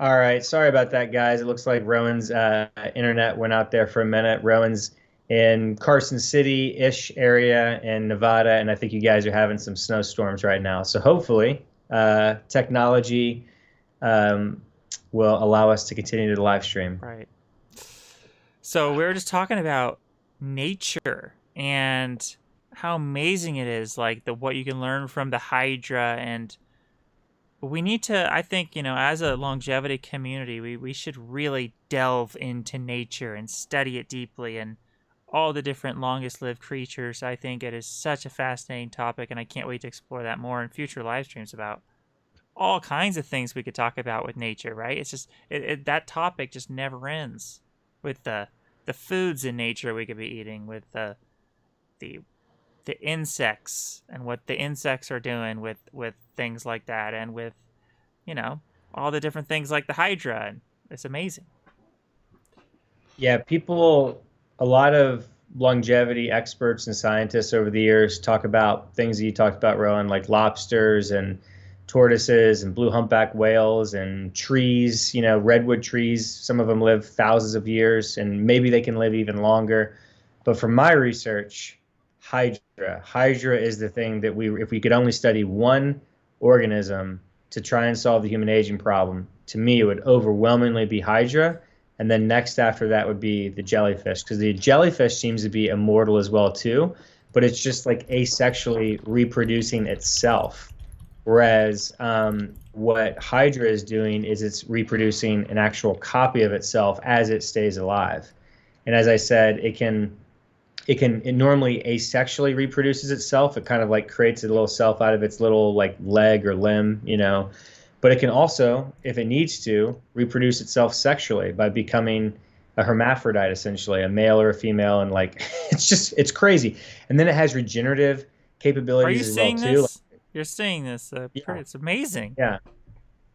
All right, sorry about that, guys. It looks like Rowan's internet went out there for a minute. Rowan's in Carson City-ish area in Nevada, and I think you guys are having some snowstorms right now. So hopefully, technology um, will allow us to continue to live stream. Right. So we were just talking about nature and how amazing it is, like the what you can learn from the Hydra, and we need to, I think, as a longevity community, we should really delve into nature and study it deeply and all the different longest lived creatures. I think it is such a fascinating topic, and I can't wait to explore that more in future live streams about all kinds of things we could talk about with nature, right? It's just that topic just never ends with the foods in nature we could be eating, with the the insects and what the insects are doing with things like that, and with you know all the different things like the Hydra. And it's amazing. Yeah, people, a lot of longevity experts and scientists over the years talk about things that you talked about, Rowan, like lobsters and tortoises and blue humpback whales and trees, redwood trees. Some of them live thousands of years and maybe they can live even longer. But from my research, Hydra is the thing that if we could only study one organism to try and solve the human aging problem, to me, it would overwhelmingly be Hydra. And then next after that would be the jellyfish, because the jellyfish seems to be immortal as well too, but it's just like asexually reproducing itself. Whereas what Hydra is doing is it's reproducing an actual copy of itself as it stays alive. And as I said, it normally asexually reproduces itself. It kind of like creates a little self out of its little like leg or limb. But it can also, if it needs to, reproduce itself sexually by becoming a hermaphrodite, essentially, a male or a female, and like it's crazy. And then it has regenerative Are you capabilities as well seeing too. this? You're seeing this. Yeah, It's amazing. yeah.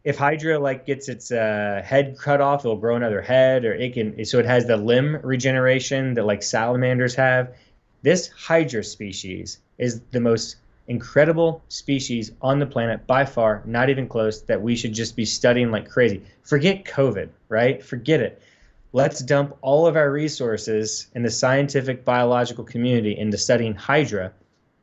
If Hydra like gets its head cut off, it'll grow another head, or it can. So it has the limb regeneration that like salamanders have. This Hydra species is the most incredible species on the planet by far, not even close, that we should just be studying like crazy. Forget COVID, right? Forget it. Let's dump all of our resources in the scientific biological community into studying Hydra,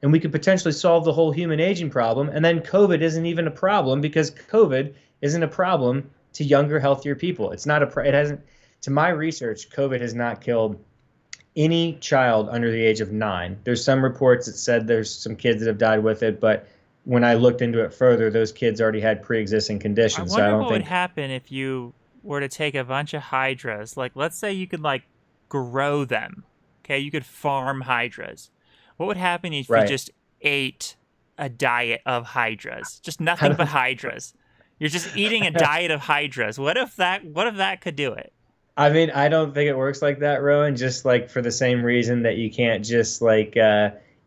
and we could potentially solve the whole human aging problem. And then COVID isn't even a problem because COVID isn't a problem to younger, healthier people. It's not it hasn't, to my research, COVID has not killed any child under the age of 9. There's some reports that said there's some kids that have died with it, but when I looked into it further, those kids already had pre-existing I conditions. So I wonder don't what would think, happen if you were to take a bunch of Hydras. Like, let's say you could like grow them. Okay, you could farm Hydras. What would happen if you right. just ate a diet of Hydras? Just I nothing but don't, Hydras. You're just eating a diet of Hydras. What if that could do it? I mean, I don't think it works like that, Rowan, just like for the same reason that you can't just like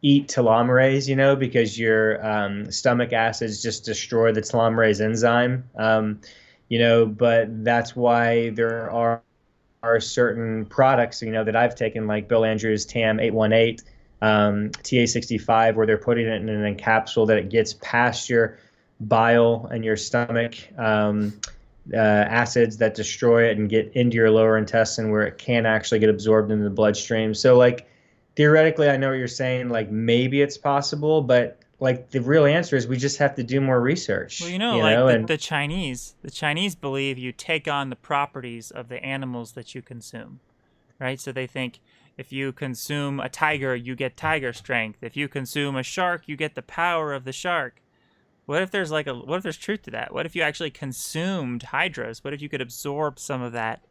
eat telomerase, because your stomach acids just destroy the telomerase enzyme. But that's why there are certain products, that I've taken, like Bill Andrews TAM 818, TA65, where they're putting it in a capsule that it gets past your bile and your stomach. Acids that destroy it and get into your lower intestine where it can actually get absorbed into the bloodstream. So, like, theoretically, I know what you're saying. Like, maybe it's possible, but like the real answer is we just have to do more Well, research, like the, and the Chinese, the Chinese believe you take on the properties of the animals that you consume, right? So they think if you consume a tiger, you get tiger strength. If you consume a shark, you get the power of the shark. What if there's truth to that? What if you actually consumed hydras? What if you could absorb some of that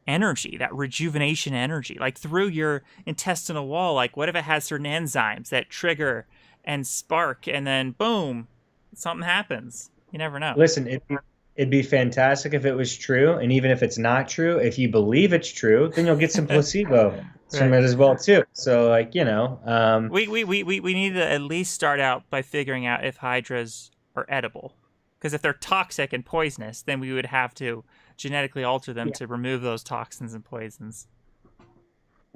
energy, that rejuvenation energy, like through your intestinal wall? Like, what if it has certain enzymes that trigger and spark, and then boom, something happens? You never know. listen, it'd be fantastic if it was true. And even if it's not true, if you believe it's true, then you'll get some placebo from Right. it as well too. So like, We need to at least start out by figuring out if hydras are edible. Because if they're toxic and poisonous, then we would have to genetically alter them yeah, to remove those toxins and poisons.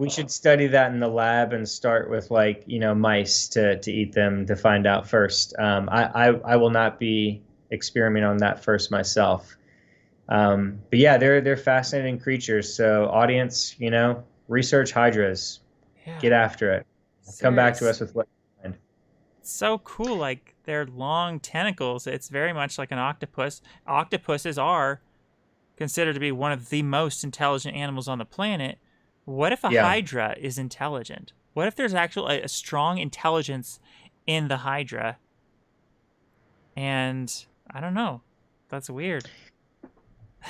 we should study that in the lab and start with like, mice to eat them to find out first. I will not be experimenting on that first myself. But yeah, they're fascinating creatures. So audience, research hydras, get Yeah, after it. Come back to serious. us with what you find. It's so cool. Like their long tentacles. It's very much like an octopus. Octopuses are considered to be one of the most intelligent animals on the planet. What if a Yeah. hydra is intelligent? What if there's actually a strong intelligence in the hydra? And I don't know. That's weird.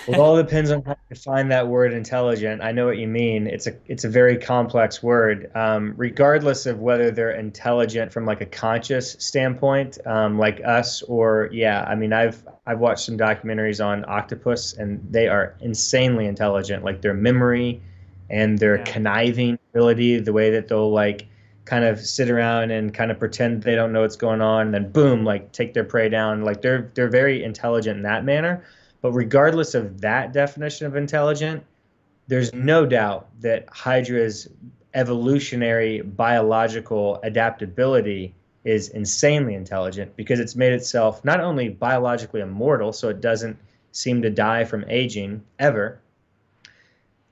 Well, it all depends on how you define that word intelligent. I know what you mean. It's a very complex word. Regardless of whether they're intelligent from like a conscious standpoint, like us, or yeah, I mean, I've watched some documentaries on octopus, and they are insanely intelligent. Like their memory and their Yeah. conniving ability, the way that they'll like kind of sit around and kind of pretend they don't know what's going on, and then boom, like take their prey down. Like they're very intelligent in that manner. But regardless of that definition of intelligent, there's no doubt that Hydra's evolutionary biological adaptability is insanely intelligent because it's made itself not only biologically immortal, so it doesn't seem to die from aging ever,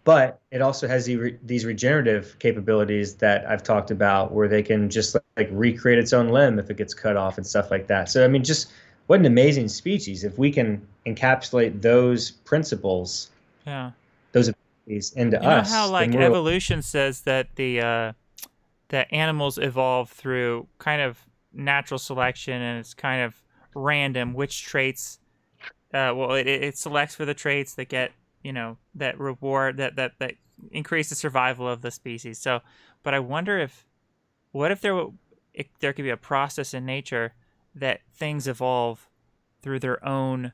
but it also has these regenerative capabilities that I've talked about where they can just like recreate its own limb if it gets cut off and stuff like that. So, I mean, just what an amazing species. If we can encapsulate those principles, Yeah. those abilities into You know how us, then like we're, evolution says that the that animals evolve through kind of natural selection and it's kind of random which traits well it selects for the traits that get that reward that increase the survival of the species. So but I wonder if what if there could be a process in nature that things evolve through their own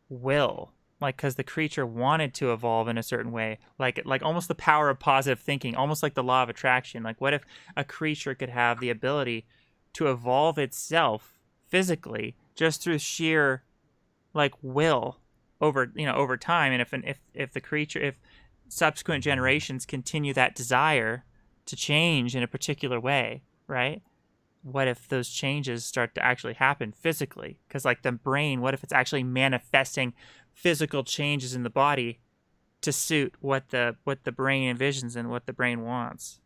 will, like because the creature wanted to evolve in a certain way, like almost the power of positive thinking, almost like the law of attraction. Like what if a creature could have the ability to evolve itself physically just through sheer like will over time, and if the creature, if subsequent generations continue that desire to change in a particular way, right? What if those changes start to actually happen physically? Because like the brain, what if it's actually manifesting physical changes in the body to suit what the brain envisions and what the brain wants?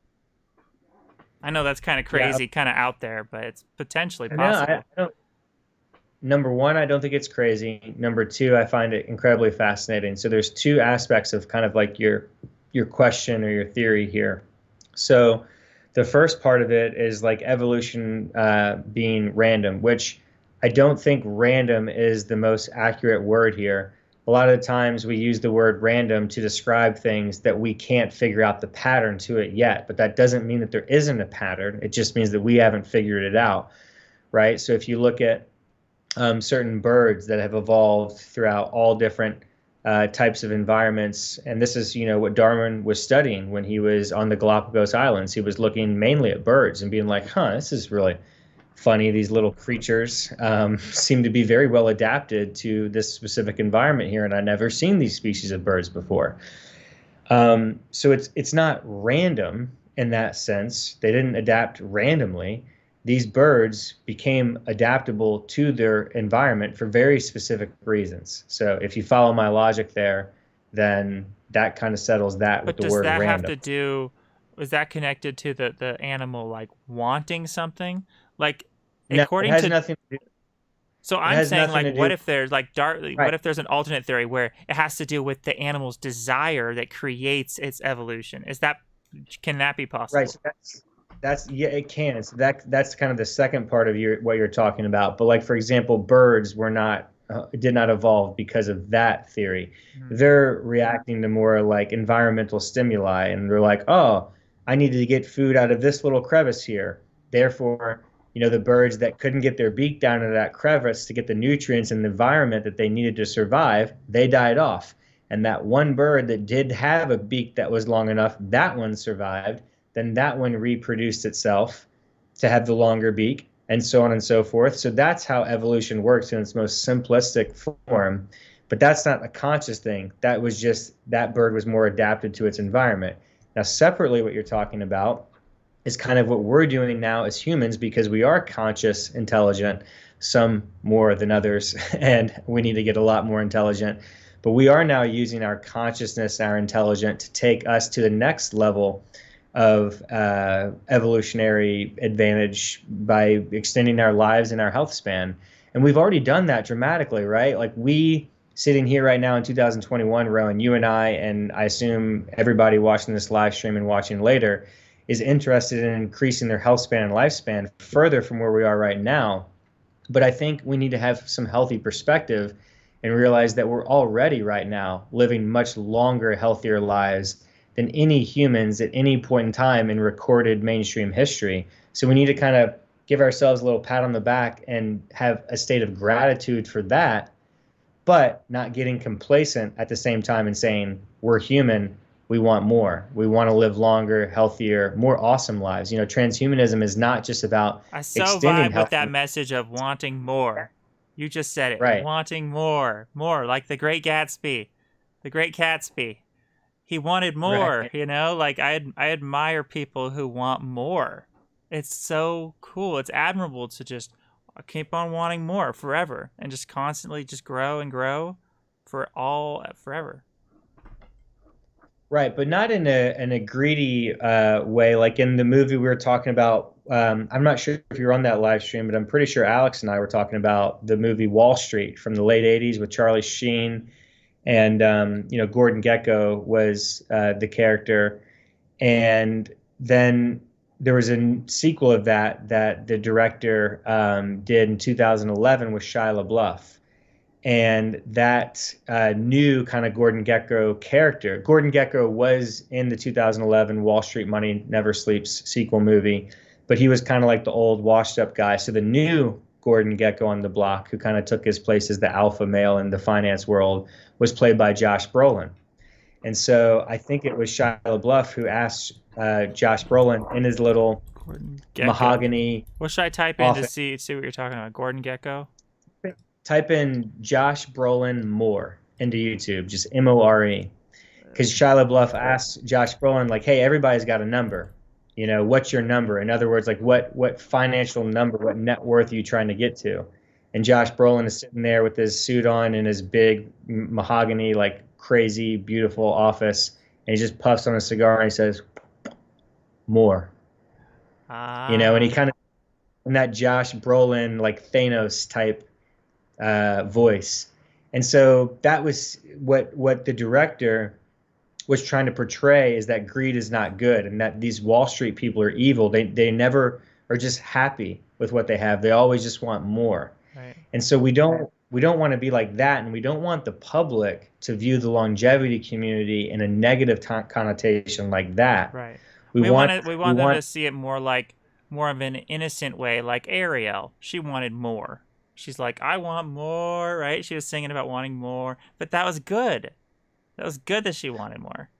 I know that's kind of yeah, crazy, kind of out there, but it's potentially I know. I possible. don't, number one, I don't think it's crazy. Number two, I find it incredibly fascinating. So there's two aspects of kind of like your question or your theory here. So the first part of it is like evolution being random, which I don't think random is the most accurate word here. A lot of the times we use the word random to describe things that we can't figure out the pattern to it yet, but that doesn't mean that there isn't a pattern. It just means that we haven't figured it out, right? So if you look at certain birds that have evolved throughout all different types of environments. And this is, what Darwin was studying when he was on the Galapagos Islands. He was looking mainly at birds and being like, huh, this is really funny. These little creatures seem to be very well adapted to this specific environment here. And I've never seen these species of birds before. So it's not random in that sense. They didn't adapt randomly. These birds became adaptable to their environment for very specific reasons. So if you follow my logic there, then that kind of settles that with But the does word that have random. to do? Is that connected to the animal like wanting something? Like No, it according has to nothing to do. so It I'm has saying nothing like to what do. if there's like dark what Right. if there's an alternate theory where it has to do with the animal's desire that creates its evolution? Is that can that be Right. possible? So that's yeah, it can. So that's kind of the second part of what you're talking about. But like for example, birds were not did not evolve because of that theory. Hmm. They're reacting to more like environmental stimuli, and they're like, oh, I needed to get food out of this little crevice here. Therefore, the birds that couldn't get their beak down into that crevice to get the nutrients and the environment that they needed to survive, they died off. And that one bird that did have a beak that was long enough, that one survived. Then that one reproduced itself to have the longer beak, and so on and so forth. So that's how evolution works in its most simplistic form. But that's not a conscious thing. That was just that bird was more adapted to its environment. Now, separately, what you're talking about is kind of what we're doing now as humans because we are conscious, intelligent, some more than others, and we need to get a lot more intelligent. But we are now using our consciousness, our intelligence to take us to the next level of evolutionary advantage by extending our lives and our health span. And we've already done that dramatically, right? Like we sitting here right now in 2021, Rowan, you and I assume everybody watching this live stream and watching later is interested in increasing their health span and lifespan further from where we are right now. But I think we need to have some healthy perspective and realize that we're already right now living much longer, healthier lives than any humans at any point in time in recorded mainstream history. So we need to kind of give ourselves a little pat on the back and have a state of gratitude for that, but not getting complacent at the same time and saying, we're human, we want more. We want to live longer, healthier, more awesome lives. You know, transhumanism is not just about I so extending vibe health. with that message of wanting more. You just said it. Right. Wanting more. More. Like the Great Gatsby. The Great Gatsby. He wanted more, Right. you know? Like I admire people who want more. It's so cool. It's admirable to just keep on wanting more forever and just constantly just grow and grow forever. Right, but not in a greedy way. Like in the movie we were talking about, I'm not sure if you're on that live stream, but I'm pretty sure Alex and I were talking about the movie Wall Street from the late '80s with Charlie Sheen, and Gordon Gekko was the character, and then there was a sequel of that the director did in 2011 with Shia LaBeouf, and that new kind of Gordon Gekko character. Gordon Gekko was in the 2011 Wall Street Money Never Sleeps sequel movie, but he was kind of like the old washed up guy. So the new Gordon Gekko on the block, who kind of took his place as the alpha male in the finance world, was played by Josh Brolin. And so I think it was Shia LaBeouf who asked Josh Brolin in his little mahogany. What should I type in to see what you're talking about? Gordon Gekko? Type in Josh Brolin More into YouTube, just M-O-R-E. Because Shia LaBeouf asked Josh Brolin, like, hey, everybody's got a number. You know, what's your number? In other words, like, what financial number, what net worth are you trying to get to? And Josh Brolin is sitting there with his suit on in his big mahogany, like, crazy, beautiful office. And he just puffs on a cigar and he says, more. And he kind of, in that Josh Brolin, like, Thanos type voice. And so that was what the director was trying to portray, is that greed is not good and that these Wall Street people are evil. They never are just happy with what they have. They always just want more. Right. And so we don't want to be like that, and we don't want the public to view the longevity community in a negative connotation like that. Right. We want them to see it more of an innocent way, like Ariel. She wanted more. She's like, I want more, right? She was singing about wanting more, but that was good. That was good that she wanted more.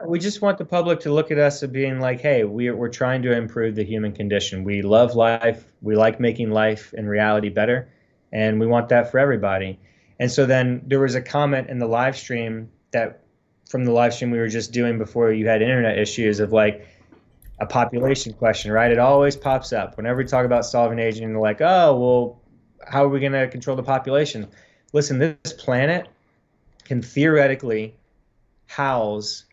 We just want the public to look at us as being like, hey, we're trying to improve the human condition. We love life. We like making life and reality better, and we want that for everybody. And so then there was a comment in the live stream from the live stream we were just doing before you had internet issues, of like a population question, right? It always pops up whenever we talk about solving aging. They're like, oh, well, how are we going to control the population? Listen, this planet can theoretically house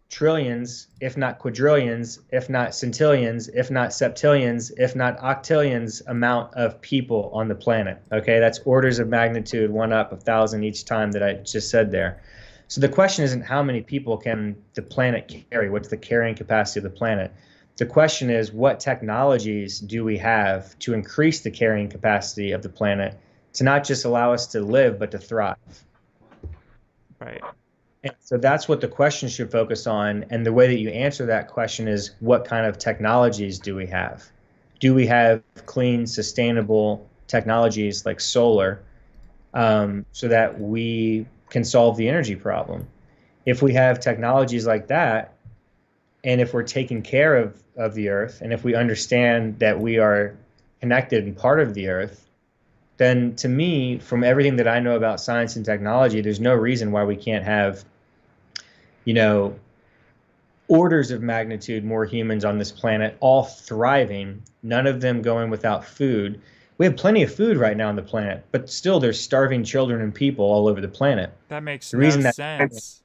trillions, if not quadrillions, if not centillions, if not septillions, if not octillions amount of people on the planet. Okay, that's orders of magnitude, one up 1,000 each time that I just said there. So the question isn't how many people can the planet carry, what's the carrying capacity of the planet. The question is, what technologies do we have to increase the carrying capacity of the planet to not just allow us to live, but to thrive? Right. And so that's what the question should focus on. And the way that you answer that question is, what kind of technologies do we have? Do we have clean, sustainable technologies like solar, so that we can solve the energy problem? If we have technologies like that, and if we're taking care of the earth, and if we understand that we are connected and part of the earth, then to me, from everything that I know about science and technology, there's no reason why we can't have, orders of magnitude more humans on this planet, all thriving, none of them going without food, We have plenty of food right now on the planet, but still there's starving children and people all over the planet. That makes The no reason that sense.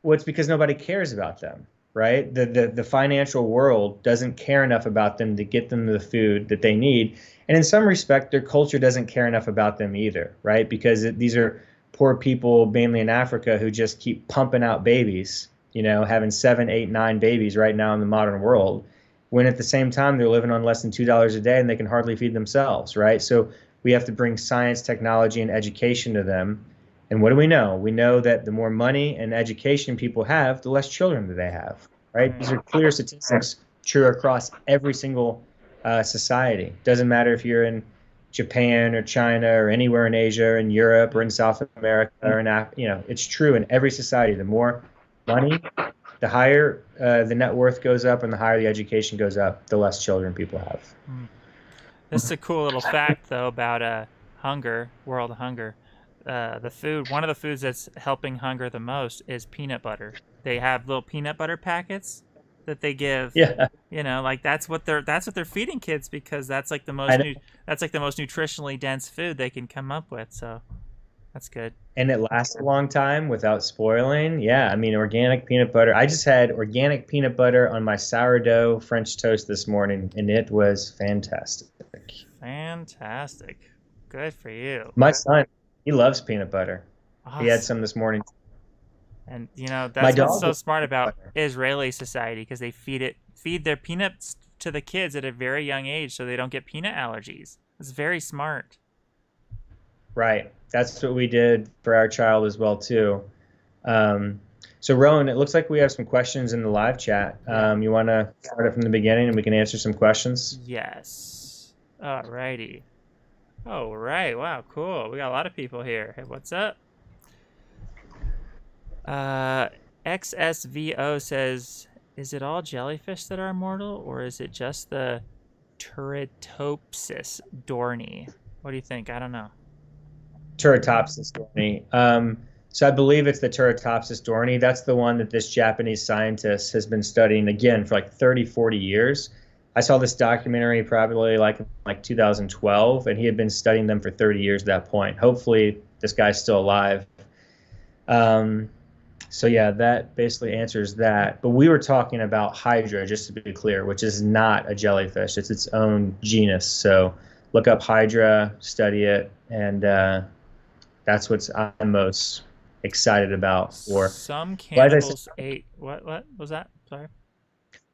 well, it's because nobody cares about them, right? The financial world doesn't care enough about them to get them the food that they need. And in some respect, their culture doesn't care enough about them either, right? Because these are poor people, mainly in Africa, who just keep pumping out babies, having 7, 8, 9 babies right now in the modern world, when at the same time they're living on less than $2 a day and they can hardly feed themselves, right? So we have to bring science, technology, and education to them. And what do we know? We know that the more money and education people have, the less children that they have, right? These are clear statistics, true across every single society. Doesn't matter if you're in Japan or China or anywhere in Asia or in Europe or in South America or it's true in every society. The more money, the higher the net worth goes up, and the higher the education goes up, the less children people have. This is a cool little fact, though, about hunger, world hunger. One of the foods that's helping hunger the most is peanut butter. They have little peanut butter packets that they give. Yeah, Like that's what they're feeding kids, because that's like the that's like the most nutritionally dense food they can come up with. So that's good. and it lasts a long time without spoiling. Yeah, I mean, organic peanut butter. I just had organic peanut butter on my sourdough French toast this morning, and it was fantastic. Fantastic. Good for you. My son, he loves peanut butter. Awesome. He had some this morning. And My that's what's dog so loves smart peanut about butter. Israeli society, because they feed their peanuts to the kids at a very young age so they don't get peanut allergies. It's very smart. Right. That's what we did for our child as well too. So Rowan, it looks like we have some questions in the live chat. You want to start it from the beginning and we can answer some questions? Yes. Alrighty. All right. Wow. Cool. We got a lot of people here. Hey, what's up? XSVO says, "Is it all jellyfish that are immortal, or is it just the Turritopsis dohrnii?" What do you think? I don't know. Turritopsis dohrnii. So I believe it's the Turritopsis dohrnii. That's the one that this Japanese scientist has been studying again for like 30, 40 years. I saw this documentary probably like 2012, and he had been studying them for 30 years at that point. Hopefully this guy's still alive. So yeah, that basically answers that. But we were talking about Hydra, just to be clear, which is not a jellyfish. It's its own genus. So look up Hydra, study it, and that's what I'm most excited about for. Some cannibals ate what was that?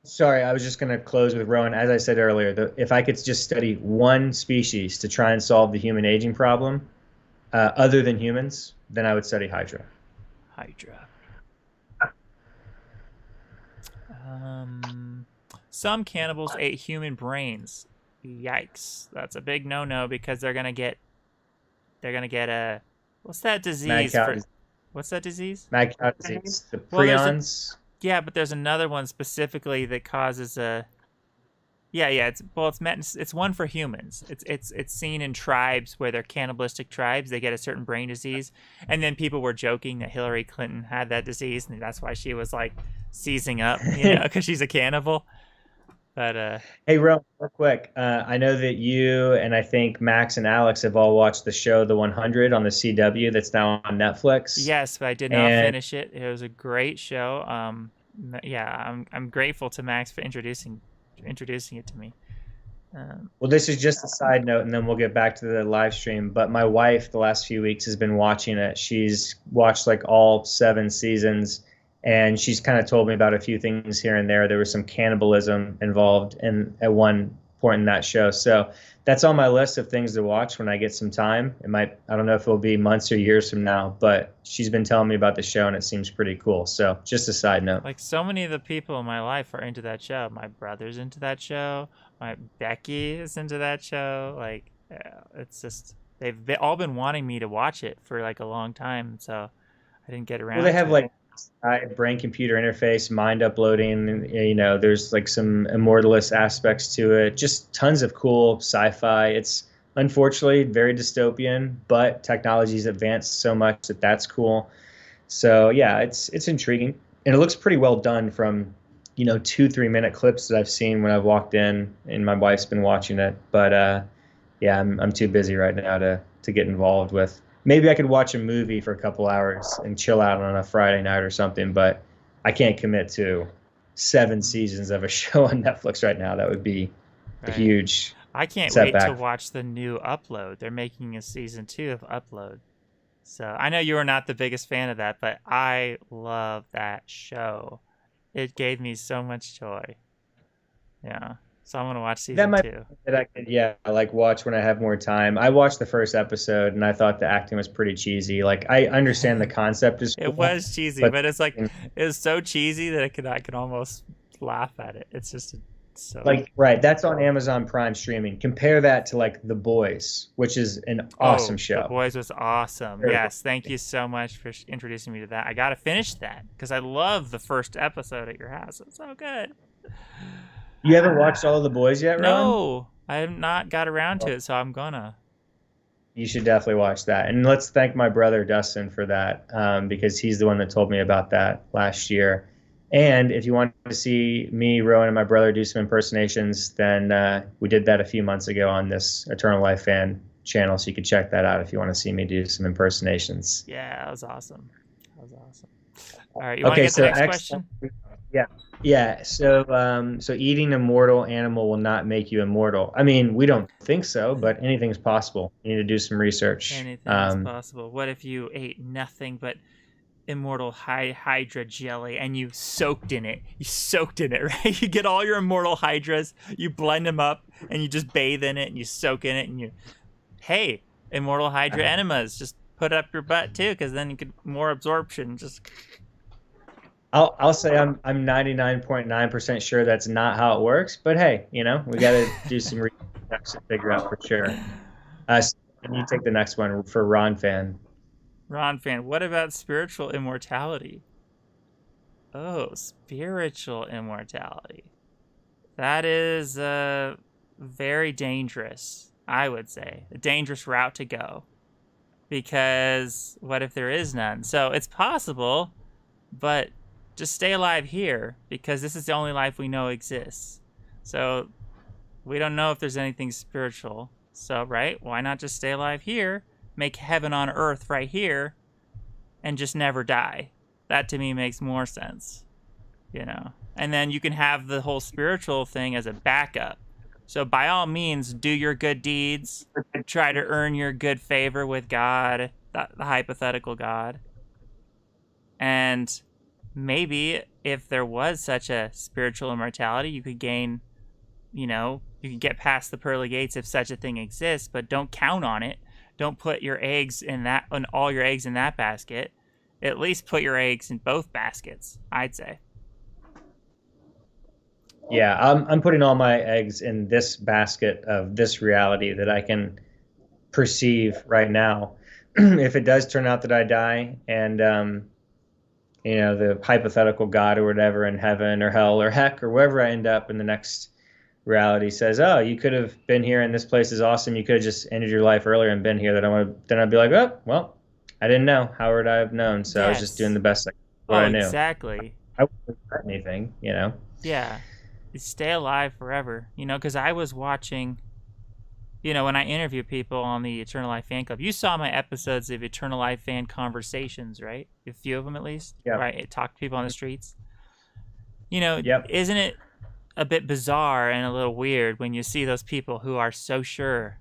Sorry, I was just going to close with Rowan. As I said earlier, if I could just study one species to try and solve the human aging problem, other than humans, then I would study Hydra. Hydra. Some cannibals ate human brains. Yikes! That's a big no-no, because they're gonna get a what's that disease? What's that disease? Mad cow disease. The prions. Yeah, but there's another one specifically that causes a. Yeah. It's one for humans. It's seen in tribes where they're cannibalistic tribes. They get a certain brain disease, and then people were joking that Hillary Clinton had that disease, and that's why she was like seizing up, because she's a cannibal. But hey, Ro, real quick. I know that you and I think Max and Alex have all watched the show The 100 on the CW that's now on Netflix. Yes, but I did not finish it. It was a great show. Yeah, I'm grateful to Max for introducing it to me. Well, this is just a side note, and then we'll get back to the live stream. But my wife, the last few weeks, has been watching it. She's watched like all 7 seasons. And she's kind of told me about a few things here and there. There was some cannibalism involved at one point in that show. So that's on my list of things to watch when I get some time. I don't know if it'll be months or years from now, but she's been telling me about the show and it seems pretty cool. So just a side note. Like, so many of the people in my life are into that show. My brother's into that show. My Becky is into that show. Like, it's just, they've all been wanting me to watch it for like a long time. So I didn't get around to it. Well, they have like brain computer interface, mind uploading, there's like some immortalist aspects to it, just tons of cool sci-fi. It's unfortunately very dystopian, but technology's advanced so much that that's cool. So yeah, it's intriguing, and it looks pretty well done from 2-3 minute clips that I've seen when I've walked in, and my wife's been watching it. But yeah, I'm too busy right now to get involved with. Maybe I could watch a movie for a couple hours and chill out on a Friday night or something, but I can't commit to 7 seasons of a show on Netflix right now. That would be a Right. huge I can't wait to setback. watch the new Upload. They're making a season 2 of Upload. So I know you are not the biggest fan of that, but I love that show. It gave me so much joy. Yeah. So I'm gonna watch That season might 2. be that I could, yeah, like watch when I have more time. I watched the first episode and I thought the acting was pretty cheesy. Like I understand the concept is It cool, was cheesy, but but it's like it was so cheesy that I could almost laugh at it. It's just so like right, that's on Amazon Prime streaming. Compare that to like The Boys, which is an awesome Oh, The show. Boys was awesome. Very Yes, thank you so much for introducing me to that. I gotta finish that because I love the first episode at your house. It's so good. You haven't watched all of The Boys yet, Ron? No, I have not got around to it, so I'm gonna. You should definitely watch that. And let's thank my brother Dustin for that, because he's the one that told me about that last year. And if you want to see me, Rowan, and my brother do some impersonations, then we did that a few months ago on this Eternal Life fan channel. So you could check that out if you want to see me do some impersonations. Yeah, that was awesome. That was awesome. All right, you want to Okay, get the so next question? yeah, yeah. So eating a mortal animal will not make you immortal. I mean, we don't think so, but anything's possible. You need to do some research. Anything is possible. What if you ate nothing but immortal hydra jelly and you soaked in it? You soaked in it, right? You get all your immortal hydras, you blend them up, and you just bathe in it and you soak in it, and you, hey, immortal hydra enemas, just put it up your butt too, because then you get more absorption. Just I'll say I'm 99.9% sure that's not how it works, but hey, we got to do some research to figure out for sure. So can you take the next one for Ron fan? Ron fan, what about spiritual immortality? Oh, spiritual immortality. That is very dangerous, I would say. A dangerous route to go. Because what if there is none? So it's possible, but just stay alive here because this is the only life we know exists. So we don't know if there's anything spiritual. So, right? Why not just stay alive here, make heaven on earth right here, and just never die? That to me makes more sense, And then you can have the whole spiritual thing as a backup. So by all means, do your good deeds, try to earn your good favor with God, the hypothetical God. And maybe if there was such a spiritual immortality, you could gain, you could get past the pearly gates if such a thing exists, but don't count on it. Don't put your eggs in that, and all your eggs in that basket. At least put your eggs in both baskets, I'd say. Yeah, I'm putting all my eggs in this basket of this reality that I can perceive right now. If it does turn out that I die and the hypothetical God or whatever in heaven or hell or heck or wherever I end up in the next reality says, "Oh, you could have been here and this place is awesome. You could have just ended your life earlier and been here." Then I'd be like, "Oh, well, I didn't know. How would I have known?" So I was just doing the best I knew. Exactly. I wouldn't regret anything. Yeah. You stay alive forever, because I was watching, when I interview people on the Eternal Life Fan Club, you saw my episodes of Eternal Life Fan Conversations, right? A few of them at least, Yeah. right? I talk to people on the streets. Yep. Isn't it a bit bizarre and a little weird when you see those people who are so sure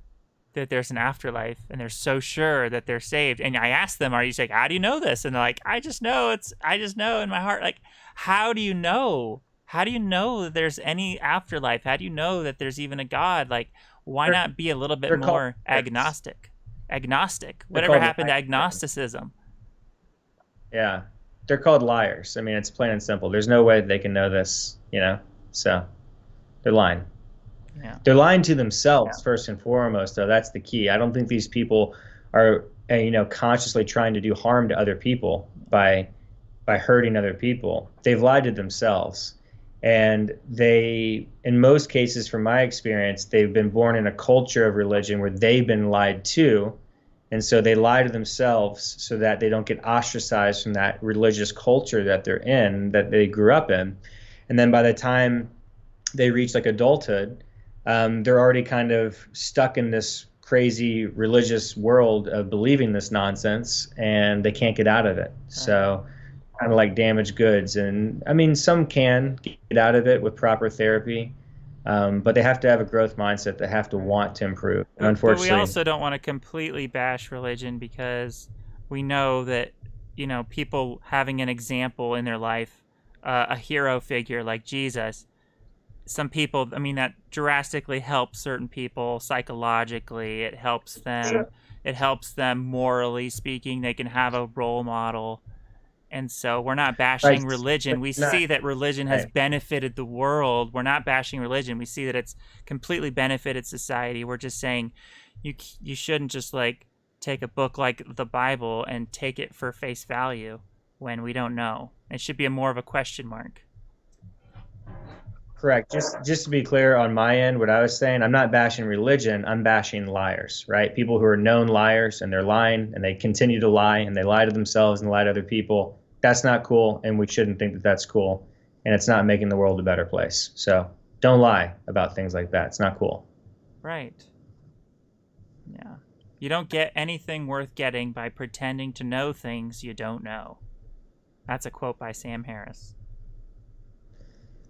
that there's an afterlife and they're so sure that they're saved? And I ask them, "Are you like, how do you know this?" And they're like, I just know in my heart. Like, how do you know? How do you know that there's any afterlife? How do you know that there's even a God? Like, why not be a little bit more agnostic? Whatever happened to agnosticism? Yeah. They're called liars. I mean, it's plain and simple. There's no way they can know this, So they're lying. Yeah. They're lying to themselves first and foremost, though. That's the key. I don't think these people are, consciously trying to do harm to other people by hurting other people. They've lied to themselves. And they, in most cases, from my experience, they've been born in a culture of religion where they've been lied to. And so they lie to themselves so that they don't get ostracized from that religious culture that they're in, that they grew up in. And then by the time they reach like adulthood, they're already kind of stuck in this crazy religious world of believing this nonsense, and they can't get out of it. So kind of like damaged goods. And I mean, some can get out of it with proper therapy, but they have to have a growth mindset. They have to want to improve. And unfortunately, but we also don't want to completely bash religion, because we know that, you know, people having an example in their life, a hero figure like Jesus, some people, I mean, that drastically helps certain people psychologically. It helps them. Sure. It helps them morally speaking. They can have a role model. And so we're not bashing religion. We see that religion has benefited the world. We're not bashing religion. We see that it's completely benefited society. We're just saying you shouldn't just like take a book like the Bible and take it for face value when we don't know. It should be more of a question mark. Correct. Just to be clear on my end, what I was saying, I'm not bashing religion. I'm bashing liars, right? People who are known liars and they're lying and they continue to lie and they lie to themselves and lie to other people. That's not cool, and we shouldn't think that that's cool, and it's not making the world a better place. So don't lie about things like that. It's not cool. Right. Yeah. You don't get anything worth getting by pretending to know things you don't know. That's a quote by Sam Harris.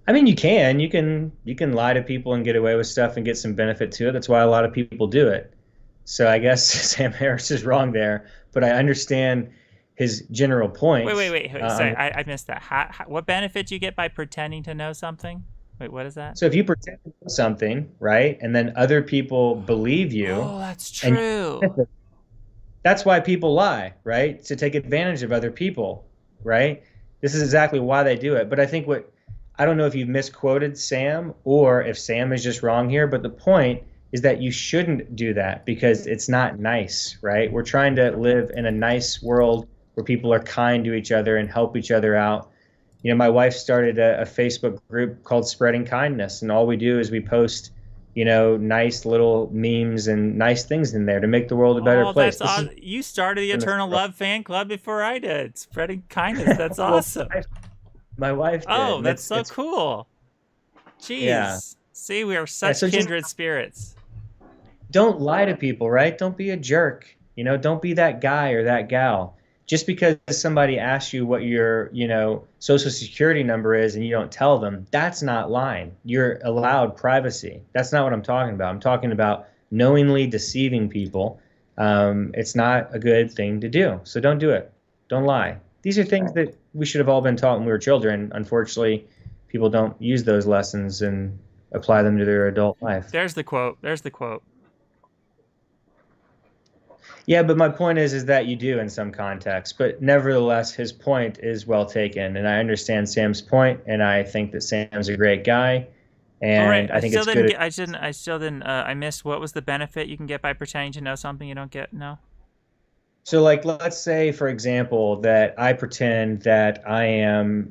I mean, you can lie to people and get away with stuff and get some benefit to it. That's why a lot of people do it. So I guess Sam Harris is wrong there, but I understand his general point. Wait. Sorry, I missed that. What benefit do you get by pretending to know something? Wait, what is that? So if you pretend to know something, right, and then other people believe you. Oh, that's true. That's why people lie, right? To take advantage of other people, right? This is exactly why they do it. But I think I don't know if you've misquoted Sam or if Sam is just wrong here, but the point is that you shouldn't do that because it's not nice, right? We're trying to live in a nice world where people are kind to each other and help each other out. You know, my wife started a Facebook group called Spreading Kindness, and all we do is we post, you know, nice little memes and nice things in there to make the world a better place. That's awesome. You started the Eternal Love fan club before I did. Spreading Kindness. That's awesome. My wife did. Oh, that's so cool. Jeez. Yeah. See, we are such kindred spirits. Don't lie to people, right? Don't be a jerk. You know, don't be that guy or that gal. Just because somebody asks you what your, you know, social security number is and you don't tell them, that's not lying. You're allowed privacy. That's not what I'm talking about. I'm talking about knowingly deceiving people. It's not a good thing to do. So don't do it. Don't lie. These are things that we should have all been taught when we were children. Unfortunately, people don't use those lessons and apply them to their adult life. There's the quote. Yeah, but my point is that you do in some contexts. But nevertheless, his point is well taken, and I understand Sam's point, and I think that Sam's a great guy, and I think it's good. I missed what was the benefit you can get by pretending to know something you don't get. No. So, like, let's say, for example, that I pretend that I am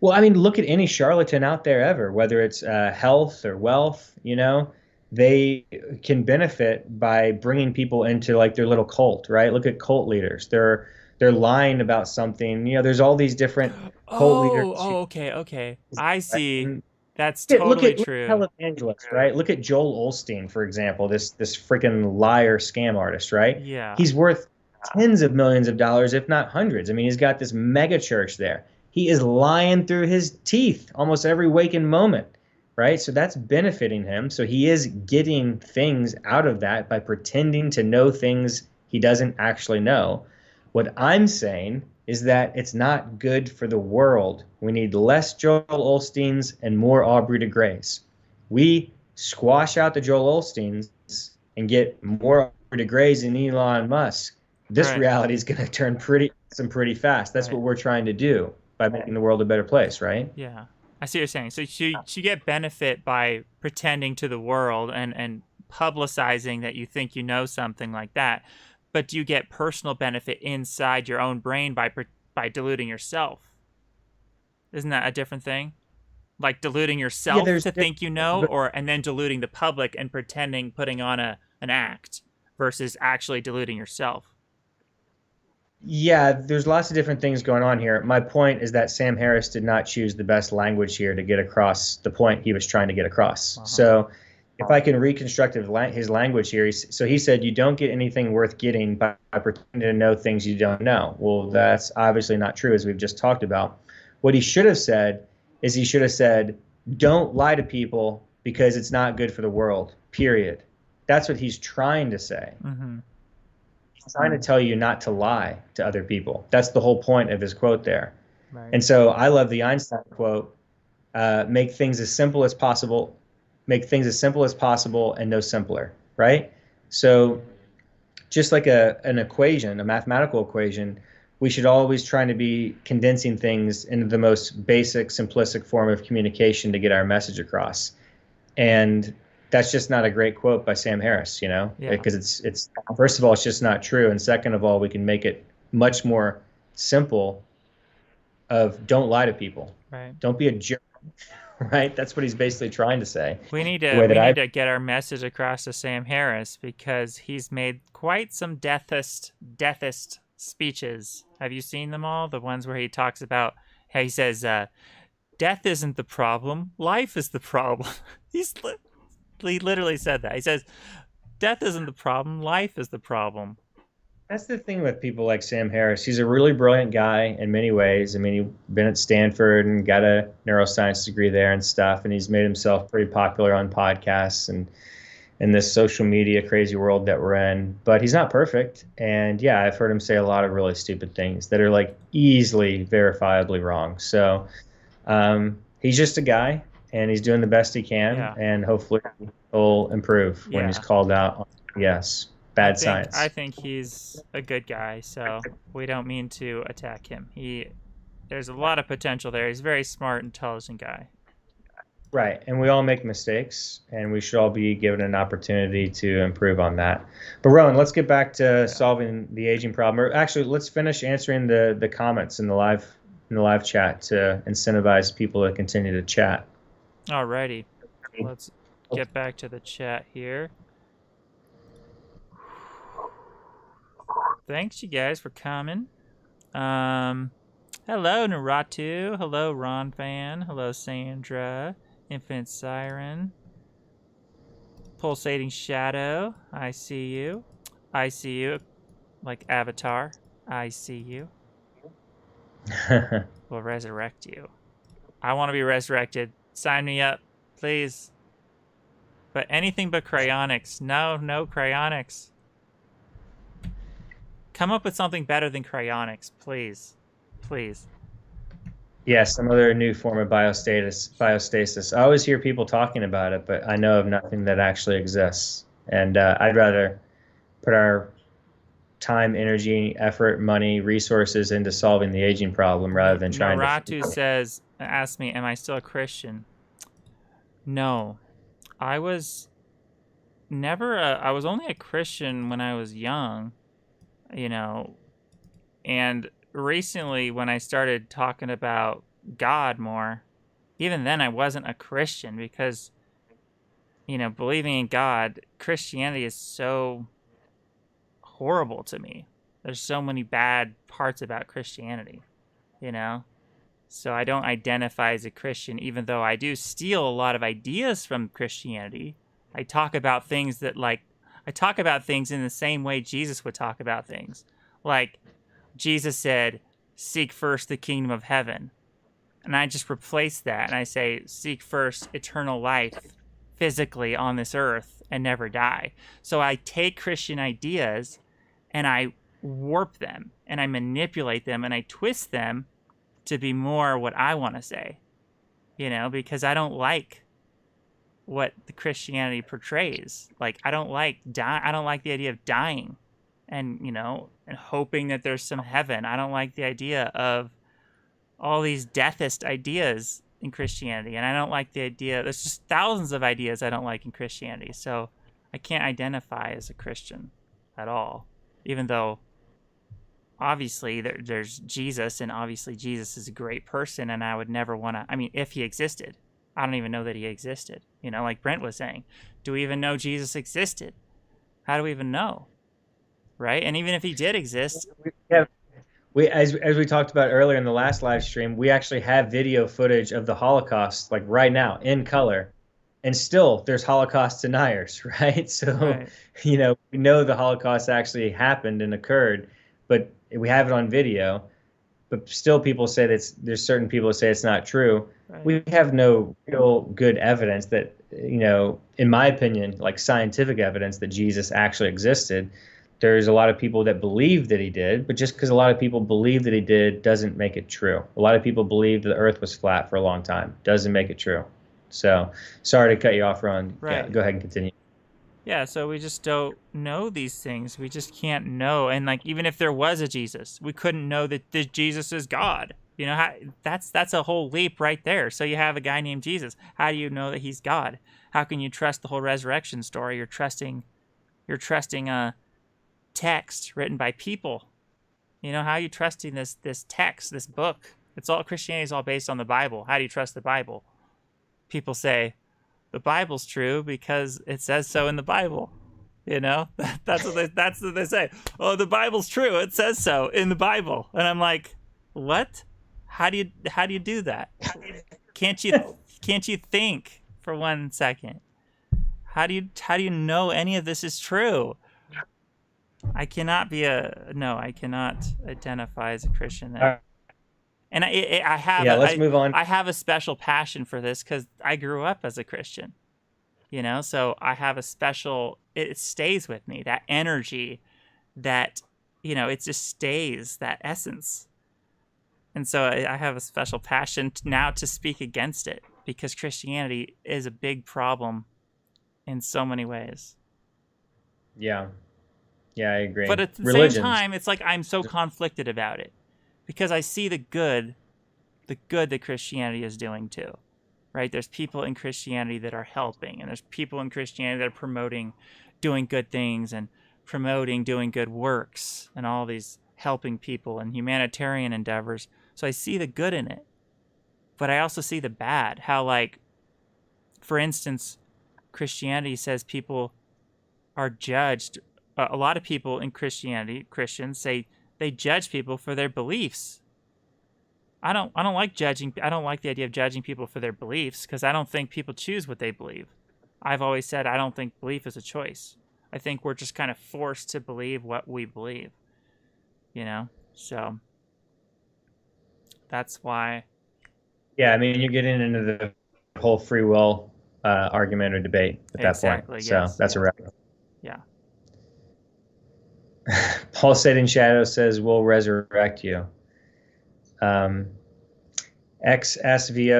well, I mean, look at any charlatan out there ever, whether it's health or wealth, you know. They can benefit by bringing people into like their little cult, right? Look at cult leaders. They're lying about something. You know, there's all these different cult leaders. Oh, okay. I see. That's totally true. Look at televangelists, right? Look at Joel Osteen, for example, this freaking liar scam artist, right? Yeah. He's worth tens of millions of dollars, if not hundreds. I mean, he's got this mega church there. He is lying through his teeth almost every waking moment. Right? So that's benefiting him. So he is getting things out of that by pretending to know things he doesn't actually know. What I'm saying is that it's not good for the world. We need less Joel Osteens and more Aubrey de Greys. We squash out the Joel Osteens and get more Aubrey de Greys and Elon Musk. This reality is going to turn pretty fast. That's what we're trying to do by making the world a better place, right? Yeah. I see what you're saying. So you get benefit by pretending to the world and publicizing that you think you know something like that. But do you get personal benefit inside your own brain by deluding yourself? Isn't that a different thing? Like deluding yourself to think you know, and then deluding the public and putting on an act versus actually deluding yourself. Yeah, there's lots of different things going on here. My point is that Sam Harris did not choose the best language here to get across the point he was trying to get across. So if I can reconstruct his language here, so he said, you don't get anything worth getting by pretending to know things you don't know. Well, that's obviously not true, as we've just talked about. What he should have said is he should have said, don't lie to people because it's not good for the world, period. That's what he's trying to say. Mm-hmm. He's trying to tell you not to lie to other people. That's the whole point of his quote there. Right. And so I love the Einstein quote, make things as simple as possible and no simpler, right? So just like an equation, a mathematical equation, we should always try to be condensing things into the most basic, simplistic form of communication to get our message across. And that's just not a great quote by Sam Harris, you know, because it's first of all, it's just not true. And second of all, we can make it much more simple of don't lie to people. Right. Don't be a jerk. Right? That's what he's basically trying to say. We need to get our message across to Sam Harris because he's made quite some deathist speeches. Have you seen them all? The ones where he talks about how he says, death isn't the problem, life is the problem. He literally said that. He says, death isn't the problem, life is the problem. That's the thing with people like Sam Harris. He's a really brilliant guy in many ways. I mean, he's been at Stanford and got a neuroscience degree there and stuff, and he's made himself pretty popular on podcasts and in this social media crazy world that we're in. But he's not perfect. And yeah, I've heard him say a lot of really stupid things that are like easily verifiably wrong. So he's just a guy, and he's doing the best he can, and hopefully he'll improve when he's called out. Yes. Bad science. I think he's a good guy, so we don't mean to attack him. There's a lot of potential there. He's a very smart, intelligent guy. Right, and we all make mistakes, and we should all be given an opportunity to improve on that. But Rowan, let's get back to solving the aging problem. Or actually, let's finish answering the comments in the live chat to incentivize people to continue to chat. Alrighty, let's get back to the chat here. Thanks, you guys, for coming. Hello, Naratu. Hello, Ron Fan. Hello, Sandra. Infinite Siren. Pulsating Shadow. I see you. I see you. Like Avatar. I see you. We'll resurrect you. I want to be resurrected. Sign me up, please. But anything but cryonics. No cryonics. Come up with something better than cryonics, please. Please. Yeah, some other new form of biostasis. I always hear people talking about it, but I know of nothing that actually exists. And I'd rather put our time, energy, effort, money, resources into solving the aging problem rather than trying to... asked me, am I still a Christian? No. I was only a Christian when I was young. You know, and recently when I started talking about God more, even then I wasn't a Christian because, you know, believing in God, Christianity is so horrible to me. There's so many bad parts about Christianity, you know? So I don't identify as a Christian, even though I do steal a lot of ideas from Christianity. I talk about things in the same way Jesus would talk about things. Like, Jesus said, seek first the kingdom of heaven. And I just replace that and I say, seek first eternal life physically on this earth and never die. So I take Christian ideas and I warp them and I manipulate them and I twist them to be more what I want to say, you know, because I don't like what the Christianity portrays. Like, I don't like the idea of dying and, you know, and hoping that there's some heaven. I don't like the idea of all these deathist ideas in Christianity. And I don't like the idea, there's just thousands of ideas I don't like in Christianity. So I can't identify as a Christian at all, even though obviously there's Jesus, and obviously Jesus is a great person, and I would never want to, I mean, if he existed. I don't even know that he existed. You know, like Brent was saying, do we even know Jesus existed? How do we even know? Right? And even if he did exist. Yeah. As we talked about earlier in the last live stream, we actually have video footage of the Holocaust, like right now, in color. and still there's Holocaust deniers, right? So, Right. we know the Holocaust actually happened and occurred, but we have it on video. But still, people say there's certain people who say it's not true. Right. We have no real good evidence that, in my opinion, like scientific evidence that Jesus actually existed. There's a lot of people that believe that he did, but just because a lot of people believe that he did doesn't make it true. A lot of people believe the earth was flat for a long time. Doesn't make it true. So sorry to cut you off, Ron. Right. Go ahead and continue. Yeah, so we just don't know these things. We just can't know. And like even if there was a Jesus, we couldn't know that this Jesus is God. You know, that's a whole leap right there. So you have a guy named Jesus. How do you know that he's God? How can you trust the whole resurrection story? You're trusting a text written by people. You know, how are you trusting this text, this book? Christianity is all based on the Bible. How do you trust the Bible? People say, the Bible's true because it says so in the Bible. You know, that's what they say. Oh, the Bible's true. It says so in the Bible. And I'm like, what? How do you do that? Can't you think for 1 second? How do you know any of this is true? I cannot identify as a Christian then. And I have let's move on. I have a special passion for this because I grew up as a Christian, so I have it stays with me, that energy, that, it just stays, that essence. And so I have a special passion now to speak against it because Christianity is a big problem in so many ways. Yeah. Yeah, I agree. But at the same time, it's like I'm so conflicted about it because I see the good that Christianity is doing too, right? There's people in Christianity that are helping, and there's people in Christianity that are promoting doing good things and promoting doing good works and all these helping people and humanitarian endeavors. So I see the good in it, but I also see the bad. How, like, for instance, Christianity says people are judged. A lot of people in Christianity, Christians, say they judge people for their beliefs. I don't like judging. I don't like the idea of judging people for their beliefs because I don't think people choose what they believe. I've always said I don't think belief is a choice. I think we're just kind of forced to believe what we believe. So that's why. Yeah, I mean, you're getting into the whole free will argument or debate at that point. So that's a wrap. Yeah. Paul said in shadow says, we'll resurrect you. XSVO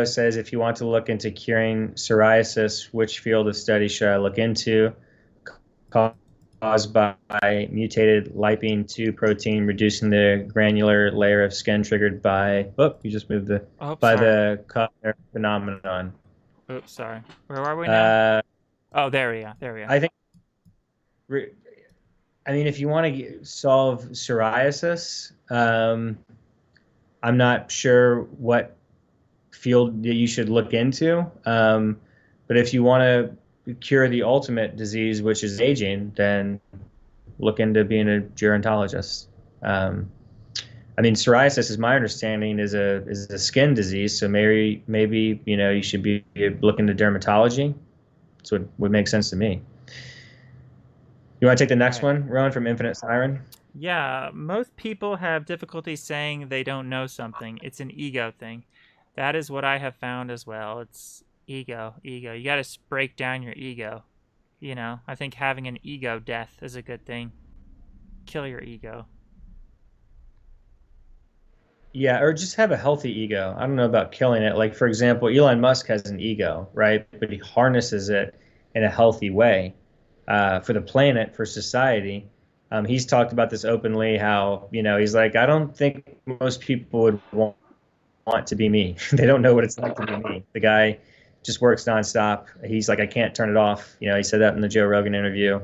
says, if you want to look into curing psoriasis, which field of study should I look into? Caused by mutated lipine 2 protein, reducing the granular layer of skin triggered by, you just moved the Koppner phenomenon. Oops, sorry. Where are we now? There we are. I think, if you want to solve psoriasis, I'm not sure what field that you should look into. But if you want to cure the ultimate disease, which is aging, then look into being a gerontologist. Psoriasis, is my understanding, is a skin disease. So maybe you should be looking to dermatology. That's what would make sense to me. You want to take the next one, Ron, from Infinite Siren? Yeah, most people have difficulty saying they don't know something. It's an ego thing. That is what I have found as well. It's ego. You got to break down your ego. I think having an ego death is a good thing. Kill your ego. Yeah, or just have a healthy ego. I don't know about killing it. Like, for example, Elon Musk has an ego, right? But he harnesses it in a healthy way for the planet, for society. He's talked about this openly, how, he's like, I don't think most people would want to be me. They don't know what it's like to be me. The guy just works nonstop. He's like, I can't turn it off. He said that in the Joe Rogan interview.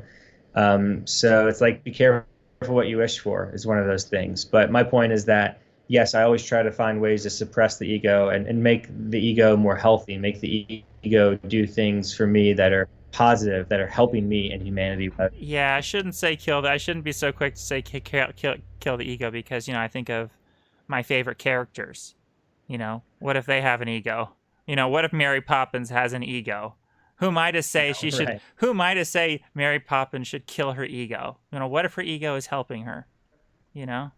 So it's like, be careful what you wish for is one of those things. But my point is that, yes, I always try to find ways to suppress the ego and make the ego more healthy, make the ego do things for me that are positive, that are helping me and humanity. Yeah, I shouldn't say kill that. I shouldn't be so quick to say kill the ego because, I think of my favorite characters. What if they have an ego? What if Mary Poppins has an ego? Who am I to say she should? Right. Who am I to say Mary Poppins should kill her ego? You know, what if her ego is helping her? You know,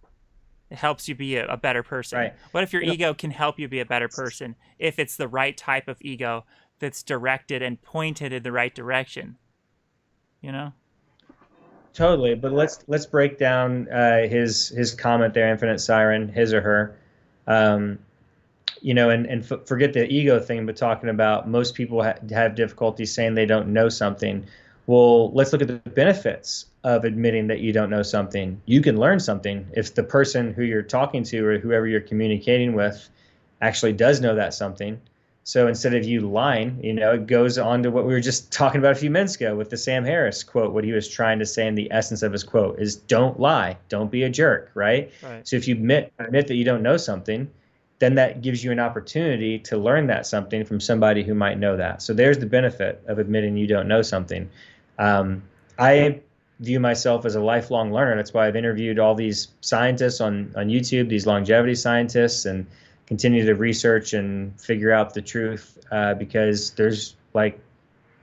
it helps you be a better person. Right. What if your You know, ego can help you be a better person if it's the right type of ego that's directed and pointed in the right direction? You know? totally. But let's break down his comment there, Infinite Siren, his or her. Um, and forget the ego thing, but talking about most people have difficulty saying they don't know something. Well, let's look at the benefits of admitting that you don't know something. You can learn something if the person who you're talking to or whoever you're communicating with actually does know that something. So instead of you lying, it goes on to what we were just talking about a few minutes ago with the Sam Harris quote. What he was trying to say in the essence of his quote is don't lie, don't be a jerk, right? Right. So if you admit that you don't know something, then that gives you an opportunity to learn that something from somebody who might know that. So there's the benefit of admitting you don't know something. I view myself as a lifelong learner. That's why I've interviewed all these scientists on YouTube, these longevity scientists, and continue to research and figure out the truth because there's like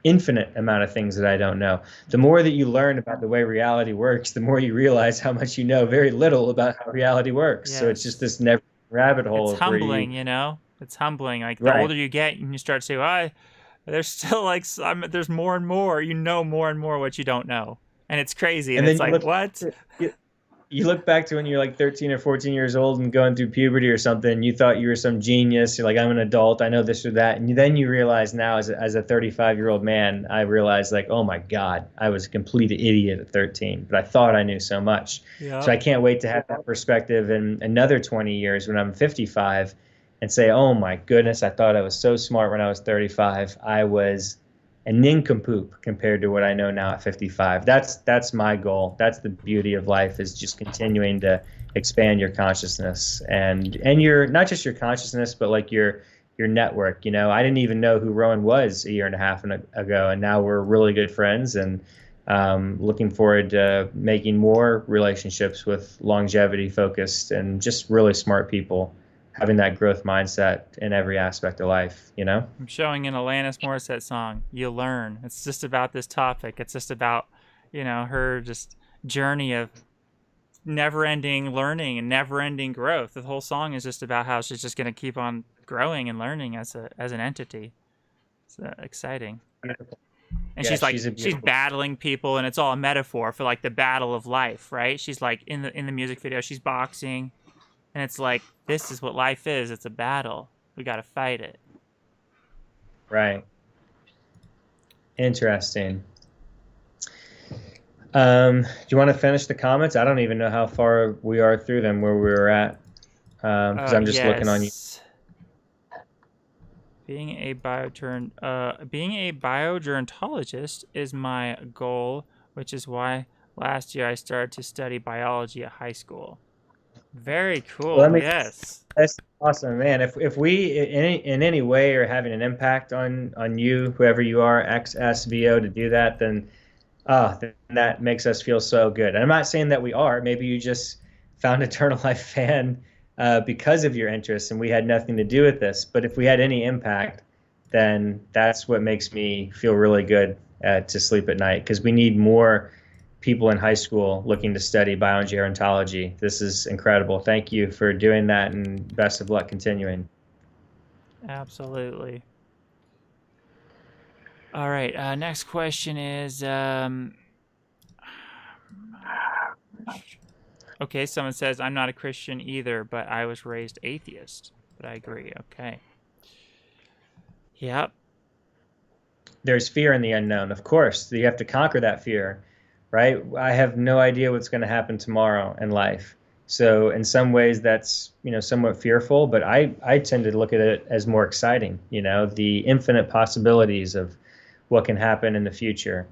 infinite amount of things that I don't know. The more that you learn about the way reality works, the more you realize how much you know very little about how reality works. So it's just Yes. this never rabbit hole It's of where humbling, you you know? It's humbling. Like, the right. older you get, and you start to say, well, there's still, like, there's more and more. You know more and more what you don't know. And it's crazy. And And then it's like, what? you, you look back to when you're like 13 or 14 years old and going through puberty or something. You thought you were some genius. You're like, I'm an adult. I know this or that. And then you realize now, as a 35-year-old man, I realized like, oh my God, I was a complete idiot at 13. But I thought I knew so much. Yeah. So I can't wait to have that perspective in another 20 years when I'm 55 and say, oh my goodness, I thought I was so smart when I was 35. I was a nincompoop compared to what I know now at 55. That's my goal. That's the beauty of life, is just continuing to expand your consciousness and your, not just your consciousness, but like your network. I didn't even know who Rowan was a year and a half ago, and now we're really good friends, and looking forward to making more relationships with longevity focused and just really smart people having that growth mindset in every aspect of life. I'm showing an Alanis Morissette song. You learn. It's just about this topic. It's just about, her just journey of never-ending learning and never-ending growth. The whole song is just about how she's just going to keep on growing and learning as an entity. It's exciting. And Yeah, she's like, she's a she's beautiful. battling people, and it's all a metaphor for like the battle of life, right? She's like in the music video, she's boxing, and it's like, this is what life is. It's a battle. We got to fight it. Right. Interesting. Do you want to finish the comments? I don't even know how far we are through them, where we were at, because I'm just looking on you. Yes. Being a biogerontologist is my goal, which is why last year I started to study biology at high school. Very cool. Well, Yes. that's awesome, man. If we in any way are having an impact on you, whoever you are, XSVO, to do that, then that makes us feel so good. And I'm not saying that we are. Maybe you just found Eternal Life Fan because of your interests, and we had nothing to do with this. But if we had any impact, then that's what makes me feel really good to sleep at night, because we need more people in high school looking to study biogerontology. This is incredible. Thank you for doing that, and best of luck continuing. Absolutely. All right. Next question is, okay, someone says, I'm not a Christian either, but I was raised atheist. But I agree. Okay. Yep. There's fear in the unknown, of course. You have to conquer that fear, right? I have no idea what's going to happen tomorrow in life. So in some ways that's, somewhat fearful, but I tend to look at it as more exciting, the infinite possibilities of what can happen in the future.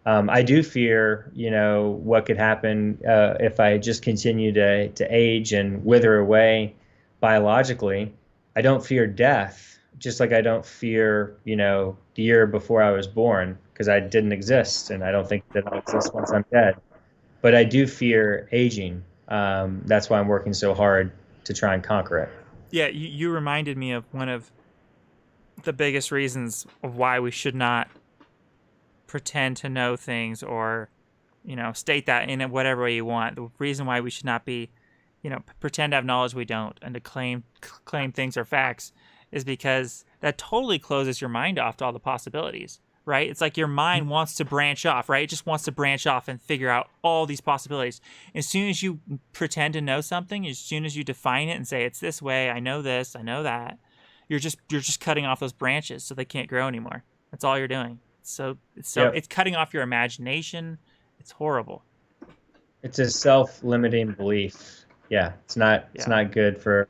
I do fear, what could happen if I just continue to age and wither away biologically. I don't fear death, just like I don't fear, the year before I was born, because I didn't exist, and I don't think that I'll exist once I'm dead. But I do fear aging. That's why I'm working so hard to try and conquer it. Yeah, you reminded me of one of the biggest reasons of why we should not pretend to know things or, state that in whatever way you want. The reason why we should not be, pretend to have knowledge we don't and to claim things are facts is because that totally closes your mind off to all the possibilities, right? It's like your mind wants to branch off, right? It just wants to branch off and figure out all these possibilities. As soon as you pretend to know something, as soon as you define it and say it's this way, I know this, I know that, you're just cutting off those branches so they can't grow anymore. That's all you're doing. Yep. It's cutting off your imagination. It's horrible. It's a self-limiting belief. Yeah, it's not good for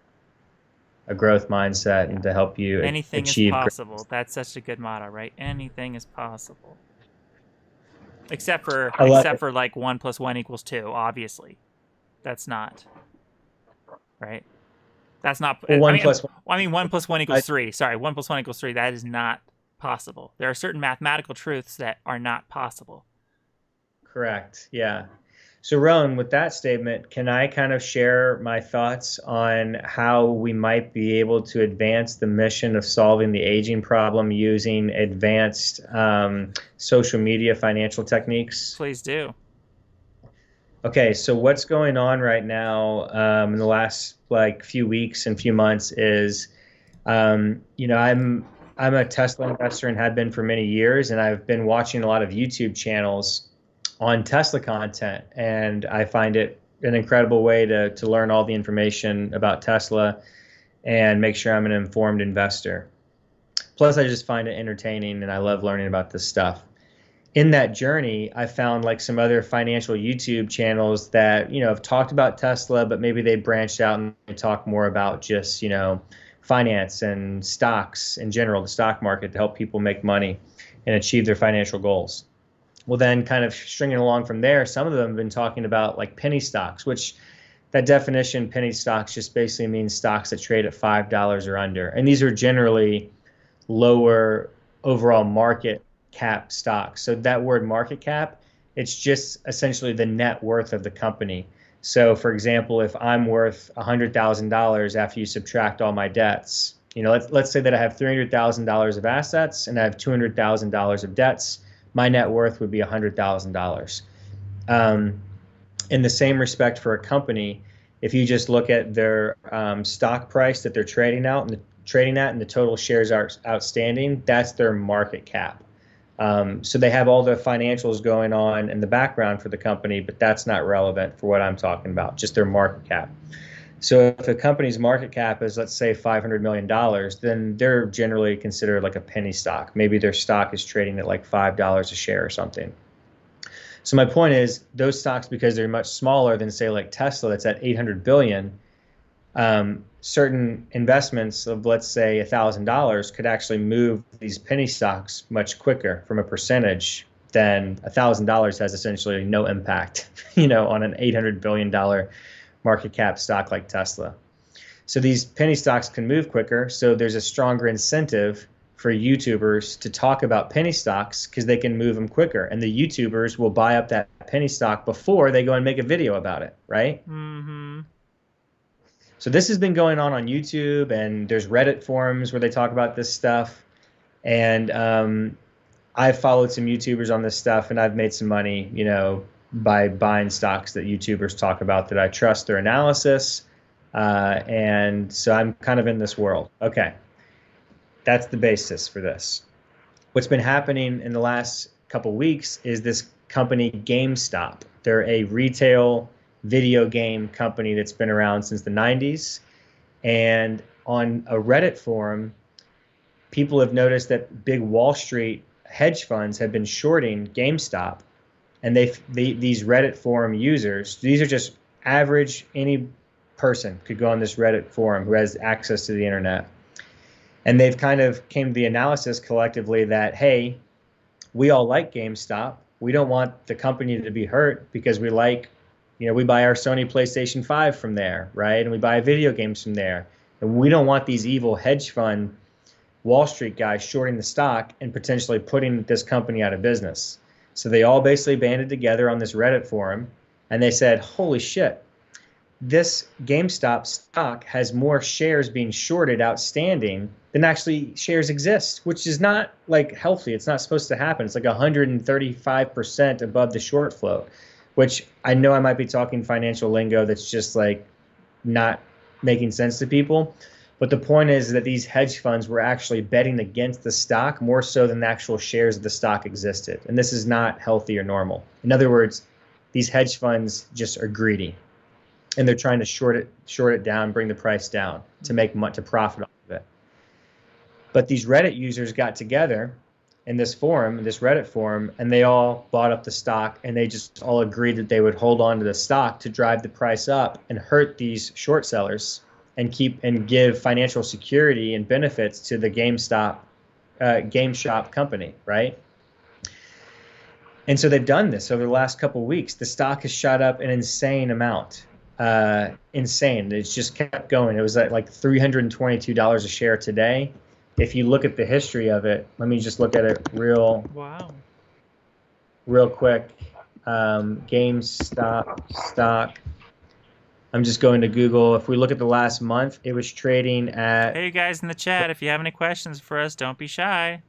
a growth mindset and to help you anything achieve is possible. Growth. That's such a good motto, right? Anything is possible. Except for like 1 + 1 = 2, obviously. That's not. Right? That's not. Well, 1 + 1 = 3. Sorry, 1 + 1 = 3. That is not possible. There are certain mathematical truths that are not possible. Correct. Yeah. So, Rowan, with that statement, can I kind of share my thoughts on how we might be able to advance the mission of solving the aging problem using advanced social media financial techniques? Please do. Okay, so what's going on right now in the last few weeks and few months is, I'm a Tesla investor and have been for many years, and I've been watching a lot of YouTube channels on Tesla content, and I find it an incredible way to learn all the information about Tesla and make sure I'm an informed investor. Plus, I just find it entertaining, and I love learning about this stuff. In that journey, I found some other financial YouTube channels that, have talked about Tesla, but maybe they branched out and they talk more about just, finance and stocks in general, the stock market, to help people make money and achieve their financial goals. Well, then kind of stringing along from there, some of them have been talking about penny stocks, which that definition, penny stocks, just basically means stocks that trade at $5 or under. And these are generally lower overall market cap stocks. So that word market cap, it's just essentially the net worth of the company. So for example, if I'm worth $100,000 after you subtract all my debts, let's say that I have $300,000 of assets and I have $200,000 of debts, my net worth would be $100,000. In the same respect for a company, if you just look at their stock price that they're trading at and the total shares are outstanding, that's their market cap. So they have all the financials going on in the background for the company, but that's not relevant for what I'm talking about, just their market cap. So if a company's market cap is, let's say, $500 million, then they're generally considered like a penny stock. Maybe their stock is trading at $5 a share or something. So my point is, those stocks, because they're much smaller than, say, like Tesla, that's at 800 billion, certain investments of, let's say, $1,000 could actually move these penny stocks much quicker from a percentage than $1,000 has essentially no impact, on an $800 billion market cap stock like Tesla. So these penny stocks can move quicker. So there's a stronger incentive for YouTubers to talk about penny stocks because they can move them quicker. And the YouTubers will buy up that penny stock before they go and make a video about it, right? Mm-hmm. So this has been going on YouTube, and there's Reddit forums where they talk about this stuff. And I've followed some YouTubers on this stuff, and I've made some money, by buying stocks that YouTubers talk about that I trust their analysis. And so I'm kind of in this world. Okay. That's the basis for this. What's been happening in the last couple weeks is this company GameStop. They're a retail video game company that's been around since the 90s. And on a Reddit forum, people have noticed that big Wall Street hedge funds have been shorting GameStop. And these Reddit forum users, these are just average, any person could go on this Reddit forum who has access to the internet. And they've kind of came to the analysis collectively that, hey, we all like GameStop. We don't want the company to be hurt because we like, we buy our Sony PlayStation 5 from there, right? And we buy video games from there. And we don't want these evil hedge fund Wall Street guys shorting the stock and potentially putting this company out of business. So they all basically banded together on this Reddit forum, and they said, holy shit, this GameStop stock has more shares being shorted outstanding than actually shares exist, which is not like healthy. It's not supposed to happen. It's like 135% above the short float, which I know I might be talking financial lingo that's just like not making sense to people. But the point is that these hedge funds were actually betting against the stock more so than the actual shares of the stock existed. And this is not healthy or normal. In other words, these hedge funds just are greedy and they're trying to short it down, bring the price down to to profit off of it. But these Reddit users got together in this forum, this Reddit forum, and they all bought up the stock and they just all agreed that they would hold on to the stock to drive the price up and hurt these short sellers and give financial security and benefits to the GameStop company, right? And so they've done this over the last couple of weeks. The stock has shot up an insane amount. Insane. It's just kept going. It was at like $322 a share today. If you look at the history of it, let me just look at it real quick. GameStop stock. I'm just going to Google. If we look at the last month, it was trading at... Hey, you guys in the chat, if you have any questions for us, don't be shy.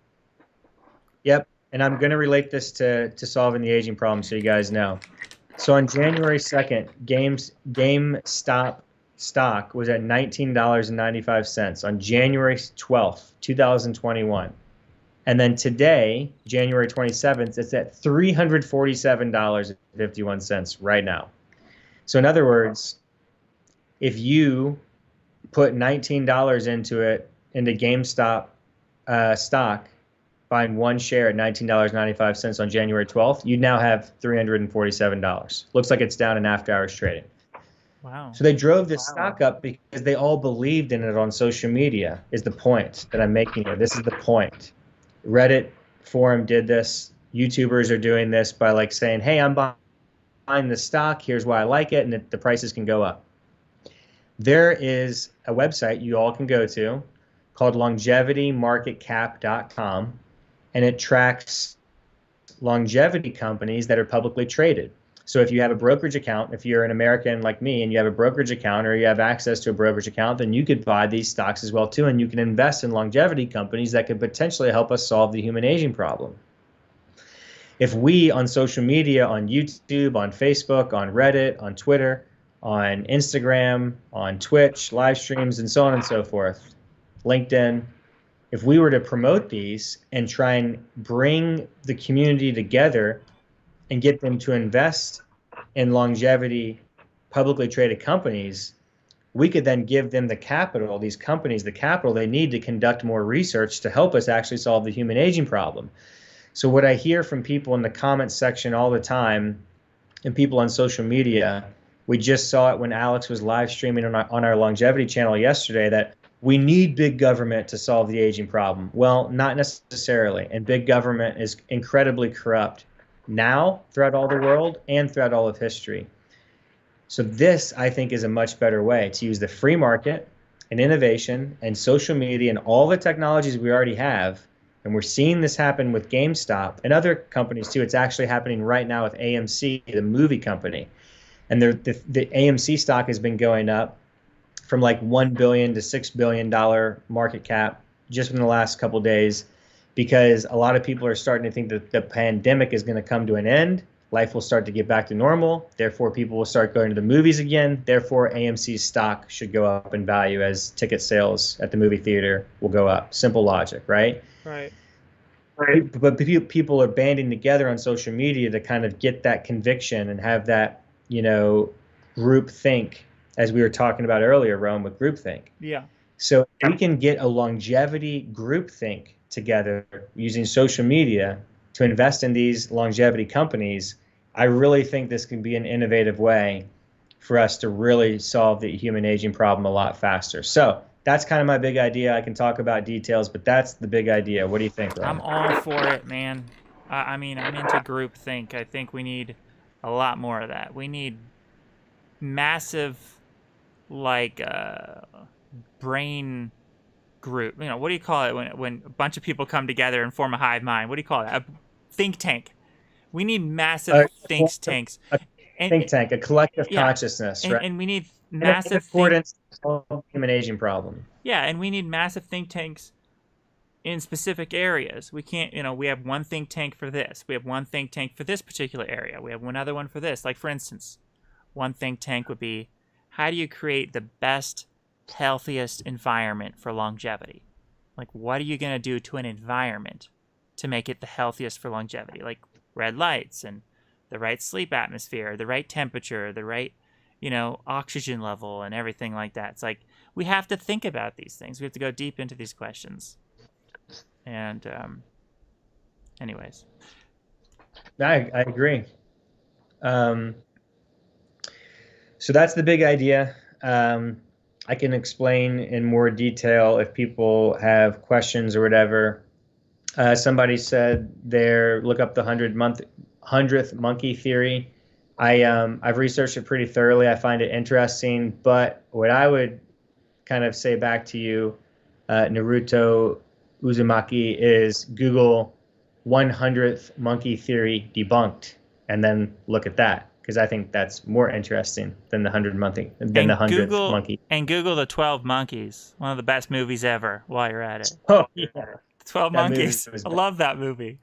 Yep, and I'm going to relate this to solving the aging problem so you guys know. So on January 2nd, GameStop stock was at $19.95 on January 12th, 2021. And then today, January 27th, it's at $347.51 right now. So in other words, if you put $19 into GameStop stock, buying one share at $19.95 on January 12th, you now have $347. Looks like it's down in after hours trading. Wow. So they drove this stock up because they all believed in it on social media, is the point that I'm making here. This is the point. Reddit forum did this. YouTubers are doing this by like saying, hey, I'm buying the stock. Here's why I like it. And the prices can go up. There is a website you all can go to called longevitymarketcap.com. And it tracks longevity companies that are publicly traded. So if you have a brokerage account, if you're an American like me and you have a brokerage account or you have access to a brokerage account, then you could buy these stocks as well too, and you can invest in longevity companies that could potentially help us solve the human aging problem. If we on social media, on YouTube, on Facebook, on Reddit, on Twitter, on Instagram, on Twitch, live streams, and so on and so forth, LinkedIn, if we were to promote these and try and bring the community together and get them to invest in longevity publicly traded companies, we could then give them the capital, these companies, the capital they need to conduct more research to help us actually solve the human aging problem. So what I hear from people in the comments section all the time and people on social media, we just saw it when Alex was live streaming on our longevity channel yesterday, that we need big government to solve the aging problem. Well, not necessarily. And big government is incredibly corrupt now throughout all the world and throughout all of history. So this, I think, is a much better way to use the free market and innovation and social media and all the technologies we already have. And we're seeing this happen with GameStop and other companies too. It's actually happening right now with AMC, the movie company. And the AMC stock has been going up from like $1 billion to $6 billion market cap just in the last couple of days, because a lot of people are starting to think that the pandemic is going to come to an end. Life will start to get back to normal. Therefore, people will start going to the movies again. Therefore, AMC's stock should go up in value as ticket sales at the movie theater will go up. Simple logic, right? Right. But people are banding together on social media to kind of get that conviction and have that, group think, as we were talking about earlier, Rome, with groupthink. Yeah. So we can get a longevity groupthink together using social media to invest in these longevity companies. I really think this can be an innovative way for us to really solve the human aging problem a lot faster. So that's kind of my big idea. I can talk about details, but that's the big idea. What do you think, Rome? I'm all for it, man. I'm into groupthink. I think we need a lot more of that. We need massive, brain group. What do you call it when a bunch of people come together and form a hive mind? What do you call it? A think tank. We need massive think tanks. Think tank, a collective consciousness, right? And we need in massive think accordance to solve the human aging problem. yeah, and we need massive think tanks in specific areas. We can't, we have one think tank for this. We have one think tank for this particular area. We have one other one for this. Like, for instance, one think tank would be, how do you create the best, healthiest environment for longevity? Like, what are you going to do to an environment to make it the healthiest for longevity? Like red lights and the right sleep atmosphere, the right temperature, the right, oxygen level and everything like that. It's like, we have to think about these things. We have to go deep into these questions. And anyways. I agree. So that's the big idea. I can explain in more detail if people have questions or whatever. Somebody said there, look up the 100th monkey theory. I've researched it pretty thoroughly. I find it interesting. But what I would kind of say back to you, Naruto Uzumaki, is Google 100th monkey theory debunked, and then look at that, because I think that's more interesting than the 100th monkey. And Google the 12 Monkeys, one of the best movies ever. While you're at it, Oh yeah, 12 Monkeys. I love that movie.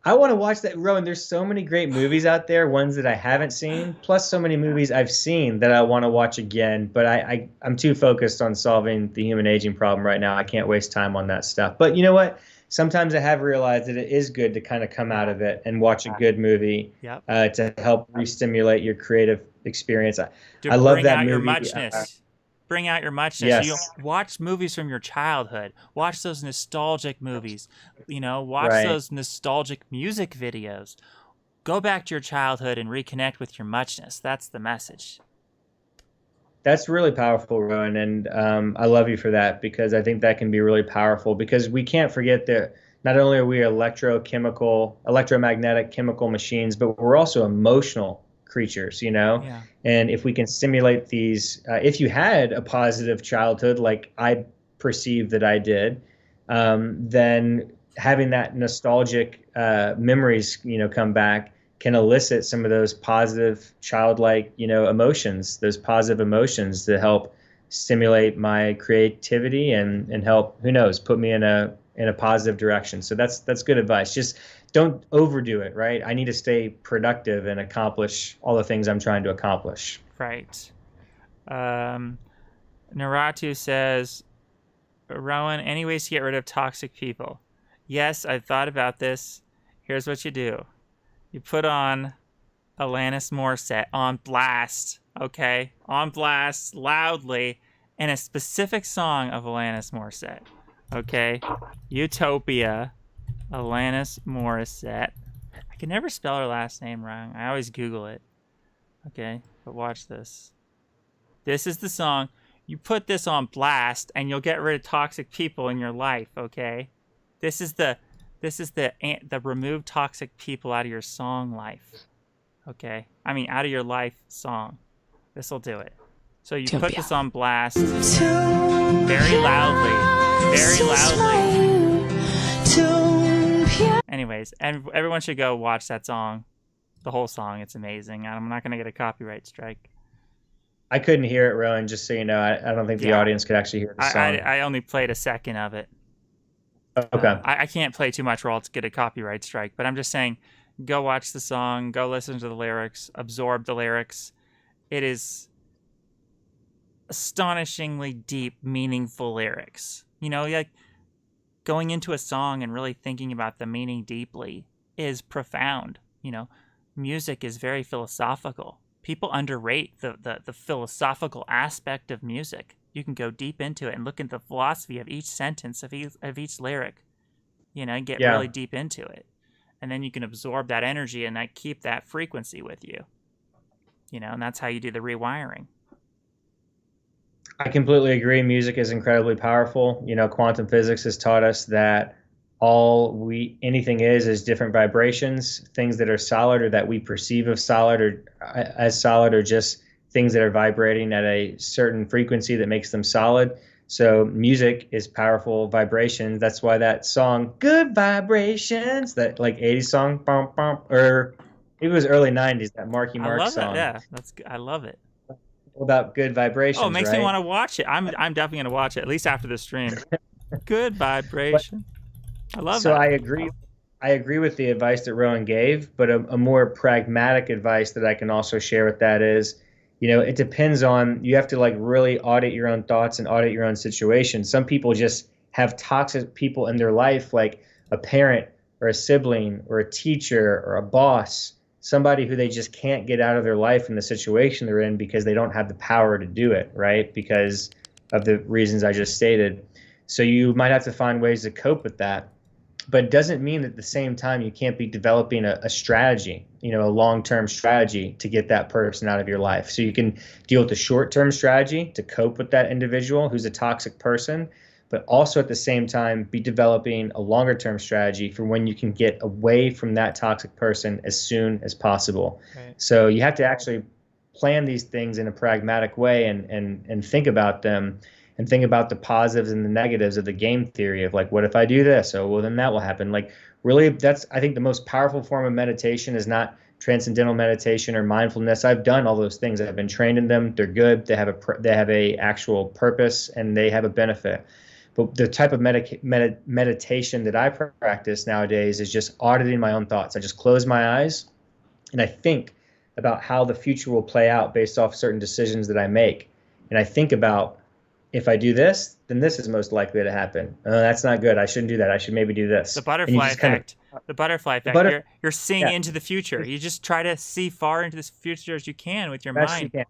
I want to watch that, Rowan. There's so many great movies out there, ones that I haven't seen, plus so many movies I've seen that I want to watch again. But I'm too focused on solving the human aging problem right now. I can't waste time on that stuff. But you know what? Sometimes I have realized that it is good to kind of come out of it and watch a good movie to help re-stimulate your creative experience. I love that movie. Your muchness. Bring out your muchness. Yes. You watch movies from your childhood. Watch those nostalgic movies. Watch those nostalgic music videos. Go back to your childhood and reconnect with your muchness. That's the message. That's really powerful, Rowan, and I love you for that, because I think that can be really powerful, because we can't forget that not only are we electromagnetic chemical machines, but we're also emotional creatures, Yeah. And if we can stimulate these, if you had a positive childhood like I perceive that I did, then having that nostalgic memories, come back, can elicit some of those positive childlike, emotions, those positive emotions that help stimulate my creativity and help, who knows, put me in a positive direction. So that's good advice. Just don't overdo it, right? I need to stay productive and accomplish all the things I'm trying to accomplish. Right. Naratu says, Rowan, any ways to get rid of toxic people? Yes, I've thought about this. Here's what you do. You put on Alanis Morissette on blast, okay? On blast, loudly, and a specific song of Alanis Morissette, okay? Utopia, Alanis Morissette. I can never spell her last name wrong. I always Google it, okay? But watch this. This is the song. You put this on blast, and you'll get rid of toxic people in your life, okay? This is the remove toxic people out of your song life. Okay? I mean, out of your life song. This will do it. So you put this on blast very loudly. Very loudly. Anyways, and everyone should go watch that song. The whole song. It's amazing. I'm not going to get a copyright strike. I couldn't hear it, Rowan, just so you know. I don't think the audience could actually hear the song. I only played a second of it. Okay. I can't play too much or I'll get a copyright strike, but I'm just saying, go watch the song, go listen to the lyrics, absorb the lyrics. It is astonishingly deep, meaningful lyrics. Like going into a song and really thinking about the meaning deeply is profound. Music is very philosophical. People underrate the philosophical aspect of music. You can go deep into it and look at the philosophy of each sentence of each lyric, and get really deep into it. And then you can absorb that energy and keep that frequency with you, and that's how you do the rewiring. I completely agree. Music is incredibly powerful. Quantum physics has taught us that anything is different vibrations. Things that are solid or that we perceive as solid are just things that are vibrating at a certain frequency that makes them solid. So music is powerful vibrations. That's why that song, Good Vibrations, that like 80s song, bum, bum, or it was early 90s, that Marky Mark song. Yeah, I love it. about good Oh, it vibrations, makes me right? want to watch it. I'm definitely gonna watch it at least after the stream. Good But vibration. I love so that. I agree. I agree with the advice that Rowan gave, but a more pragmatic advice that I can also share with that is, it depends on, you have to like really audit your own thoughts and audit your own situation. Some people just have toxic people in their life, like a parent or a sibling or a teacher or a boss, somebody who they just can't get out of their life in the situation they're in because they don't have the power to do it, right? Because of the reasons I just stated. So you might have to find ways to cope with that, but it doesn't mean that at the same time you can't be developing a strategy, a long-term strategy to get that person out of your life. So you can deal with the short-term strategy to cope with that individual who's a toxic person, but also at the same time be developing a longer-term strategy for when you can get away from that toxic person as soon as possible. Right. So you have to actually plan these things in a pragmatic way and think about them and think about the positives and the negatives of the game theory of like, what if I do this? Oh, well, then that will happen. Like, really, that's, I think, the most powerful form of meditation is not transcendental meditation or mindfulness. I've done all those things. I've been trained in them. They're good. They have a actual purpose and they have a benefit. But the type of meditation that I practice nowadays is just auditing my own thoughts. I just close my eyes and I think about how the future will play out based off certain decisions that I make. And I think about, if I do this, then this is most likely to happen. That's not good. I shouldn't do that. I should maybe do this. The And you butterfly just kind of effect. The butterfly the effect. butter, You're seeing yeah, into the future. You just try to see far into this future as you can with your best you mind. can.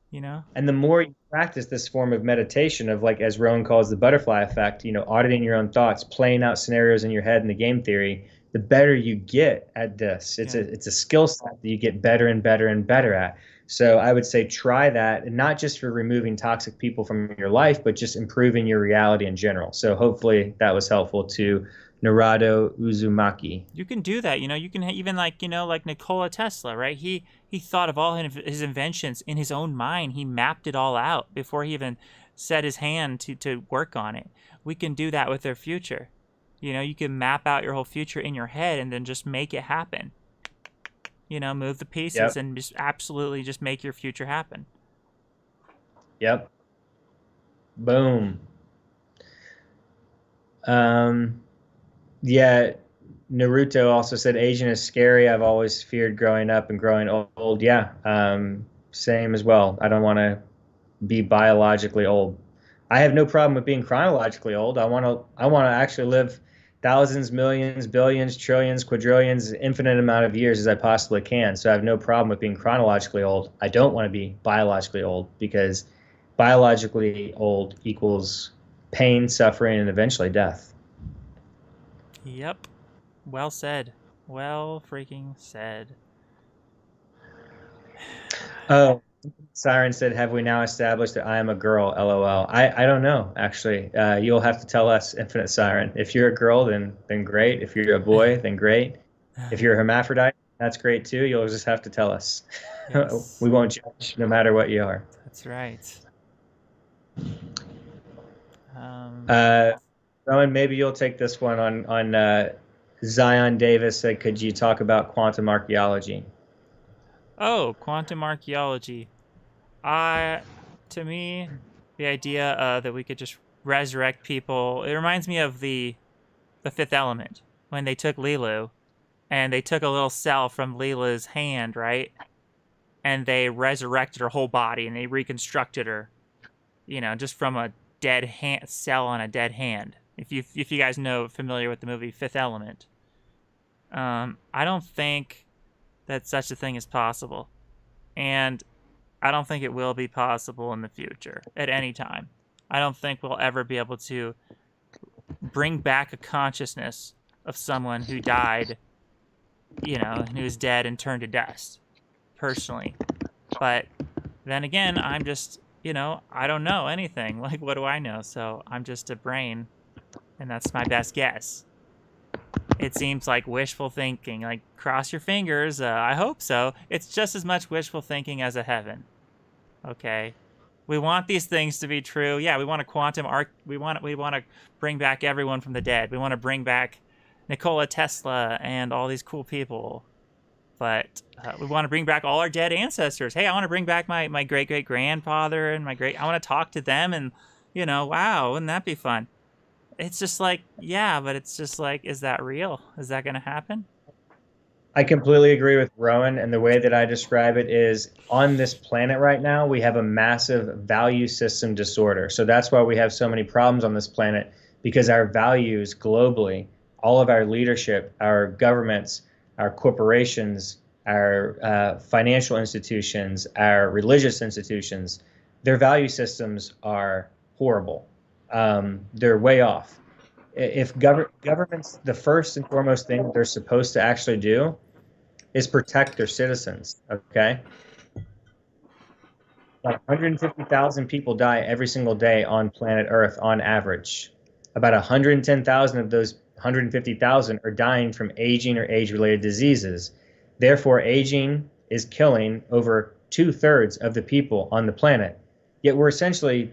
You know. And the more you practice this form of meditation of, like, as Rowan calls the butterfly effect, auditing your own thoughts, playing out scenarios in your head in the game theory, the better you get at this. It's a skill set that you get better and better and better at. So I would say try that, and not just for removing toxic people from your life, but just improving your reality in general. So hopefully that was helpful to Narado Uzumaki. You can do that. You can even like Nikola Tesla, right? He thought of all his inventions in his own mind. He mapped it all out before he even set his hand to work on it. We can do that with our future. You can map out your whole future in your head and then just make it happen. Move the pieces Yep. and just absolutely just make your future happen. Yep. Boom. Yeah, Naruto also said aging is scary. I've always feared growing up and growing old. Yeah, same as well. I don't want to be biologically old. I have no problem with being chronologically old. I want to actually live thousands, millions, billions, trillions, quadrillions, infinite amount of years as I possibly can. So I have no problem with being chronologically old. I don't want to be biologically old because biologically old equals pain, suffering, and eventually death. Yep. Well said. Well freaking said. Oh, Siren said, "Have we now established that I am a girl?" LOL. I don't know actually. You'll have to tell us, Infinite Siren. If you're a girl, then great. If you're a boy, then great. If you're a hermaphrodite, that's great too. You'll just have to tell us. Yes. We won't judge, no matter what you are. That's right. Rowan, maybe you'll take this one on Zion Davis said, "Could you talk about quantum archaeology?" Oh, quantum archaeology. To me, the idea that we could just resurrect people, it reminds me of the Fifth Element, when they took Lilu and they took a little cell from Lilu's hand, right? And they resurrected her whole body and they reconstructed her, just from a dead hand cell on a dead hand. If you guys know, familiar with the movie Fifth Element, I don't think that such a thing is possible, and I don't think it will be possible in the future at any time. I don't think we'll ever be able to bring back a consciousness of someone who died, and who is dead and turned to dust, personally. But then again, I'm just, I don't know anything. Like, what do I know? So I'm just a brain, and that's my best guess. It seems like wishful thinking. Like, cross your fingers. I hope so. It's just as much wishful thinking as a heaven. Okay, we want these things to be true. Yeah, we want a quantum arc. We want to bring back everyone from the dead. We want to bring back Nikola Tesla and all these cool people. but we want to bring back all our dead ancestors. Hey, I want to bring back my great great grandfather and I want to talk to them, and wow, wouldn't that be fun? It's just like, yeah, but it's just like, is that real? Is that going to happen? I completely agree with Rowan, and the way that I describe it is on this planet right now, we have a massive value system disorder. So that's why we have so many problems on this planet, because our values globally, all of our leadership, our governments, our corporations, our financial institutions, our religious institutions, their value systems are horrible. They're way off. If governments, the first and foremost thing that they're supposed to actually do is protect their citizens. Okay, like 150,000 people die every single day on planet Earth on average. About 110,000 of those 150,000 are dying from aging or age-related diseases. Therefore, aging is killing over 2/3 of the people on the planet. Yet we're essentially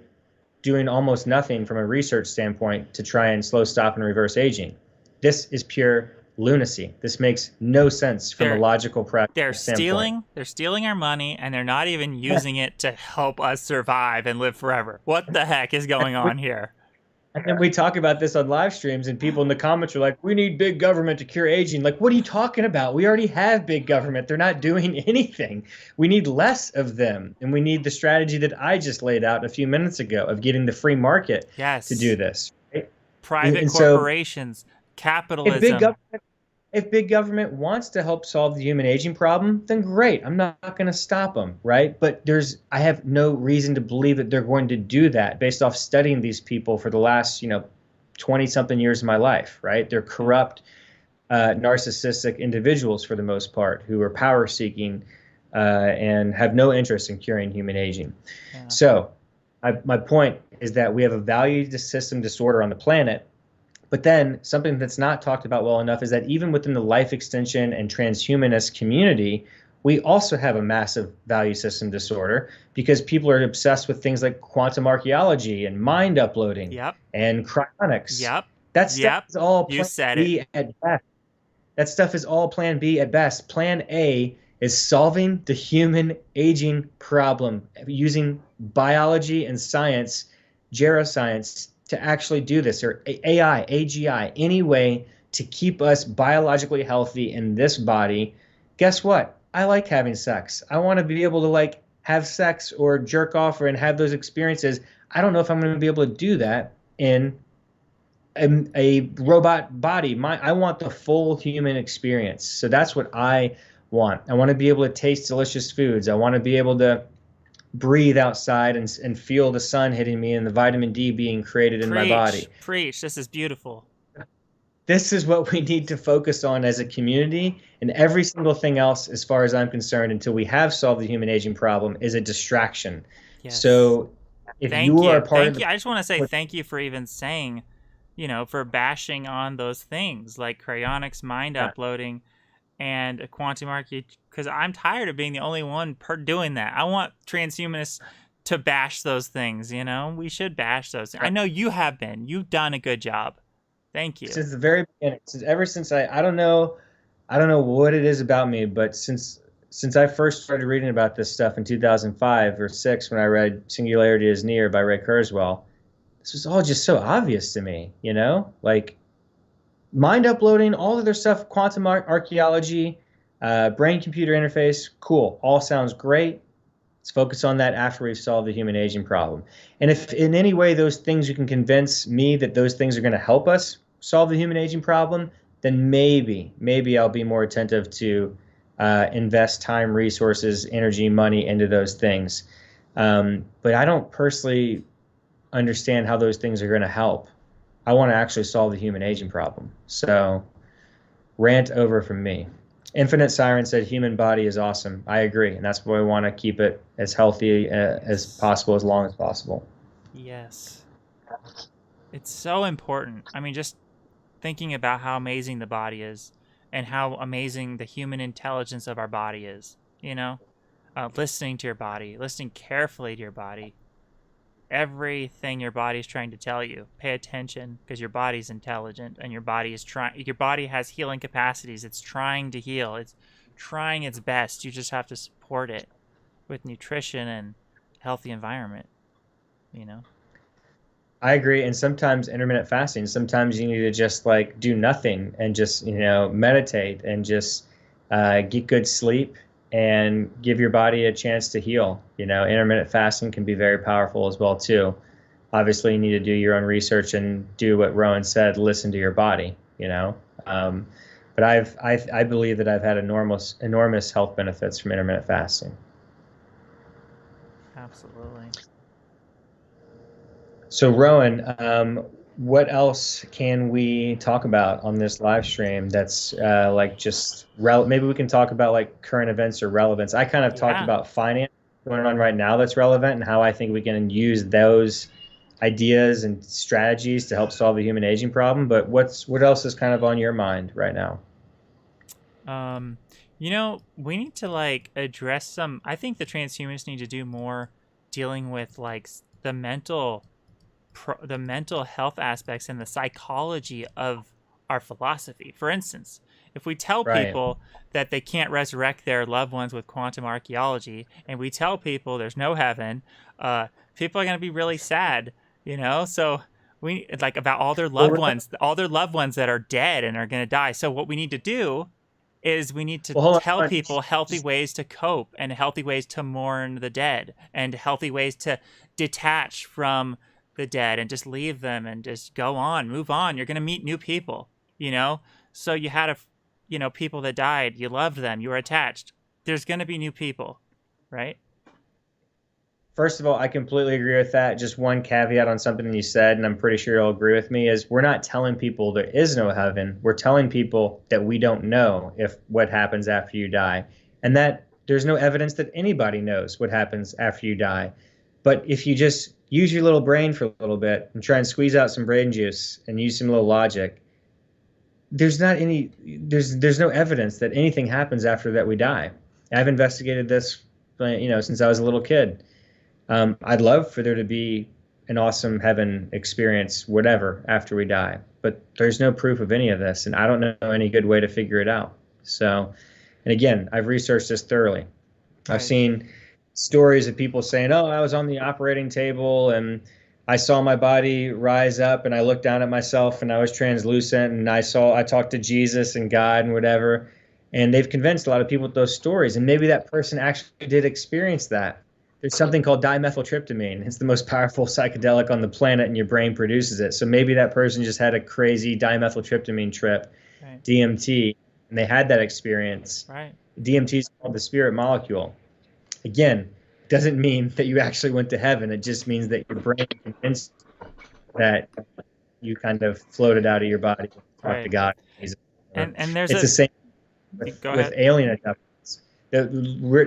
doing almost nothing from a research standpoint to try and slow, stop, and reverse aging. This is pure lunacy. This makes no sense from a logical practical standpoint. They're stealing our money, and they're not even using it to help us survive and live forever. What the heck is going on here? And then we talk about this on live streams, and people in the comments are like, we need big government to cure aging. Like, what are you talking about? We already have big government. They're not doing anything. We need less of them. And we need the strategy that I just laid out a few minutes ago of getting the free market to do this. Right? Private corporations, capitalism. If big government wants to help solve the human aging problem, then great. I'm not going to stop them, right? But I have no reason to believe that they're going to do that based off studying these people for the last, 20-something years of my life, right? They're corrupt, narcissistic individuals for the most part who are power-seeking and have no interest in curing human aging. Yeah. So my point is that we have a value system disorder on the planet. But then something that's not talked about well enough is that even within the life extension and transhumanist community, we also have a massive value system disorder because people are obsessed with things like quantum archaeology and mind uploading and cryonics. That stuff is all plan B at best. That stuff is all plan B at best. Plan A is solving the human aging problem using biology and science, geroscience, to actually do this, or AI, AGI, any way to keep us biologically healthy in this body. Guess what? I like having sex. I want to be able to have sex or jerk off and have those experiences. I don't know if I'm going to be able to do that in a robot body. I want the full human experience. So that's what I want. I want to be able to taste delicious foods. I want to be able to breathe outside and feel the sun hitting me and the vitamin D being created in my body. Preach. This is beautiful. This is what we need to focus on as a community, and every single thing else, as far as I'm concerned, until we have solved the human aging problem, is a distraction. Yes. So if you are part of I just want to say thank you for even saying, for bashing on those things like cryonics, mind uploading, and quantum archaeology, because I'm tired of being the only one doing that. I want transhumanists to bash those things, We should bash those. I know you have been. You've done a good job. Thank you. Since the very beginning, ever since I don't know what it is about me, but since I first started reading about this stuff in 2005 or 6 when I read Singularity is Near by Ray Kurzweil, this was all just so obvious to me, Like mind uploading, all of their stuff, quantum archaeology, brain-computer interface, cool. All sounds great. Let's focus on that after we've solved the human aging problem. And if in any way those things you can convince me that those things are going to help us solve the human aging problem, then maybe I'll be more attentive to invest time, resources, energy, money into those things. But I don't personally understand how those things are going to help. I want to actually solve the human aging problem. So, rant over from me. Infinite Siren said human body is awesome. I agree, and that's why we want to keep it as healthy as possible, as long as possible. Yes. It's so important. I mean, just thinking about how amazing the body is and how amazing the human intelligence of our body is, listening to your body, listening carefully to your body. Everything your body's trying to tell you, pay attention, because your body's intelligent and your body has healing capacities. It's trying to heal. It's trying its best. You just have to support it with nutrition and healthy environment, you know? I agree. And sometimes intermittent fasting, sometimes you need to just like do nothing and just, meditate and just get good sleep and give your body a chance to heal. Intermittent fasting can be very powerful as well too. Obviously, you need to do your own research and do what Rowan said, listen to your body. But I believe that I've had enormous health benefits from intermittent fasting. Absolutely. So, Rowan, what else can we talk about on this live stream that's maybe we can talk about like current events or relevance. I kind of talked Yeah. about finance going on right now that's relevant and how I think we can use those ideas and strategies to help solve the human aging problem. But what else is kind of on your mind right now? We need to like address some. I think the transhumanists need to do more dealing with like the mental health aspects and the psychology of our philosophy. For instance, if we tell Right. people that they can't resurrect their loved ones with quantum archaeology, and we tell people there's no heaven, people are going to be really sad, So we like about all their loved ones that are dead and are going to die. So what we need to do is we need to Well, hold tell on. people healthy ways to cope and healthy ways to mourn the dead and healthy ways to detach from the dead and just leave them and just go on, move on. You're going to meet new people, So you had people that died, you loved them, you were attached. There's going to be new people, right? First of all, I completely agree with that. Just one caveat on something you said, and I'm pretty sure you'll agree with me, is we're not telling people there is no heaven. We're telling people that we don't know if what happens after you die, and that there's no evidence that anybody knows what happens after you die. But if you just use your little brain for a little bit and try and squeeze out some brain juice and use some little logic, there's no evidence that anything happens after that we die. I've investigated this, since I was a little kid. I'd love for there to be an awesome heaven experience, whatever, after we die. But there's no proof of any of this, and I don't know any good way to figure it out. So, and again, I've researched this thoroughly. Right. I've seen stories of people saying, "Oh, I was on the operating table and I saw my body rise up, and I looked down at myself, and I was translucent, and I talked to Jesus and God and whatever." And they've convinced a lot of people with those stories, and maybe that person actually did experience that. There's something called dimethyltryptamine. It's the most powerful psychedelic on the planet, and your brain produces it. So maybe that person just had a crazy dimethyltryptamine trip, Right. DMT, and they had that experience. Right. DMT is called the spirit molecule. Again, doesn't mean that you actually went to heaven. It just means that your brain convinced that you kind of floated out of your body, talked to God. And there's the same with alien abductions.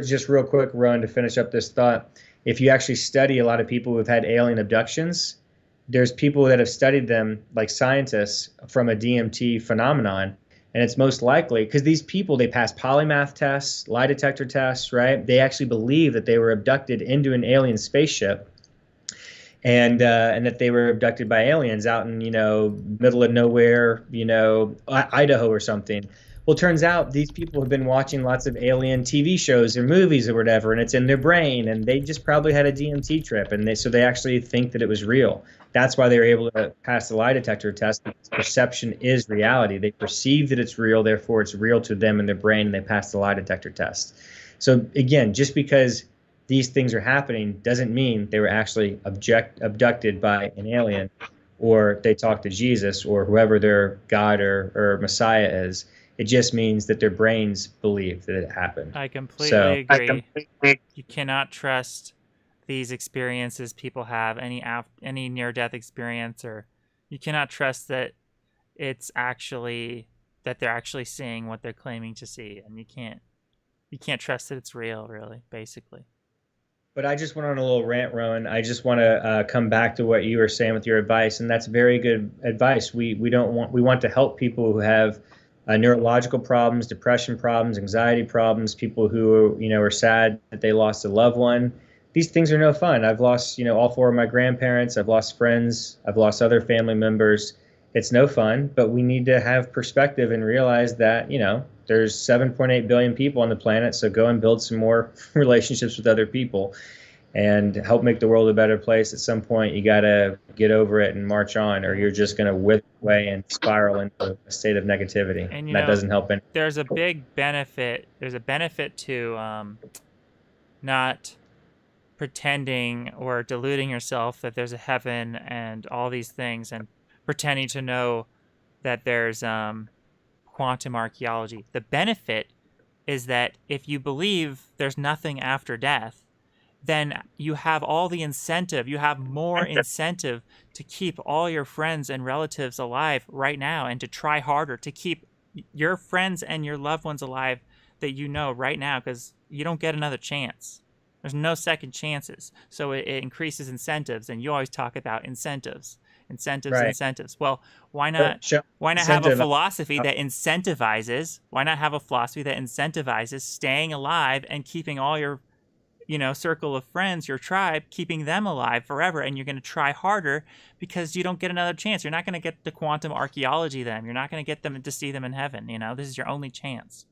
Just real quick, Rowan, to finish up this thought, if you actually study a lot of people who've had alien abductions, there's people that have studied them, like scientists, from a DMT phenomenon. And it's most likely because these people, they pass polymath tests, lie detector tests, right? They actually believe that they were abducted into an alien spaceship and that they were abducted by aliens out in, middle of nowhere, Idaho or something. Well, it turns out these people have been watching lots of alien TV shows or movies or whatever, and it's in their brain, and they just probably had a DMT trip, and so they actually think that it was real. That's why they were able to pass the lie detector test, because perception is reality. They perceive that it's real, therefore it's real to them in their brain, and they pass the lie detector test. So again, just because these things are happening doesn't mean they were actually abducted by an alien, or they talked to Jesus or whoever their God or Messiah is. It just means that their brains believe that it happened. I completely agree. You cannot trust these experiences people have, any near-death experience, or you cannot trust that it's actually that they're actually seeing what they're claiming to see, and you can't trust that it's real, really, basically. But I just went on a little rant, Rowan. I just want to come back to what you were saying with your advice, and that's very good advice. We want to help people who have neurological problems, depression problems, anxiety problems, people who are sad that they lost a loved one. These things are no fun. I've lost all four of my grandparents. I've lost friends. I've lost other family members, It's no fun, but we need to have perspective and realize that, there's 7.8 billion people on the planet, so go and build some more relationships with other people and help make the world a better place. At some point, you got to get over it and march on, or you're just going to wither away and spiral into a state of negativity. And that doesn't help anyone. There's a big benefit. There's a benefit to not pretending or deluding yourself that there's a heaven and all these things, and pretending to know that there's quantum archaeology. The benefit is that if you believe there's nothing after death, then you have all the incentive, you have more incentive to keep all your friends and relatives alive right now, and to try harder to keep your friends and your loved ones alive that you know right now, because you don't get another chance. There's no second chances. So it increases incentives, and you always talk about incentives. Right. Incentives. Well, why not have a philosophy that incentivizes? Why not have a philosophy that incentivizes staying alive and keeping all your, circle of friends, your tribe, keeping them alive forever? And you're going to try harder because you don't get another chance. You're not going to get the quantum archaeology them. You're not going to get them to see them in heaven. This is your only chance.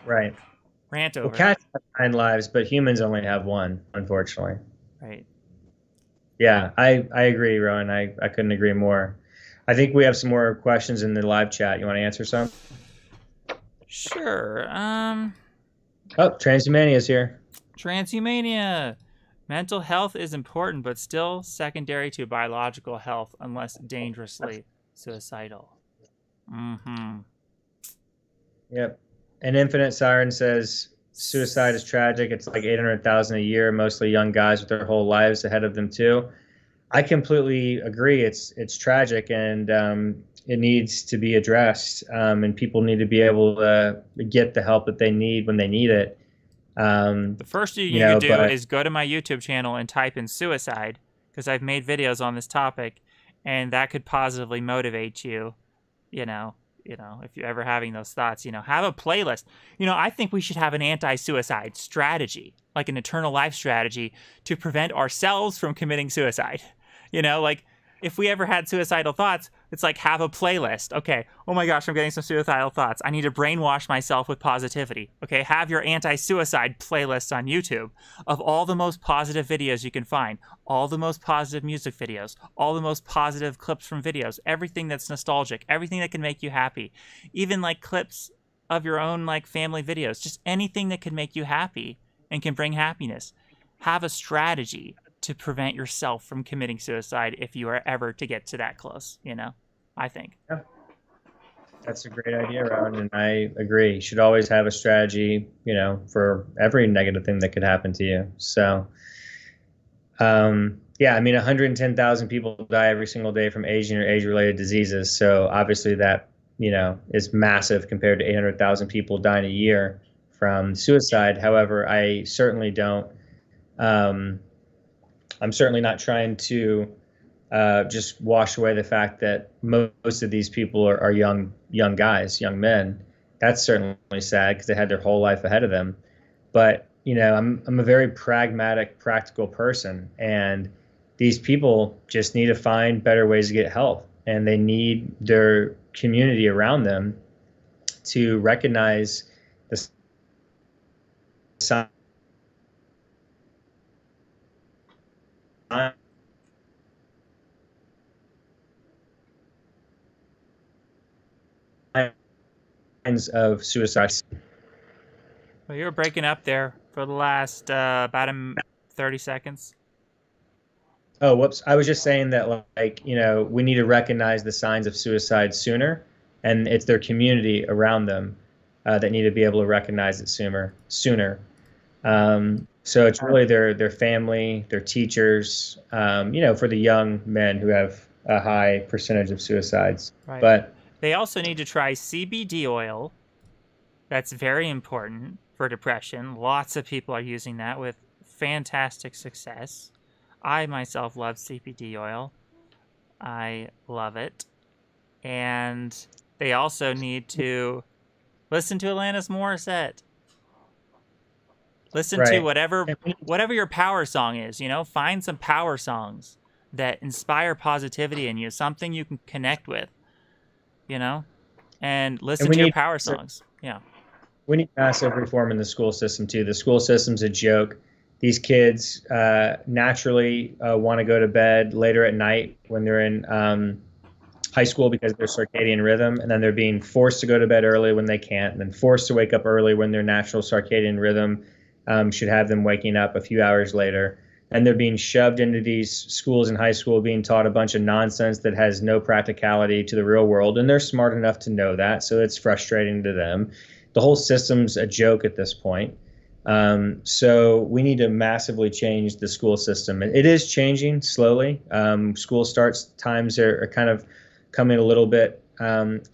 Right. Rant over. Well, cats have 9 lives, but humans only have 1, unfortunately. Right. Yeah, I agree, Rowan. I couldn't agree more. I think we have some more questions in the live chat. You want to answer some? Sure. Oh, Transhumania is here. Transhumania. Mental health is important, but still secondary to biological health unless dangerously suicidal. Mm-hmm. Yep. And Infinite Siren says suicide is tragic. It's like 800,000 a year, mostly young guys with their whole lives ahead of them too. I completely agree. It's tragic, and it needs to be addressed. And people need to be able to get the help that they need when they need it. The first thing you can do is go to my YouTube channel and type in suicide, because I've made videos on this topic, and that could positively motivate you, if you're ever having those thoughts, have a playlist. I think we should have an anti-suicide strategy, like an eternal life strategy, to prevent ourselves from committing suicide. Like if we ever had suicidal thoughts, it's like, have a playlist. Okay, oh my gosh, I'm getting some suicidal thoughts. I need to brainwash myself with positivity. Okay, have your anti-suicide playlist on YouTube of all the most positive videos you can find, all the most positive music videos, all the most positive clips from videos, everything that's nostalgic, everything that can make you happy, even like clips of your own like family videos, just anything that can make you happy and can bring happiness. Have a strategy to prevent yourself from committing suicide if you are ever to get to that close, I think. Yeah. That's a great idea, Rowan, and I agree. You should always have a strategy, for every negative thing that could happen to you. So, 110,000 people die every single day from aging or age-related diseases. So obviously that, is massive compared to 800,000 people dying a year from suicide. However, I certainly don't, I'm certainly not trying to just wash away the fact that most of these people are young guys, young men. That's certainly sad because they had their whole life ahead of them. But I'm a very pragmatic, practical person, and these people just need to find better ways to get help, and they need their community around them to recognize the signs of suicide. Well, you were breaking up there for the last about 30 seconds. Oh, whoops. I was just saying that, we need to recognize the signs of suicide sooner, and it's their community around them that need to be able to recognize it sooner. So it's really their family, their teachers, for the young men who have a high percentage of suicides. Right. But they also need to try CBD oil. That's very important for depression. Lots of people are using that with fantastic success. I myself love CBD oil. I love it. And they also need to listen to Alanis Morissette. Listen to whatever your power song is, find some power songs that inspire positivity in you, something you can connect with, you know, and And listen to your power songs. Yeah. we need massive reform in the school system too. The school system's a joke. These kids naturally want to go to bed later at night when they're in high school because of their circadian rhythm, and then they're being forced to go to bed early when they can't, and then forced to wake up early when their natural circadian rhythm should have them waking up a few hours later. And they're being shoved into these schools in high school, being taught a bunch of nonsense that has no practicality to the real world, and they're smart enough to know that, so it's frustrating to them. The whole system's a joke at this point. So we need to massively change the school system. It is changing slowly. School starts times are kind of coming a little bit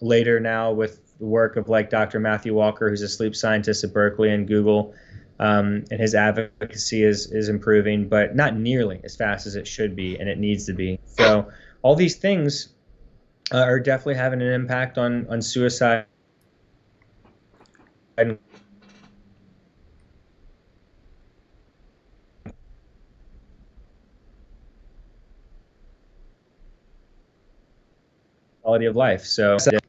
later now with the work of like Dr. Matthew Walker, who's a sleep scientist at Berkeley and Google, and his advocacy is improving, but not nearly as fast as it should be, and it needs to be. So all these things are definitely having an impact on suicide and quality of life. So did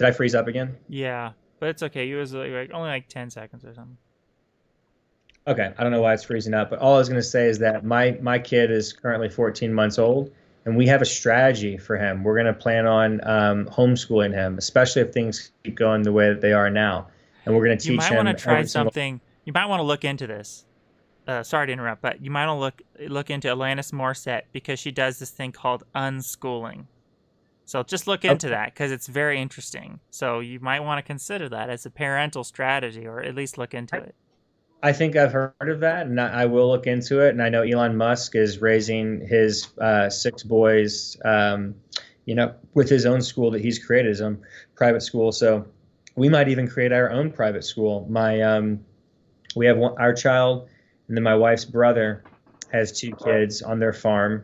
I freeze up again? Yeah, but it's okay. You was like only like 10 seconds or something. Okay, I don't know why it's freezing up, but all I was going to say is that my kid is currently 14 months old, and we have a strategy for him. We're going to plan on homeschooling him, especially if things keep going the way that they are now, and we're going to teach him. You might want to try something. You might want to look into this. Sorry to interrupt, but you might want to look into Alanis Morissette, because she does this thing called unschooling. So just look into that, because it's very interesting. So you might want to consider that as a parental strategy, or at least look into it. I think I've heard of that, and I will look into it. And I know Elon Musk is raising his 6 boys, with his own school that he's created, his own private school. So we might even create our own private school. We have our child, and then my wife's brother has 2 kids on their farm,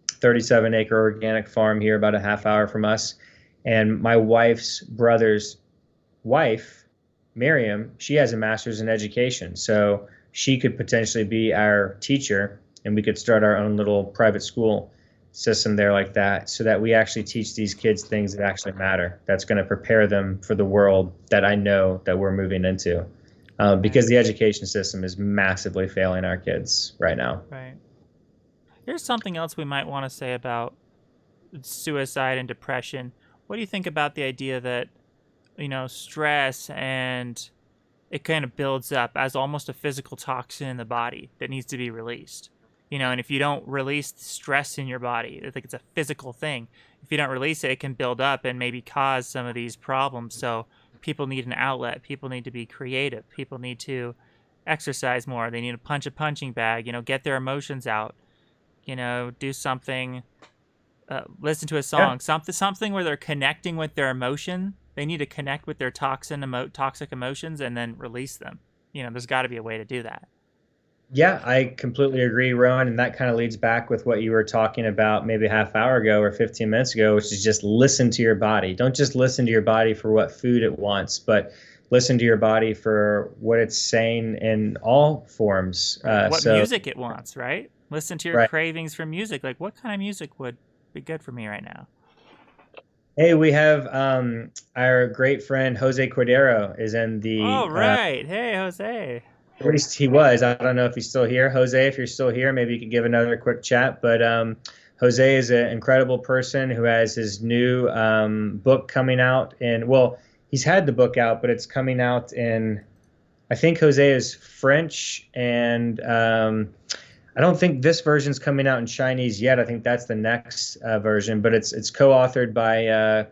37-acre organic farm here about a half hour from us. And my wife's brother's wife, Miriam, she has a master's in education, so she could potentially be our teacher, and we could start our own little private school system there like that, so that we actually teach these kids things that actually matter, that's going to prepare them for the world that I know that we're moving into, because the education system is massively failing our kids right now. Right. Here's something else we might want to say about suicide and depression. What do you think about the idea that, stress, and it kind of builds up as almost a physical toxin in the body that needs to be released? And if you don't release the stress in your body, I think it's a physical thing. If you don't release it, it can build up and maybe cause some of these problems. So people need an outlet. People need to be creative. People need to exercise more. They need to punch a punching bag, get their emotions out, do something, listen to a song, something where they're connecting with their emotion. They need to connect with their toxic emotions and then release them. There's got to be a way to do that. Yeah, I completely agree, Rowan. And that kind of leads back with what you were talking about maybe a half hour ago or 15 minutes ago, which is just listen to your body. Don't just listen to your body for what food it wants, but listen to your body for what it's saying in all forms. What music it wants, right? Listen to your cravings for music. Like, what kind of music would be good for me right now? Hey, we have our great friend Jose Cordero is in the. Oh, right. Hey, Jose. At least he was. I don't know if he's still here. Jose, if you're still here, maybe you could give another quick chat. But Jose is an incredible person who has his new book coming out. He's had the book out, but it's coming out in, I think Jose is French, and I don't think this version's coming out in Chinese yet. I think that's the next version, but it's co-authored by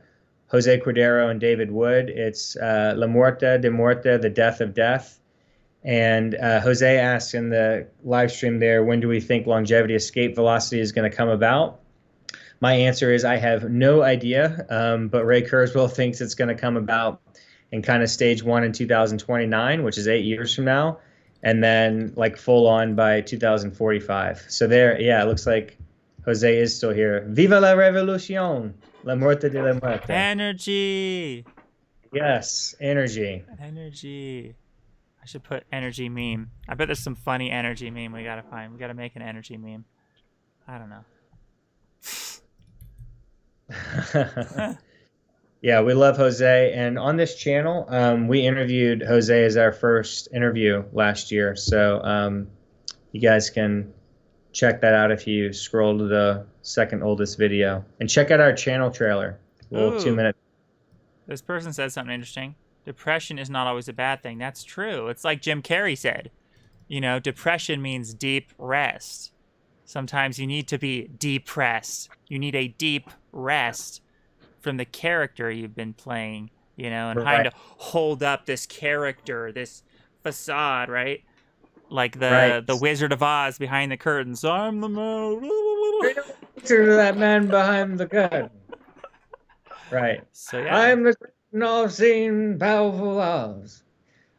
Jose Cordero and David Wood. It's La Muerte de Muerte, The Death of Death. And Jose asked in the live stream there, when do we think longevity escape velocity is going to come about? My answer is I have no idea, but Ray Kurzweil thinks it's going to come about in kind of stage 1 in 2029, which is 8 years from now. And then like full on by 2045. So there, yeah, it looks like Jose is still here. Viva la revolución! La muerte de la muerte. Energy! Yes, energy. Energy. I should put energy meme. I bet there's some funny energy meme we gotta find. We gotta make an energy meme. I don't know. Yeah, we love Jose. And on this channel, we interviewed Jose as our first interview last year. So you guys can check that out if you scroll to the second oldest video. And check out our channel trailer. A little two Ooh, minute. this person said something interesting. Depression is not always a bad thing. That's true. It's like Jim Carrey said. You know, depression means deep rest. Sometimes you need to be depressed. You need a deep rest from the character you've been playing, you know, and trying Right. to hold up this character, this facade, right? Like Right. the Wizard of Oz behind the curtains. I'm the man. To that man behind the curtain. Right. So yeah. I'm the curtain of seen powerful Oz.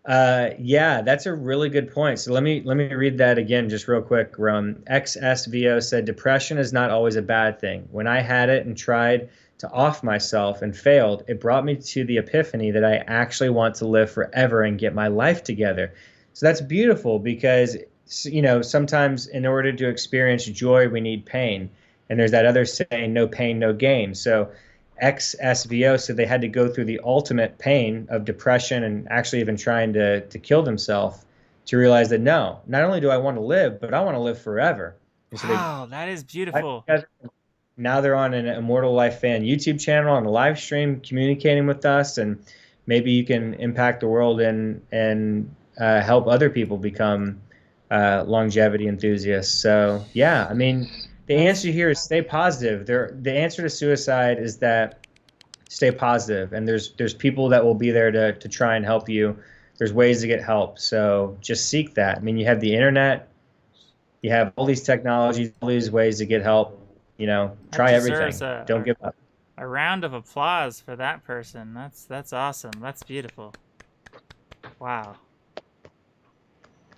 Yeah, that's a really good point. So let me read that again just real quick. XSVO said depression is not always a bad thing. When I had it and tried to off myself and failed, it brought me to the epiphany that I actually want to live forever and get my life together. So that's beautiful because sometimes in order to experience joy, we need pain. And there's that other saying, no pain, no gain. So XSVO said they had to go through the ultimate pain of depression and actually even trying to kill themselves to realize that no, not only do I want to live, but I want to live forever. And so Wow, that is beautiful. now they're on an Immortal Life Fan YouTube channel on a live stream communicating with us, and maybe you can impact the world and help other people become longevity enthusiasts. So yeah, I mean, the answer here is stay positive. The answer to suicide is that stay positive, and there's people that will be there to try and help you. There's ways to get help, so just seek that. I mean, you have the internet, you have all these technologies, all these ways to get help. Try everything. Don't give up. A round of applause for that person. That's awesome. That's beautiful. Wow.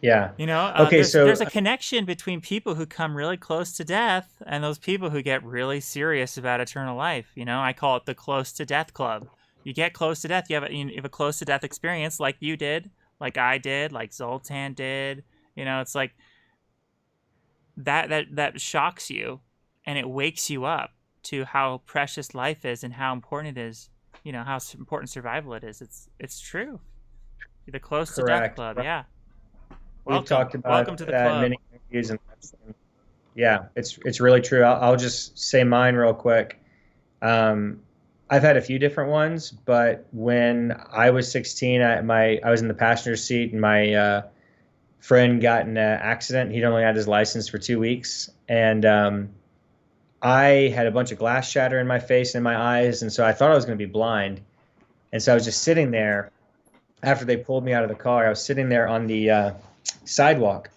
Yeah. Okay, there's a connection between people who come really close to death and those people who get really serious about eternal life. I call it the close to death club. You get close to death. You have a close to death experience like you did, like I did, like Zoltan did. It's like that shocks you, and it wakes you up to how precious life is and how important it is. How important survival it is. It's true. The close to death club. Yeah. We've talked about welcome to the that club. many interviews, and yeah, it's really true. I'll just say mine real quick. I've had a few different ones, but when I was 16, I was in the passenger seat, and my friend got in an accident. He'd only had his license for 2 weeks, and I had a bunch of glass shatter in my face and my eyes, and so I thought I was going to be blind. And so I was just sitting there. After they pulled me out of the car, I was sitting there on the sidewalk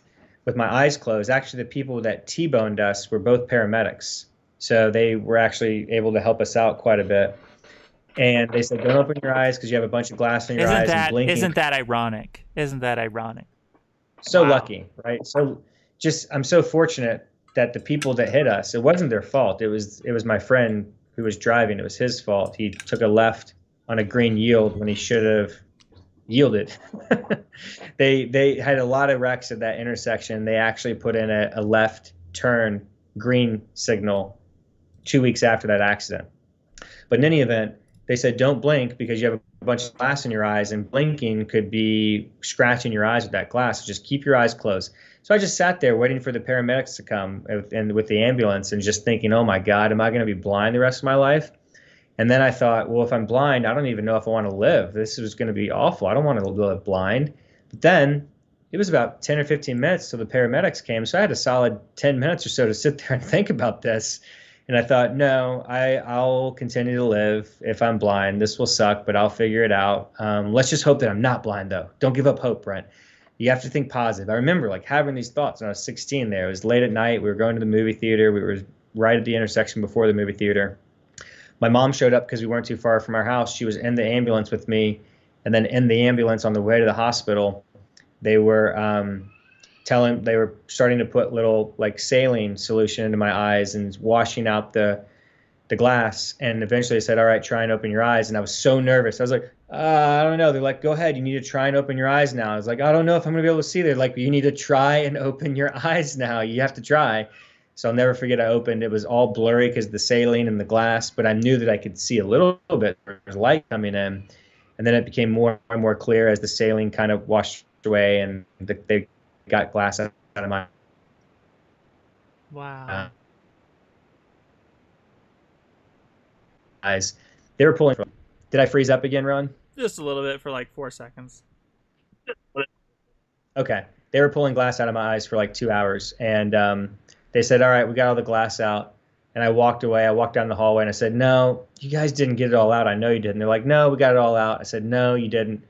with my eyes closed. Actually, the people that T-boned us were both paramedics, so they were actually able to help us out quite a bit. And they said, "Don't open your eyes because you have a bunch of glass in your eyes and blinking." Isn't that ironic? So Wow. lucky, right? So I'm so fortunate that the people that hit us, it wasn't their fault. It was my friend who was driving. It was his fault. He took a left on a green yield when he should have yielded. They had a lot of wrecks at that intersection. They actually put in a left turn green signal 2 weeks after that accident. But in any event, they said don't blink because you have a bunch of glass in your eyes, and blinking could be scratching your eyes with that glass. So just keep your eyes closed. So I just sat there waiting for the paramedics to come and with the ambulance, and just thinking, oh my God, am I going to be blind the rest of my life? And then I thought, well, if I'm blind, I don't even know if I want to live. This is going to be awful. I don't want to live blind. But then it was about 10 or 15 minutes till the paramedics came. So I had a solid 10 minutes or so to sit there and think about this. And I thought, no, I'll continue to live if I'm blind. This will suck, but I'll figure it out. Let's just hope that I'm not blind, though. Don't give up hope, Brent. You have to think positive. I remember having these thoughts when I was 16 there. It was late at night. We were going to the movie theater. We were right at the intersection before the movie theater. My mom showed up because we weren't too far from our house. She was in the ambulance with me. And then in the ambulance on the way to the hospital, they were they were starting to put little saline solution into my eyes and washing out the glass. And eventually they said, all right, try and open your eyes. And I was so nervous. I was like, I don't know. They're like, go ahead. You need to try and open your eyes now. I was like, I don't know if I'm going to be able to see. They're like, you need to try and open your eyes now. You have to try. So I'll never forget. I opened. It was all blurry because the saline and the glass, but I knew that I could see a little bit. There was light coming in, and then it became more and more clear as the saline kind of washed away, and they got glass out of my Wow. eyes. They were pulling. Did I freeze up again, Ron? Just a little bit for like 4 seconds. Okay. They were pulling glass out of my eyes for like 2 hours, and they said, "All right, we got all the glass out." And I walked away. I walked down the hallway, and I said, "No, you guys didn't get it all out. I know you didn't." They're like, "No, we got it all out." I said, "No, you didn't."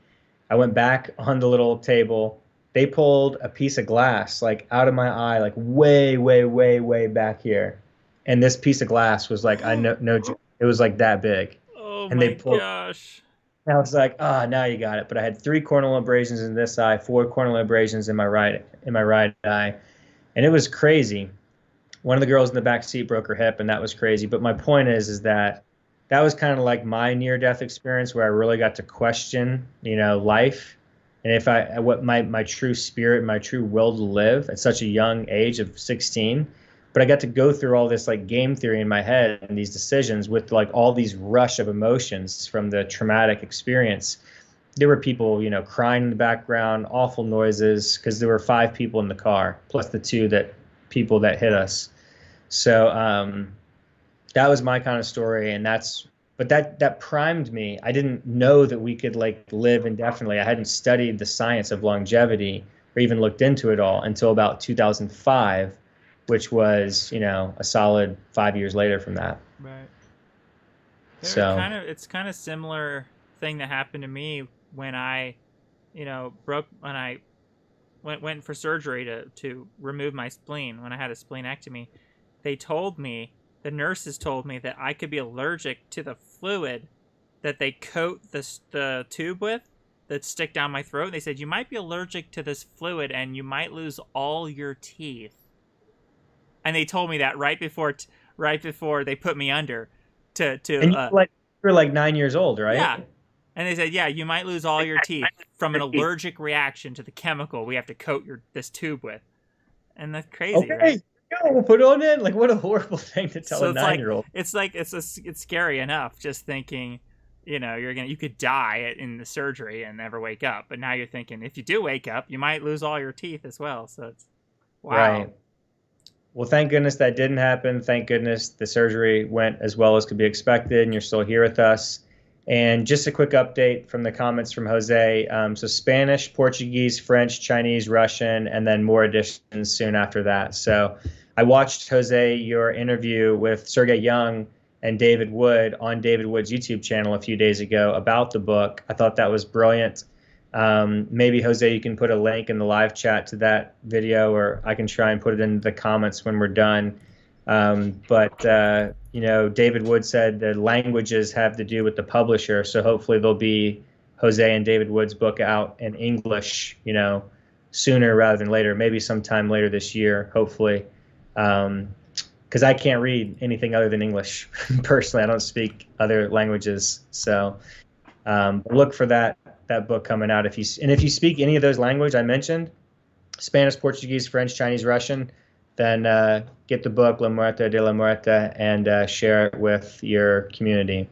I went back on the little table. They pulled a piece of glass like out of my eye, like way, way, way, way back here. And this piece of glass was like, I know, no, it was like that big. Oh And they my pulled. gosh. I was like, ah, oh, now you got it. But I had 3 corneal abrasions in this eye, 4 corneal abrasions in my right eye, and it was crazy. One of the girls in the back seat broke her hip, and that was crazy. But my point is that that was kind of like my near-death experience where I really got to question, life, and if what my true spirit, my true will to live at such a young age of 16. But I got to go through all this like game theory in my head and these decisions with like all these rush of emotions from the traumatic experience. There were people, crying in the background, awful noises because there were 5 people in the car plus the people that hit us. So that was my kind of story, and but that primed me. I didn't know that we could like live indefinitely. I hadn't studied the science of longevity or even looked into it all until about 2005, which was, a solid 5 years later from that. Right. So It's kind of similar thing that happened to me when I, when I went for surgery to remove my spleen when I had a splenectomy. The nurses told me that I could be allergic to the fluid that they coat the tube with that stick down my throat. They said, you might be allergic to this fluid and you might lose all your teeth. And they told me that right before they put me under and you were like 9 years old, right? Yeah. And they said, yeah, you might lose all your teeth from an allergic reaction to the chemical we have to coat this tube with. And that's crazy, okay. Right? Yeah, we'll put it on in. Like, what a horrible thing to tell a 9-year-old. It's scary enough just thinking, you could die in the surgery and never wake up. But now you're thinking, if you do wake up, you might lose all your teeth as well. So it's wow. Right. Well, thank goodness that didn't happen. Thank goodness the surgery went as well as could be expected, and you're still here with us. And just a quick update from the comments from Jose. So Spanish, Portuguese, French, Chinese, Russian, and then more additions soon after that. So I watched, Jose, your interview with Sergey Young and David Wood on David Wood's YouTube channel a few days ago about the book. I thought that was brilliant. Maybe, Jose, you can put a link in the live chat to that video, or I can try and put it in the comments when we're done. But David Wood said the languages have to do with the publisher. So hopefully there'll be Jose and David Wood's book out in English, sooner rather than later, maybe sometime later this year, hopefully. Because I can't read anything other than English. Personally, I don't speak other languages. So look for that book coming out. If you speak any of those languages I mentioned, Spanish, Portuguese, French, Chinese, Russian, then get the book La Muerte de la Muerte and share it with your community.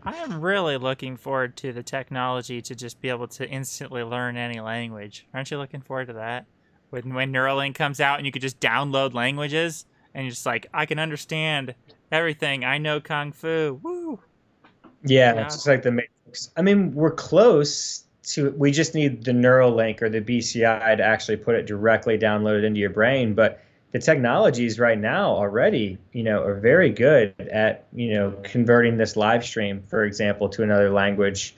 I am really looking forward to the technology to just be able to instantly learn any language. Aren't you looking forward to that? When Neuralink comes out and you could just download languages and you're just like, I can understand everything. I know Kung Fu. Woo! Yeah, it's just like the Matrix. I mean, we're close to, we just need the Neuralink or the BCI to actually put it directly downloaded into your brain. But the technologies right now already, are very good at, converting this live stream, for example, to another language.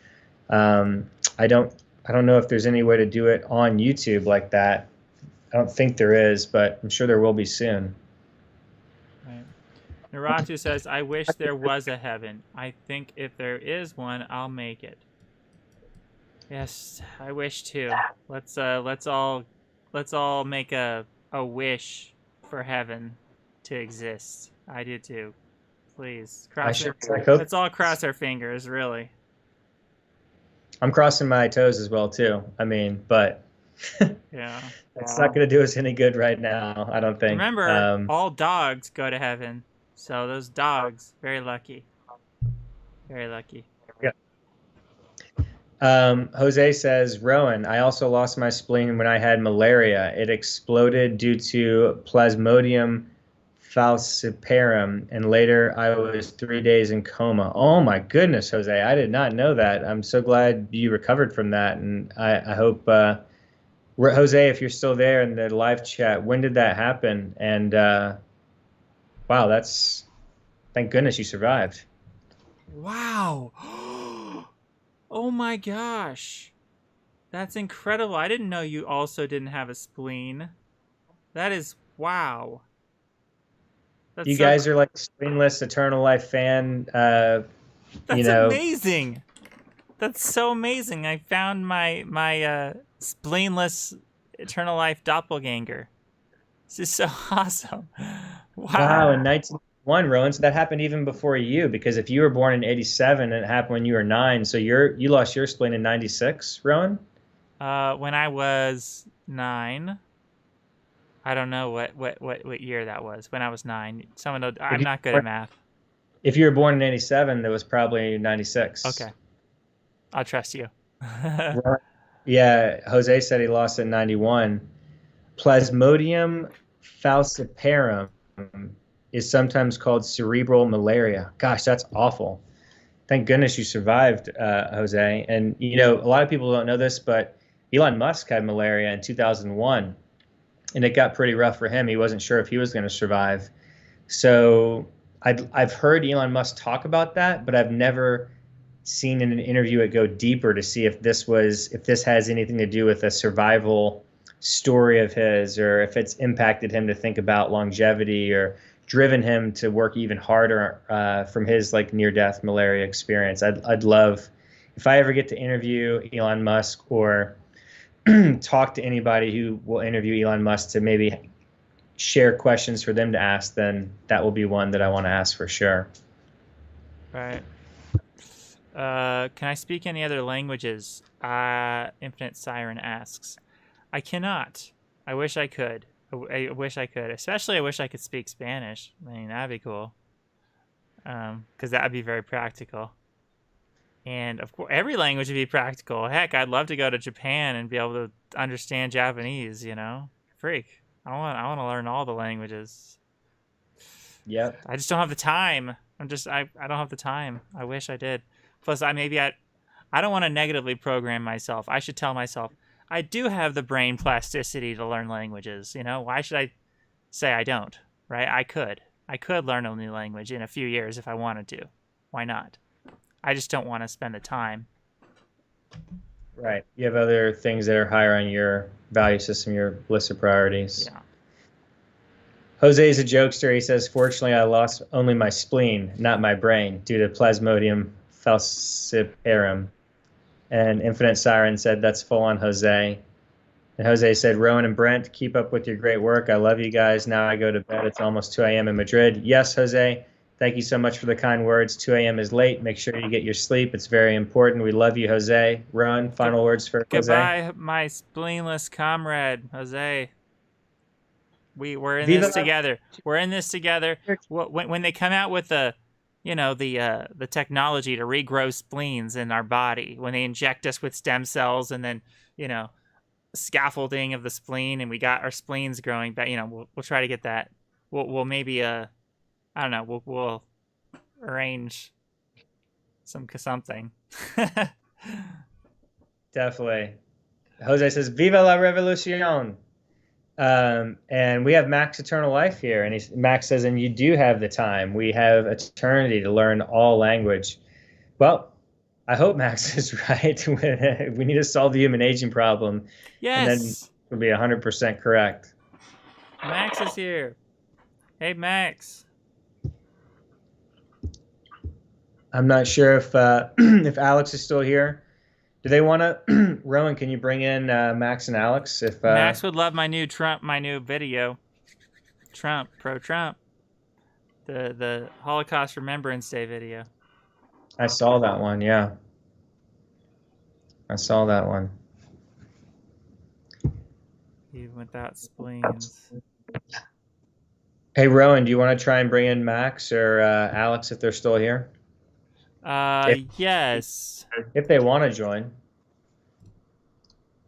I don't know if there's any way to do it on YouTube like that. I don't think there is, but I'm sure there will be soon. Right. Naratu says, I wish there was a heaven. I think if there is one, I'll make it. Yes, I wish too. Let's all make a wish for heaven to exist. I do too. Please. Let's all cross our fingers, really. I'm crossing my toes as well too. I mean, but Yeah. It's not going to do us any good right now, I don't think. Remember, all dogs go to heaven. So those dogs, very lucky. Very lucky. Yeah. Jose says, Rowan, I also lost my spleen when I had malaria. It exploded due to Plasmodium falciparum, and later I was 3 days in coma. Oh my goodness, Jose, I did not know that. I'm so glad you recovered from that, and I hope, Jose, if you're still there in the live chat, when did that happen? And wow, thank goodness you survived. Wow. Oh my gosh. That's incredible. I didn't know you also didn't have a spleen. That is wow. That's You so guys are like spleenless Eternal Life fan. That's amazing. That's so amazing. I found my spleenless Eternal Life doppelganger. This is so awesome. Wow, in Wow. 1991, Rowan. So that happened even before you, because if you were born in 87 and it happened when you were 9, so you lost your spleen in 96, Rowan? When I was 9, I don't know what year that was. When I was 9, If I'm you, not good at math. if you were born in 87, that was probably 96. Okay, I'll trust you. Yeah, Jose said he lost it in 91. Plasmodium falciparum is sometimes called cerebral malaria. Gosh, that's awful. Thank goodness you survived, Jose. And a lot of people don't know this, but Elon Musk had malaria in 2001, and it got pretty rough for him. He wasn't sure if he was going to survive. So I've heard Elon Musk talk about that, but I've never seen in an interview it go deeper to see if this has anything to do with a survival story of his, or if it's impacted him to think about longevity or driven him to work even harder from his like near-death malaria experience. I'd love, if I ever get to interview Elon Musk or talk to anybody who will interview Elon Musk, to maybe share questions for them to ask, then that will be one that I want to ask for sure. Right. Can I speak any other languages? Infinite Siren asks. I cannot. I wish I could. I wish I could. Especially, I wish I could speak Spanish. I mean, that'd be cool. Because that would be very practical. And of course, every language would be practical. Heck, I'd love to go to Japan and be able to understand Japanese. Freak. I want to learn all the languages. Yep. I just don't have the time. I don't have the time. I wish I did. Plus, I don't want to negatively program myself. I should tell myself I do have the brain plasticity to learn languages. Why should I say I don't? Right? I could learn a new language in a few years if I wanted to. Why not? I just don't want to spend the time. Right. You have other things that are higher on your value system, your list of priorities. Yeah. Jose is a jokester. He says, fortunately, I lost only my spleen, not my brain, due to Plasmodium falciparum. And Infinite Siren said, that's full on Jose. And Jose said, Rowan and Brent, keep up with your great work. I love you guys. Now I go to bed. It's almost 2 a.m. in Madrid. Yes, Jose, thank you so much for the kind words. 2 a.m. is late. Make sure you get your sleep. It's very important. We love you, Jose. Rowan, final words for Jose. Goodbye, my spleenless comrade, Jose. We're in this together. We're in this together. When they come out with the technology to regrow spleens in our body, when they inject us with stem cells and then scaffolding of the spleen, and we got our spleens growing back, we'll try to get that. We'll maybe I don't know. We'll arrange something. Definitely. Jose says, "Viva la revolución." And we have Max Eternal Life here, and Max says, and you do have the time. We have eternity to learn all language. Well, I hope Max is right. We need to solve the human aging problem. Yes. And then we'll be 100% correct. Max is here. Hey, Max. I'm not sure if if Alex is still here. Do they want to? Rowan, can you bring in Max and Alex? If Max would love my new video. Pro-Trump. The Holocaust Remembrance Day video. I saw that one, yeah. I saw that one. even without spleens. Hey, Rowan, do you want to try and bring in Max or Alex if they're still here? If Yes. if they want to join.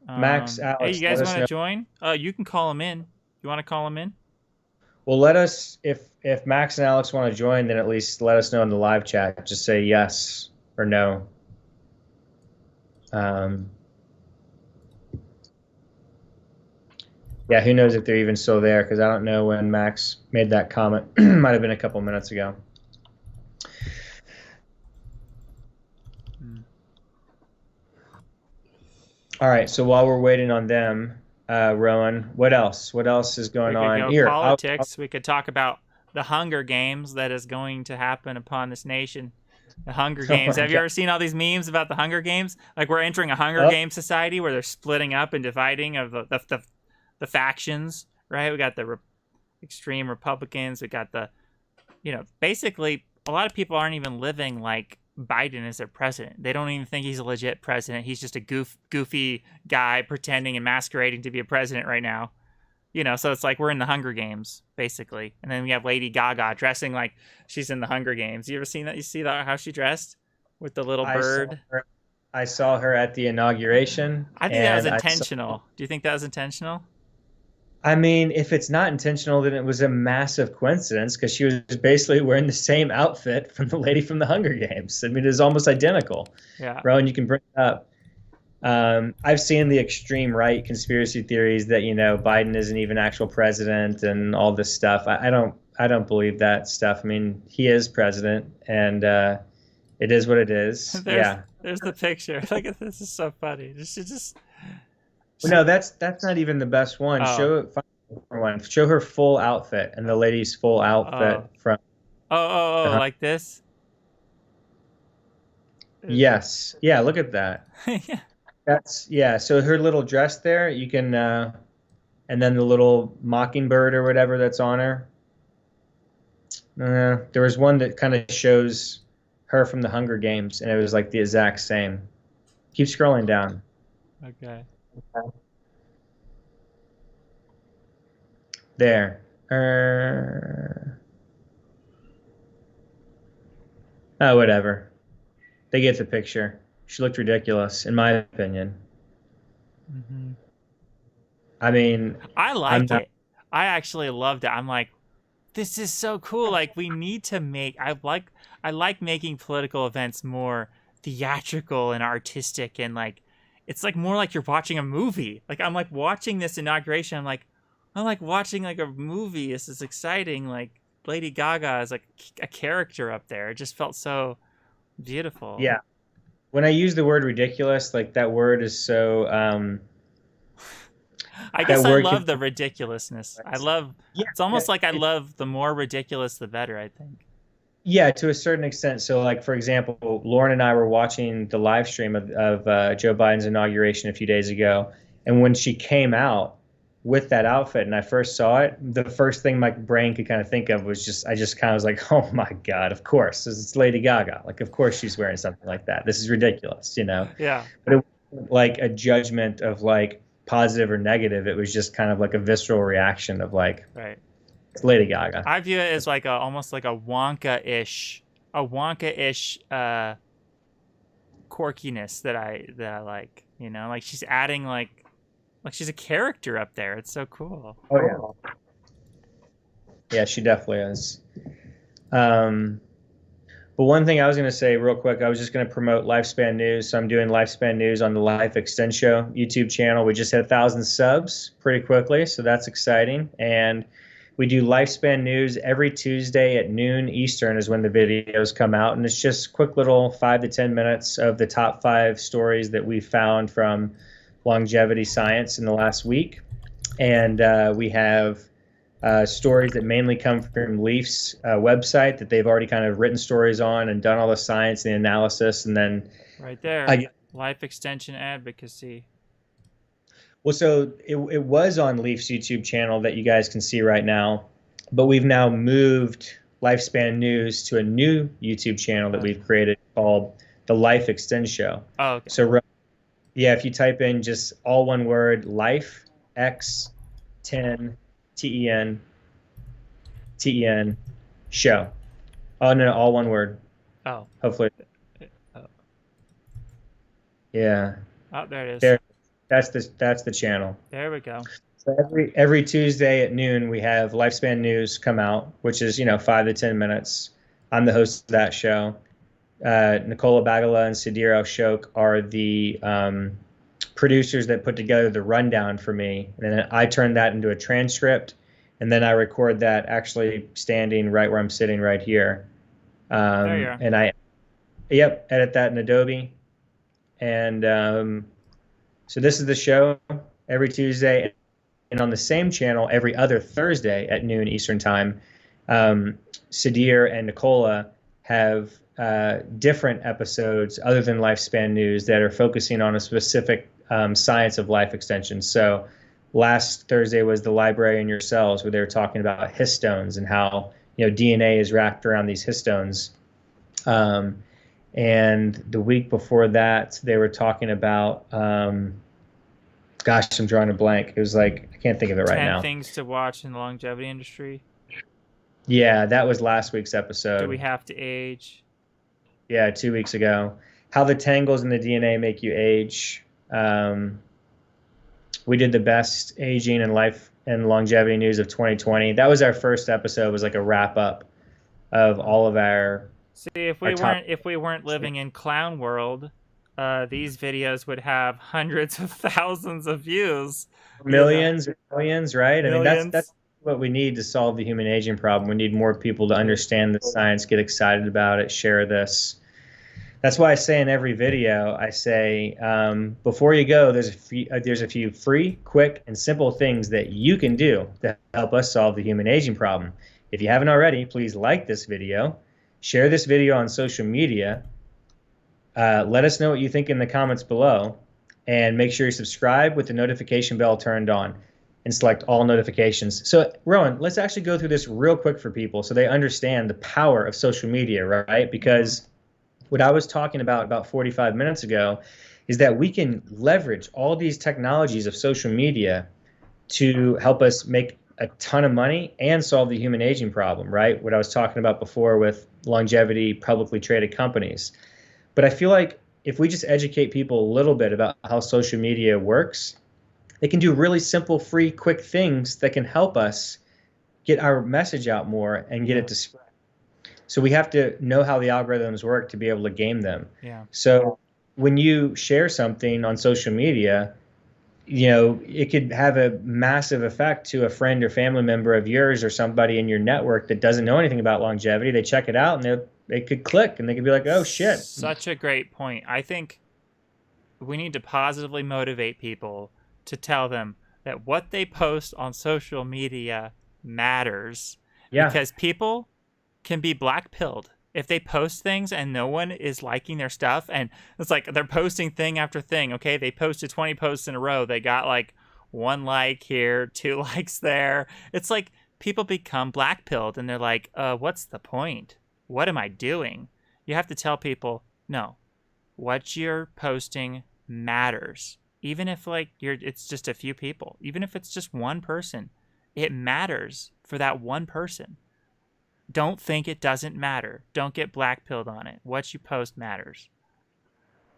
Max, Hey, you Alex, let guys us want to know. join? You can call them in. You want to call them in? Well, let us if Max and Alex want to join, then at least let us know in the live chat. Just say yes or no. Um, yeah, who knows if they're even still there? Because I don't know when Max made that comment. Might have been a couple minutes ago. All right. So while we're waiting on them, Rowan, what else? What else is going We could on go here? politics. We could talk about the Hunger Games that is going to happen upon this nation. The Hunger Oh Games. my Have you God. ever seen all these memes about the Hunger Games? Like we're entering a Hunger Oh, Games society where they're splitting up and dividing of the factions, right? We got the extreme Republicans. We got the, basically a lot of people aren't even living like Biden is their president. They don't even think he's a legit president. He's just a goofy guy pretending and masquerading to be a president right now. So it's like we're in the Hunger Games, basically. And then we have Lady Gaga dressing like she's in the Hunger Games. You ever seen that? You see that how she dressed with the little I saw bird? her. I saw her at the inauguration, I think that was and I saw. intentional. Do you think that was intentional? I mean, if it's not intentional, then it was a massive coincidence because she was basically wearing the same outfit from the lady from the Hunger Games. I mean, it was almost identical. Yeah. Rowan, you can bring it up. I've seen the extreme right conspiracy theories that Biden isn't even actual president and all this stuff. I don't believe that stuff. I mean, he is president, and it is what it is. there's Yeah. there's the picture. Look at this. Is so funny. Well, no, that's not even the best one. Oh. Find a different one. Show her full outfit and the lady's full outfit Oh. from. Like this. Yes. Yeah. Look at that. Yeah. Yeah. So her little dress there, you can, and then the little mockingbird or whatever that's on her. There was one that kind of shows her from the Hunger Games, and it was like the exact same. Keep scrolling down. Okay. There. Oh, whatever. They get the picture. She looked ridiculous, in my opinion. Mm-hmm. I mean, I I'm like not. it. I actually loved it. I'm like, this is so cool. Like we need to make. I like making political events more theatrical and artistic and like it's like more like you're watching a movie. Like I'm like watching this inauguration. I'm like watching like a movie. This is exciting. Like Lady Gaga is like a character up there. It just felt so beautiful. Yeah. When I use the word ridiculous, like that word is so. I That guess I word love can. the ridiculousness. I love. Yeah. It's almost like I It, love the more ridiculous, the better. I think. yeah, to a certain extent. So, like for example, Lauren and I were watching the live stream of Joe Biden's inauguration a few days ago, and when she came out with that outfit, and I first saw it, the first thing my brain could kind of think of was I just kind of was like, oh my God, of course, it's Lady Gaga. Like, of course she's wearing something like that. This is ridiculous. Yeah. But it wasn't like a judgment of like positive or negative. It was just kind of like a visceral reaction of like, Right. it's Lady Gaga. I view it as like almost like a Wonka-ish quirkiness that I like. Like she's adding like she's a character up there. It's so cool. Oh yeah. Yeah, she definitely is. But one thing I was going to say real quick, I was just going to promote Lifespan News. So I'm doing Lifespan News on the Life Extend Show YouTube channel. We just hit 1,000 subs pretty quickly, so that's exciting. And we do Lifespan News every Tuesday at noon Eastern is when the videos come out. And it's just quick little 5 to 10 minutes of the top 5 stories that we found from longevity science in the last week. And we have stories that mainly come from Leaf's website that they've already kind of written stories on and done all the science and the analysis. And then Right there. I, Life extension advocacy. well, so it was on Leaf's YouTube channel that you guys can see right now, but we've now moved Lifespan News to a new YouTube channel that we've created called the Life Extend Show. Oh, okay. So yeah, if you type in just all one word, Life X 10 TEN TEN show. Oh no, all one word. Oh. Hopefully, Oh, yeah. oh there it is. There, that's the channel. There we go. So every Tuesday at noon we have Lifespan News come out, which is 5 to 10 minutes. I'm the host of that show. Nicola Bagala and Sudhir Ashok are the producers that put together the rundown for me, and then I turn that into a transcript, and then I record that actually standing right where I'm sitting right here. There you are. And edit that in Adobe. And so this is the show every Tuesday, and on the same channel every other Thursday at noon Eastern time. Sudhir and Nicola have different episodes other than Lifespan News that are focusing on a specific science of life extension. So last Thursday was The Library in Your Cells, where they were talking about histones and how DNA is wrapped around these histones. And the week before that, they were talking about, gosh, I'm drawing a blank. It was like, I can't think of it right 10 now. things to watch in the longevity industry. Yeah, that was last week's episode. Do we have to age? Yeah, 2 weeks ago. How the tangles in the DNA make you age. We did the best aging and life and longevity news of 2020. That was our first episode. It was like a wrap up of all of our. See, if we weren't living in clown world, these videos would have hundreds of thousands of views. Millions, millions, right? Millions. I mean, that's what we need to solve the human aging problem. We need more people to understand the science, get excited about it, share this. That's why I say in every video, I say, before you go, there's a few free, quick, and simple things that you can do to help us solve the human aging problem. If you haven't already, please like this video, share this video on social media, let us know what you think in the comments below, and make sure you subscribe with the notification bell turned on and select all notifications. So, Rowan, let's actually go through this real quick for people so they understand the power of social media, right? Because what I was talking about 45 minutes ago is that we can leverage all these technologies of social media to help us make a ton of money and solve the human aging problem, right? What I was talking about before with longevity publicly traded companies. But I feel like if we just educate people a little bit about how social media works, they can do really simple, free, quick things that can help us get our message out more and get it to spread. So we have to know how the algorithms work to be able to game them. Yeah. So when you share something on social media, it could have a massive effect to a friend or family member of yours or somebody in your network that doesn't know anything about longevity. They check it out and they could click and they could be like, oh, shit. Such a great point. I think we need to positively motivate people to tell them that what they post on social media matters. Yeah. Because people can be black-pilled if they post things and no one is liking their stuff, and it's like they're posting thing after thing. Okay, they posted 20 posts in a row, they got like 1 like here, 2 likes there. It's like people become black-pilled and they're like, what's the point? What am I doing? You have to tell people, no, what you're posting matters. Even if it's just a few people, even if it's just one person, it matters for that one person. Don't think it doesn't matter. Don't get black-pilled on it. What you post matters.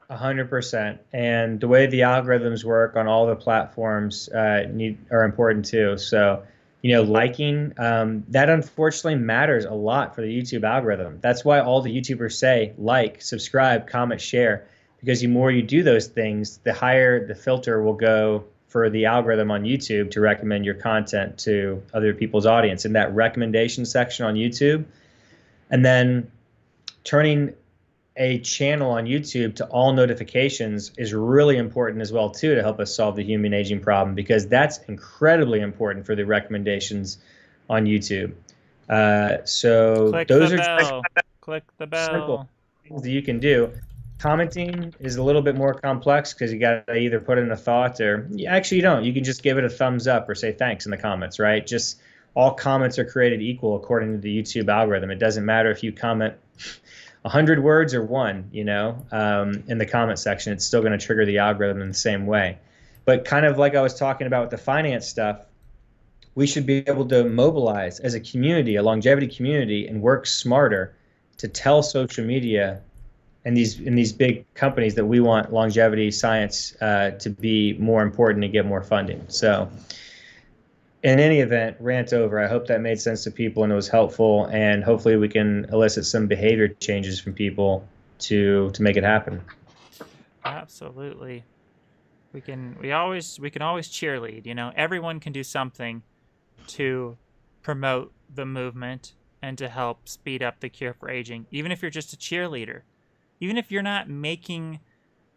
100%. And the way the algorithms work on all the platforms are important too. So, liking, that unfortunately matters a lot for the YouTube algorithm. That's why all the YouTubers say like, subscribe, comment, share, because the more you do those things, the higher the filter will go for the algorithm on YouTube to recommend your content to other people's audience in that recommendation section on YouTube. And then turning a channel on YouTube to all notifications is really important as well too, to help us solve the human aging problem, because that's incredibly important for the recommendations on YouTube. So click those the are bell. Click the bell. Simple things that you can do. Commenting is a little bit more complex because you got to either put in a thought or actually you don't. You can just give it a thumbs up or say thanks in the comments, right? Just all comments are created equal according to the YouTube algorithm. It doesn't matter if you comment 100 words or one, in the comment section. It's still going to trigger the algorithm in the same way. But kind of like I was talking about with the finance stuff, we should be able to mobilize as a community, a longevity community, and work smarter to tell social media and these big companies that we want longevity science to be more important and get more funding. So in any event, rant over. I hope that made sense to people and it was helpful, and hopefully we can elicit some behavior changes from people to make it happen. Absolutely. We can always cheerlead, you know. Everyone can do something to promote the movement and to help speed up the cure for aging, even if you're just a cheerleader. Even if you're not making,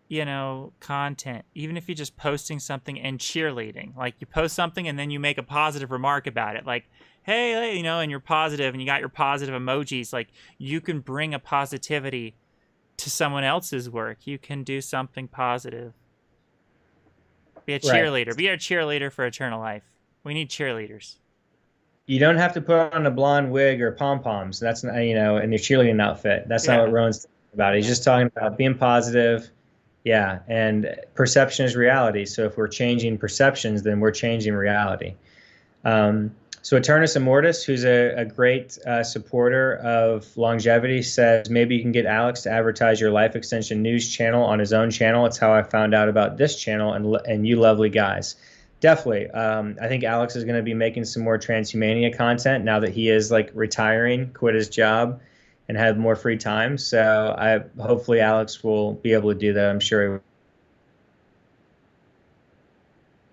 you know, content, even if you're just posting something and cheerleading, like you post something and then you make a positive remark about it, like, hey, you know, and you're positive and you got your positive emojis, like you can bring a positivity to someone else's work. You can do something positive. Be a cheerleader. Right. Be a cheerleader for eternal life. We need cheerleaders. You don't have to put on a blonde wig or pom-poms. That's not, you know, in your cheerleading outfit. That's not what Rowan's talking about. He's just talking about being positive. Yeah, and perception is reality. So if we're changing perceptions, then we're changing reality. So Eternus Immortus, who's a great supporter of longevity, says maybe you can get Alex to advertise your Life Extension News channel on his own channel. It's how I found out about this channel and you lovely guys. Definitely. I think Alex is going to be making some more Transhumania content now that he is like retiring, quit his job, and have more free time. So hopefully Alex will be able to do that. I'm sure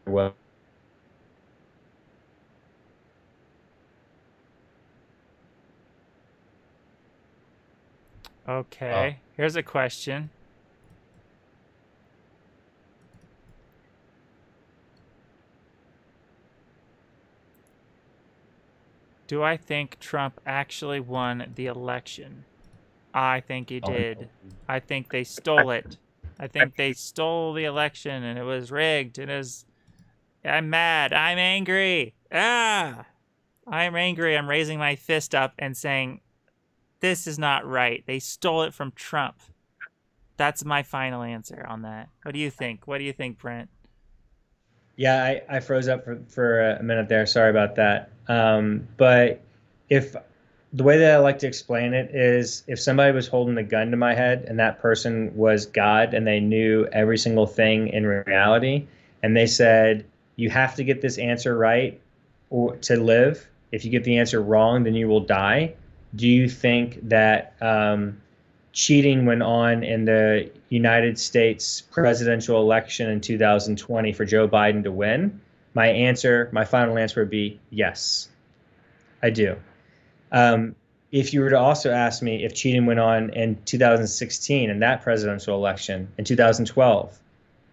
he will. Okay, here's a question. Do I think Trump actually won the election? I think he did. I think they stole it. I think they stole the election and it was rigged. I'm mad. I'm angry. I'm angry. I'm raising my fist up and saying, this is not right. They stole it from Trump. That's my final answer on that. What do you think? What do you think, Brent? Yeah, I froze up for a minute there. Sorry about that. But if the way that I like to explain it is if somebody was holding a gun to my head and that person was God and they knew every single thing in reality, and they said, you have to get this answer right or to live. If you get the answer wrong, then you will die. Do you think that cheating went on in the United States presidential election in 2020 for Joe Biden to win? My final answer would be yes, I do. If you were to also ask me if cheating went on in 2016 in that presidential election, in 2012,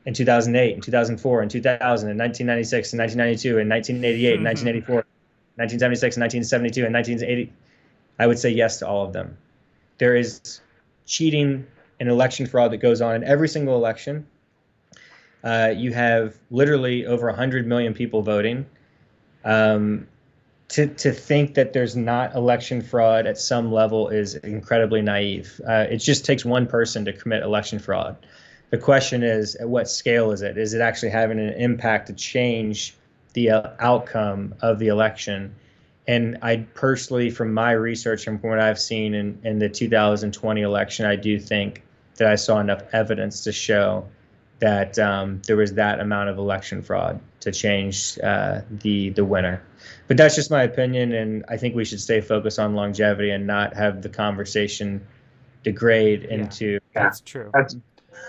in 2008, in 2004, in 2000, in 1996, in 1992, in 1988, in 1984, 1976, in 1972, and 1980, I would say yes to all of them. There is cheating and election fraud that goes on in every single election. You have literally over 100 million people voting. To think that there's not election fraud at some level is incredibly naive. It just takes one person to commit election fraud. The question is, at what scale is it? Is it actually having an impact to change the outcome of the election? And I personally, from my research and from what I've seen in the 2020 election, I do think that I saw enough evidence to show that there was that amount of election fraud to change the winner. But that's just my opinion, and I think we should stay focused on longevity and not have the conversation degrade into. That's true.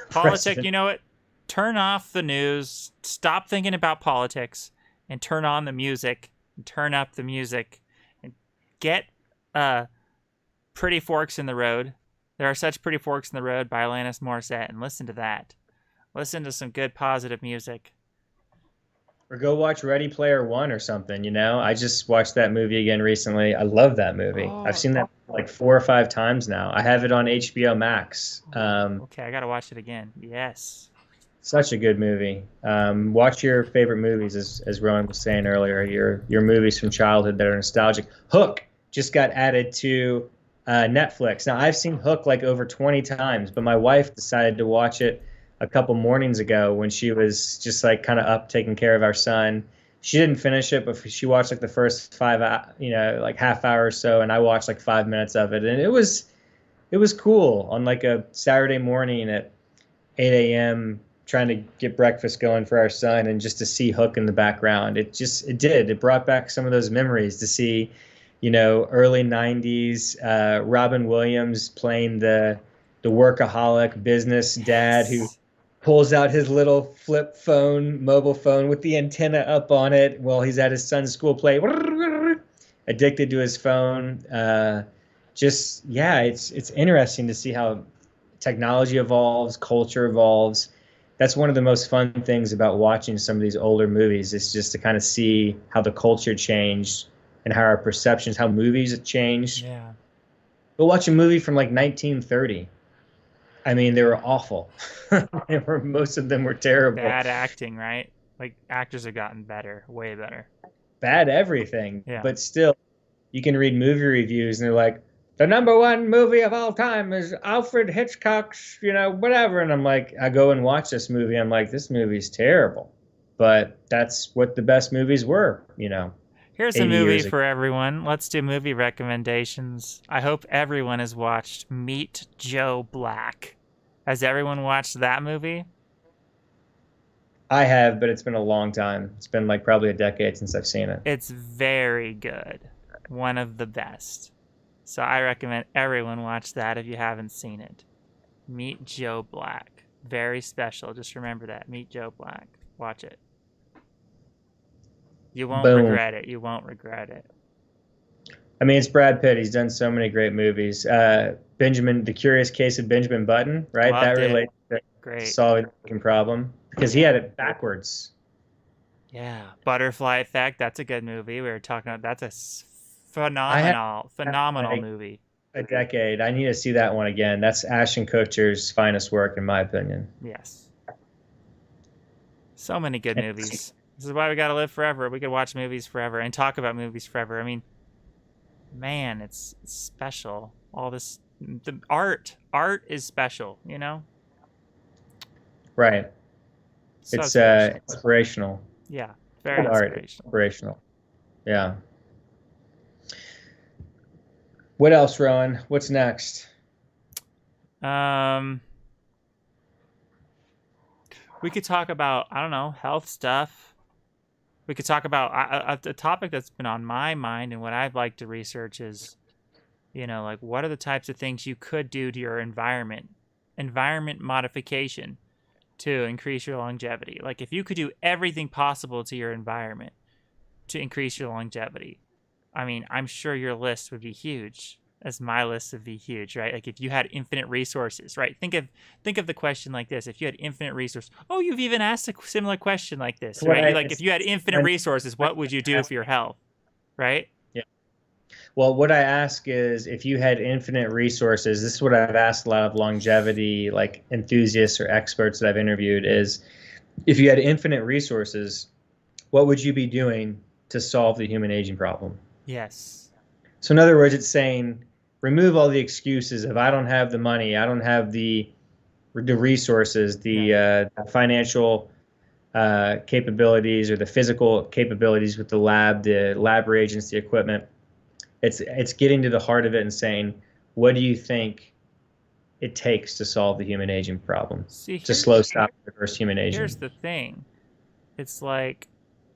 Politics, you know what? Turn off the news, stop thinking about politics, and turn on the music. Turn up the music and get Pretty Forks in the Road. There Are Such Pretty Forks in the Road by Alanis Morissette, and listen to that. Listen to some good positive music. Or go watch Ready Player One or something, you know? I just watched that movie again recently. I love that movie. I've seen that like 4 or 5 times now. I have it on HBO Max. Okay, I got to watch it again. Yes. Such a good movie. Watch your favorite movies, as Rowan was saying earlier. Your movies from childhood that are nostalgic. Hook just got added to Netflix. Now I've seen Hook like over 20 times, but my wife decided to watch it a couple mornings ago when she was just like kind of up taking care of our son, she didn't finish it, but she watched like the first like half hour or so, and I watched like 5 minutes of it, and it was cool on like a Saturday morning at 8 a.m. trying to get breakfast going for our son, and just to see Hook in the background, it brought back some of those memories to see, early '90s Robin Williams playing the workaholic business dad who Yes. pulls out his little flip phone, mobile phone with the antenna up on it while he's at his son's school play, addicted to his phone. Just yeah, it's interesting to see how technology evolves, culture evolves. That's one of the most fun things about watching some of these older movies is just to kind of see how the culture changed and how our perceptions, how movies have changed. Yeah. Go watch a movie from like 1930. I mean, they were awful. Most of them were terrible. Bad acting, right? Like actors have gotten better, way better. Bad everything. Yeah. But still, you can read movie reviews and they're like, the number one movie of all time is Alfred Hitchcock's, whatever. And I'm like, I go and watch this movie. I'm like, this movie's terrible. But that's what the best movies were, Here's a 80 movie years ago. for everyone. Let's do movie recommendations. I hope everyone has watched Meet Joe Black. Has everyone watched that movie? I have, but it's been a long time. It's been like probably a decade since I've seen it. It's very good. One of the best. So I recommend everyone watch that if you haven't seen it. Meet Joe Black. Very special. Just remember that. Meet Joe Black. Watch it. You won't Boom. regret it. You won't regret it. I mean, it's Brad Pitt. He's done so many great movies. The Curious Case of Benjamin Button, right? Loved That it. relates to Great. solving the drinking problem because he had it backwards. Yeah. Butterfly Effect. That's a good movie. We were talking about that's a I had phenomenal like movie. a decade. I need to see that one again. That's Ashton Kutcher's finest work, in my opinion. Yes. So many good movies. This is why we gotta live forever. We could watch movies forever and talk about movies forever. I mean, man, it's special. All this, the art is special. Right. So It's special. inspirational. Yeah, very Art, inspirational. inspirational. Yeah. What else, Rowan? What's next? We could talk about, I don't know, health stuff. We could talk about a topic that's been on my mind and what I'd like to research is, like what are the types of things you could do to your environment modification to increase your longevity. Like if you could do everything possible to your environment to increase your longevity, I mean, I'm sure your list would be huge, as my list would be huge, right? Like if you had infinite resources, right? Think of the question like this: if you had infinite resources. Oh, you've even asked a similar question like this, right? Like if you had infinite resources, what would you do for your health, right? Yeah. Well, what I ask is, if you had infinite resources, this is what I've asked a lot of longevity like enthusiasts or experts that I've interviewed is, if you had infinite resources, what would you be doing to solve the human aging problem? Yes. So in other words, it's saying remove all the excuses of I don't have the money, I don't have the resources, the financial capabilities or the physical capabilities with the lab reagents, the equipment. It's getting to the heart of it and saying, what do you think it takes to solve the human aging problem? To slow, stop, reverse human aging. Here's the thing. It's like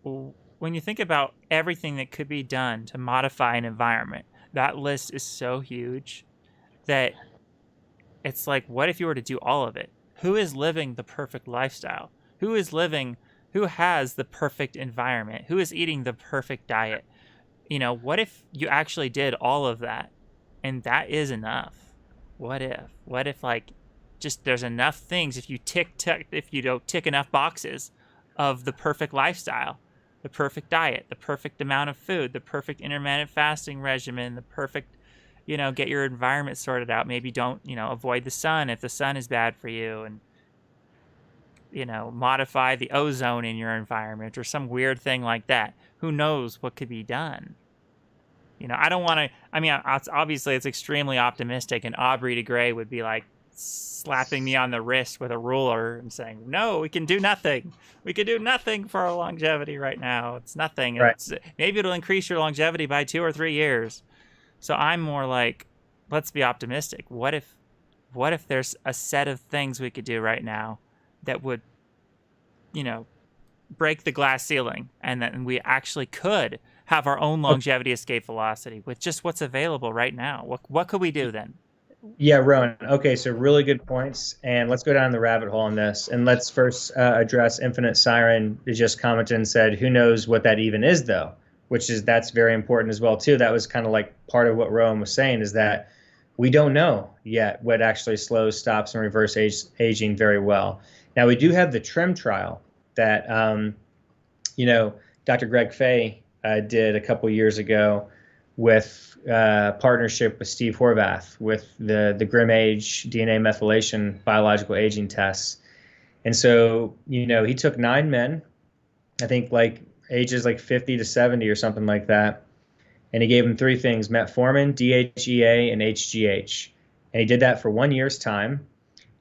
when you think about everything that could be done to modify an environment, that list is so huge that it's like, what if you were to do all of it? Who is living the perfect lifestyle? Who has the perfect environment? Who is eating the perfect diet? What if you actually did all of that and that is enough? What if like just there's enough things if you don't tick enough boxes of the perfect lifestyle, the perfect diet, the perfect amount of food, the perfect intermittent fasting regimen, the perfect, get your environment sorted out. Maybe don't, avoid the sun if the sun is bad for you, and, modify the ozone in your environment or some weird thing like that. Who knows what could be done? I don't want to, obviously it's extremely optimistic, and Aubrey de Grey would be like, slapping me on the wrist with a ruler and saying, "No, we can do nothing. We can do nothing for our longevity right now. It's nothing. Right. Maybe it'll increase your longevity by 2 or 3 years." So I'm more like, let's be optimistic. What if there's a set of things we could do right now that would, break the glass ceiling, and then we actually could have our own longevity escape velocity with just what's available right now? What could we do then? Yeah, Rowan. Okay, so really good points, and let's go down the rabbit hole on this. And let's first address Infinite Siren, who just commented and said, "Who knows what that even is, though?" That's very important as well too. That was kind of like part of what Rowan was saying, is that we don't know yet what actually slows, stops, and reverse aging very well. Now we do have the TRIM trial that Dr. Greg Fay did a couple years ago with partnership with Steve Horvath with the GrimAge DNA methylation biological aging tests. And so, he took 9 men, I think like ages like 50 to 70 or something like that. And he gave them 3 things: metformin, DHEA, and HGH. And he did that for 1 year's time.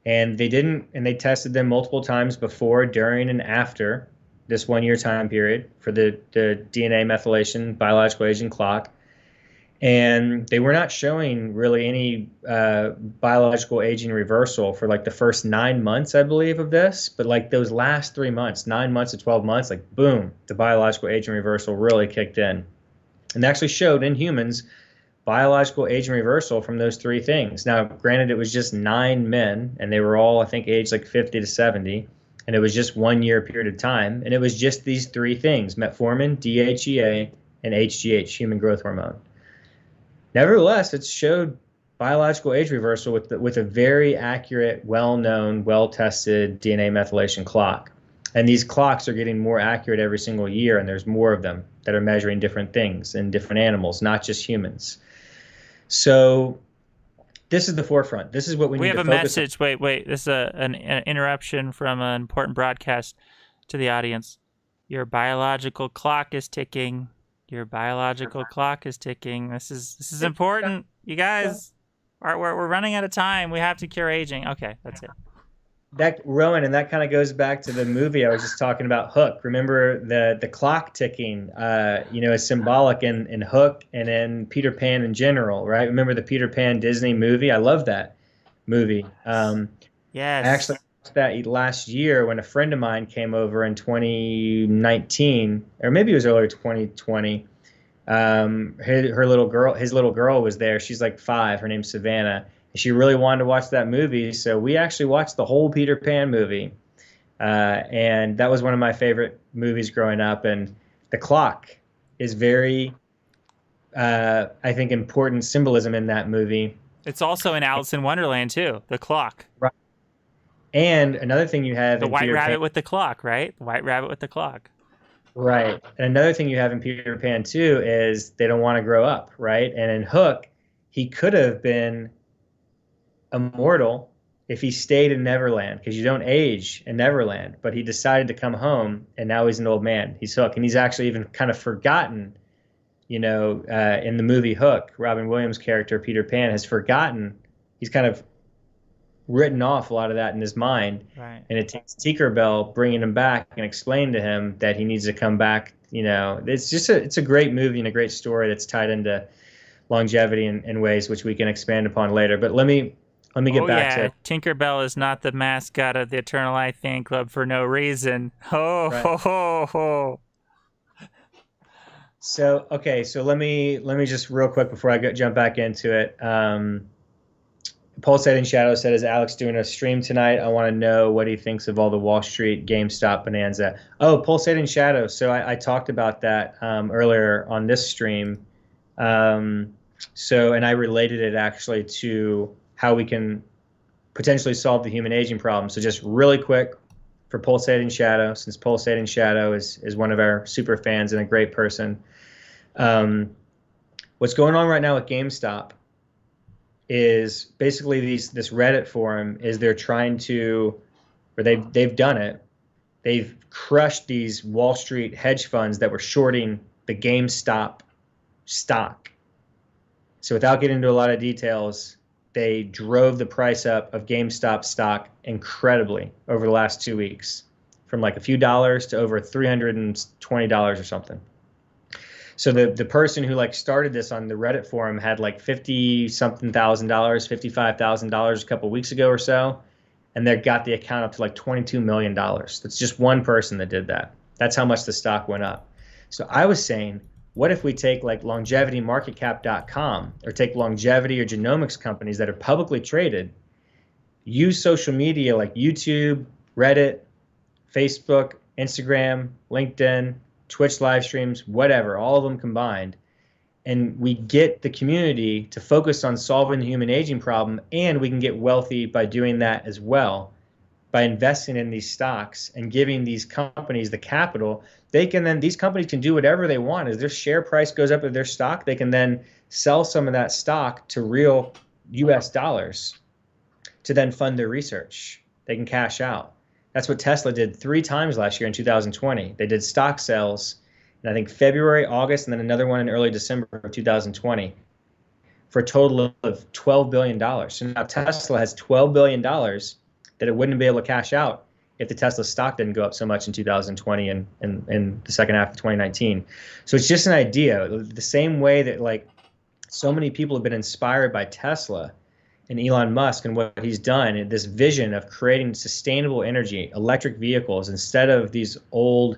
And they tested them multiple times before, during, and after this 1 year time period for the DNA methylation biological aging clock. And they were not showing really any biological aging reversal for like the first 9 months, I believe, of this. But like those last 3 months, 9 months to 12 months, like boom, the biological aging reversal really kicked in. And they actually showed in humans biological aging reversal from those 3 things. Now, granted, it was just 9 men, and they were all, I think, aged like 50 to 70. And it was just 1 year period of time. And it was just these 3 things: metformin, DHEA, and HGH, human growth hormone. Nevertheless, it showed biological age reversal with a very accurate, well-known, well-tested DNA methylation clock. And these clocks are getting more accurate every single year, and there's more of them that are measuring different things in different animals, not just humans. So this is the forefront. This is what we need to focus on. We have a message. Wait. This is an interruption from an important broadcast to the audience. Your biological clock is ticking. Your biological clock is ticking. This is important. You guys, we're running out of time. We have to cure aging. Okay, that's it. Rowan, and that kind of goes back to the movie I was just talking about, Hook. Remember the clock ticking, is symbolic in Hook and in Peter Pan in general, right? Remember the Peter Pan Disney movie? I love that movie. Yes. I actually watched that last year when a friend of mine came over in 2019, or maybe it was earlier 2020. His little girl was there. She's like 5. Her name's Savannah. She really wanted to watch that movie, so we actually watched the whole Peter Pan movie, and that was one of my favorite movies growing up. And the clock is very, I think, important symbolism in that movie. It's also in Alice in Wonderland too. The clock. Right. And another thing you have the in White Peter Rabbit Pan, with the clock, right? The White Rabbit with the clock. Right. And another thing you have in Peter Pan too is they don't want to grow up, right? And in Hook, he could have been immortal if he stayed in Neverland, because you don't age in Neverland, but he decided to come home, and now he's an old man. He's Hook, and he's actually even kind of forgotten, in the movie Hook, Robin Williams' character, Peter Pan, has forgotten. He's kind of written off a lot of that in his mind. Right. And it takes Tinkerbell bringing him back and explaining to him that he needs to come back. It's a great movie and a great story that's tied into longevity in ways which we can expand upon later. But let me get back to it. Tinkerbell is not the mascot of the Eternal Life Fan Club for no reason. Ho, Right. ho, ho, ho. So let me just real quick before I jump back into it. Pulsating Shadow said, "Is Alex doing a stream tonight? I want to know what he thinks of all the Wall Street GameStop bonanza." Oh, Pulsating Shadow. So I talked about that earlier on this stream. And I related it actually to how we can potentially solve the human aging problem. So just really quick for Pulsating Shadow, since Pulsating Shadow is one of our super fans and a great person. What's going on right now with GameStop is basically this Reddit forum is they're trying to, or they've done it. They've crushed these Wall Street hedge funds that were shorting the GameStop stock. So without getting into a lot of details, they drove the price up of GameStop stock incredibly over the last 2 weeks, from like a few dollars to over $320 or something. So the person who like started this on the Reddit forum had like 50 something thousand dollars, $55,000 a couple of weeks ago or so, and they got the account up to like $22 million. That's just one person that did that. That's how much the stock went up. So I was saying, what if we take like longevitymarketcap.com or take longevity or genomics companies that are publicly traded, use social media like YouTube, Reddit, Facebook, Instagram, LinkedIn, Twitch live streams, whatever, all of them combined, and we get the community to focus on solving the human aging problem, and we can get wealthy by doing that as well, by investing in these stocks and giving these companies the capital. These companies can do whatever they want. As their share price goes up of their stock, they can then sell some of that stock to real US dollars to then fund their research. They can cash out. That's what Tesla did 3 times last year in 2020. They did stock sales in, I think, February, August, and then another one in early December of 2020 for a total of $12 billion. So now Tesla has $12 billion that it wouldn't be able to cash out if the Tesla stock didn't go up so much in 2020 and in the second half of 2019. So it's just an idea. The same way that like so many people have been inspired by Tesla and Elon Musk and what he's done, and this vision of creating sustainable energy, electric vehicles, instead of these old,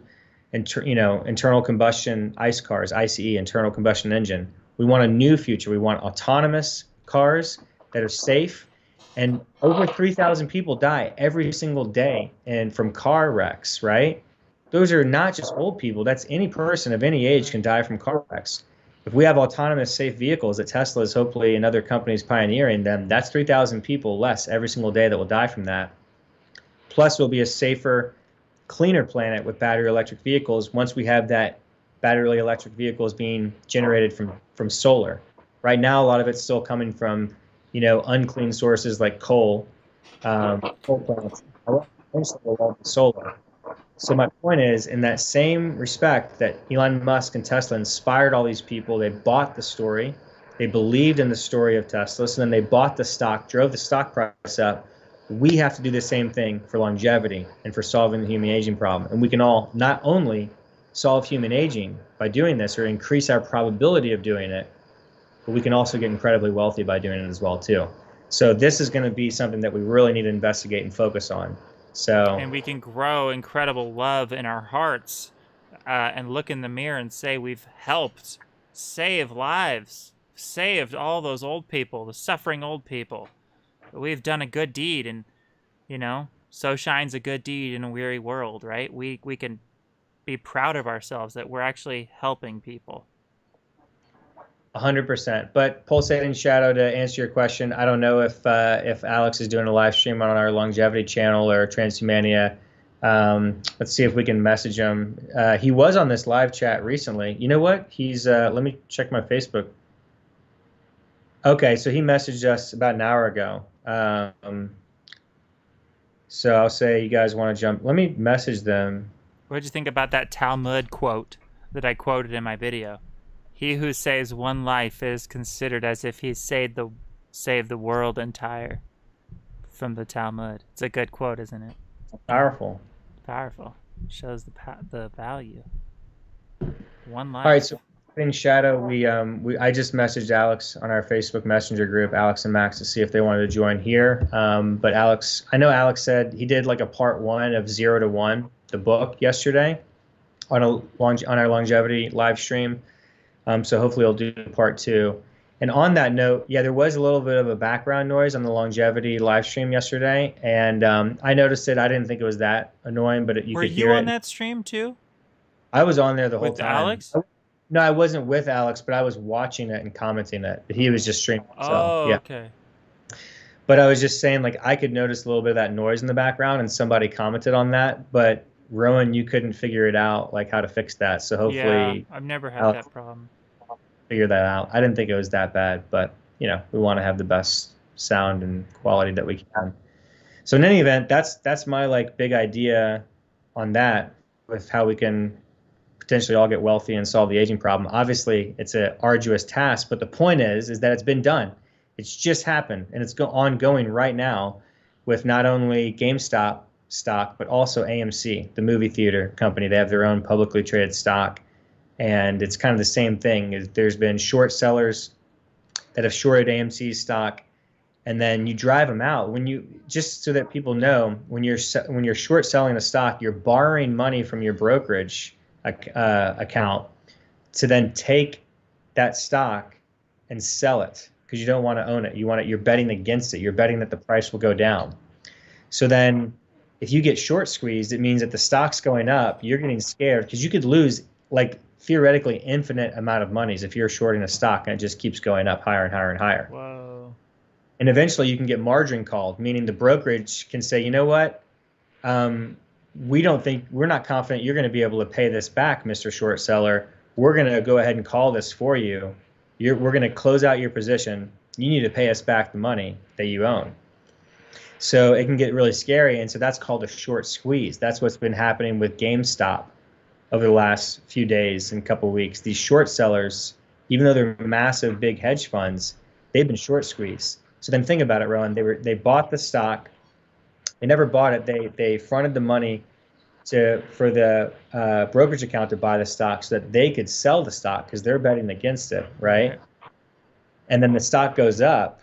internal combustion ICE cars, ICE, internal combustion engine. We want a new future. We want autonomous cars that are safe. And over 3,000 people die every single day and from car wrecks, right? Those are not just old people. That's any person of any age can die from car wrecks. If we have autonomous, safe vehicles that Tesla is hopefully and other companies pioneering them, that's 3,000 people less every single day that will die from that. Plus, we'll be a safer, cleaner planet with battery electric vehicles once we have that battery electric vehicles being generated from solar. Right now, a lot of it's still coming from, unclean sources like coal plants. Eventually, we'll all be solar. So my point is, in that same respect that Elon Musk and Tesla inspired all these people, they bought the story, they believed in the story of Tesla, so then they bought the stock, drove the stock price up. We have to do the same thing for longevity and for solving the human aging problem. And we can all not only solve human aging by doing this or increase our probability of doing it, but we can also get incredibly wealthy by doing it as well too. So this is going to be something that we really need to investigate and focus on. And we can grow incredible love in our hearts and look in the mirror and say we've helped save lives, saved all those old people, the suffering old people. We've done a good deed, and, so shines a good deed in a weary world, right? We can be proud of ourselves that we're actually helping people. 100%. But Pulsating Shadow, to answer your question, I don't know if Alex is doing a live stream on our longevity channel or Transhumania. Let's see if we can message him. He was on this live chat recently. You know what? He's let me check my Facebook. Okay, so he messaged us about an hour ago. So I'll say you guys want to jump. Let me message them. What did you think about that Talmud quote that I quoted in my video? He who saves one life is considered as if he saved the world entire. From the Talmud. It's a good quote, isn't it? Powerful. Powerful. Shows the value. One life. All right, so in Shadow, I just messaged Alex on our Facebook Messenger group, Alex and Max, to see if they wanted to join here. But Alex, I know Alex said he did like a part 1 of 0 to 1, the book, yesterday on our longevity live stream. So hopefully he'll do part 2. And on that note, yeah, there was a little bit of a background noise on the longevity live stream yesterday, and I noticed it. I didn't think it was that annoying, but you could hear it. Were you on that stream too? I was on there the whole with time. Alex? No, I wasn't with Alex, but I was watching it and commenting it. He was just streaming. Oh, yeah. Okay. But I was just saying, like, I could notice a little bit of that noise in the background, and somebody commented on that, but Rowan, you couldn't figure it out, like how to fix that. So hopefully, I've never had that problem. Figure that out. I didn't think it was that bad, but we want to have the best sound and quality that we can. So in any event, that's my like big idea on that, with how we can potentially all get wealthy and solve the aging problem. Obviously, it's an arduous task, but the point is that it's been done. It's just happened, and it's ongoing right now with not only GameStop stock, but also AMC, the movie theater company. They have their own publicly traded stock, and it's kind of the same thing. There's been short sellers that have shorted AMC stock, and then you drive them out. When you, just so that people know, when you're short selling a stock, you're borrowing money from your brokerage account to then take that stock and sell it because you don't want to own it. You want it. You're betting against it. You're betting that the price will go down. So then, if you get short squeezed, it means that the stock's going up. You're getting scared because you could lose like theoretically infinite amount of monies if you're shorting a stock and it just keeps going up higher and higher and higher. Whoa. And eventually you can get margin called, meaning the brokerage can say, you know what? We're not confident you're going to be able to pay this back, Mr. Short Seller. We're going to go ahead and call this for you. We're going to close out your position. You need to pay us back the money that you own. So it can get really scary. And so that's called a short squeeze. That's what's been happening with GameStop over the last few days and couple of weeks. These short sellers, even though they're massive, big hedge funds, they've been short squeezed. So then think about it, Rowan. They bought the stock. They never bought it. They fronted the money for the brokerage account to buy the stock so that they could sell the stock because they're betting against it, right? And then the stock goes up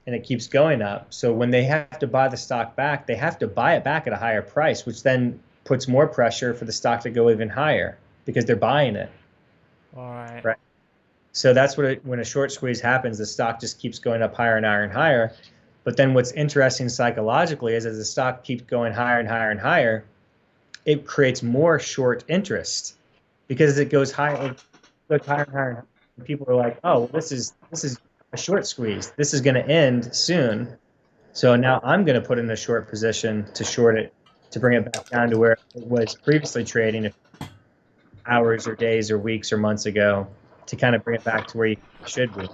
and it keeps going up. So when they have to buy the stock back, they have to buy it back at a higher price, which then puts more pressure for the stock to go even higher because they're buying it. All right. Right. So that's when a short squeeze happens, the stock just keeps going up higher and higher and higher. But then what's interesting psychologically is as the stock keeps going higher and higher and higher, it creates more short interest because it goes higher, and higher. And people are like, oh, well, this is a short squeeze. This is going to end soon. So now I'm going to put in a short position to short it, to bring it back down to where it was previously trading hours or days or weeks or months ago, to kind of bring it back to where you should be.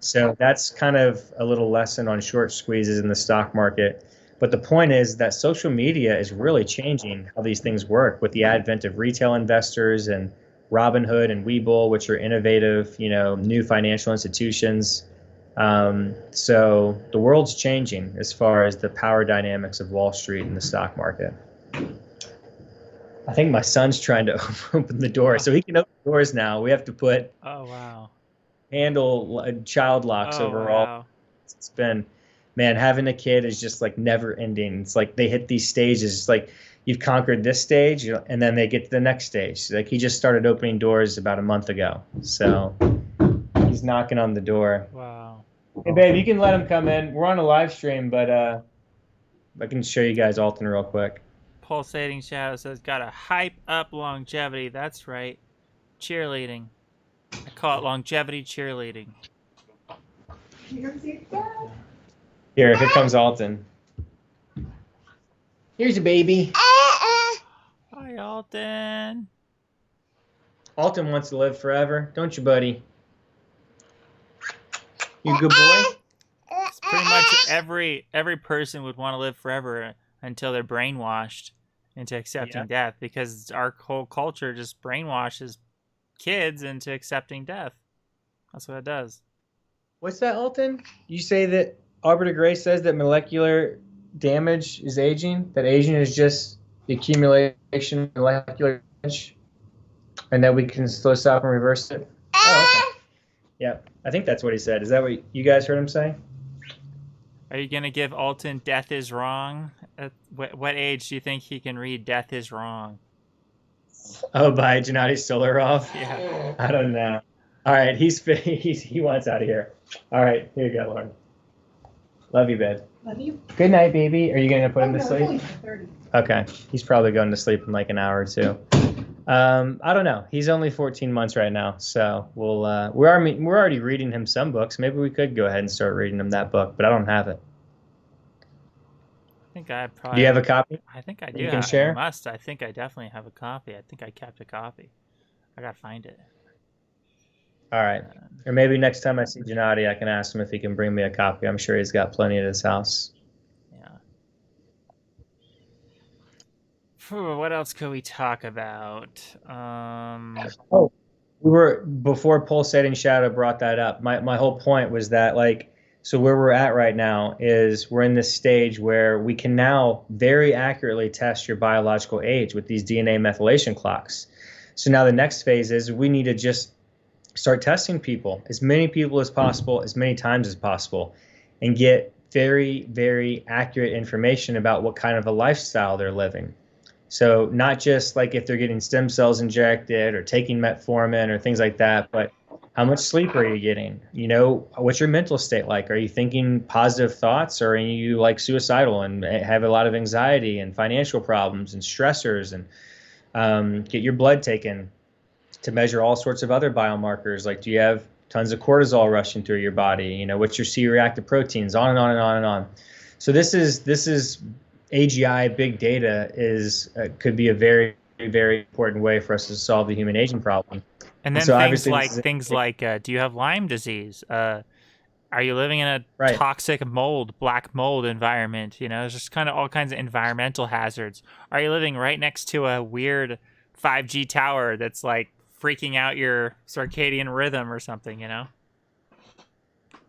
So that's kind of a little lesson on short squeezes in the stock market. But the point is that social media is really changing how these things work with the advent of retail investors and Robinhood and Webull, which are innovative, new financial institutions. So the world's changing as far as the power dynamics of Wall Street and the stock market. I think my son's trying to open the door, so he can open doors now. We have to put handle child locks over all. It's been, man, having a kid is just like never ending. It's like they hit these stages. It's like you've conquered this stage, and then they get to the next stage. Like he just started opening doors about a month ago, so he's knocking on the door. Wow. Hey, babe, you can let him come in. We're on a live stream, but I can show you guys Alton real quick. Pulsating Shadow says, gotta hype up longevity. That's right. Cheerleading. I call it longevity cheerleading. Here comes Alton. Here's a baby. Hi, Alton. Alton wants to live forever, don't you, buddy? You a good boy? It's pretty much every person would want to live forever until they're brainwashed into accepting death, because our whole culture just brainwashes kids into accepting death. That's what it does. What's that, Alton? You say that Albert Gray says that molecular damage is aging, that aging is just the accumulation of molecular damage, and that we can slow, stop, and reverse it? Oh, okay. Yeah, I think that's what he said. Is that what you guys heard him say? Are you going to give Alton Death is Wrong? At what age do you think he can read Death is Wrong? Oh, by Gennady Stolarov? Yeah. I don't know. All right, he wants out of here. All right, here you go, Lauren. Love you, babe. Love you. Good night, baby. Are you going to put him to sleep? Only 30. Okay. He's probably going to sleep in like an hour or two. I don't know. He's only 14 months right now, so we're already reading him some books. Maybe we could go ahead and start reading him that book, but I don't have it. I think I probably. Do you have a copy? I think I do. You can share? I must. I think I definitely have a copy. I think I kept a copy. I gotta find it. All right. Or maybe next time I see Gennady, I can ask him if he can bring me a copy. I'm sure he's got plenty at his house. Yeah. What else could we talk about? Before Pulsating Shadow brought that up, my whole point was that, like, So where we're at right now is we're in this stage where we can now very accurately test your biological age with these DNA methylation clocks. So now the next phase is we need to just start testing people, as many people as possible, as many times as possible, and get very, very accurate information about what kind of a lifestyle they're living. So not just like if they're getting stem cells injected or taking metformin or things like that, but how much sleep are you getting? You know, what's your mental state like? Are you thinking positive thoughts, or are you like suicidal and have a lot of anxiety and financial problems and stressors? And get your blood taken to measure all sorts of other biomarkers. Like, do you have tons of cortisol rushing through your body? You know, what's your C-reactive proteins? On and on and on and on. So this is AGI big data is could be a very, very important way for us to solve the human aging problem. And then so things like do you have Lyme disease? Are you living in a right. toxic mold, black mold environment? You know, there's just kind of all kinds of environmental hazards. Are you living right next to a weird 5G tower that's like freaking out your circadian rhythm or something, you know?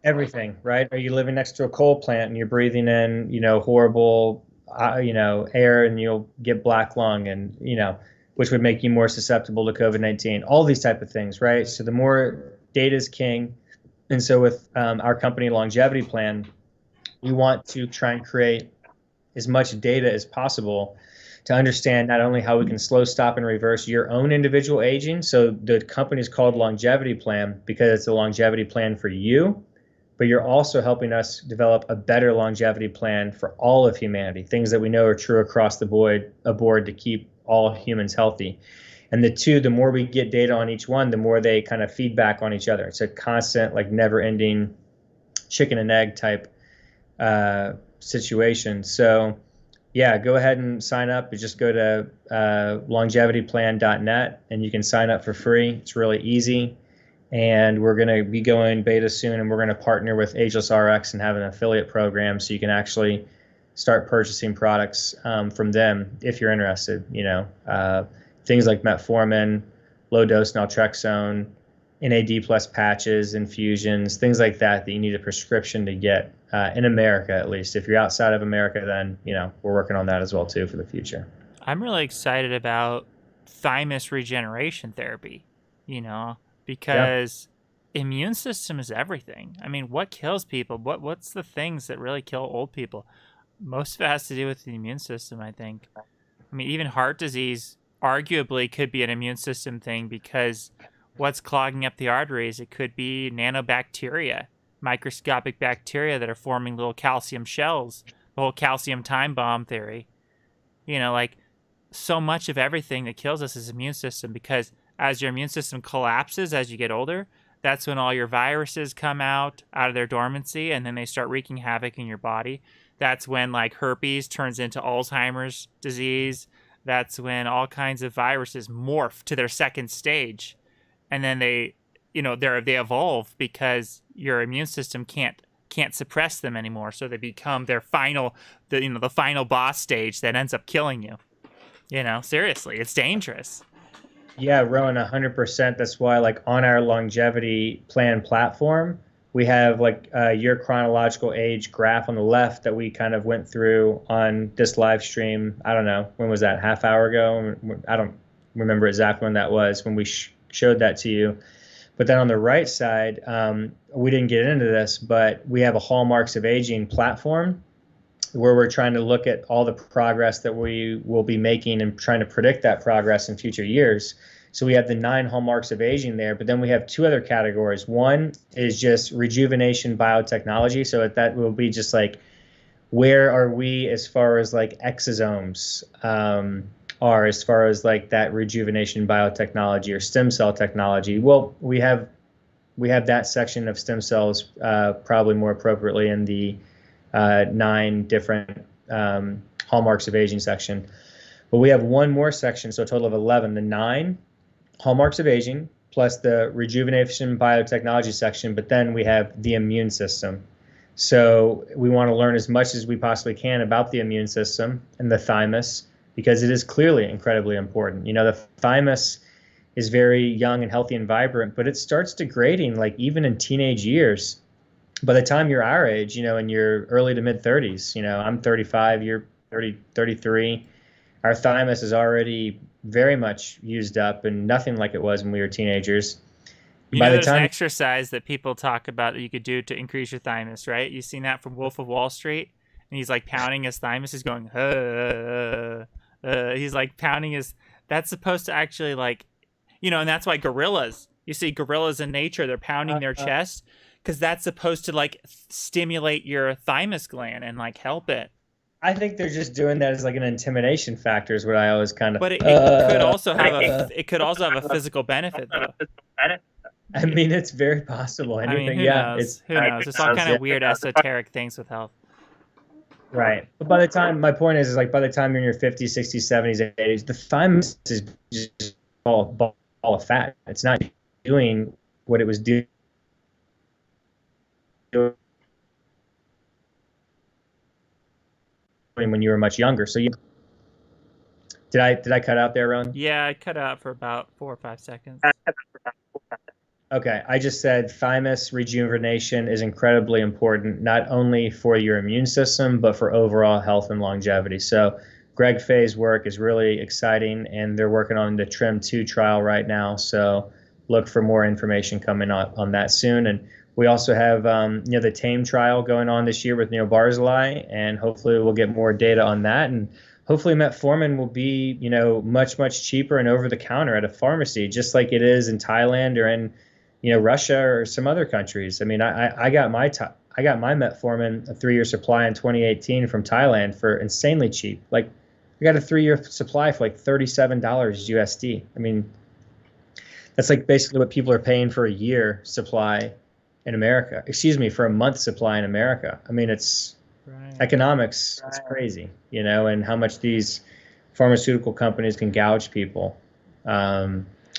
Everything, right? Are you living next to a coal plant and you're breathing in, you know, horrible, air, and you'll get black lung, and, you know, which would make you more susceptible to COVID-19, all these type of things, right? So the more data is king. And so with our company longevity plan, we want to try and create as much data as possible to understand not only how we can slow, stop, and reverse your own individual aging. So the company is called Longevity Plan because it's a longevity plan for you, but you're also helping us develop a better longevity plan for all of humanity, things that we know are true across the board to keep all humans healthy. And the more we get data on each one, the more they kind of feedback on each other. It's a constant, like, never-ending chicken and egg type situation. So yeah, go ahead and sign up. You just go to longevityplan.net and you can sign up for free. It's really easy. And we're going to be going beta soon, and we're going to partner with Ageless RX and have an affiliate program so you can actually start purchasing products from them if you're interested. You know, things like metformin, low dose naltrexone, NAD plus patches, infusions, things like that you need a prescription to get in America, at least. If you're outside of America, then, you know, we're working on that as well too for the future. I'm really excited about thymus regeneration therapy, you know, because immune system is everything. I mean, what kills people? What's the things that really kill old people? Most of it has to do with the immune system, I think. I mean, even heart disease arguably could be an immune system thing, because what's clogging up the arteries? It could be nanobacteria, microscopic bacteria that are forming little calcium shells, the whole calcium time bomb theory. You know, like, so much of everything that kills us is immune system, because as your immune system collapses as you get older, that's when all your viruses come out of their dormancy, and then they start wreaking havoc in your body. That's when, like, herpes turns into Alzheimer's disease. That's when all kinds of viruses morph to their second stage. And then they evolve because your immune system can't suppress them anymore. So they become the final boss stage that ends up killing you. You know, seriously, it's dangerous. Yeah, Rowan, 100%. That's why, like, on our longevity plan platform, we have like your chronological age graph on the left that we kind of went through on this live stream. I don't know, when was that? Half hour ago? I don't remember exactly when that was, when we showed that to you. But then on the right side, we didn't get into this, but we have a Hallmarks of Aging platform where we're trying to look at all the progress that we will be making and trying to predict that progress in future years. So we have the 9 hallmarks of aging there, but then we have 2 other categories. One is just rejuvenation biotechnology. So that will be just like, where are we as far as like exosomes are, as far as like that rejuvenation biotechnology or stem cell technology. Well, we have that section of stem cells probably more appropriately in the 9 different hallmarks of aging section. But we have one more section, so a total of 11, the 9 hallmarks of aging plus the rejuvenation biotechnology section, but then we have the immune system. So we want to learn as much as we possibly can about the immune system and the thymus, because it is clearly incredibly important. You know, the thymus is very young and healthy and vibrant, but it starts degrading like even in teenage years. by the time you're our age, in your early to mid 30s, I'm 35, you're 30, 33, our thymus is already very much used up and nothing like it was when we were teenagers. You By know, the there's an time, exercise that people talk about that you could do to increase your thymus, right? You've seen that from Wolf of Wall Street, and he's like pounding his thymus. He's going, he's like pounding his. That's supposed to actually like, and that's why gorillas. You see gorillas in nature, they're pounding their chest because that's supposed to like stimulate your thymus gland and like help it. I think they're just doing that as like an intimidation factor is what I always kind of, But it could also have a physical benefit though. I mean, it's very possible. I mean, Anything, who yeah, knows? Who knows? It's all kind of weird esoteric things with health. right. But by the time, my point is like by the time you're in your 50s, 60s, 70s, 80s, the thymus is just ball of fat. It's not doing what it was doing when you were much younger. So did I cut out there, Ron? Yeah, I cut out for about 4 or 5 seconds. Okay, I just said thymus rejuvenation is incredibly important, not only for your immune system, but for overall health and longevity. So Greg Fay's work is really exciting, and they're working on the TRIM2 trial right now. So look for more information coming on that soon. And we also have the TAME trial going on this year with Neil Barzilai, and hopefully we'll get more data on that. And hopefully metformin will be, much, much cheaper and over the counter at a pharmacy, just like it is in Thailand or in Russia or some other countries. I mean, I got my metformin, a 3-year supply in 2018 from Thailand for insanely cheap. Like, I got a 3-year supply for like $37 USD. I mean, that's like basically what people are paying for a year supply in America. Excuse me, for a month supply in America. I mean, it's economics. It's crazy, and how much these pharmaceutical companies can gouge people.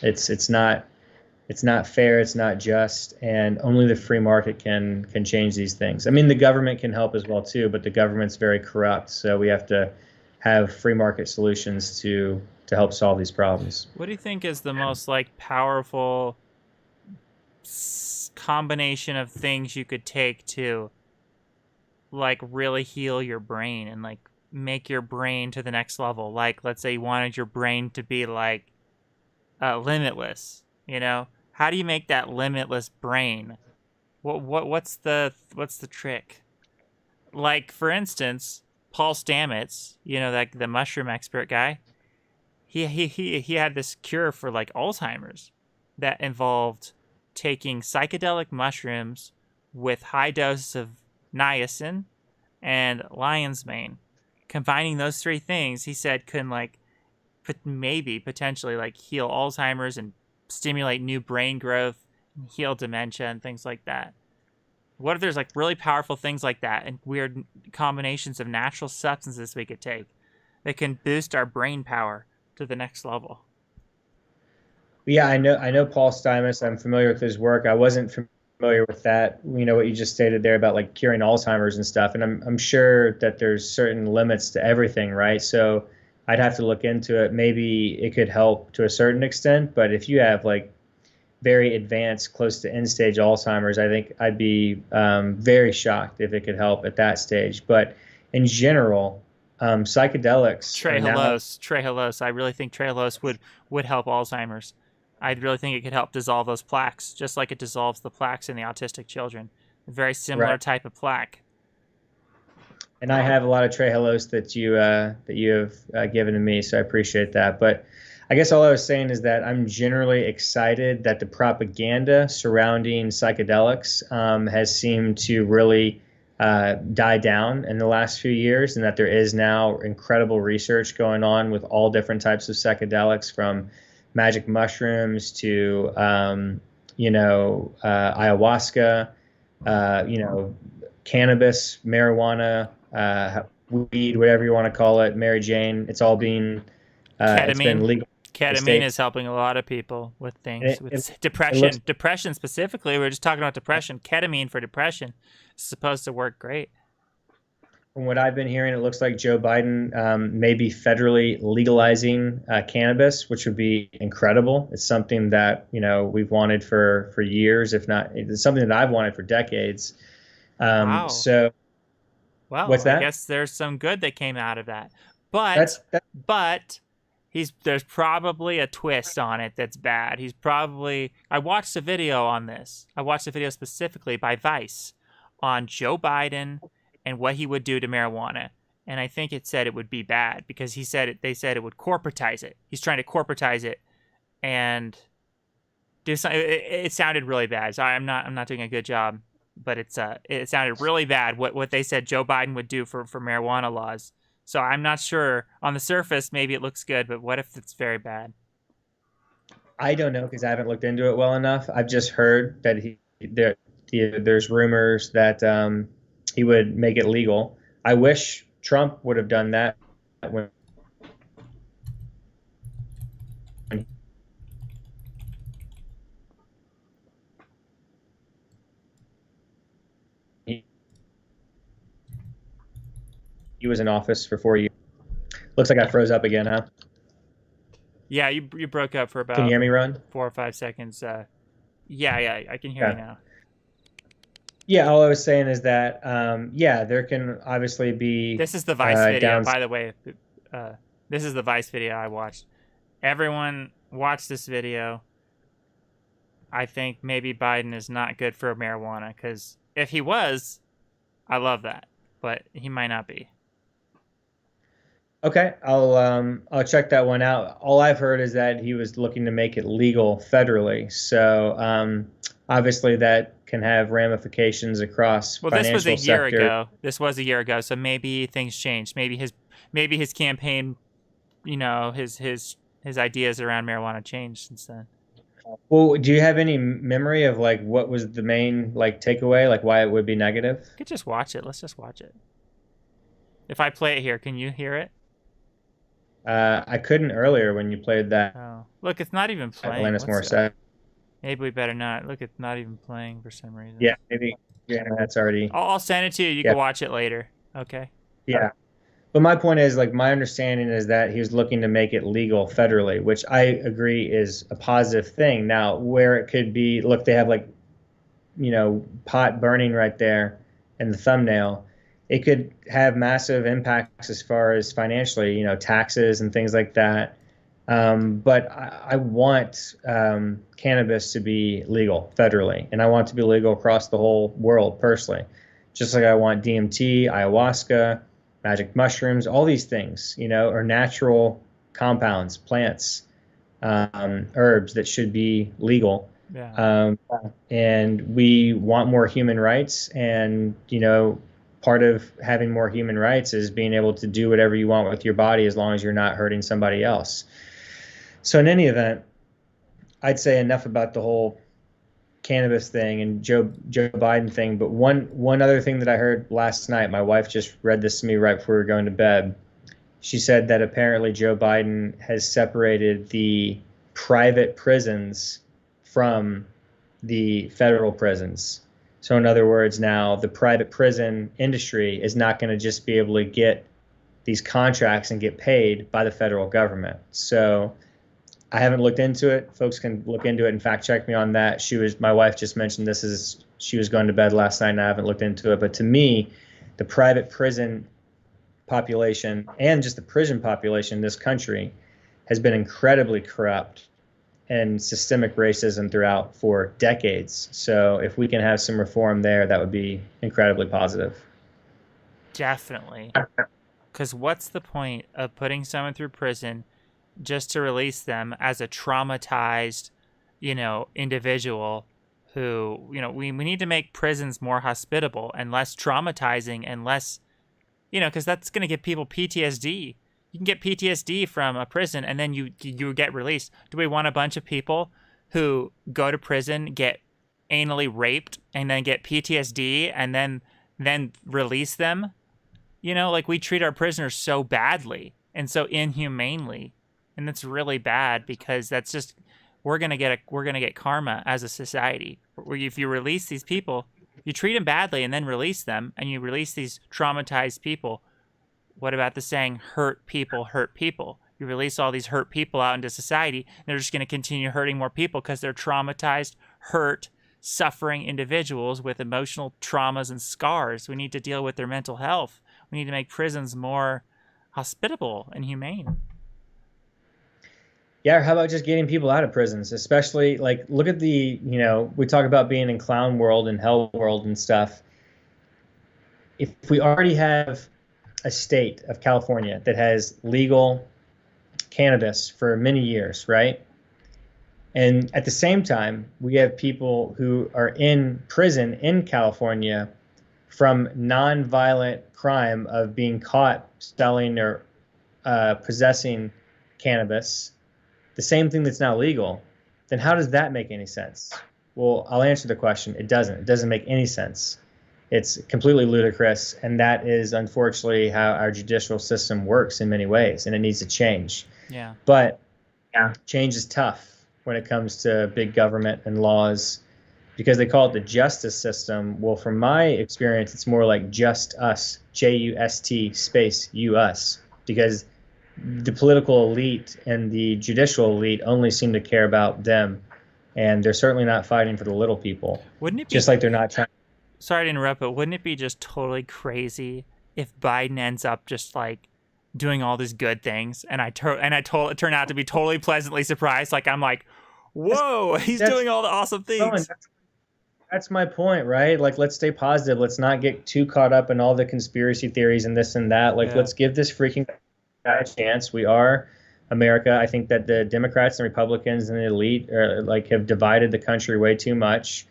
It's not fair. It's not just, and only the free market can change these things. I mean, the government can help as well too, but the government's very corrupt. So we have to have free market solutions to help solve these problems. What do you think is the most like powerful combination of things you could take to like really heal your brain and like make your brain to the next level? Like, let's say you wanted your brain to be like limitless, How do you make that limitless brain? What's the trick? Like, for instance, Paul Stamets, that the mushroom expert guy, he had this cure for like Alzheimer's that involved taking psychedelic mushrooms with high doses of niacin and lion's mane. Combining those 3 things, he said, could like potentially like heal Alzheimer's and stimulate new brain growth and heal dementia and things like that. What if there's like really powerful things like that and weird combinations of natural substances we could take that can boost our brain power to the next level? Yeah, I know Paul Stamets. I'm familiar with his work. I wasn't familiar with that. What you just stated there about like curing Alzheimer's and stuff. And I'm sure that there's certain limits to everything, right? So I'd have to look into it. Maybe it could help to a certain extent, but if you have like very advanced, close to end stage Alzheimer's, I think I'd be very shocked if it could help at that stage. But in general, psychedelics. Trehalose. I really think trehalose would help Alzheimer's. I really think it could help dissolve those plaques, just like it dissolves the plaques in the autistic children. A very similar type of plaque. And I have a lot of trehalose that you have given to me, so I appreciate that. But I guess all I was saying is that I'm generally excited that the propaganda surrounding psychedelics has seemed to really die down in the last few years, and that there is now incredible research going on with all different types of psychedelics, from magic mushrooms to ayahuasca, cannabis, marijuana, weed, whatever you want to call it, Mary Jane. It's all being it's been legal. Ketamine is helping a lot of people with things, with depression. Depression specifically, we were just talking about depression. Ketamine for depression is supposed to work great. From what I've been hearing, it looks like Joe Biden may be federally legalizing cannabis, which would be incredible. It's something that we've wanted for years, if not, it's something that I've wanted for decades. Wow. So Well, what's I that? guess there's some good that came out of that. But That's but there's probably a twist on it that's bad. He's probably I watched a video on this. I watched a video specifically by Vice on Joe Biden and what he would do to marijuana. And I think it said it would be bad because they said it would corporatize it. He's trying to corporatize it and do something. It sounded really bad. So I'm not doing a good job, but it sounded really bad what they said Joe Biden would do for marijuana laws. So I'm not sure. On the surface, maybe it looks good, but what if it's very bad? I don't know because I haven't looked into it well enough. I've just heard that there's rumors that he would make it legal. I wish Trump would have done that when he was in office for 4 years. Looks like I froze up again, huh? Yeah, you broke up for Can you about hear me, Ron? 4 or 5 seconds. Yeah, I can hear you Yeah. now. Yeah, all I was saying is that, yeah, there can obviously be This is the Vice video, down. by the way. Uh, this is the Vice video I watched. Everyone watch this video. I think maybe Biden is not good for marijuana because if he was, I love that, but he might not be. Okay, I'll check that one out. All I've heard is that he was looking to make it legal federally. So obviously that can have ramifications across Well, this was a financial year sector. ago. This was a year ago, so maybe things changed. Maybe his campaign, his ideas around marijuana changed since then. Well, do you have any memory of like what was the main like takeaway, like why it would be negative? We could just watch it. Let's just watch it. If I play it here, can you hear it? I couldn't earlier when you played that Oh, look, it's not even playing. Alanis Morissette. Maybe we better not. Look, it's not even playing for some reason. Yeah, maybe your internet's already. I'll send it to you. You Yeah. can watch it later. Okay. Yeah. But my point is, like, my understanding is that he was looking to make it legal federally, which I agree is a positive thing. Now, where it could be, look, they have like, pot burning right there in the thumbnail. It could have massive impacts as far as financially, taxes and things like that. But I want cannabis to be legal federally, and I want it to be legal across the whole world personally, just like I want DMT, ayahuasca, magic mushrooms, all these things, are natural compounds, plants, herbs that should be legal. Yeah. And we want more human rights, and part of having more human rights is being able to do whatever you want with your body as long as you're not hurting somebody else. So in any event, I'd say enough about the whole cannabis thing and Joe Biden thing. But one other thing that I heard last night, my wife just read this to me right before we were going to bed. She said that apparently Joe Biden has separated the private prisons from the federal prisons. So in other words, now the private prison industry is not going to just be able to get these contracts and get paid by the federal government. So I haven't looked into it. Folks can look into it and fact check me on that. My wife just mentioned she was going to bed last night and I haven't looked into it. But to me, the private prison population and just the prison population in this country has been incredibly corrupt and systemic racism throughout for decades. So if we can have some reform there, that would be incredibly positive. Definitely. Because what's the point of putting someone through prison just to release them as a traumatized, individual who, we need to make prisons more hospitable and less traumatizing and less, because that's going to give people PTSD. You can get PTSD from a prison and then you get released. Do we want a bunch of people who go to prison, get anally raped, and then get PTSD and then release them? We treat our prisoners so badly and so inhumanely. And that's really bad because that's just we're gonna get karma as a society. Where if you release these people, you treat them badly and then release them, and you release these traumatized people. What about the saying "hurt people hurt people"? You release all these hurt people out into society, and they're just gonna continue hurting more people because they're traumatized, hurt, suffering individuals with emotional traumas and scars. We need to deal with their mental health. We need to make prisons more hospitable and humane. Yeah, or how about just getting people out of prisons, especially like look at we talk about being in clown world and hell world and stuff. If we already have a state of California that has legal cannabis for many years, right? And at the same time, we have people who are in prison in California from nonviolent crime of being caught selling or possessing cannabis, the same thing that's now legal, then how does that make any sense? Well, I'll answer the question. It doesn't. It doesn't make any sense. It's completely ludicrous, and that is unfortunately how our judicial system works in many ways, and it needs to change. Yeah. But change is tough when it comes to big government and laws because they call it the justice system. Well, from my experience, it's more like just us, JUST space US, because the political elite and the judicial elite only seem to care about them, and they're certainly not fighting for the little people. Wouldn't it be just like they're not trying? Sorry to interrupt, but wouldn't it be just totally crazy if Biden ends up just like doing all these good things, and it turn out to be totally pleasantly surprised? Like I'm like, whoa, he's doing all the awesome things. That's my point, right? Like, let's stay positive. Let's not get too caught up in all the conspiracy theories and this and that. Like, let's give this freaking guy a chance. We are America. I think that the Democrats and Republicans and the elite have divided the country way too much.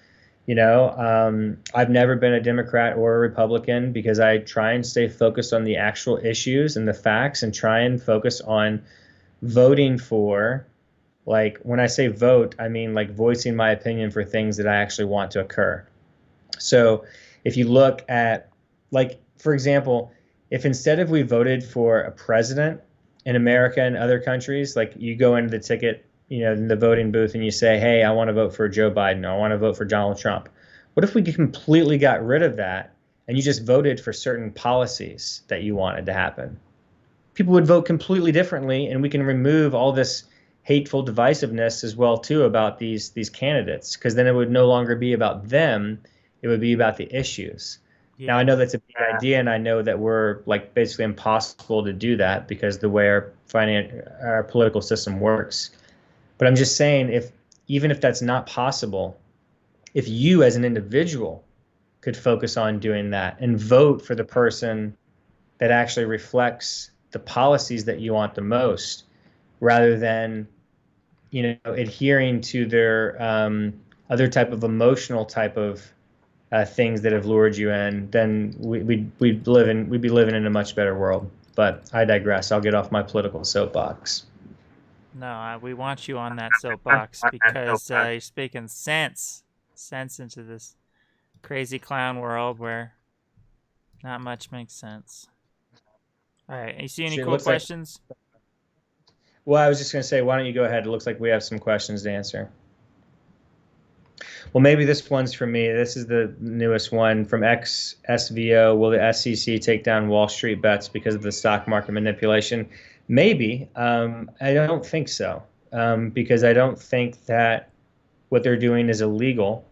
I've never been a Democrat or a Republican because I try and stay focused on the actual issues and the facts and try and focus on voting for, like, when I say vote, I mean like voicing my opinion for things that I actually want to occur. So if you look at, like, for example, if instead of we voted for a president in America and other countries, like you go into the ticket, in the voting booth and you say, hey, I want to vote for Joe Biden, or I want to vote for Donald Trump. What if we completely got rid of that and you just voted for certain policies that you wanted to happen? People would vote completely differently, and we can remove all this hateful divisiveness as well too about these candidates, because then it would no longer be about them, it would be about the issues. Now, I know that's a big idea, and I know that we're like basically impossible to do that because the way our political system works. But I'm just saying, even if that's not possible, if you as an individual could focus on doing that and vote for the person that actually reflects the policies that you want the most, rather than, adhering to their other type of emotional type of things that have lured you in, then we'd be living in a much better world. But I digress. I'll get off my political soapbox. No, we want you on that soapbox because you're speaking sense into this crazy clown world where not much makes sense. All right, you see any cool questions? Well, I was just going to say, why don't you go ahead? It looks like we have some questions to answer. Well, maybe this one's for me. This is the newest one from XSVO. Will the SEC take down Wall Street bets because of the stock market manipulation? Maybe. I don't think so, because I don't think that what they're doing is illegal.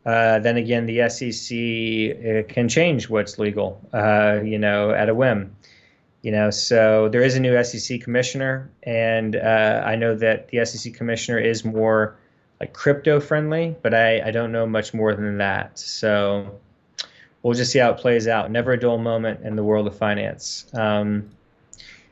Then again, the SEC can change what's legal, at a whim. So there is a new SEC commissioner, and I know that the SEC commissioner is more like crypto friendly, but I don't know much more than that. So we'll just see how it plays out. Never a dull moment in the world of finance.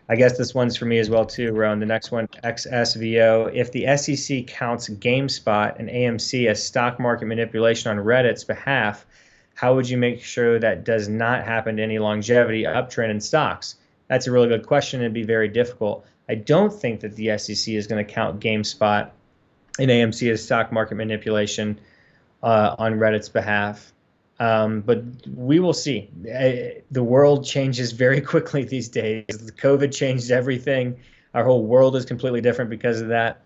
I guess this one's for me as well too, Rowan. The next one, XSVO. If the SEC counts GameSpot and AMC as stock market manipulation on Reddit's behalf, how would you make sure that does not happen to any longevity uptrend in stocks? That's a really good question. It'd be very difficult. I don't think that the SEC is going to count GameSpot and AMC as stock market manipulation on Reddit's behalf. But we will see. The world changes very quickly these days. COVID changed everything. Our whole world is completely different because of that.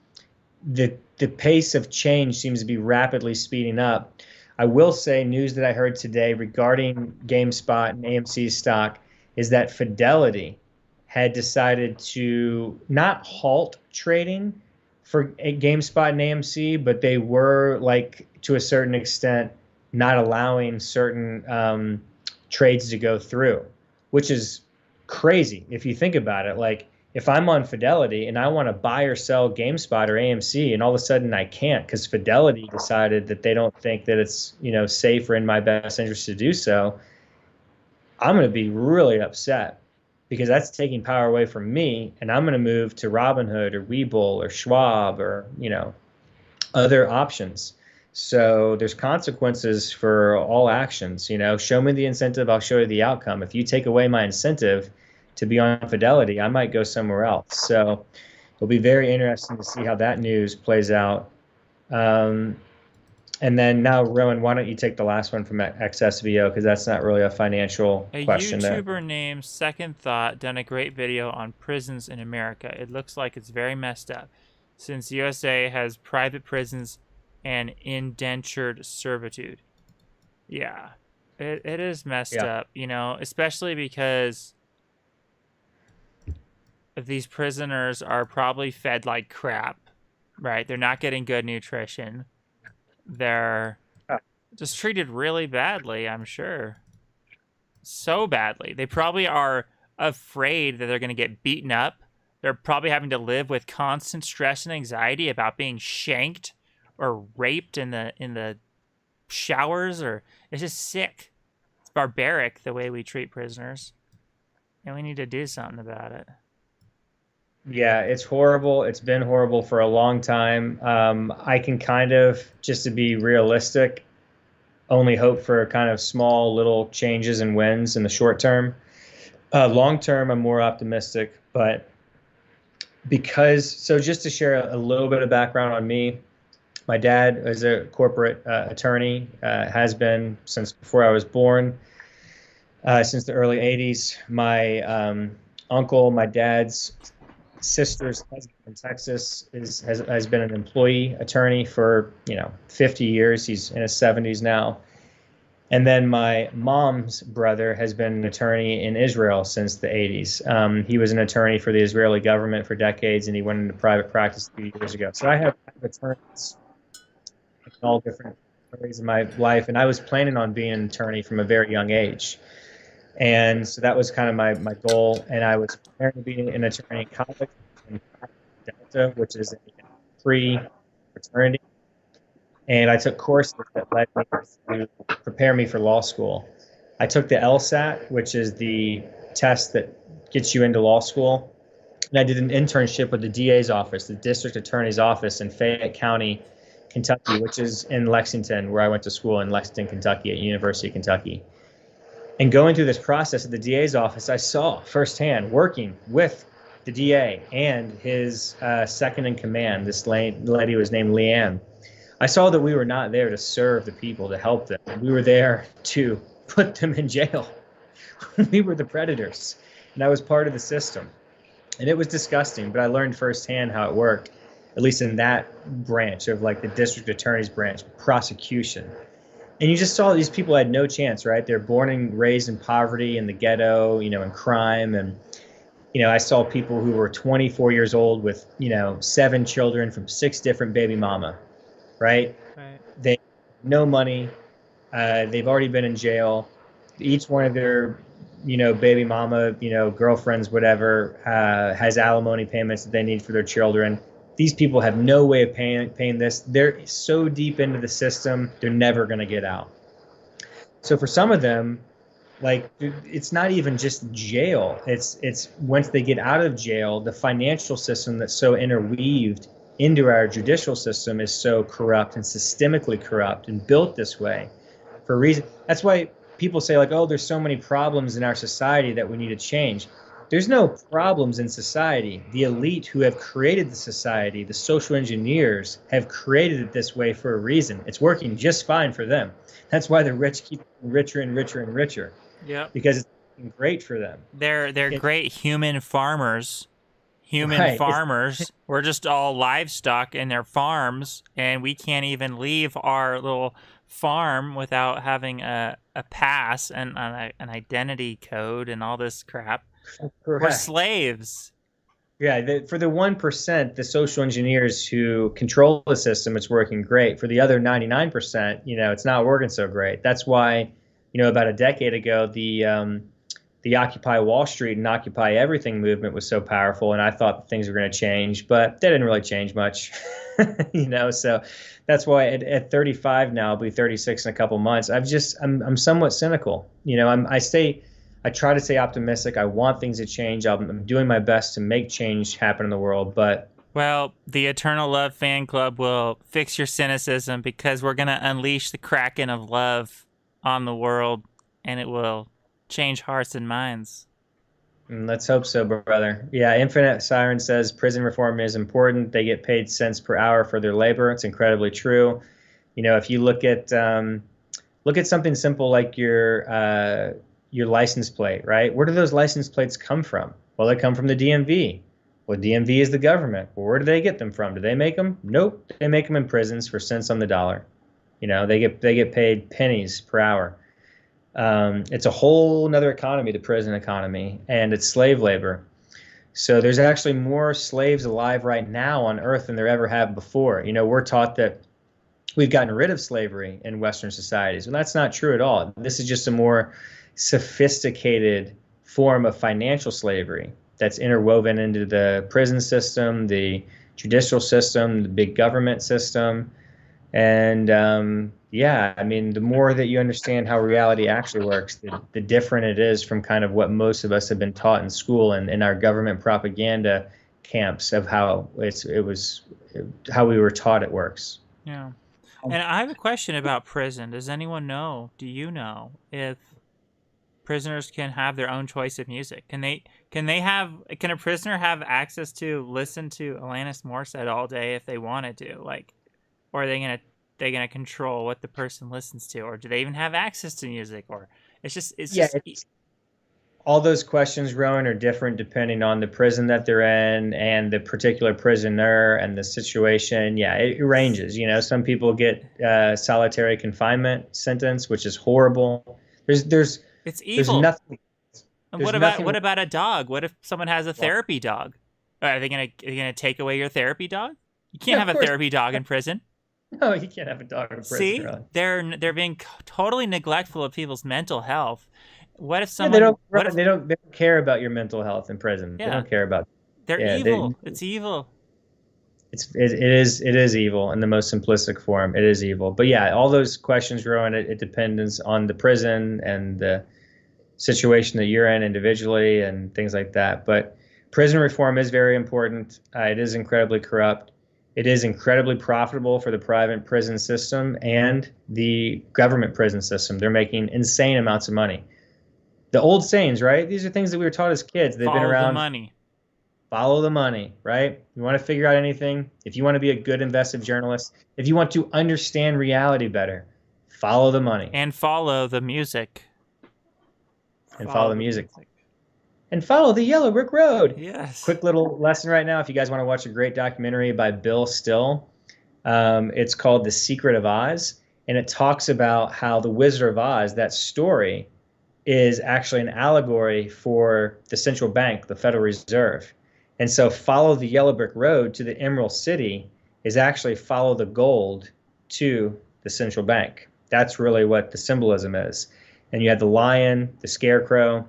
The pace of change seems to be rapidly speeding up. I will say news that I heard today regarding GameSpot and AMC stock is that Fidelity had decided to not halt trading, for GameSpot and AMC, but they were like to a certain extent not allowing certain trades to go through, which is crazy if you think about it. Like if I'm on Fidelity and I want to buy or sell GameSpot or AMC, and all of a sudden I can't because Fidelity decided that they don't think that it's safe or in my best interest to do so, I'm going to be really upset because that's taking power away from me, and I'm going to move to Robinhood or Webull or Schwab or other options. So there's consequences for all actions. Show me the incentive, I'll show you the outcome. If you take away my incentive to be on Fidelity, I might go somewhere else. So it'll be very interesting to see how that news plays out. And then now, Rowan, why don't you take the last one from XSVO, because that's not really a financial question there. A YouTuber named Second Thought done a great video on prisons in America. It looks like it's very messed up, since USA has private prisons and indentured servitude. Yeah, it is messed up, especially because these prisoners are probably fed like crap, right? They're not getting good nutrition. They're just treated really badly, I'm sure. So badly. They probably are afraid that they're going to get beaten up. They're probably having to live with constant stress and anxiety about being shanked or raped in the showers, or it's just sick. It's barbaric the way we treat prisoners. And we need to do something about it. Yeah, it's horrible. It's been horrible for a long time. I can kind of, just to be realistic, only hope for kind of small little changes and wins in the short term. Long term, I'm more optimistic, but so just to share a little bit of background on me, my dad is a corporate attorney, has been since before I was born, since the early 80s. My uncle, my dad's sister's husband in Texas has been an employee attorney for 50 years. He's in his 70s now. And then my mom's brother has been an attorney in Israel since the 80s. He was an attorney for the Israeli government for decades, and he went into private practice a few years ago. So I have attorneys in all different areas of my life, and I was planning on being an attorney from a very young age. And so that was kind of my goal. And I was preparing to be an attorney in college in Delta, which is a free fraternity. And I took courses that led me to prepare me for law school. I took the LSAT, which is the test that gets you into law school. And I did an internship with the DA's office, the district attorney's office in Fayette County, Kentucky, which is in Lexington, where I went to school in Lexington, Kentucky, at University of Kentucky. And going through this process at the DA's office, I saw firsthand, working with the DA and his second in command, this lady was named Leanne. I saw that we were not there to serve the people, to help them. We were there to put them in jail. We were the predators, and I was part of the system. And it was disgusting, but I learned firsthand how it worked, at least in that branch of like the district attorney's branch, prosecution. And you just saw these people had no chance, right? They're born and raised in poverty, in the ghetto, in crime. And, I saw people who were 24 years old with, 7 children from 6 different baby mama, right? They no money. They've already been in jail. Each one of their, baby mama, girlfriends, whatever, has alimony payments that they need for their children. These people have no way of paying this. They're so deep into the system, they're never going to get out. So for some of them, like, it's not even just jail. It's once they get out of jail, the financial system that's so interweaved into our judicial system is so corrupt and systemically corrupt and built this way for a reason. That's why people say, like, oh, there's so many problems in our society that we need to change. There's no problems in society. The elite who have created the society, the social engineers, have created it this way for a reason. It's working just fine for them. That's why the rich keep getting richer and richer and richer. Yeah. Because it's working great for them. They're great human farmers. Farmers. We're just all livestock in their farms, and we can't even leave our little farm without having a pass and an identity code and all this crap. Correct. We're slaves. Yeah, for the 1%, the social engineers who control the system, it's working great. For the other 99%, it's not working so great. That's why, about a decade ago, the Occupy Wall Street and Occupy Everything movement was so powerful, and I thought things were going to change, but they didn't really change much. So that's why at 35 now, I'll be 36 in a couple months. I'm somewhat cynical. I try to stay optimistic. I want things to change. I'm doing my best to make change happen in the world, but Well, the Eternal Love fan club will fix your cynicism because we're going to unleash the kraken of love on the world, and it will change hearts and minds. let's hope so, brother. Yeah, Infinite Siren says prison reform is important. They get paid cents per hour for their labor. It's incredibly true. If you look at something simple like your license plate, right? Where do those license plates come from? Well, they come from the DMV. Well, DMV is the government. Well, where do they get them from? Do they make them? Nope. They make them in prisons for cents on the dollar. They get paid pennies per hour. It's a whole nother economy, the prison economy, and it's slave labor. So there's actually more slaves alive right now on Earth than there ever have before. We're taught that we've gotten rid of slavery in Western societies. Well, that's not true at all. This is just a more sophisticated form of financial slavery that's interwoven into the prison system, the judicial system, the big government system. And yeah, I mean, the more that you understand how reality actually works, the different it is from kind of what most of us have been taught in school and in our government propaganda camps of how how we were taught it works. Yeah. And I have a question about prison. Does anyone know, do you know, if prisoners can have their own choice of music? Can a prisoner have access to listen to Alanis Morissette all day if they wanted to? Like, or are they gonna control what the person listens to, or do they even have access to music? Or all those questions, Rowan, are different depending on the prison that they're in and the particular prisoner and the situation. Yeah, it ranges. Some people get solitary confinement sentence, which is horrible. There's it's evil. There's nothing. And what about a dog? What if someone has a therapy dog? Are they gonna take away your therapy dog? You can't have a therapy dog in prison. No, you can't have a dog in prison. See, they're being totally neglectful of people's mental health. What if someone? They don't care about your mental health in prison. Yeah. They don't care about. They're evil. It's evil. It is evil in the most simplistic form. It is evil. But yeah, all those questions, Rowan, it depends on the prison and the situation that you're in individually and things like that. But prison reform is very important. It is incredibly corrupt. It is incredibly profitable for the private prison system and the government prison system. They're making insane amounts of money. The old sayings, right? These are things that we were taught as kids. They've been around. Follow the money. Follow the money, right? You want to figure out anything? If you want to be a good investigative journalist, if you want to understand reality better, follow the money. And follow the music. And follow the music. And follow the Yellow Brick Road. Yes. Quick little lesson right now. If you guys want to watch a great documentary by Bill Still, it's called The Secret of Oz. And it talks about how the Wizard of Oz, that story, is actually an allegory for the central bank, the Federal Reserve. And so follow the Yellow Brick Road to the Emerald City is actually follow the gold to the central bank. That's really what the symbolism is. And you have the lion, the scarecrow,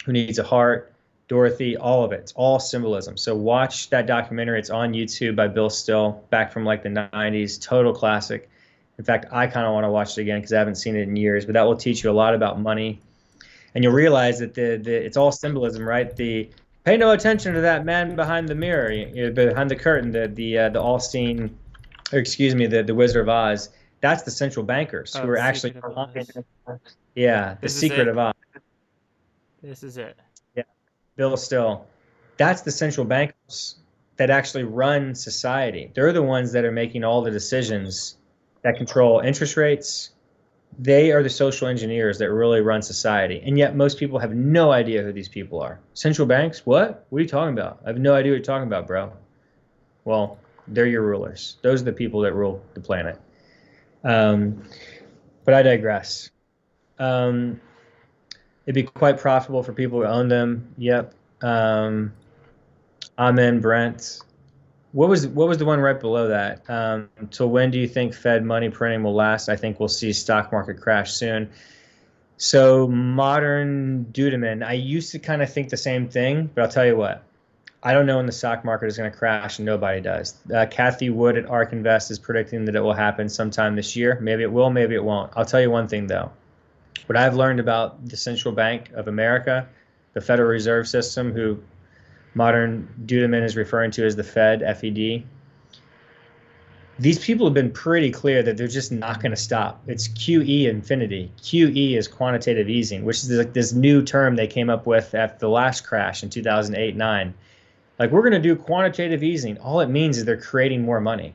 who needs a heart, Dorothy, all of it. It's all symbolism. So watch that documentary. It's on YouTube by Bill Still, back from like the 90s, total classic. In fact, I kind of want to watch it again because I haven't seen it in years, but that will teach you a lot about money. And you'll realize that it's all symbolism, right? Pay no attention to that man behind the mirror, behind the curtain, the Allstein, or excuse me, the Wizard of Oz. That's the central bankers who are actually, yeah, the Secret of Oz. This is it. Yeah, Bill Still. That's the central bankers that actually run society. They're the ones that are making all the decisions that control interest rates. They are the social engineers that really run society. And yet most people have no idea who these people are. Central banks? What? What are you talking about? I have no idea what you're talking about, bro. Well, they're your rulers. Those are the people that rule the planet. But I digress. It'd be quite profitable for people who own them. Yep. Amen, Brent. What was the one right below that? Till when do you think Fed money printing will last? I think we'll see stock market crash soon. So modern Dudeman, I used to kind of think the same thing, but I'll tell you what. I don't know when the stock market is going to crash, and nobody does. Kathy Wood at ARK Invest is predicting that it will happen sometime this year. Maybe it will, maybe it won't. I'll tell you one thing though. What I've learned about the Central Bank of America, the Federal Reserve System, who modern Dudeman is referring to as the Fed, FED, these people have been pretty clear that they're just not going to stop. It's QE infinity. QE is quantitative easing, which is like this new term they came up with after the last crash in 2008-9. Like, we're going to do quantitative easing. All it means is they're creating more money.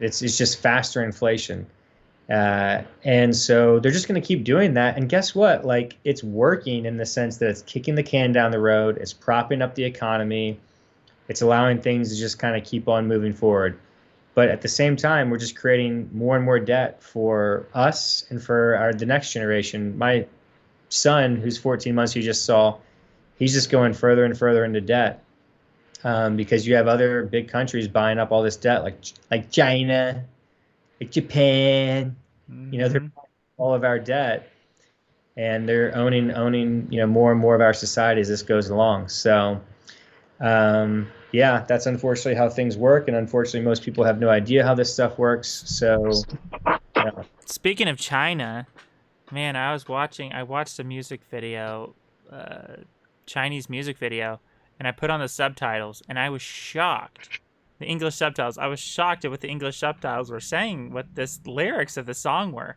It's just faster inflation. And so they're just going to keep doing that. And guess what? Like, it's working in the sense that it's kicking the can down the road. It's propping up the economy. It's allowing things to just kind of keep on moving forward. But at the same time, we're just creating more and more debt for us and for the next generation. My son, who's 14 months, you just saw, he's just going further and further into debt, because you have other big countries buying up all this debt, like China, like Japan. You know, they're buying all of our debt, and they're owning more and more of our society as this goes along. So. Yeah, that's unfortunately how things work, and unfortunately, most people have no idea how this stuff works. So, yeah. Speaking of China, man, I watched a music video, Chinese music video, and I put on the subtitles, and I was shocked. The English subtitles. I was shocked at what the English subtitles were saying, what the lyrics of the song were.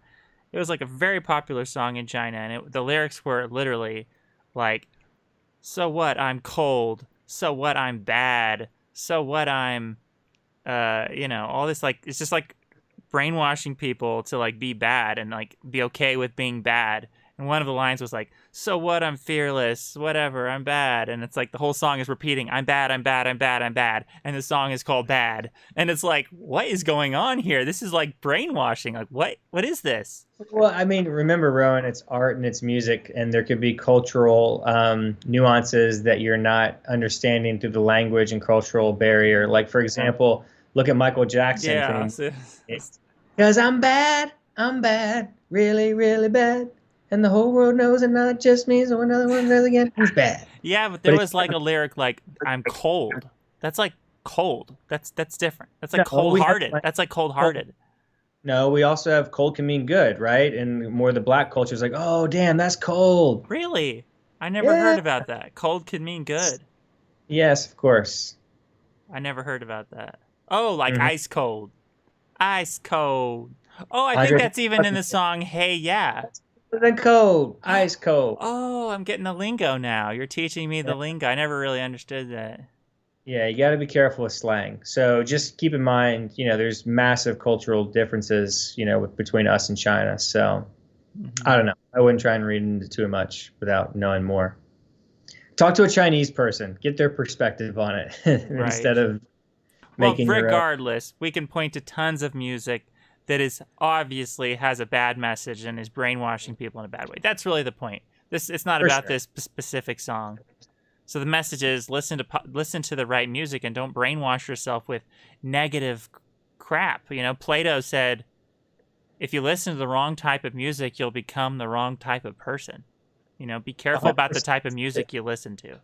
It was like a very popular song in China, and the lyrics were literally like, "So what? I'm cold. So what? I'm bad. So what? I'm, all this, like, it's just like brainwashing people to like be bad and like be okay with being bad." And one of the lines was like, "So what? I'm fearless. Whatever. I'm bad." And it's like the whole song is repeating, "I'm bad. I'm bad. I'm bad. I'm bad." And the song is called Bad. And it's like, what is going on here? This is like brainwashing. Like, what is this? Well, I mean, remember, Rowan, it's art and it's music, and there could be cultural nuances that you're not understanding through the language and cultural barrier. Like, for example, look at Michael Jackson. Yeah. Because I'm bad, really, really bad. And the whole world knows it, not just me, so another one does again. He's bad. Yeah, but there was like a lyric like, "I'm cold." That's like cold. That's different. That's like cold-hearted. That's like cold-hearted. No, we also have cold can mean good, right? And more the black culture is like, "Oh, damn, that's cold." Really? I never heard about that. Cold can mean good. Yes, of course. I never heard about that. Oh, like ice cold. Ice cold. Oh, I think that's even in the song Hey Ya. Then cold, ice cold. Oh, I'm getting the lingo now. You're teaching me the lingo. I never really understood that. Yeah, you got to be careful with slang. So just keep in mind, there's massive cultural differences, between us and China. So I don't know. I wouldn't try and read into too much without knowing more. Talk to a Chinese person. Get their perspective on it instead of making your own. Regardless, we can point to tons of music that is obviously has a bad message and is brainwashing people in a bad way. That's really the point. It's not about this specific song. So the message is listen to the right music and don't brainwash yourself with negative crap. Plato said, if you listen to the wrong type of music, you'll become the wrong type of person. Be careful about the type of music you listen to.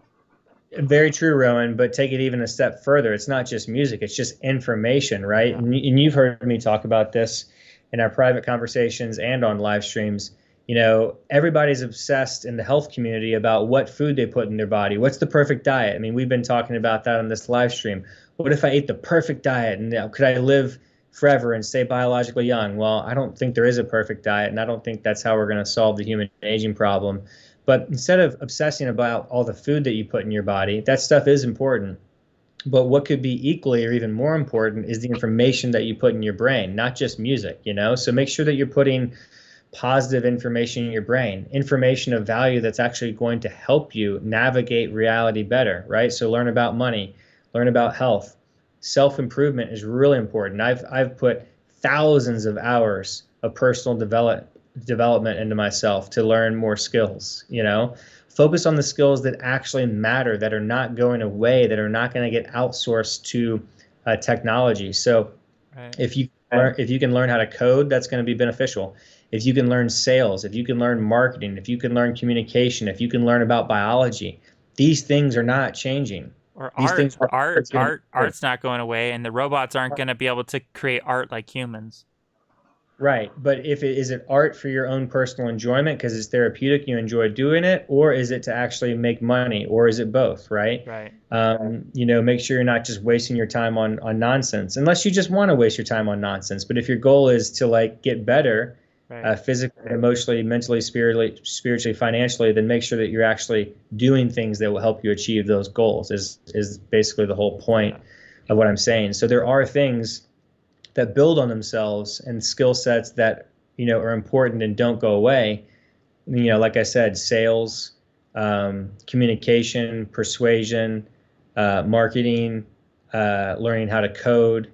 Very true, Rowan, but take it even a step further. It's not just music, it's just information, right? And you've heard me talk about this in our private conversations and on live streams. Everybody's obsessed in the health community about what food they put in their body. What's the perfect diet? I mean, we've been talking about that on this live stream. What if I ate the perfect diet and could I live forever and stay biologically young? Well, I don't think there is a perfect diet, and I don't think that's how we're going to solve the human aging problem. But instead of obsessing about all the food that you put in your body, that stuff is important. But what could be equally or even more important is the information that you put in your brain, not just music, So make sure that you're putting positive information in your brain, information of value that's actually going to help you navigate reality better, right? So learn about money, learn about health. Self-improvement is really important. I've put thousands of hours of personal development into myself to learn more skills, Focus on the skills that actually matter, that are not going away, that are not going to get outsourced to technology. So Right. if you can learn how to code, that's going to be beneficial. If you can learn sales, if you can learn marketing, if you can learn communication, if you can learn about biology, these things are not changing. Or These art. things are Art's not going away, and the robots aren't going to be able to create art like humans. right. But if it is it art for your own personal enjoyment because it's therapeutic, you enjoy doing it, or is it to actually make money, or is it both, right? Right. Make sure you're not just wasting your time on nonsense, unless you just want to waste your time on nonsense. But if your goal is to like get better, Right. physically, emotionally, mentally, spiritually, financially, then make sure that you're actually doing things that will help you achieve those goals. Is basically the whole point of what I'm saying. So there are things that build on themselves and skill sets that are important and don't go away. Like I said, sales, communication, persuasion, marketing, learning how to code,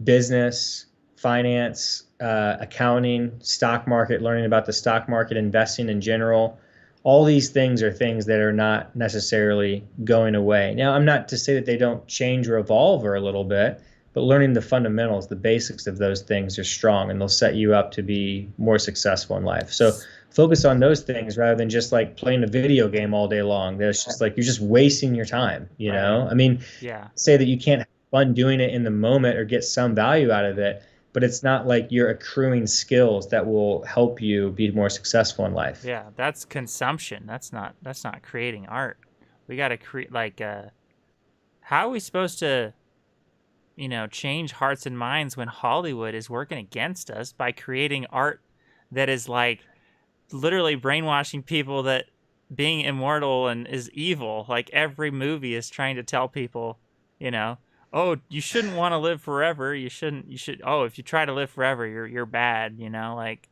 business, finance, accounting, stock market, learning about the stock market, investing in general. All these things are things that are not necessarily going away. Now, I'm not to say that they don't change or evolve a little bit, but learning the fundamentals, the basics of those things are strong, and they'll set you up to be more successful in life. So focus on those things rather than just like playing a video game all day long. That's just like you're just wasting your time, you know? I mean, say that you can't have fun doing it in the moment or get some value out of it, but it's not like you're accruing skills that will help you be more successful in life. Yeah, that's consumption. That's not creating art. We got to create how are we supposed to change hearts and minds when Hollywood is working against us by creating art that is like literally brainwashing people that being immortal and is evil. Like every movie is trying to tell people, oh, you shouldn't want to live forever. You should, oh, if you try to live forever, you're bad, like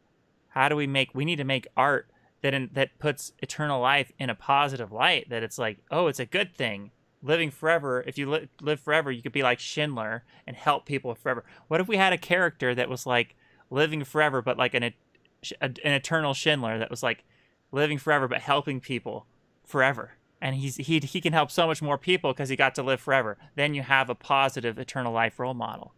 how do we need to make art that puts eternal life in a positive light, that it's like, oh, it's a good thing. Living forever, if you live forever, you could be like Schindler and help people forever. What if we had a character that was like living forever, but like an eternal Schindler that was like living forever but helping people forever, and he can help so much more people because he got to live forever. Then you have a positive eternal life role model.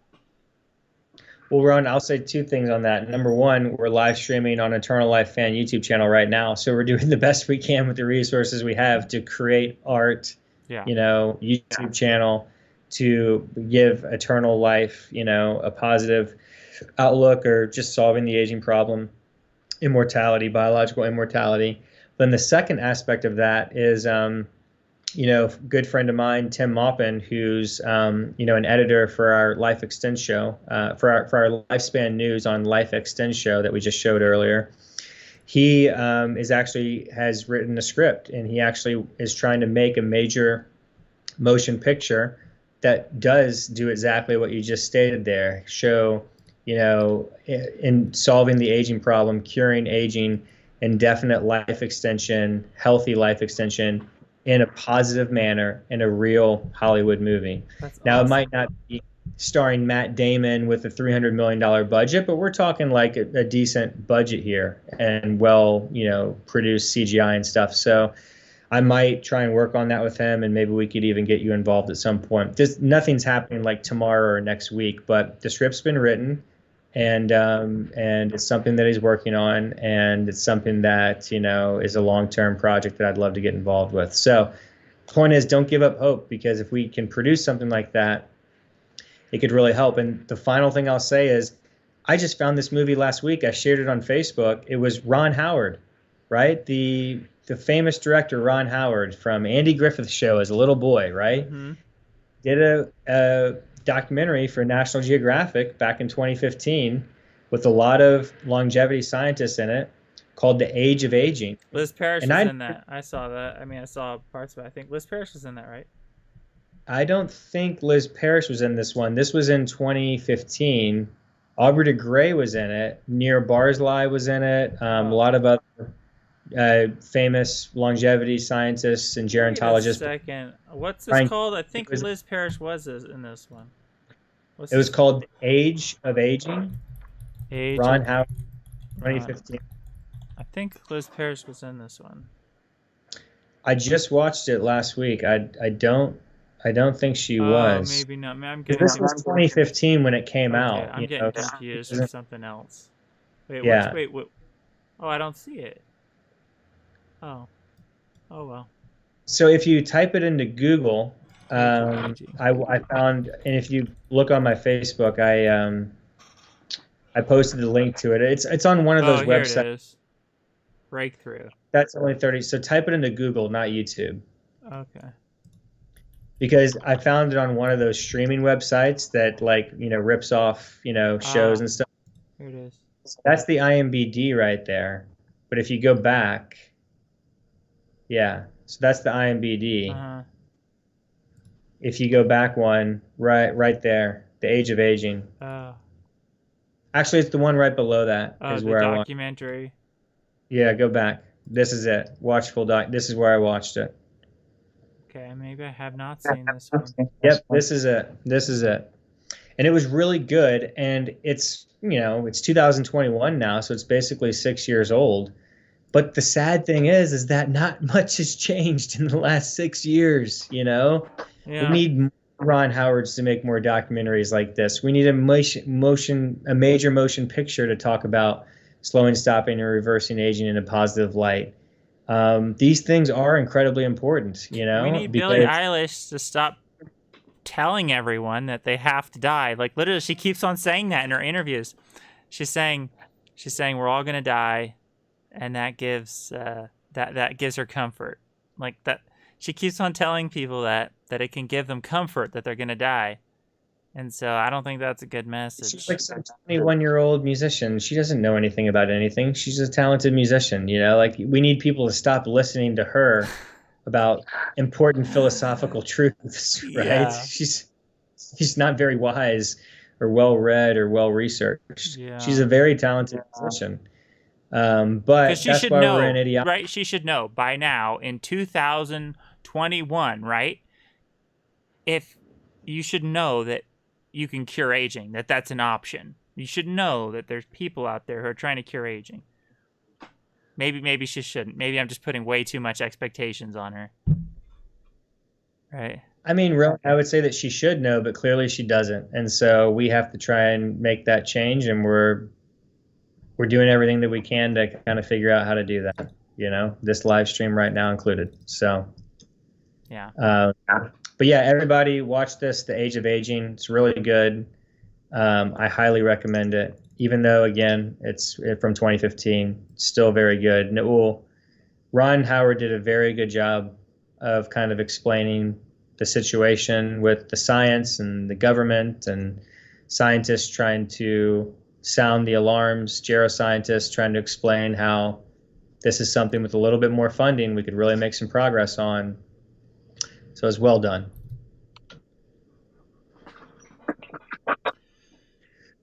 Well, Ron, I'll say two things on that. Number one, we're live streaming on Eternal Life Fan YouTube channel right now, so we're doing the best we can with the resources we have to create art. YouTube channel to give eternal life, a positive outlook, or just solving the aging problem, immortality, biological immortality. Then the second aspect of that is, good friend of mine, Tim Maupin, who's, an editor for our Life Extend show, for our Lifespan News on Life Extend show that we just showed earlier. He has written a script, and he actually is trying to make a major motion picture that does do exactly what you just stated there. Show, in solving the aging problem, curing aging, indefinite life extension, healthy life extension in a positive manner in a real Hollywood movie. Now, it might not be starring Matt Damon with a $300 million budget, but we're talking like a decent budget here and produced CGI and stuff. So I might try and work on that with him, and maybe we could even get you involved at some point. Nothing's happening like tomorrow or next week, but the script's been written, and it's something that he's working on, and it's something that is a long-term project that I'd love to get involved with. So point is, don't give up hope, because if we can produce something like that, it could really help. And the final thing I'll say is, I just found this movie last week. I shared it on Facebook. It was Ron Howard, right? The famous director Ron Howard from Andy Griffith's Show as a little boy, right? Mm-hmm. Did a documentary for National Geographic back in 2015 with a lot of longevity scientists in it, called The Age of Aging. Liz Parrish was in that. I saw that. I mean, I saw parts of it. I think Liz Parrish was in that, right? I don't think Liz Parrish was in this one. This was in 2015. Aubrey de Grey was in it. Nir Barzilai was in it. A lot of other famous longevity scientists and gerontologists. Wait a second. What's this called? I think Liz Parrish was in this one. It was called The Age of Aging. Ron Howard, 2015. I think Liz Parrish was in this one. I just watched it last week. I don't think she Oh, was. maybe not. I'm 'Cause getting this was 2015 when it came okay. out. I'm You getting know, confused with wasn't- something else. Wait, which yeah. wait? What? Oh, I don't see it. Oh, oh well. So if you type it into Google, Age of aging. I found, and if you look on my Facebook, I posted the link to it. It's on one of Oh, those here it websites. is. Breakthrough. That's only 30. So type it into Google, not YouTube, Okay. because I found it on one of those streaming websites that like, rips off, shows Ah, and stuff. here it is. That's the IMBD right there. But if you go back, yeah, so that's the Uh IMBD. huh. If you go back one, right there, the Age of Aging. Oh, Actually, it's the one right below that oh, is the where I want. documentary. Yeah, go back. This is it. Watch full doc. This is where I watched it. Okay, maybe I have not seen this one. Yep, this is it. This is it. And it was really good. And it's 2021 now, so it's basically 6 years old. But the sad thing is that not much has changed in the last 6 years. We Yeah. need more Ron Howards to make more documentaries like this. We need a major motion picture to talk about slowing, stopping, and reversing aging in a positive light. These things are incredibly important, We need Billie because Eilish to stop telling everyone that they have to die. Like literally, she keeps on saying that in her interviews. She's saying, we're all gonna die, and that gives that gives her comfort. Like that, she keeps on telling people that it can give them comfort that they're gonna die. And so I don't think that's a good she's message. like some 21-year-old musician. She doesn't know anything about anything. She's a talented musician, like we need people to stop listening to her about important philosophical truths, right? Yeah. She's not very wise or well read or well researched. Yeah. She's a very talented musician. But Because she that's should why we're in know, idiot. right? She should know by now in 2021, right? If you should know that you can cure aging, that's an option. You should know that there's people out there who are trying to cure aging. Maybe she shouldn't. Maybe I'm just putting way too much expectations on her. Right? I mean, I would say that she should know, but clearly she doesn't. And so we have to try and make that change, and we're doing everything that we can to kind of figure out how to do that. This live stream right now included. So, Yeah. but yeah, everybody watch this, The Age of Aging. It's really good. I highly recommend it. Even though, again, it's from 2015, still very good. And Ron Howard did a very good job of kind of explaining the situation with the science and the government and scientists trying to sound the alarms, geroscientists trying to explain how this is something with a little bit more funding we could really make some progress on. So it's well done.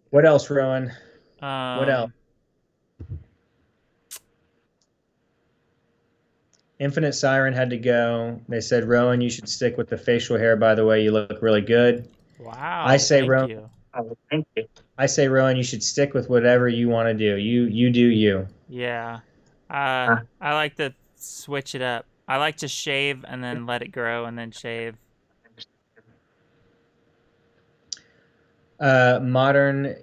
What else, Rowan? What else? Infinite Siren had to go. They said, Rowan, you should stick with the facial hair, by the way. You look really good. Wow. I say, thank Rowan, you. thank you. I say, Rowan, you should stick with whatever you want to do. You do you. Yeah. I like to switch it up. I like to shave and then let it grow and then shave. Modern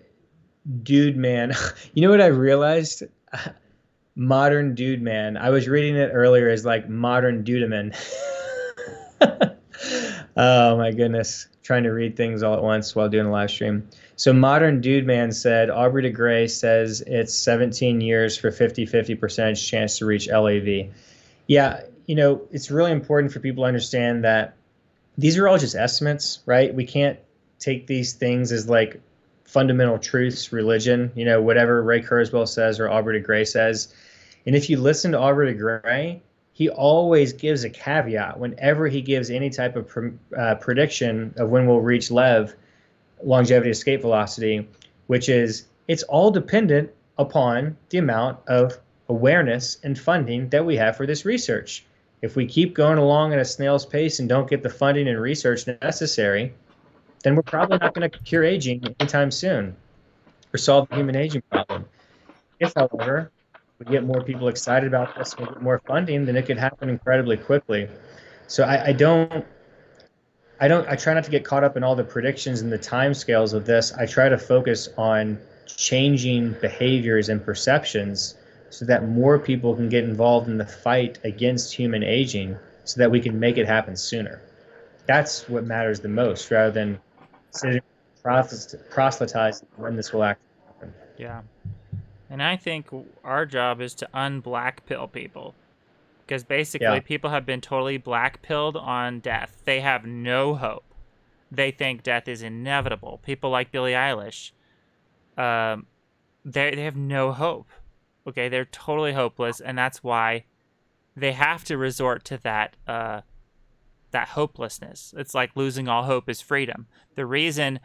dude man. You know what I realized? Modern dude man. I was reading it earlier as like modern dudeman. Oh my goodness. Trying to read things all at once while doing a live stream. So modern dude man said Aubrey de Grey says it's 17 years for 50-50 percentage chance to reach LAV. Yeah, it's really important for people to understand that these are all just estimates, right? We can't take these things as like fundamental truths, religion, whatever Ray Kurzweil says or Aubrey de Grey says. And if you listen to Aubrey de Grey, he always gives a caveat whenever he gives any type of prediction of when we'll reach LEV, longevity escape velocity, which is it's all dependent upon the amount of awareness and funding that we have for this research. If we keep going along at a snail's pace and don't get the funding and research necessary, then we're probably not going to cure aging anytime soon or solve the human aging problem. If, however, we get more people excited about this, we get more funding, then it could happen incredibly quickly. So I try not to get caught up in all the predictions and the time scales of this. I try to focus on changing behaviors and perceptions so that more people can get involved in the fight against human aging so that we can make it happen sooner. That's what matters the most rather than sitting proselytizing when this will actually happen. Yeah. And I think our job is to unblack pill people. Because basically, Yeah. people have been totally black pilled on death. They have no hope. They think death is inevitable. People like Billie Eilish, they have no hope. Okay, they're totally hopeless, and that's why they have to resort to that hopelessness. It's like losing all hope is freedom. The reason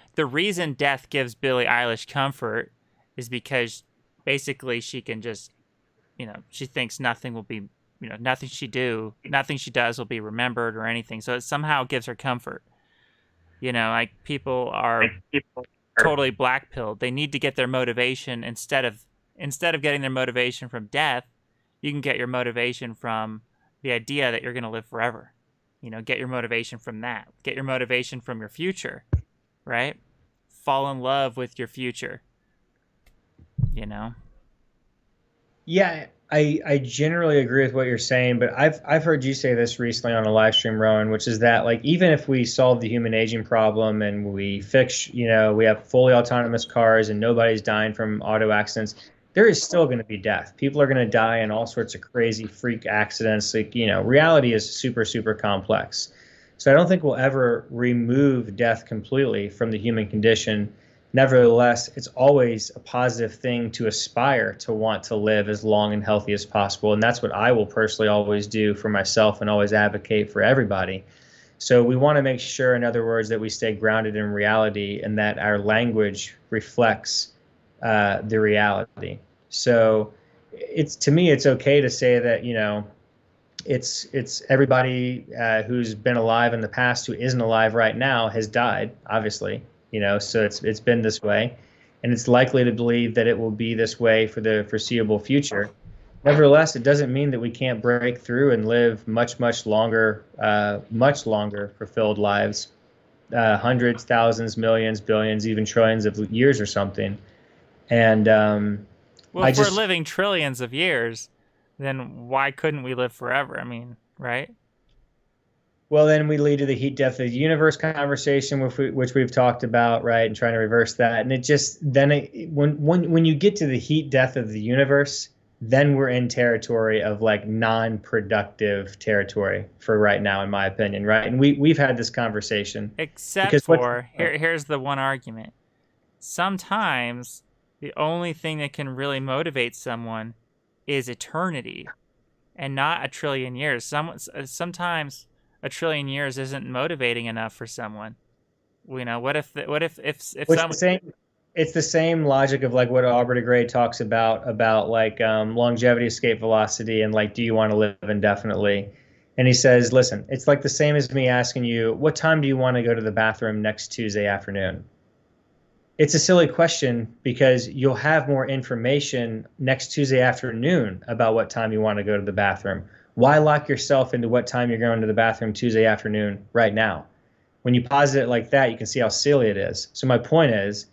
death gives Billie Eilish comfort is because basically she can just, she thinks nothing will be, nothing she does will be remembered or anything. So it somehow gives her comfort. Like people are totally black pilled. They need to get their motivation instead of getting their motivation from death. You can get your motivation from the idea that you're going to live forever. Get your motivation from that. Get your motivation from your future, right? Fall in love with your future. Yeah, I generally agree with what you're saying, but I've heard you say this recently on a live stream, Rowan, which is that like even if we solve the human aging problem and we fix, we have fully autonomous cars and nobody's dying from auto accidents, there is still going to be death. People are going to die in all sorts of crazy freak accidents. Like, reality is super, super complex. So I don't think we'll ever remove death completely from the human condition. Nevertheless, it's always a positive thing to aspire to want to live as long and healthy as possible. And that's what I will personally always do for myself and always advocate for everybody. So we want to make sure, in other words, that we stay grounded in reality and that our language reflects the reality. So to me, it's okay to say that, it's everybody who's been alive in the past who isn't alive right now has died, obviously. So it's been this way, and it's likely to believe that it will be this way for the foreseeable future. Nevertheless, it doesn't mean that we can't break through and live much longer fulfilled lives, hundreds, thousands, millions, billions, even trillions of years or something. And well, if we're living trillions of years, then why couldn't we live forever? I mean, right? Well, then we lead to the heat death of the universe conversation, which we've talked about, right, and trying to reverse that. And when you get to the heat death of the universe, then we're in territory of like non-productive territory for right now, in my opinion, right? And we've had this conversation. Except for here's the one argument. Sometimes the only thing that can really motivate someone is eternity, and not a trillion years. Sometimes a trillion years isn't motivating enough for someone. What if someone... It's the same logic of like what Aubrey de Grey talks about like longevity, escape velocity, and like, do you want to live indefinitely? And he says, listen, it's like the same as me asking you, what time do you want to go to the bathroom next Tuesday afternoon? It's a silly question because you'll have more information next Tuesday afternoon about what time you want to go to the bathroom. Why lock yourself into what time you're going to the bathroom Tuesday afternoon right now? When you posit it like that, you can see how silly it is. So my point is,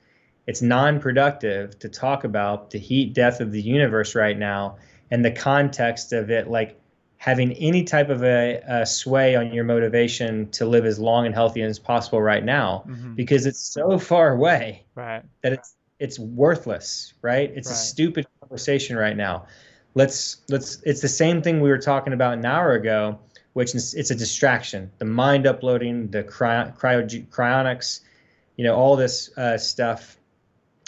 it's non-productive to talk about the heat death of the universe right now and the context of it like having any type of a sway on your motivation to live as long and healthy as possible right now, because it's so far away that it's worthless, right? It's a stupid conversation right now. It's the same thing we were talking about an hour ago, which is it's a distraction. The mind uploading, the cryonics, all this stuff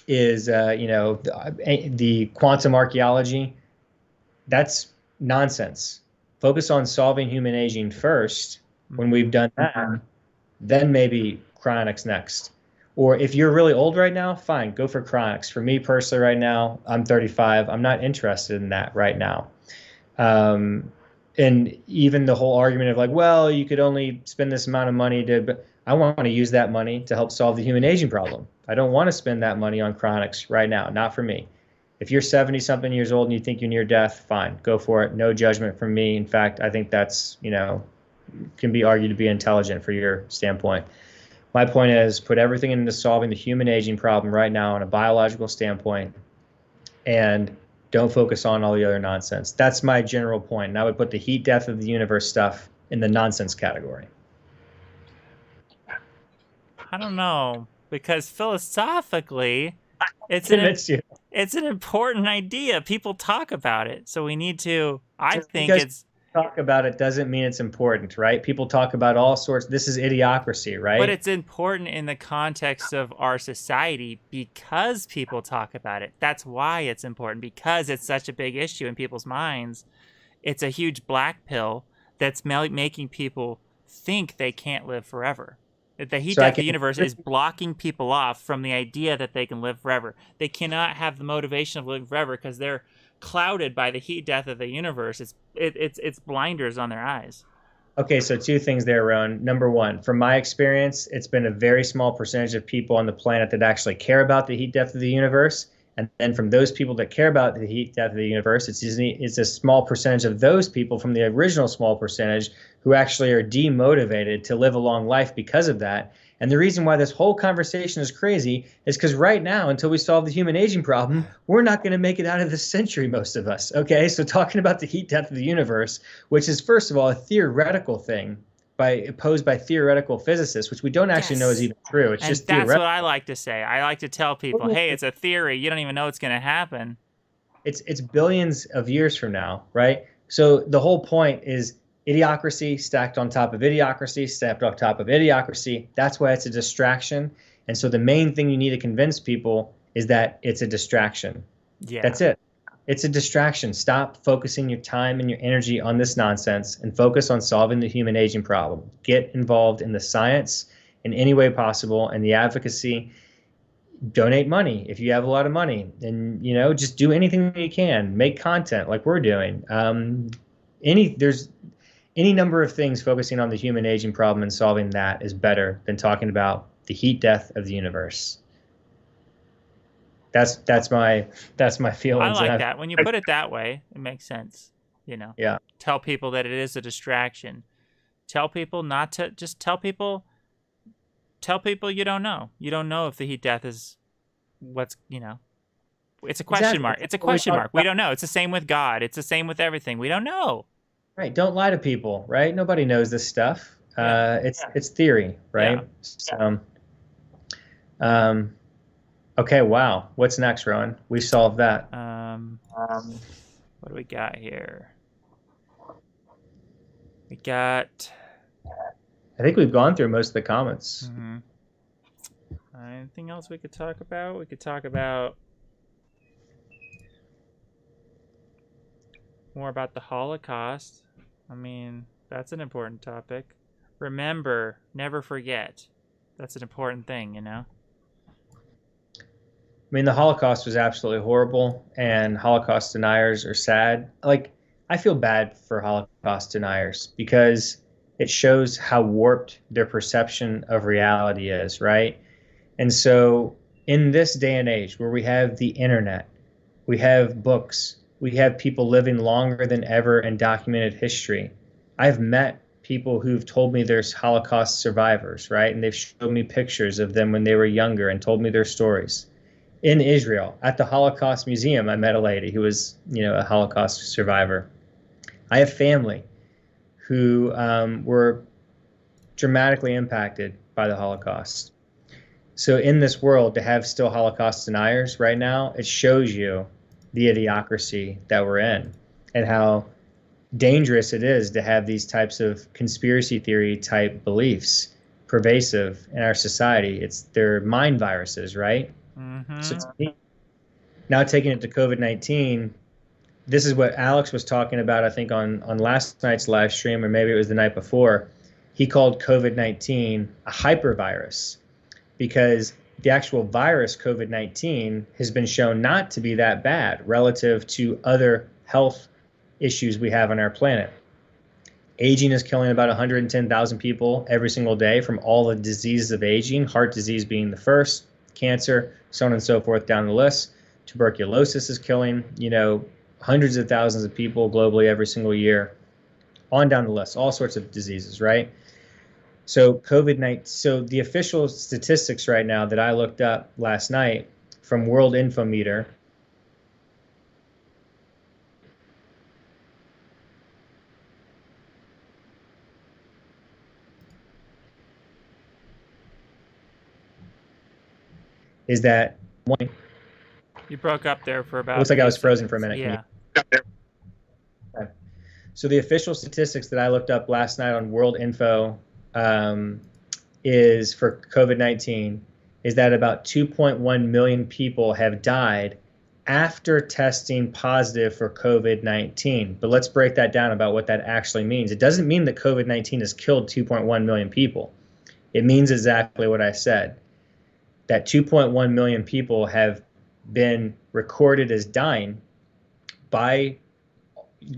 is, the quantum archaeology. That's nonsense. Focus on solving human aging first. When we've done that, then maybe cryonics next. Or if you're really old right now, fine, go for cryonics. For me personally right now, I'm 35. I'm not interested in that right now. And even the whole argument of like, well, you could only spend this amount of money but I want to use that money to help solve the human aging problem. I don't want to spend that money on cryonics right now, not for me. If you're 70 something years old and you think you're near death, fine, go for it. No judgment from me. In fact, I think that's, can be argued to be intelligent for your standpoint. My point is put everything into solving the human aging problem right now on a biological standpoint and don't focus on all the other nonsense. That's my general point. And I would put the heat death of the universe stuff in the nonsense category. I don't know, because philosophically, it's an important idea. People talk about it, so we need to. I think it's talk about it doesn't mean it's important, right? People talk about all sorts. This is idiocracy, right? But it's important in the context of our society because people talk about it. That's why it's important, because it's such a big issue in people's minds. It's a huge black pill that's making people think they can't live forever. The heat death of the universe is blocking people off from the idea that they can live forever. They cannot have the motivation of living forever because they're clouded by the heat death of the universe. It's blinders on their eyes. Okay, so two things there, Rowan. Number one, from my experience, it's been a very small percentage of people on the planet that actually care about the heat death of the universe. And then from those people that care about the heat death of the universe, it's a small percentage of those people from the original small percentage who actually are demotivated to live a long life because of that. And the reason why this whole conversation is crazy is because right now, until we solve the human aging problem, we're not going to make it out of this century, most of us. Okay, so talking about the heat death of the universe, which is, first of all, a theoretical thing posed by theoretical physicists, which we don't actually know is even true. It's just theoretical. That's what I like to say. I like to tell people, hey, it's a theory. You don't even know it's going to happen. It's billions of years from now, right? So the whole point is idiocracy stacked on top of idiocracy, stacked on top of idiocracy. That's why it's a distraction. And so the main thing you need to convince people is that it's a distraction. Yeah. That's it. It's a distraction. Stop focusing your time and your energy on this nonsense and focus on solving the human aging problem. Get involved in the science in any way possible and the advocacy. Donate money if you have a lot of money, and just do anything that you can. Make content like we're doing. There's any number of things focusing on the human aging problem and solving that is better than talking about the heat death of the universe. That's my feelings. I like that. When you put it that way, it makes sense. Yeah. Tell people that it is a distraction. Tell people not to. Just tell people you don't know. You don't know if the heat death is what's. It's a question mark. It's a question mark. We don't know. It's the same with God. It's the same with everything. We don't know. Right. Don't lie to people. Right. Nobody knows this stuff. It's theory. Right. Yeah. So, okay. Wow. What's next, Rowan? We solved that. What do we got here? We got. I think we've gone through most of the comments. Mm-hmm. Anything else we could talk about? We could talk about more about the Holocaust. I mean, that's an important topic. Remember, never forget. That's an important thing, I mean, the Holocaust was absolutely horrible, and Holocaust deniers are sad. Like, I feel bad for Holocaust deniers because it shows how warped their perception of reality is, right? And so in this day and age where we have the internet, we have books, we have people living longer than ever in documented history. I've met people who've told me there's Holocaust survivors, right? And they've showed me pictures of them when they were younger and told me their stories. In Israel, at the Holocaust Museum, I met a lady who was, a Holocaust survivor. I have family who were dramatically impacted by the Holocaust. So in this world, to have still Holocaust deniers right now, it shows you the idiocracy that we're in and how dangerous it is to have these types of conspiracy theory type beliefs pervasive in our society. They're mind viruses, right? Mm-hmm. So now taking it to COVID-19, this is what Alex was talking about, I think, on last night's live stream, or maybe it was the night before. He called COVID-19 a hypervirus because the actual virus COVID-19 has been shown not to be that bad relative to other health issues we have on our planet. Aging is killing about 110,000 people every single day from all the diseases of aging, heart disease being the first, cancer, so on and so forth down the list. Tuberculosis is killing, hundreds of thousands of people globally every single year. On down the list, all sorts of diseases, right? So COVID-19, so the official statistics right now that I looked up last night from World Infometer is that one. You broke up there for about. It looks like I was frozen for a minute. Yeah. Okay. So the official statistics that I looked up last night on World Info is for COVID-19 is that about 2.1 million people have died after testing positive for COVID-19. But let's break that down about what that actually means. It doesn't mean that COVID-19 has killed 2.1 million people. It means exactly what I said, that 2.1 million people have been recorded as dying by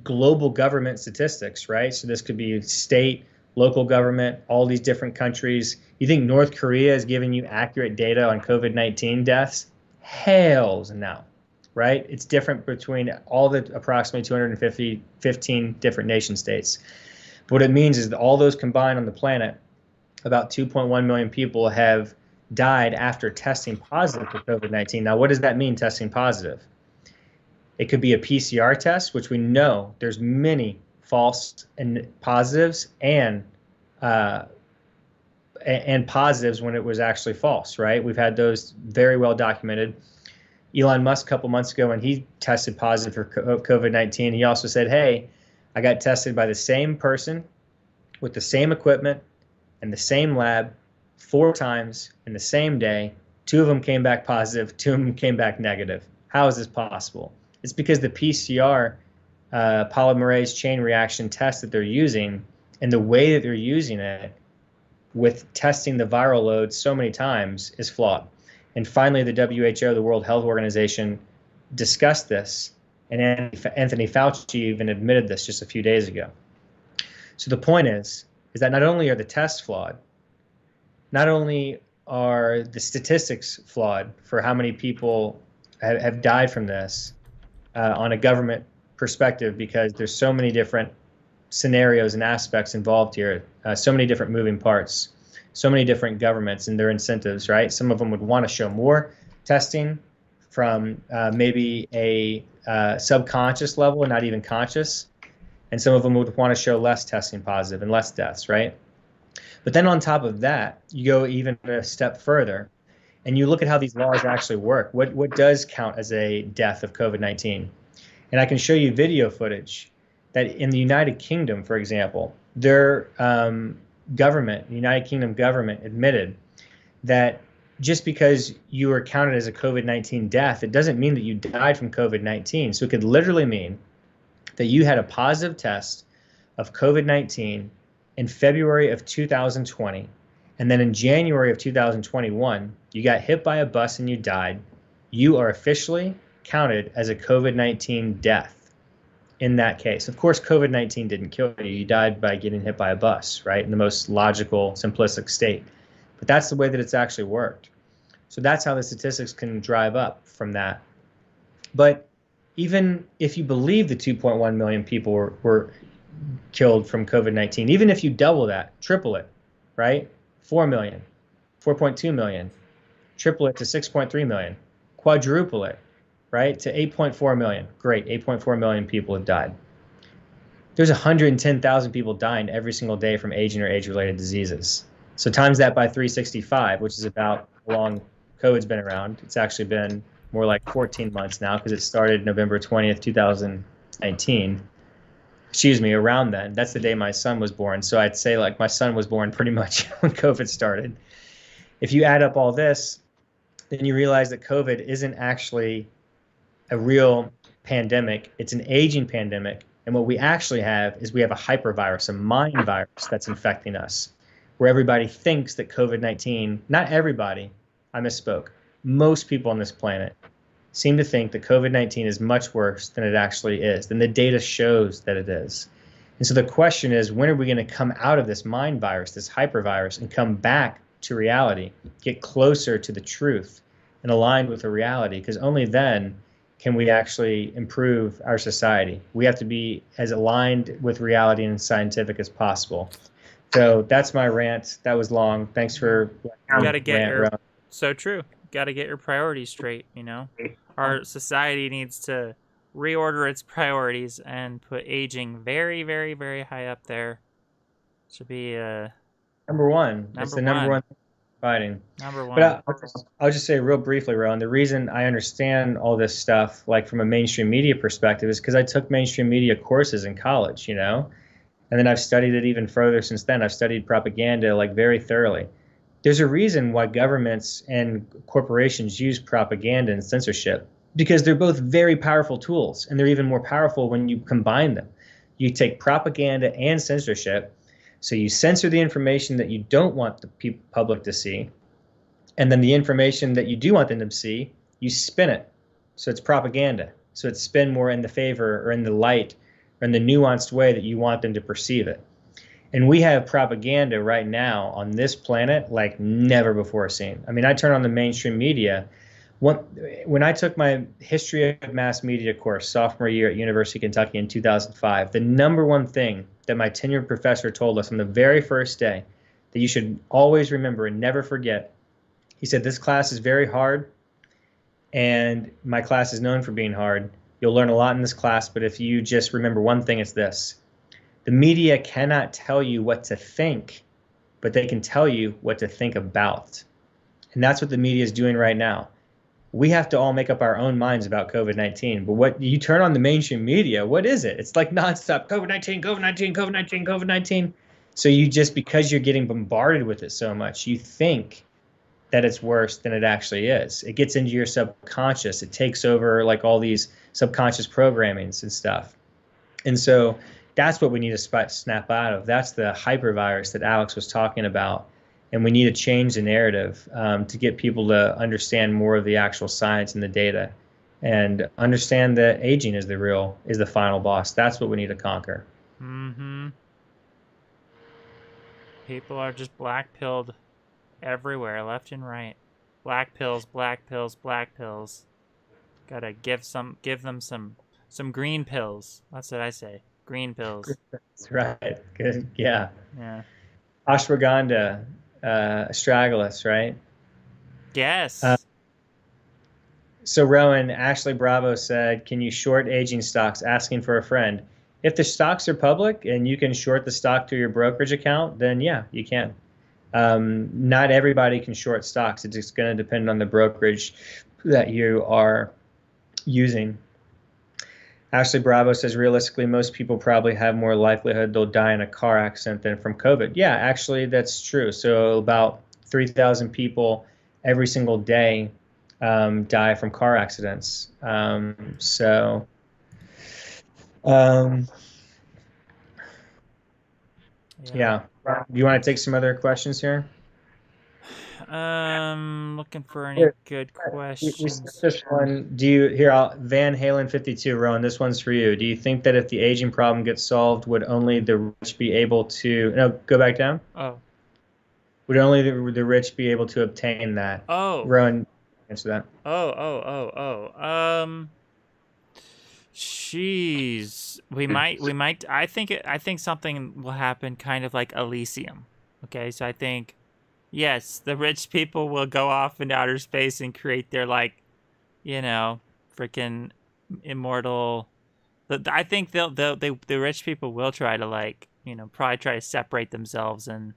global government statistics, right? So this could be state, local government, all these different countries. You think North Korea is giving you accurate data on COVID-19 deaths? Hells no, right? It's different between all the approximately 15 different nation states. But what it means is that all those combined on the planet, about 2.1 million people have died after testing positive for COVID-19. Now, what does that mean, testing positive? It could be a PCR test, which we know there's many false and positives and positives when it was actually false, right? We've had those very well documented. Elon Musk a couple months ago when he tested positive for COVID-19, he also said, hey, I got tested by the same person with the same equipment and the same lab 4 times in the same day. 2 of them came back positive, 2 of them came back negative. How is this possible? It's because the PCR polymerase chain reaction test that they're using and the way that they're using it with testing the viral load so many times is flawed. And finally, the WHO, the World Health Organization, discussed this, and Anthony Fauci even admitted this just a few days ago. So the point is that not only are the tests flawed, not only are the statistics flawed for how many people have died from this on a government perspective, because there's so many different scenarios and aspects involved here, so many different moving parts, so many different governments and their incentives, right? Some of them would want to show more testing from maybe a subconscious level and not even conscious, and some of them would want to show less testing positive and less deaths, right? But then on top of that, you go even a step further and you look at how these laws actually work. What does count as a death of COVID-19? And I can show you video footage that in the United Kingdom, for example, their government, the United Kingdom government, admitted that just because you were counted as a COVID-19 death, it doesn't mean that you died from COVID-19. So it could literally mean that you had a positive test of COVID-19 in February of 2020, and then in January of 2021, you got hit by a bus and you died. You are officially counted as a COVID-19 death in that case. Of course, COVID-19 didn't kill you. You died by getting hit by a bus, right? In the most logical, simplistic state. But that's the way that it's actually worked. So that's how the statistics can drive up from that. But even if you believe the 2.1 million people were killed from COVID-19, even if you double that, triple it, right? 4 million, 4.2 million, triple it to 6.3 million, quadruple it, right, to 8.4 million. Great, 8.4 million people have died. There's 110,000 people dying every single day from aging or age-related diseases. So times that by 365, which is about how long COVID's been around. It's actually been more like 14 months now because it started November 20th, 2019. Excuse me, around then. That's the day my son was born. So I'd say like my son was born pretty much when COVID started. If you add up all this, then you realize that COVID isn't actually a real pandemic. It's an aging pandemic. And what we actually have is we have a hypervirus, a mind virus that's infecting us, where everybody thinks that COVID-19, not everybody, I misspoke, most people on this planet seem to think that COVID-19 is much worse than it actually is, than the data shows that it is. And so the question is, when are we going to come out of this mind virus, this hypervirus, and come back to reality, get closer to the truth, and aligned with the reality, because only then can we actually improve our society. We have to be as aligned with reality and scientific as possible. So that's my rant. That was long. Thanks for You got to get rant, your Ron. so true. Got to get your priorities straight. You know, our society needs to reorder its priorities and put aging very, very, very high up there. Should be Number one. It's number the number one. one thing fighting. Number one. But I'll just say real briefly, Rowan, the reason I understand all this stuff, like from a mainstream media perspective, is because I took mainstream media courses in college, and then I've studied it even further since then. I've studied propaganda like very thoroughly. There's a reason why governments and corporations use propaganda and censorship, because they're both very powerful tools, and they're even more powerful when you combine them. You take propaganda and censorship, so you censor the information that you don't want the public to see, and then the information that you do want them to see, you spin it. So it's propaganda. So it's spin more in the favor or in the light or in the nuanced way that you want them to perceive it. And we have propaganda right now on this planet like never before seen. I mean, I turn on the mainstream media. When I took my history of mass media course sophomore year at University of Kentucky in 2005, the number one thing that my tenured professor told us on the very first day that you should always remember and never forget, he said, this class is very hard, and my class is known for being hard. You'll learn a lot in this class, but if you just remember one thing, it's this. The media cannot tell you what to think, but they can tell you what to think about. And that's what the media is doing right now. We have to all make up our own minds about COVID-19. But what you turn on the mainstream media, what is it? It's like nonstop COVID-19, COVID-19, COVID-19, COVID-19. So you just, because you're getting bombarded with it so much, you think that it's worse than it actually is. It gets into your subconscious. It takes over like all these subconscious programmings and stuff. And so that's what we need to snap out of. That's the hypervirus that Alex was talking about. And we need to change the narrative to get people to understand more of the actual science and the data, and understand that aging is the final boss. That's what we need to conquer. Mm-hmm. People are just black-pilled everywhere, left and right. Black pills, black pills, black pills. Gotta give them some green pills. That's what I say. Green pills. That's right. Good. Yeah. Yeah. Ashwagandha, astragalus, right? Yes. So Rowan, Ashley Bravo said, can you short aging stocks? Asking for a friend. If the stocks are public and you can short the stock through your brokerage account, then yeah, you can. Not everybody can short stocks. It's just going to depend on the brokerage that you are using. Ashley Bravo says, realistically, most people probably have more likelihood they'll die in a car accident than from COVID. Yeah, actually, that's true. So about 3,000 people every single day die from car accidents. Yeah. Do you want to take some other questions here? Looking for any good questions. This one, Van Halen 52, Rowan, this one's for you. Do you think that if the aging problem gets solved, would only the rich be able to, no, go back down? Oh. Would only the rich be able to obtain that? Oh. Rowan, answer that. Jeez. We might, I think something will happen kind of like Elysium. Okay, so I think, yes, the rich people will go off into outer space and create their, like, freaking immortal. I think the rich people will try to, like, probably try to separate themselves, and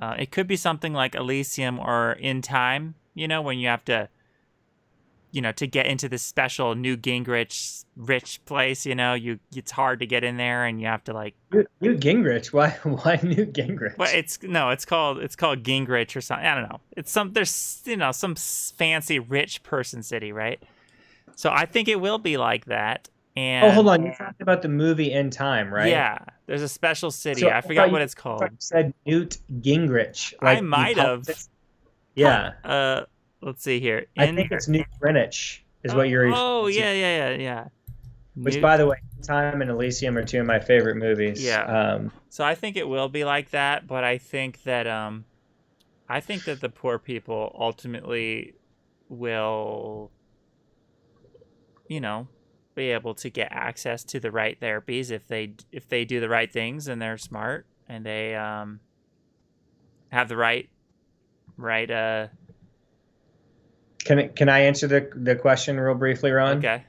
it could be something like Elysium or In Time. When you have to, to get into this special Newt Gingrich rich place, it's hard to get in there, and you have to, like, Newt Gingrich. Why Newt Gingrich? Well, it's called Gingrich or something. I don't know. There's some fancy rich person city, right? So I think it will be like that. And hold on, you talked about the movie In Time, right? Yeah, there's a special city. So I forgot what it's called. You said Newt Gingrich. Like, I might have. Yeah. Let's see here. I think it's Newt Greenwich is what you're. Oh, yeah. Which, by the way, Time and Elysium are two of my favorite movies. Yeah. So I think it will be like that, but I think that the poor people ultimately will, you know, be able to get access to the right therapies if they do the right things and they're smart and they have the right Can I answer the question real briefly, Ron? okay.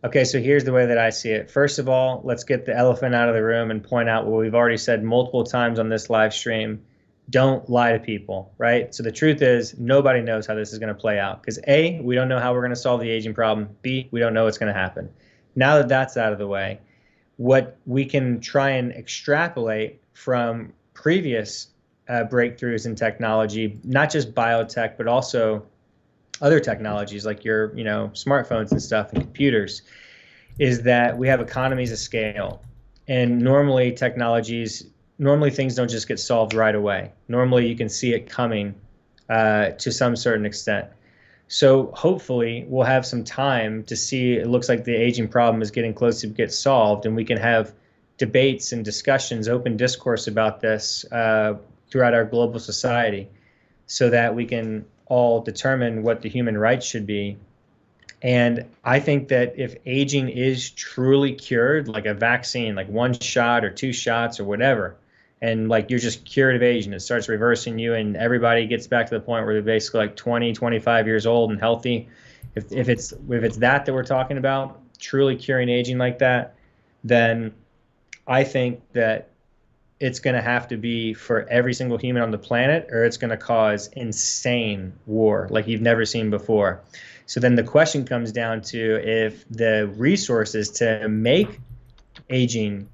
Okay, so here's the way that I see it. First of all, let's get the elephant out of the room and point out what we've already said multiple times on this live stream. Don't lie to people, right? So the truth is, nobody knows how this is going to play out because A, we don't know how we're going to solve the aging problem. B, we don't know what's going to happen. Now that that's out of the way, what we can try and extrapolate from previous breakthroughs in technology, not just biotech, but also other technologies like your, smartphones and stuff and computers, is that we have economies of scale. And normally things don't just get solved right away. Normally you can see it coming to some certain extent. So hopefully we'll have some time to see, it looks like the aging problem is getting close to get solved, and we can have debates and discussions, open discourse about this throughout our global society so that we can all determine what the human rights should be. And I think that if aging is truly cured, like a vaccine, like one shot or two shots or whatever, and like you're just cured of aging, it starts reversing you and everybody gets back to the point where they're basically like 20, 25 years old and healthy. If it's that we're talking about, truly curing aging like that, then I think that it's going to have to be for every single human on the planet, or it's going to cause insane war like you've never seen before. So then the question comes down to if the resources to make aging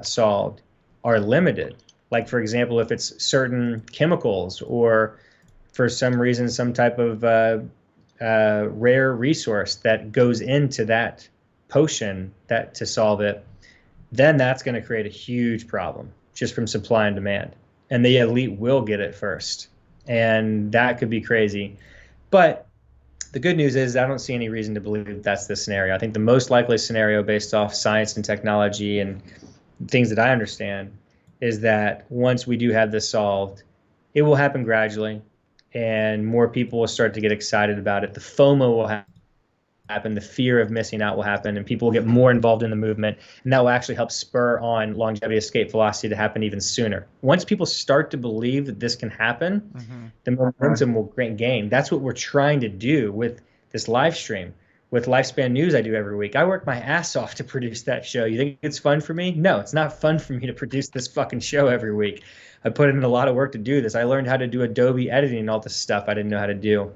solved are limited. Like, for example, if it's certain chemicals or for some reason some type of rare resource that goes into that potion that to solve it, then that's going to create a huge problem just from supply and demand. And the elite will get it first. And that could be crazy. But the good news is I don't see any reason to believe that's the scenario. I think the most likely scenario based off science and technology and things that I understand is that once we do have this solved, it will happen gradually and more people will start to get excited about it. The FOMO will happen, the fear of missing out will happen, and people will get more involved in the movement, and that will actually help spur on longevity escape velocity to happen even sooner. Once people start to believe that this can happen, the momentum will gain. That's what we're trying to do with this live stream. With Lifespan News I do every week, I work my ass off to produce that show. You think it's fun for me? No, it's not fun for me to produce this fucking show every week. I put in a lot of work to do this. I learned how to do Adobe editing and all this stuff I didn't know how to do.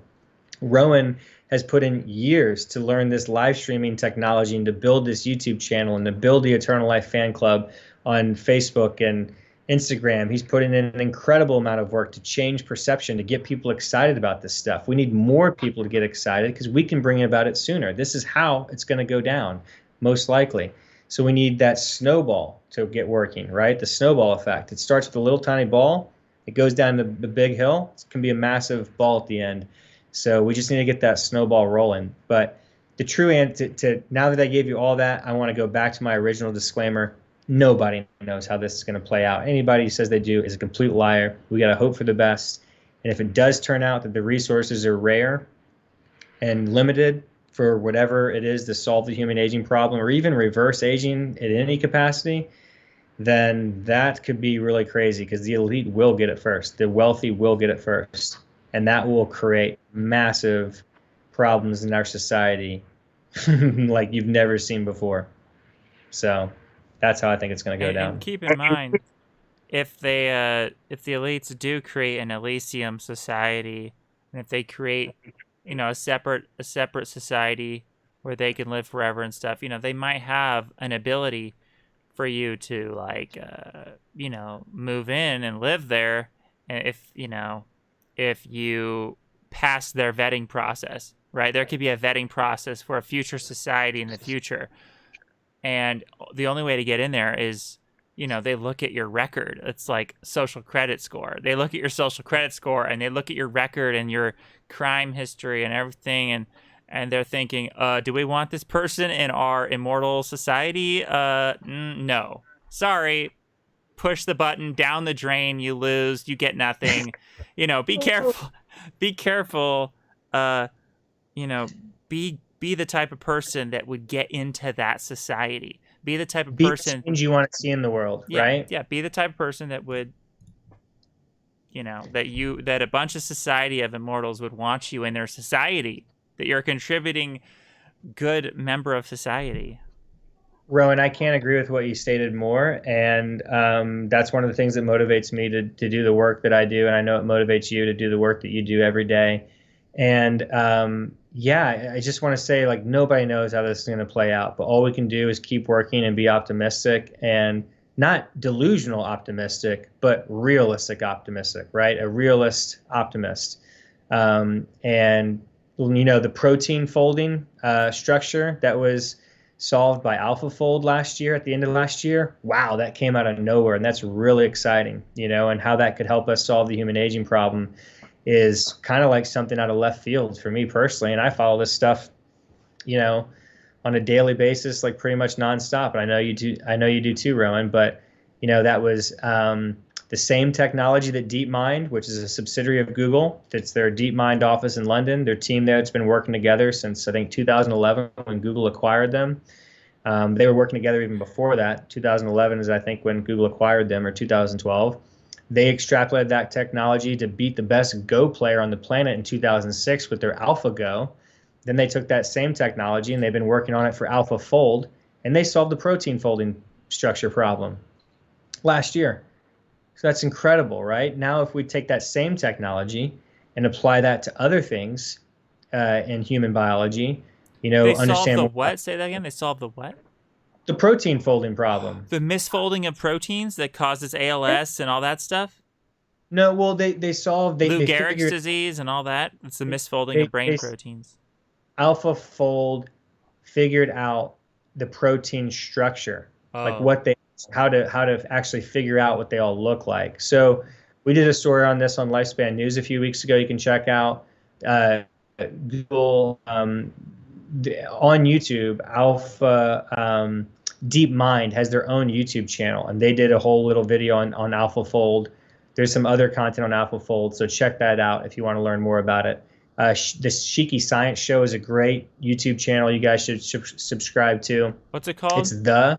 Rowan has put in years to learn this live streaming technology and to build this YouTube channel and to build the Eternal Life fan club on Facebook and Instagram. He's put in an incredible amount of work to change perception, to get people excited about this stuff. We need more people to get excited because we can bring about it sooner. This is how it's going to go down, most likely. So we need that snowball to get working, right? The snowball effect. It starts with a little tiny ball. It goes down the big hill. It can be a massive ball at the end. So we just need to get that snowball rolling. But the true answer, now that I gave you all that, I want to go back to my original disclaimer. Nobody knows how this is going to play out. Anybody who says they do is a complete liar. We got to hope for the best. And if it does turn out that the resources are rare and limited for whatever it is to solve the human aging problem or even reverse aging in any capacity, then that could be really crazy because the elite will get it first. The wealthy will get it first. And that will create massive problems in our society like you've never seen before. So that's how I think it's going to go down. And keep in mind, if the elites do create an Elysium society, and if they create, a separate society where they can live forever and stuff, they might have an ability for you to move in and live there, and if you pass their vetting process, right? There could be a vetting process for a future society in the future. And the only way to get in there is, they look at your record. It's like social credit score. They look at your social credit score and they look at your record and your crime history and everything. And they're thinking, do we want this person in our immortal society? No. Sorry. Push the button, down the drain, you lose, you get nothing. Be careful. Be careful you know, be the type of person that would get into that society. Be the type of Be the person. change you want to see in the world, Yeah, right? yeah. Be the type of person that would, that a bunch of society of immortals would want you in their society. That you're a contributing, good member of society. Rowan, I can't agree with what you stated more, and that's one of the things that motivates me to do the work that I do, and I know it motivates you to do the work that you do every day. And yeah, I just want to say, like, nobody knows how this is going to play out, but all we can do is keep working and be optimistic, and not delusional optimistic, but realistic optimistic, right? A realist optimist. And the protein folding structure that was solved by AlphaFold last year, at the end of last year. Wow, that came out of nowhere, and that's really exciting, and how that could help us solve the human aging problem is kind of like something out of left field for me personally. And I follow this stuff, on a daily basis, like pretty much nonstop. And I know you do too, Rowan. But that was the same technology that DeepMind, which is a subsidiary of Google, it's their DeepMind office in London. Their team there has been working together since I think 2011 when Google acquired them. They were working together even before that. 2011 is I think when Google acquired them, or 2012. They extrapolated that technology to beat the best Go player on the planet in 2006 with their AlphaGo. Then they took that same technology and they've been working on it for AlphaFold, and they solved the protein folding structure problem last year. So that's incredible, right? Now, if we take that same technology and apply that to other things in human biology, they understand solve the what? Say that again. They solve the what? The protein folding problem. The misfolding of proteins that causes ALS and all that stuff? No, well, they solved... Lou Gehrig's disease and all that? It's the misfolding of brain proteins. AlphaFold figured out the protein structure, like how to actually figure out what they all look like. So we did a story on this on Lifespan News a few weeks ago. You can check out Google on YouTube. DeepMind has their own YouTube channel, and they did a whole little video on AlphaFold. There's some other content on AlphaFold, so check that out if you want to learn more about it. The Shiki Science Show is a great YouTube channel you guys should subscribe to. What's it called? It's the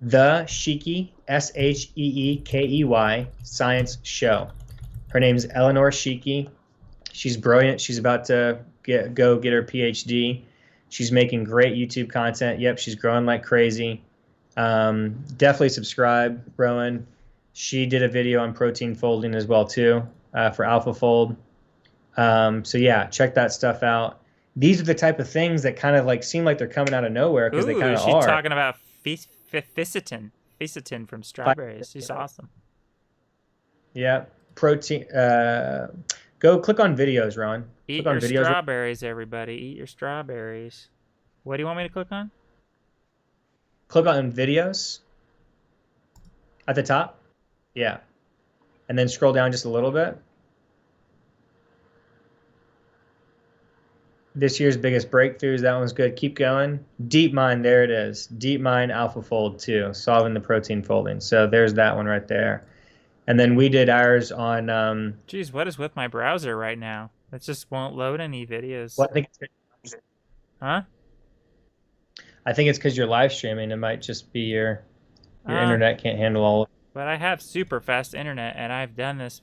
Shiki, Sheekey Science Show. Her name's Eleanor Shiki. She's brilliant. She's about to get her PhD. She's making great YouTube content. Yep, she's growing like crazy. Definitely subscribe, Rowan. She did a video on protein folding as well too, for AlphaFold. So yeah, check that stuff out. These are the type of things that kind of like seem like they're coming out of nowhere, because they kind of are. She's talking about Fisetin from strawberries. She's awesome. Yeah, protein. Go click on videos, Ron. Eat your strawberries, everybody. Eat your strawberries. What do you want me to click on? Click on videos at the top. Yeah. And then scroll down just a little bit. This year's biggest breakthroughs. That one's good. Keep going. DeepMind, there it is. DeepMind AlphaFold 2, solving the protein folding. So there's that one right there. And then we did ours on... Geez, what is with my browser right now? It just won't load any videos. Well, Huh? I think it's because you're live streaming. It might just be your internet can't handle all of it. But I have super fast internet, and I've done this.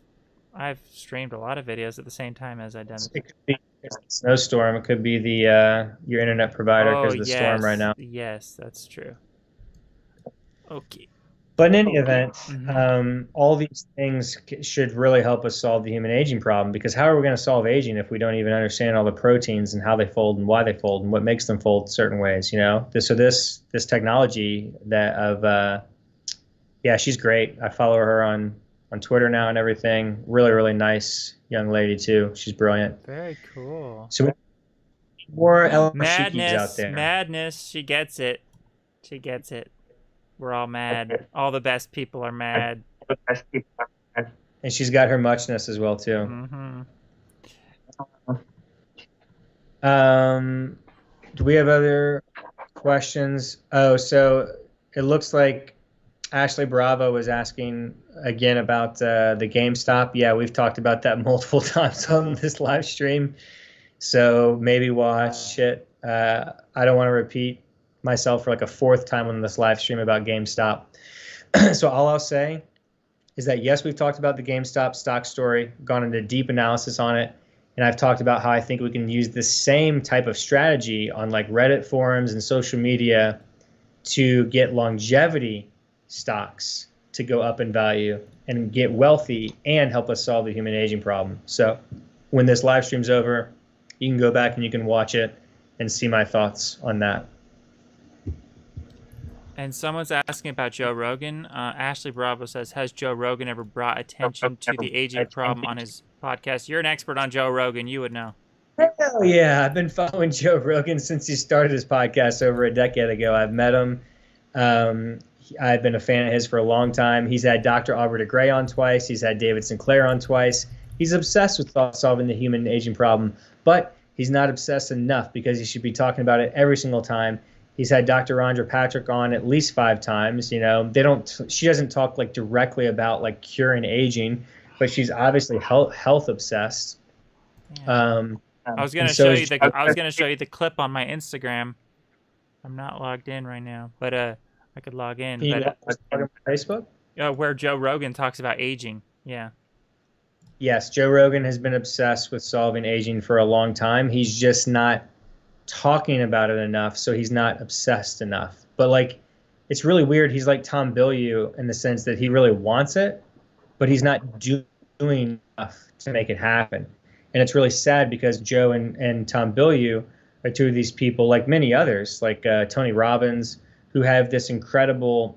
I've streamed a lot of videos at the same time as I've done it. It could be a snowstorm. It could be the your internet provider because of the storm right now. Yes, that's true. Okay. But in any event, all these things should really help us solve the human aging problem, because how are we going to solve aging if we don't even understand all the proteins and how they fold and why they fold and what makes them fold certain ways, So this technology yeah, she's great. I follow her on Twitter now and everything. Really, really nice young lady too. She's brilliant. Very cool. So more Shikis out there. Madness. She gets it. She gets it. We're all mad. All the best people are mad. And she's got her muchness as well too. Do we have other questions? Oh, so it looks like Ashley Bravo was asking again about the GameStop. Yeah, we've talked about that multiple times on this live stream. So maybe watch it. I don't want to repeat myself for like a fourth time on this live stream about GameStop. So all I'll say is that yes, we've talked about the GameStop stock story, gone into deep analysis on it, and I've talked about how I think we can use the same type of strategy on like Reddit forums and social media to get longevity stocks to go up in value and get wealthy and help us solve the human aging problem. So when this live stream's over, you can go back and you can watch it and see my thoughts on that. And someone's asking about Joe Rogan. Ashley Bravo says, has Joe Rogan ever brought attention to the aging problem on his podcast? You're an expert on Joe Rogan. You would know. Hell yeah. I've been following Joe Rogan since he started his podcast over a decade ago. I've met him. I've been a fan of his for a long time. He's had Dr. Aubrey de Grey on twice. He's had David Sinclair on twice. He's obsessed with solving the human aging problem, but he's not obsessed enough because he should be talking about it every single time. He's had Dr. Rhonda Patrick on at least 5 times. You know, she doesn't talk like directly about like curing aging, but she's obviously health obsessed. Yeah. I was gonna show you the clip on my Instagram. I'm not logged in right now, but I could log in. Can you log on Facebook? Where Joe Rogan talks about aging. Yeah. Yes, Joe Rogan has been obsessed with solving aging for a long time. He's just not talking about it enough, so he's not obsessed enough. But like, it's really weird. He's like Tom Bilyeu in the sense that he really wants it, but he's not doing enough to make it happen. And it's really sad because Joe and Tom Bilyeu are 2 of these people, like many others, like Tony Robbins, who have this incredible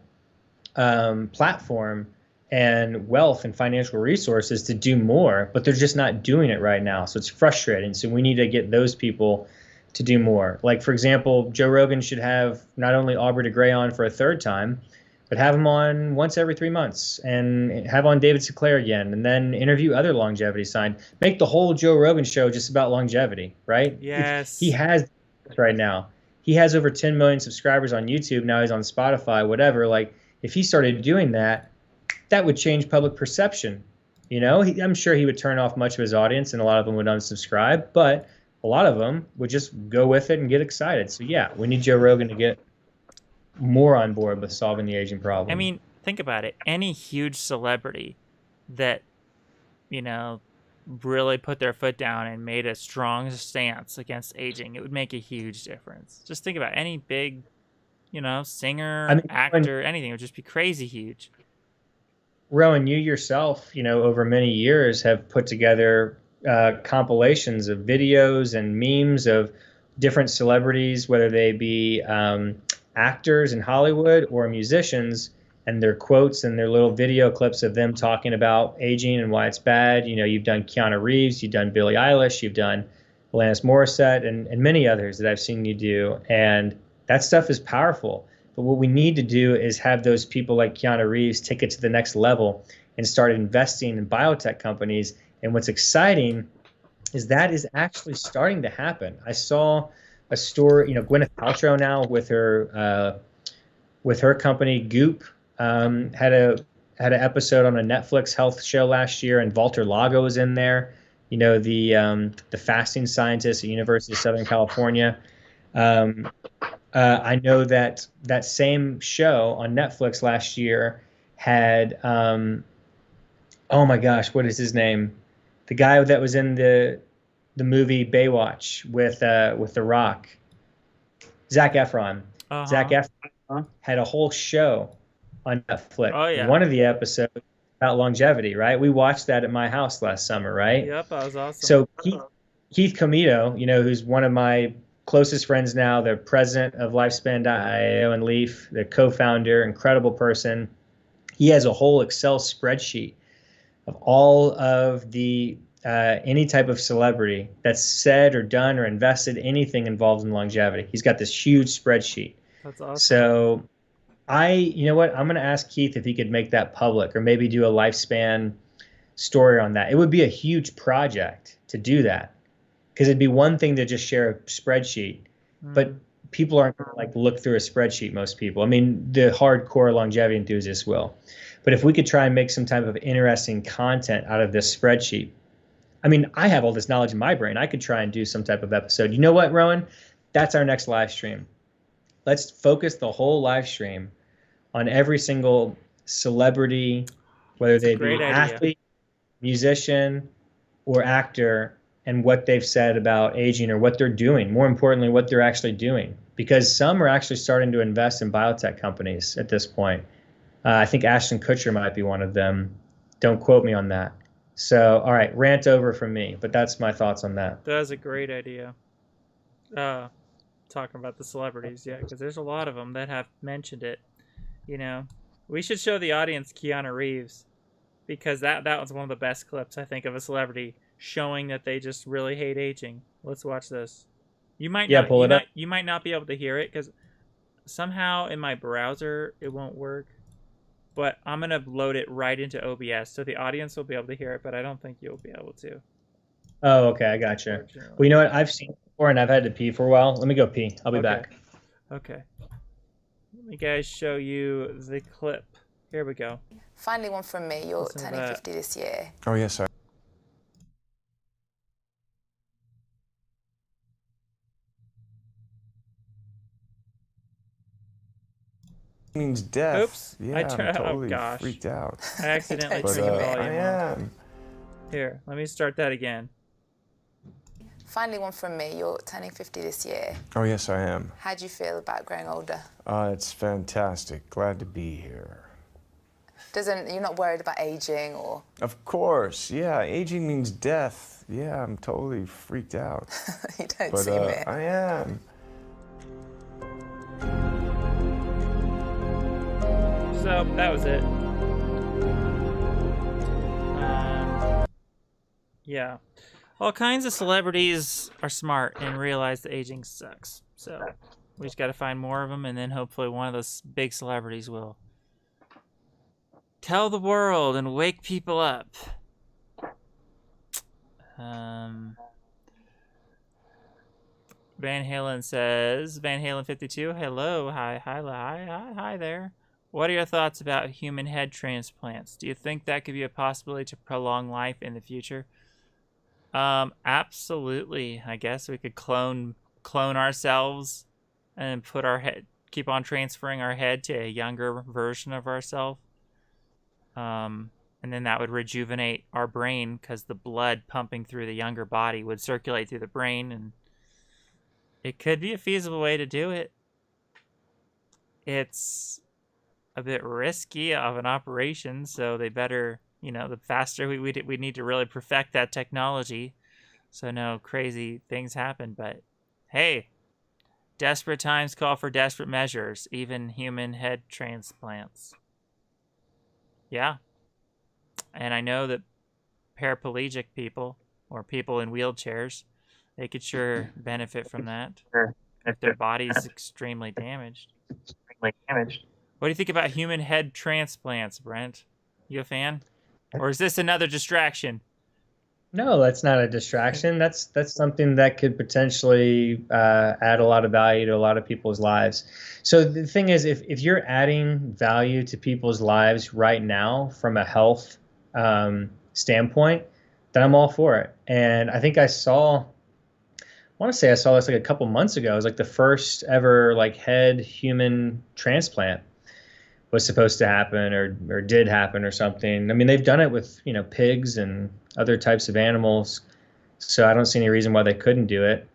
platform and wealth and financial resources to do more, but they're just not doing it right now. So it's frustrating. So we need to get those people to do more. Like, for example, Joe Rogan should have not only Aubrey de Grey on for a 3rd time, but have him on once every 3 months and have on David Sinclair again, and then interview other longevity sign. Make the whole Joe Rogan show just about longevity, right? Yes. He has right now. He has over 10 million subscribers on YouTube. Now he's on Spotify, whatever. Like, if he started doing that, that would change public perception. You know, I'm sure he would turn off much of his audience and a lot of them would unsubscribe, but a lot of them would just go with it and get excited. So yeah, we need Joe Rogan to get more on board with solving the aging problem. I mean, think about it. Any huge celebrity that, you know, really put their foot down and made a strong stance against aging, it would make a huge difference. Just think about any big, you know, singer, actor, anything. It would just be crazy huge. Rowan, you yourself, you know, over many years have put together compilations of videos and memes of different celebrities, whether they be actors in Hollywood or musicians, and their quotes and their little video clips of them talking about aging and why it's bad. You know, you've done Keanu Reeves, you've done Billie Eilish, you've done Alanis Morissette, and many others that I've seen you do. And that stuff is powerful. But what we need to do is have those people like Keanu Reeves take it to the next level and start investing in biotech companies. And what's exciting is that is actually starting to happen. I saw a story, you know, Gwyneth Paltrow now with her company Goop had an episode on a Netflix health show last year, and Walter Lago was in there. You know, the fasting scientist at University of Southern California. I know that same show on Netflix last year had oh my gosh, what is his name? The guy that was in the movie Baywatch with The Rock, Zac Efron. Uh-huh. Zac Efron had a whole show on Netflix. Oh, yeah. One of the episodes about longevity, right? We watched that at my house last summer, right? Yep, that was awesome. So Keith Comito, you know, who's one of my closest friends now, the president of Lifespan.io and Leaf, the co-founder, incredible person. He has a whole Excel spreadsheet of all of the any type of celebrity that's said or done or invested anything involved in longevity. He's got this huge spreadsheet. That's awesome. So you know what? I'm going to ask Keith if he could make that public or maybe do a Lifespan story on that. It would be a huge project to do that, because it'd be one thing to just share a spreadsheet, but people aren't going to like look through a spreadsheet. Most people, I mean, the hardcore longevity enthusiasts will. But if we could try and make some type of interesting content out of this spreadsheet, I mean, I have all this knowledge in my brain. I could try and do some type of episode. You know what, Rowan? That's our next live stream. Let's focus the whole live stream on every single celebrity, whether they be athlete, musician, or actor, and what they've said about aging or what they're doing. More importantly, what they're actually doing. Because some are actually starting to invest in biotech companies at this point. I think Ashton Kutcher might be one of them. Don't quote me on that. So, all right, rant over from me, but that's my thoughts on that. That was a great idea. Talking about the celebrities, yeah, because there's a lot of them that have mentioned it. You know, we should show the audience Keanu Reeves, because that was one of the best clips, I think, of a celebrity showing that they just really hate aging. Let's watch this. You might you might not be able to hear it because somehow in my browser it won't work. But I'm gonna load it right into OBS so the audience will be able to hear it, but I don't think you'll be able to. Oh, okay, I gotcha. Well, you know what? I've seen it before and I've had to pee for a while. Let me go pee. I'll be back. Okay. Let me guys show you the clip. Here we go. Finally, one from me. You're turning 50 this year. Oh, yes, sir. Means death. Oops. Yeah, I'm totally gosh. freaked out. I accidentally turned the volume I am. Here, let me start that again. Finally, one from me. You're turning 50 this year. Oh, yes, I am. How do you feel about growing older? It's fantastic. Glad to be here. You're not worried about aging or? Of course, yeah. Aging means death. Yeah, I'm totally freaked out. You don't seem it. I am. So that was it. Yeah. All kinds of celebrities are smart and realize that aging sucks. So we just got to find more of them, and then hopefully one of those big celebrities will tell the world and wake people up. Van Halen says, Van Halen 52, hello, hi there. What are your thoughts about human head transplants? Do you think that could be a possibility to prolong life in the future? Absolutely. I guess we could clone ourselves and put our head, keep on transferring our head to a younger version of ourselves. And then that would rejuvenate our brain because the blood pumping through the younger body would circulate through the brain, and it could be a feasible way to do it. It's a bit risky of an operation, so they better, the faster we need to really perfect that technology so no crazy things happen. But hey, desperate times call for desperate measures, even human head transplants. Yeah. And I know that paraplegic people or people in wheelchairs, they could sure benefit from that if their body is extremely damaged. What do you think about human head transplants, Brent? You a fan? Or is this another distraction? No, that's not a distraction. That's something that could potentially add a lot of value to a lot of people's lives. So the thing is, if you're adding value to people's lives right now from a health standpoint, then I'm all for it. And I think I want to say I saw this like a couple months ago. It was like the first ever like head human transplant was supposed to happen or did happen or something. I mean, they've done it with, pigs and other types of animals. So I don't see any reason why they couldn't do it.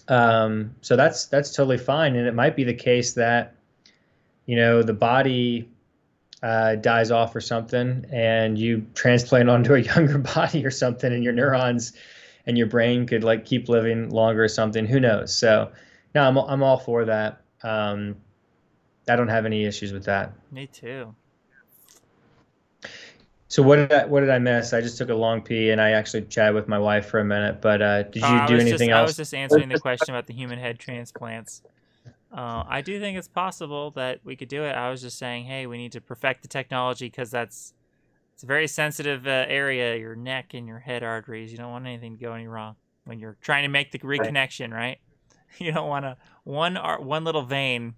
So that's totally fine. And it might be the case that, the body dies off or something and you transplant onto a younger body or something, and your neurons and your brain could like keep living longer or something. Who knows? So no, I'm all for that. I don't have any issues with that. Me too. So what did I miss? I just took a long pee and I actually chatted with my wife for a minute. But did you do anything else? I was just answering the question about the human head transplants. I do think it's possible that we could do it. I was just saying, hey, we need to perfect the technology because it's a very sensitive area, your neck and your head arteries. You don't want anything to go any wrong when you're trying to make the reconnection, right? You don't want one little vein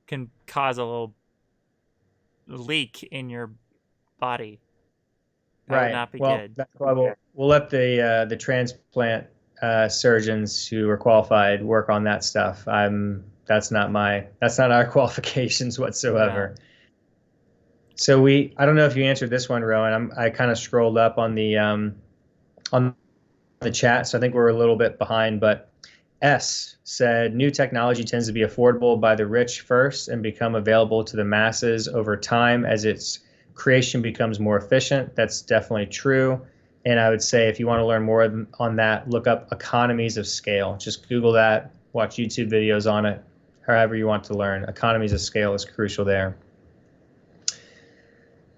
can cause a little leak in your body. That would not be Well, good. that's why we'll let the transplant surgeons who are qualified work on that stuff. That's not our qualifications whatsoever. Yeah. So I don't know if you answered this one, Rowan. I kind of scrolled up on the chat, so I think we're a little bit behind. But S said new technology tends to be affordable by the rich first and become available to the masses over time as its creation becomes more efficient. That's definitely true. And I would say if you want to learn more on that, look up economies of scale. Just Google that, watch YouTube videos on it, however you want to learn. Economies of scale is crucial there.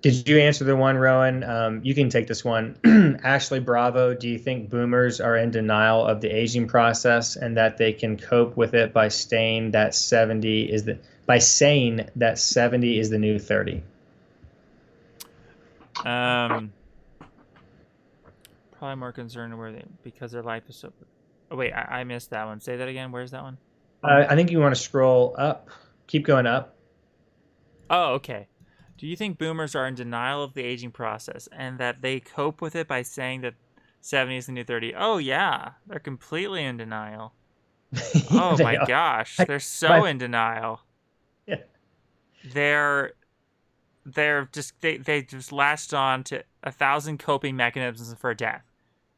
Did you answer the one, Rowan? You can take this one. Ashley Bravo, do you think boomers are in denial of the aging process and that they can cope with it by saying that 70 is the new 30? Probably more concerned because their life is so. Oh wait, I missed that one. Say that again. Where's that one? I think you want to scroll up. Keep going up. Oh, okay. Do you think boomers are in denial of the aging process and that they cope with it by saying that 70 is the new 30? Oh, yeah. They're completely in denial. Oh, my gosh. They're so in denial. Yeah. They just latched on to 1,000 coping mechanisms for death.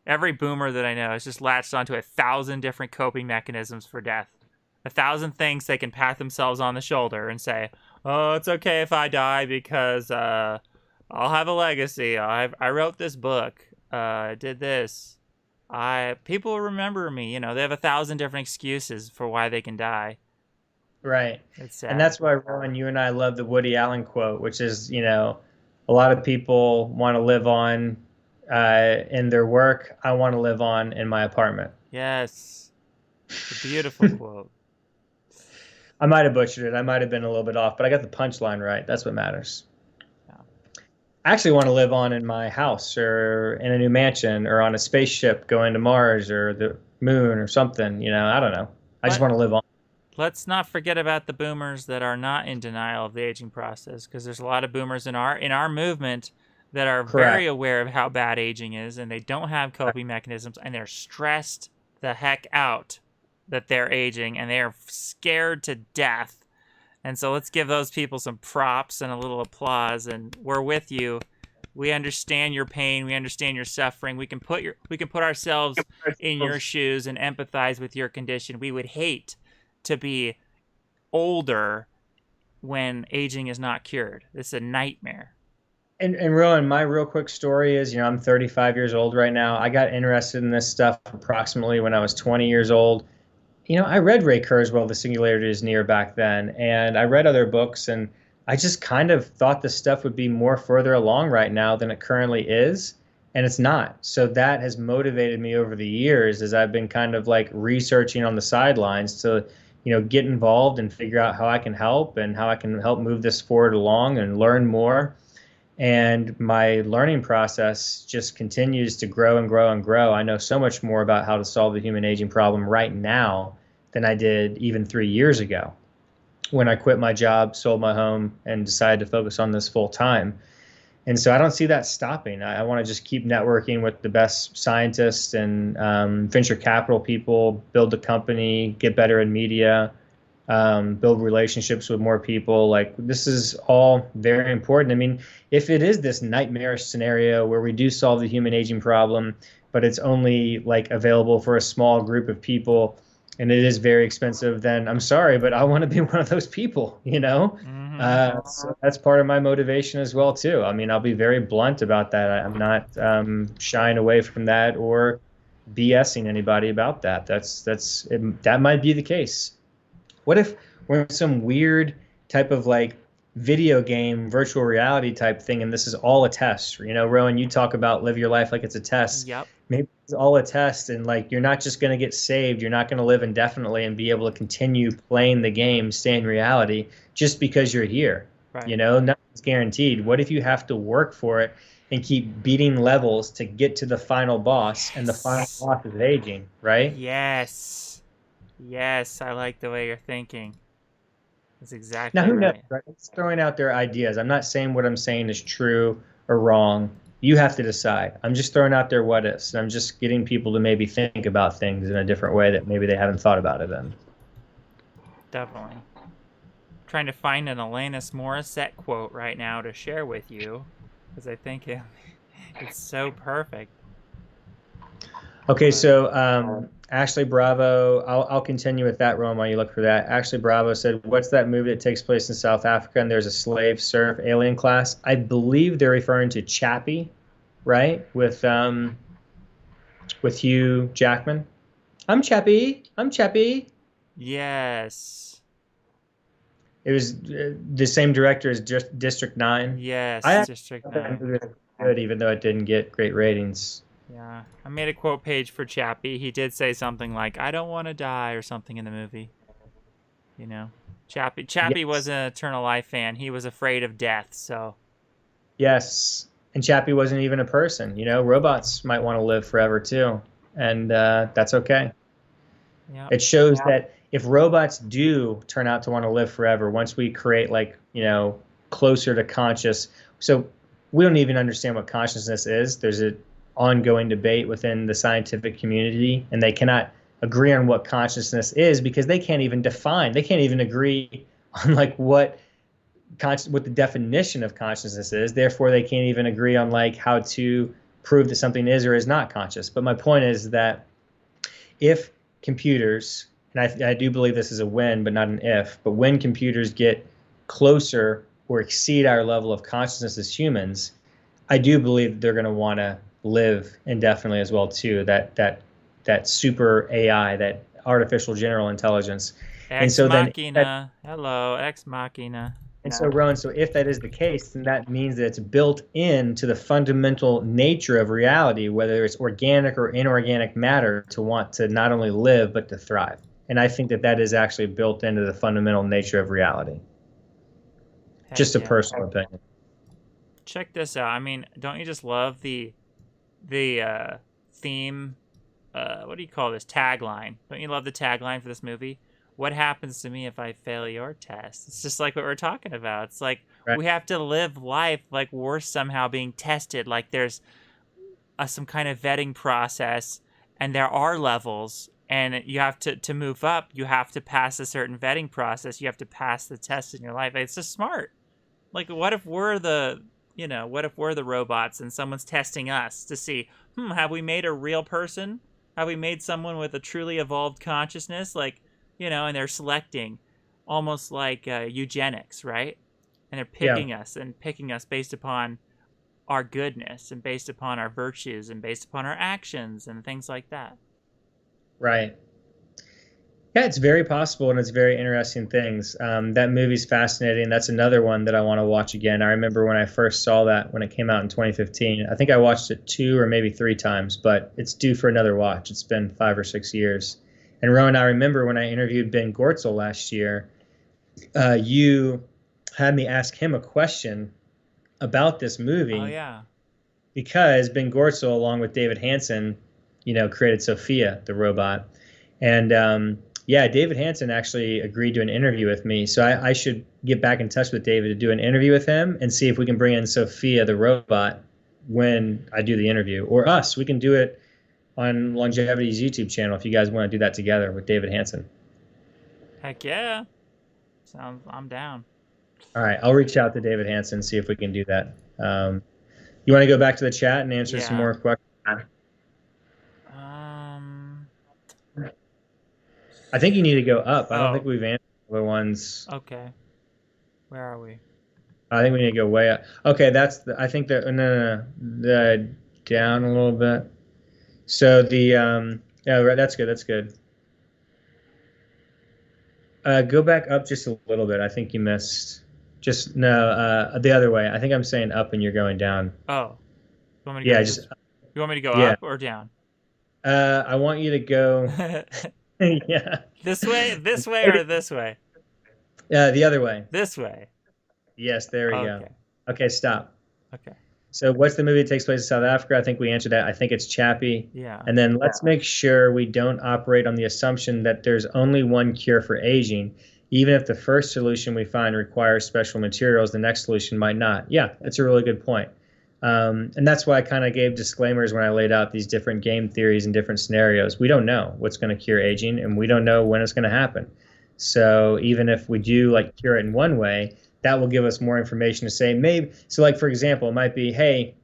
Every boomer that I know has just latched onto 1,000 different coping mechanisms for death. 1,000 things they can pat themselves on the shoulder and say, oh, it's okay if I die because I'll have a legacy. I wrote this book. I did this. People remember me. You know, they have 1,000 different excuses for why they can die. Right. It's sad. And that's why, Rowan, you and I love the Woody Allen quote, which is, you know, a lot of people want to live on in their work. I want to live on in my apartment. Yes. It's a beautiful quote. I might have butchered it. I might have been a little bit off, but I got the punchline right. That's what matters. Yeah. I actually want to live on in my house or in a new mansion or on a spaceship going to Mars or the moon or something. You know, I don't know. I just want to live on. Let's not forget about the boomers that are not in denial of the aging process, because there's a lot of boomers in our movement that are very aware of how bad aging is, and they don't have coping mechanisms, and they're stressed the heck out that they're aging, and they're scared to death. And so let's give those people some props and a little applause, and we're with you. We understand your pain. We understand your suffering. We can put ourselves in your shoes and empathize with your condition. We would hate to be older when aging is not cured. It's a nightmare. And Rowan, my real quick story is, you know, I'm 35 years old right now. I got interested in this stuff approximately when I was 20 years old. You know, I read Ray Kurzweil, The Singularity is Near back then, and I read other books, and I just kind of thought this stuff would be more further along right now than it currently is, and it's not. So that has motivated me over the years as I've been kind of like researching on the sidelines to, you know, get involved and figure out how I can help and how I can help move this forward along and learn more. And my learning process just continues to grow and grow and grow. I know so much more about how to solve the human aging problem right now than I did even 3 years ago when I quit my job, sold my home, and decided to focus on this full time. And so I don't see that stopping. I want to just keep networking with the best scientists and venture capital people, build a company, get better in media, build relationships with more people. Like, this is all very important. I mean, if it is this nightmarish scenario where we do solve the human aging problem, but it's only like available for a small group of people and it is very expensive, then I'm sorry, but I want to be one of those people, you know? Mm-hmm. So that's part of my motivation as well, too. I mean, I'll be very blunt about that. I'm not shying away from that or BSing anybody about that. That might be the case. What if we're in some weird type of like video game, virtual reality type thing, and this is all a test? You know, Rowan, you talk about live your life like it's a test. Yep. Maybe it's all a test, and like you're not just going to get saved. You're not going to live indefinitely and be able to continue playing the game, stay in reality, just because you're here. Right. You know, nothing's guaranteed. What if you have to work for it and keep beating levels to get to the final boss, and the final boss is aging, right? Yes. Yes, I like the way you're thinking. That's exactly Now, who right. knows, right? I'm just throwing out their ideas. I'm not saying what I'm saying is true or wrong. You have to decide. I'm just throwing out there what ifs. I'm just getting people to maybe think about things in a different way that maybe they haven't thought about it in. Definitely. Trying to find an Alanis Morissette quote right now to share with you, because I think it's so perfect. Okay, so Ashley Bravo, I'll continue with that, Ron, while you look for that. Ashley Bravo said, what's that movie that takes place in South Africa and there's a slave serf alien class? I believe they're referring to Chappie, right? With Hugh Jackman. I'm Chappie. I'm Chappie. Yes. It was the same director as District 9. Yes, District 9. Good, even though it didn't get great ratings. Yeah, I made a quote page for Chappie. He did say something like, "I don't want to die" or something in the movie. You know, Chappie Yes. was an Eternal Life fan. He was afraid of death, so. Yes, and Chappie wasn't even a person. You know, robots might want to live forever too, and that's okay. Yeah. It shows that if robots do turn out to want to live forever, once we create closer to conscious, so we don't even understand what consciousness is. There's an ongoing debate within the scientific community, and they cannot agree on what consciousness is because they can't even agree on what the definition of consciousness is. Therefore, they can't even agree on how to prove that something is or is not conscious. But my point is that if computers, and I do believe this is a when, but not an if, but when computers get closer or exceed our level of consciousness as humans, I do believe they're going to want to live indefinitely as well too. That super AI, that artificial general intelligence. Ex Machina. Hello, Ex Machina. And so, Rowan, if that is the case, then that means that it's built into the fundamental nature of reality, whether it's organic or inorganic matter, to want to not only live, but to thrive. And I think that is actually built into the fundamental nature of reality. Heck Just a yeah. personal opinion. Check this out. I mean, don't you just love the theme? What do you call this? Tagline. Don't you love the tagline for this movie? What happens to me if I fail your test? It's just like what we're talking about. It's like Right. we have to live life like we're somehow being tested. Like there's some kind of vetting process, and there are levels, and you have to move up. You have to pass a certain vetting process. You have to pass the test in your life. It's just smart. Like, what if we're the robots and someone's testing us to see, have we made a real person? Have we made someone with a truly evolved consciousness? And they're selecting almost like eugenics, right? And they're picking us based upon our goodness and based upon our virtues and based upon our actions and things like that. Right. Yeah, it's very possible, and it's very interesting things. That movie's fascinating. That's another one that I want to watch again. I remember when I first saw that when it came out in 2015. I think I watched it 2 or maybe 3 times, but it's due for another watch. It's been 5 or 6 years. And Rowan, I remember when I interviewed Ben Gortzel last year, you had me ask him a question about this movie. Oh, yeah. Because Ben Gortzel, along with David Hansen, created Sophia, the robot. And David Hansen actually agreed to an interview with me. So I should get back in touch with David to do an interview with him and see if we can bring in Sophia, the robot, when I do the interview. Or us. We can do it on Longevity's YouTube channel if you guys want to do that together with David Hansen. Heck yeah. I'm down. All right. I'll reach out to David Hansen and see if we can do that. You want to go back to the chat and answer some more questions? I think you need to go up. I don't think we've answered the ones. Okay. Where are we? I think we need to go way up. Okay, I think the down a little bit. So right, that's good. That's good. Go back up just a little bit. I think you missed. The other way. I think I'm saying up and you're going down. Oh. You want me to go up or down? I want you to go. Yeah. This way, or this way? The other way. This way. Yes, there we go. Okay, stop. Okay. So what's the movie that takes place in South Africa? I think we answered that. I think it's Chappie. Yeah. And then let's make sure we don't operate on the assumption that there's only one cure for aging. Even if the first solution we find requires special materials, the next solution might not. Yeah, that's a really good point. And that's why I kind of gave disclaimers when I laid out these different game theories and different scenarios. We don't know what's going to cure aging, and we don't know when it's going to happen. So even if we do like cure it in one way, that will give us more information to say maybe. So like, for example, it might be, hey,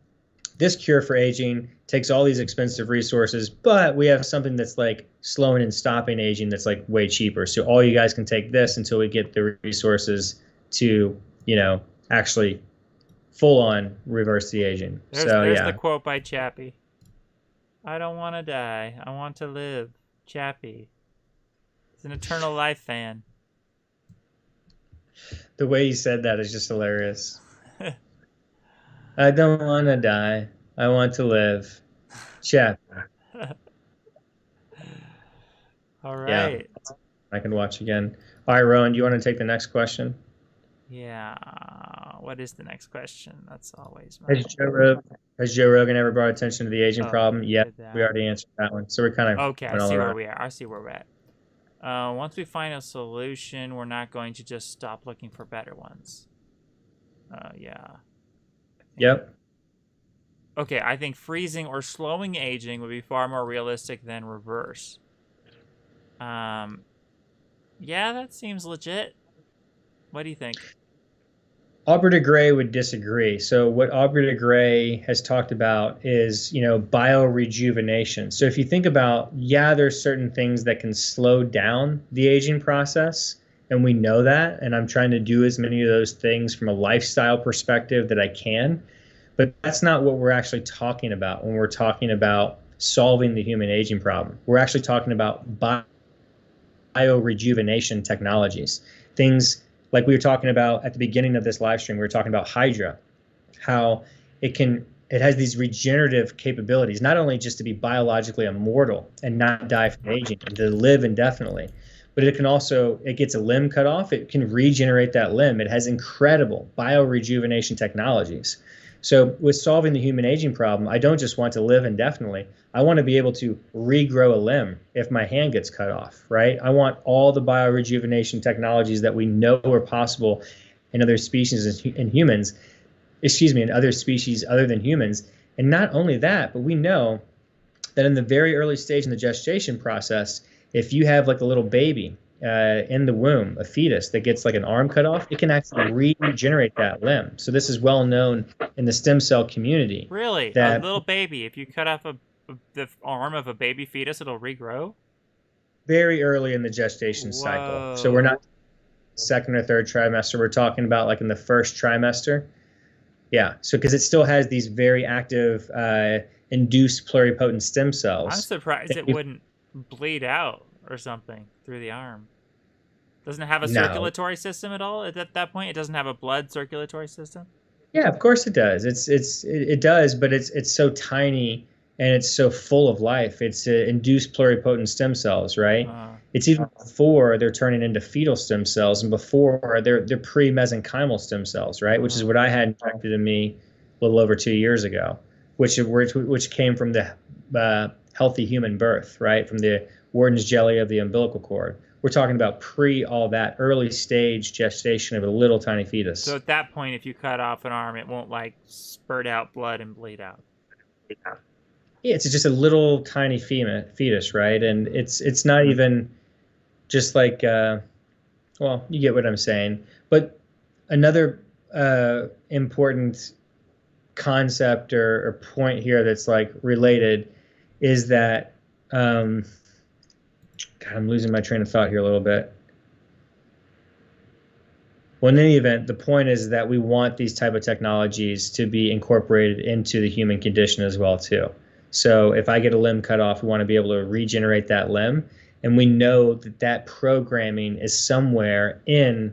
this cure for aging takes all these expensive resources, but we have something that's like slowing and stopping aging that's like way cheaper. So all you guys can take this until we get the resources to, actually full on reverse the aging. There's the quote by Chappie. I don't want to die. I want to live. Chappie. He's an Eternal Life fan. The way he said that is just hilarious. I don't want to die. I want to live. Chappie. All right. Yeah, I can watch again. All right, Rowan, do you want to take the next question? Yeah. What is the next question? That's always Has Joe Rogan ever brought attention to the aging problem? Yeah, we already answered that one. So we're kind of okay. I see where we are. I see where we're at. Once we find a solution, we're not going to just stop looking for better ones. Yeah. Yep. Okay, I think freezing or slowing aging would be far more realistic than reverse. Yeah, that seems legit. What do you think? Aubrey de Grey would disagree. So what Aubrey de Grey has talked about is, biorejuvenation. So if you think about, there's certain things that can slow down the aging process, and we know that, and I'm trying to do as many of those things from a lifestyle perspective that I can. But that's not what we're actually talking about when we're talking about solving the human aging problem. We're actually talking about biorejuvenation technologies. Things like we were talking about at the beginning of this live stream, we were talking about Hydra, how it has these regenerative capabilities, not only just to be biologically immortal and not die from aging, and to live indefinitely, but it gets a limb cut off, it can regenerate that limb. It has incredible biorejuvenation technologies. So with solving the human aging problem, I don't just want to live indefinitely. I want to be able to regrow a limb if my hand gets cut off, right? I want all the biorejuvenation technologies that we know are possible in other species in humans, in other species other than humans. And not only that, but we know that in the very early stage in the gestation process, if you have like a little baby in the womb, a fetus that gets like an arm cut off, it can actually regenerate that limb. So this is well known in the stem cell community. Really? A little baby, if you cut off the arm of a baby fetus, it'll regrow? Very early in the gestation cycle. So we're not second or third trimester. We're talking about like in the first trimester. Yeah. So because it still has these very active induced pluripotent stem cells. I'm surprised it wouldn't bleed out or something through the arm. Doesn't it have a circulatory system at all at that point? It doesn't have a blood circulatory system? Yeah, of course it does. It does, but it's so tiny and it's so full of life. It's induced pluripotent stem cells, right? It's even before they're turning into fetal stem cells, and before they're pre-mesenchymal stem cells, right? Which is what I had injected in me a little over 2 years ago, which came from the healthy human birth, right? From the Warden's jelly of the umbilical cord. We're talking about all that early stage gestation of a little tiny fetus. So at that point, if you cut off an arm, it won't like spurt out blood and bleed out. Yeah, it's just a little tiny fetus, right? And it's not even just like, well, you get what I'm saying. But another important concept or point here that's like related is that, God, I'm losing my train of thought here a little bit. Well, in any event, the point is that we want these type of technologies to be incorporated into the human condition as well, too. So if I get a limb cut off, we want to be able to regenerate that limb. And we know that programming is somewhere in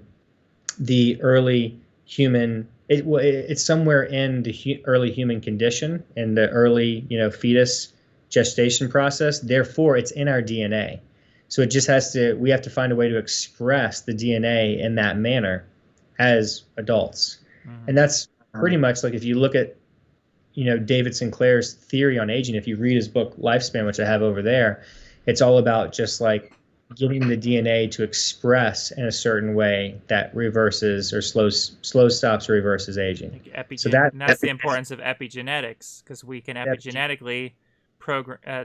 the early human, it's somewhere in the early human condition, in the early, fetus gestation process. Therefore, it's in our DNA. So it just we have to find a way to express the DNA in that manner as adults. Mm-hmm. And that's pretty much like if you look at, David Sinclair's theory on aging, if you read his book Lifespan, which I have over there, it's all about just like getting the DNA to express in a certain way that reverses or stops or reverses aging. Like So and that's the importance of epigenetics, because we can epigenetically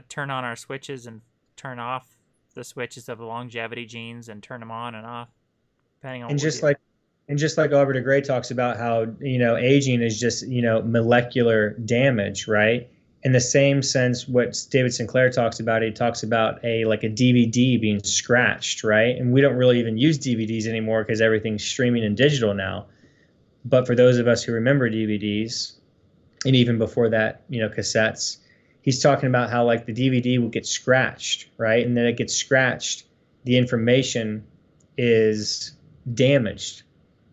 turn on our switches and turn off the switches of the longevity genes and turn them on and off, depending on. And just like Albert de Grey talks about how, aging is just, molecular damage, right? In the same sense, what David Sinclair talks about, he talks about a DVD being scratched, right? And we don't really even use DVDs anymore because everything's streaming and digital now. But for those of us who remember DVDs, and even before that, cassettes, he's talking about how the DVD will get scratched, right? And then it gets scratched, the information is damaged,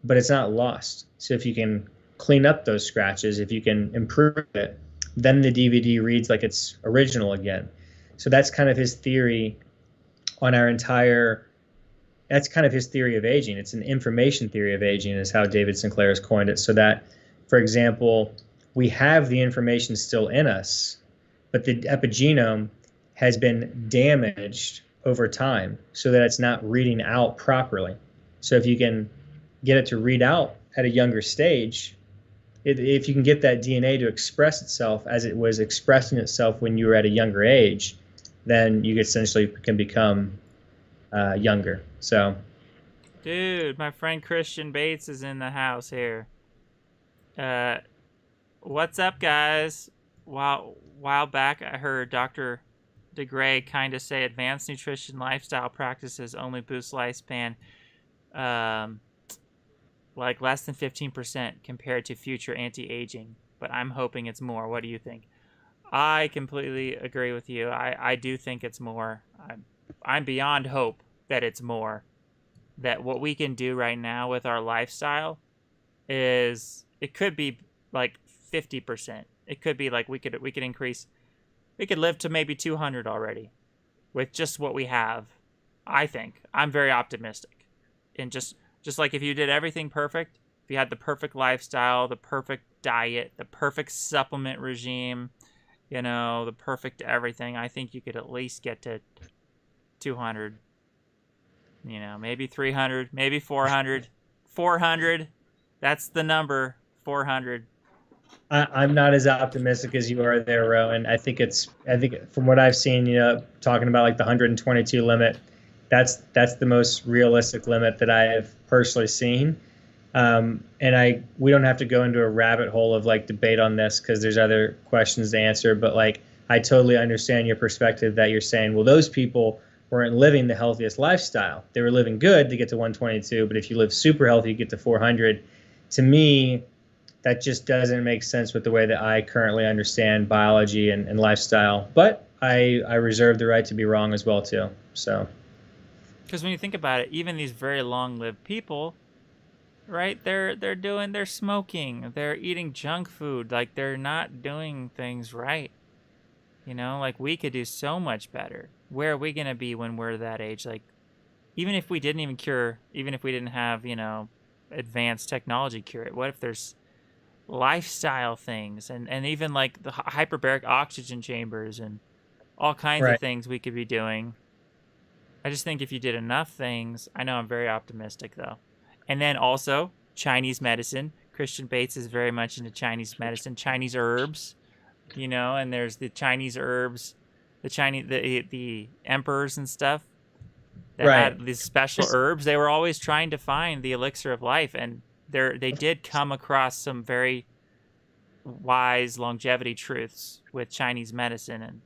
but it's not lost. So if you can clean up those scratches, if you can improve it, then the DVD reads like it's original again. So that's kind of his theory on that's kind of his theory of aging. It's an information theory of aging is how David Sinclair has coined it. So that, for example, we have the information still in us, but the epigenome has been damaged over time so that it's not reading out properly. So if you can get it to read out at a younger stage, if you can get that DNA to express itself as it was expressing itself when you were at a younger age, then you essentially can become younger. So, dude, my friend Christian Bates is in the house here. What's up, guys? While back, I heard Dr. de Grey kind of say advanced nutrition lifestyle practices only boost lifespan less than 15% compared to future anti-aging, but I'm hoping it's more. What do you think? I completely agree with you. I do think it's more. I'm beyond hope that it's more. That what we can do right now with our lifestyle is, it could be 50%. It could be we could increase, we could live to maybe 200 already with just what we have. I think I'm very optimistic. And just like if you did everything perfect, if you had the perfect lifestyle, the perfect diet, the perfect supplement regime, the perfect everything, I think you could at least get to 200, maybe 300, maybe 400. 400, that's the number, 400. I'm not as optimistic as you are there, Rowan. I think from what I've seen, talking about the 122 limit, that's the most realistic limit that I have personally seen. And we don't have to go into a rabbit hole of debate on this because there's other questions to answer. But I totally understand your perspective that you're saying, well, those people weren't living the healthiest lifestyle. They were living good to get to 122, but if you live super healthy, you get to 400. To me, that just doesn't make sense with the way that I currently understand biology and lifestyle. But I reserve the right to be wrong as well too. So. Because when you think about it, even these very long-lived people, right? They're smoking, they're eating junk food, they're not doing things right. We could do so much better. Where are we gonna be when we're that age? Even if we didn't even cure, even if we didn't have, advanced technology cure it, what if there's lifestyle things and even the hyperbaric oxygen chambers and all kinds of things we could be doing? I just think if you did enough things, I know I'm very optimistic though. And then also Chinese medicine. Christian Bates is very much into Chinese medicine, Chinese herbs, and there's the Chinese herbs, the emperors and stuff that had these special herbs. They were always trying to find the elixir of life, and they did come across some very wise longevity truths with Chinese medicine. And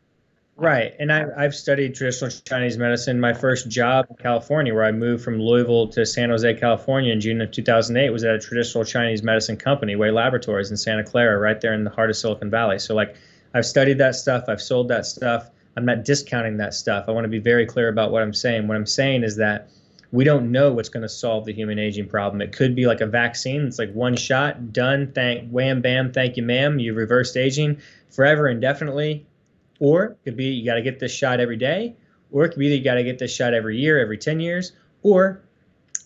Right. And I've studied traditional Chinese medicine. My first job in California, where I moved from Louisville to San Jose, California in June of 2008, was at a traditional Chinese medicine company, Way Laboratories in Santa Clara, right there in the heart of Silicon Valley. So I've studied that stuff. I've sold that stuff. I'm not discounting that stuff. I want to be very clear about what I'm saying. What I'm saying is that we don't know what's going to solve the human aging problem. It could be like a vaccine. It's one shot, done, wham, bam, thank you, ma'am. You've reversed aging forever, indefinitely. Or it could be you got to get this shot every day, or it could be that you got to get this shot every year, every 10 years, or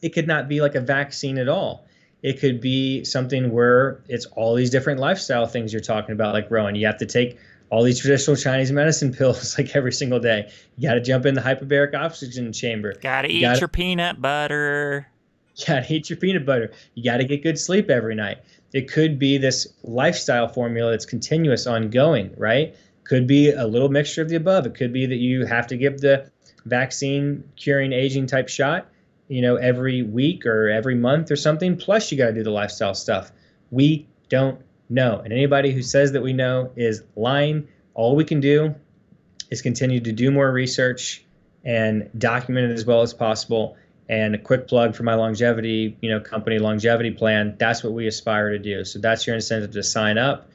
it could not be a vaccine at all. It could be something where it's all these different lifestyle things you're talking about, Rowan. You have to take all these traditional Chinese medicine pills like every single day. You got to jump in the hyperbaric oxygen chamber. Gotta You eat gotta, your peanut butter. you got to eat your peanut butter. You got to get good sleep every night. It could be this lifestyle formula that's continuous, ongoing, right? Could be a little mixture of the above. It could be that you have to give the vaccine curing aging type shot, every week or every month or something. Plus, you got to do the lifestyle stuff. We don't know. And anybody who says that we know is lying. All we can do is continue to do more research and document it as well as possible. And a quick plug for my longevity, company longevity plan. That's what we aspire to do. So that's your incentive to sign up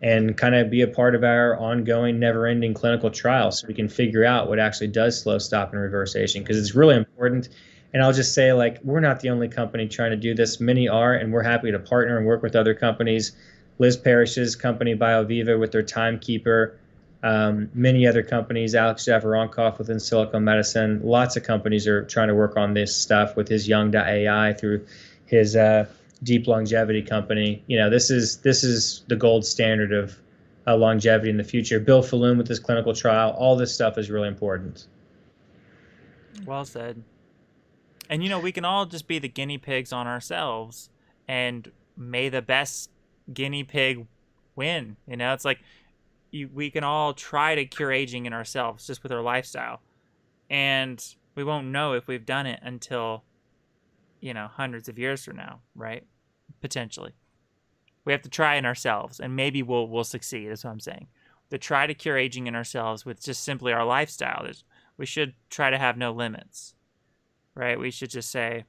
and kind of be a part of our ongoing, never-ending clinical trial, so we can figure out what actually does slow, stop, and reverse aging, because it's really important. And I'll just say, we're not the only company trying to do this. Many are, and we're happy to partner and work with other companies. Liz Parrish's company, BioViva, with their Timekeeper. Many other companies, Alex Javeronkoff within Silicon Medicine. Lots of companies are trying to work on this stuff with his Young.ai through his deep longevity company. This is the gold standard of longevity in the future. Bill Falloon with his clinical trial. All this stuff is really important. Well said. And we can all just be the guinea pigs on ourselves, and may the best guinea pig win. It's like we can all try to cure aging in ourselves just with our lifestyle, and we won't know if we've done it until hundreds of years from now, right? Potentially. We have to try in ourselves, and maybe we'll succeed. That's what I'm saying. To try to cure aging in ourselves with just simply our lifestyle, we should try to have no limits, right? We should just say,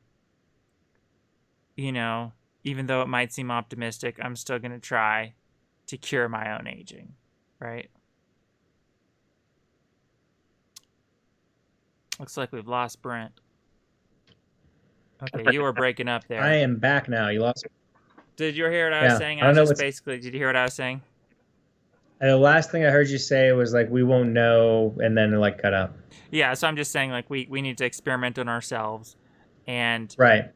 even though it might seem optimistic, I'm still going to try to cure my own aging, right? Looks like we've lost Brent. Okay, you were breaking up there. I am back now. You lost me. Did you hear what I was saying? Did you hear what I was saying? The last thing I heard you say was we won't know, and then cut out. Yeah, so I'm just saying we need to experiment on ourselves, and right.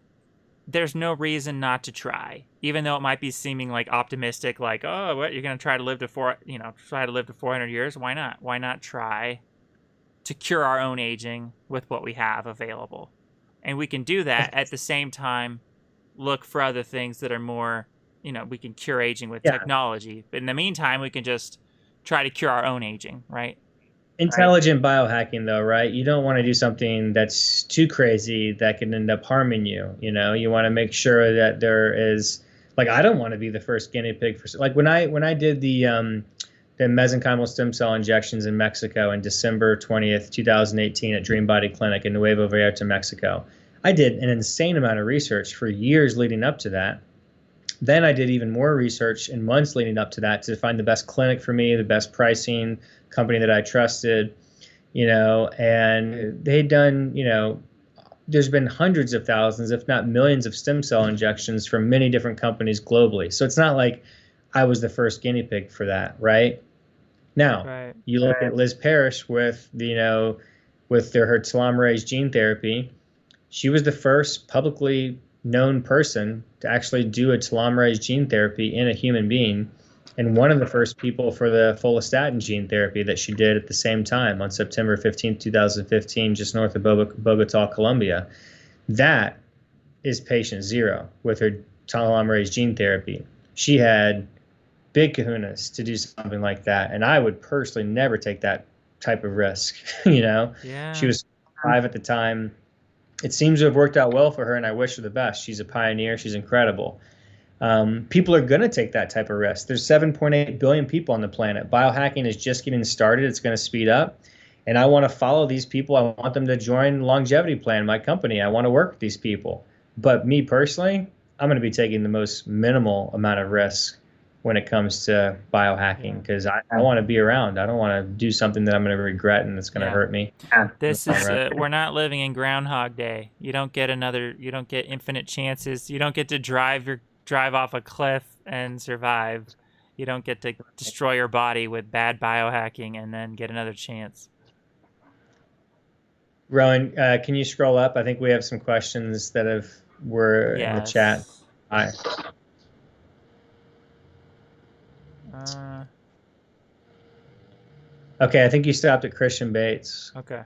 There's no reason not to try, even though it might be seeming optimistic, oh, what, you're gonna try to live to 400 years? Why not? Why not try to cure our own aging with what we have available? And we can do that at the same time. Look for other things that are more, we can cure aging with technology. But in the meantime, we can just try to cure our own aging, right? Intelligent biohacking, though, right? You don't want to do something that's too crazy that can end up harming you. You want to make sure that there is, I don't want to be the first guinea pig for, when I did the mesenchymal stem cell injections in Mexico in December 20th, 2018 at Dreambody Clinic in Nuevo Vallarta, Mexico. I did an insane amount of research for years leading up to that. Then I did even more research in months leading up to that to find the best clinic for me, the best pricing, company that I trusted, and they'd done, there's been hundreds of thousands, if not millions of stem cell injections from many different companies globally. So it's not like I was the first guinea pig for that, right? Now, you look at Liz Parrish with, her telomerase gene therapy. She was the first publicly known person to actually do a telomerase gene therapy in a human being, and one of the first people for the follistatin gene therapy that she did at the same time on September 15th, 2015, just north of Bogota, Colombia. That is patient zero with her telomerase gene therapy. She had big kahunas to do something like that, and I would personally never take that type of risk. Yeah. She was 5 at the time. It seems to have worked out well for her, and I wish her the best. She's a pioneer. She's incredible. People are going to take that type of risk. There's 7.8 billion people on the planet. Biohacking is just getting started. It's going to speed up. And I want to follow these people. I want them to join Longevity Plan, my company. I want to work with these people. But me personally, I'm going to be taking the most minimal amount of risk when it comes to biohacking, because I want to be around. I don't want to do something that I'm going to regret and that's going to hurt me. This is we're not living in Groundhog Day. You don't get infinite chances. You don't get to drive off a cliff and survive. You don't get to destroy your body with bad biohacking and then get another chance. Rowan, can you scroll up? I think we have some questions that were in the chat. Hi. Okay, I think you stopped at Christian Bates. Okay.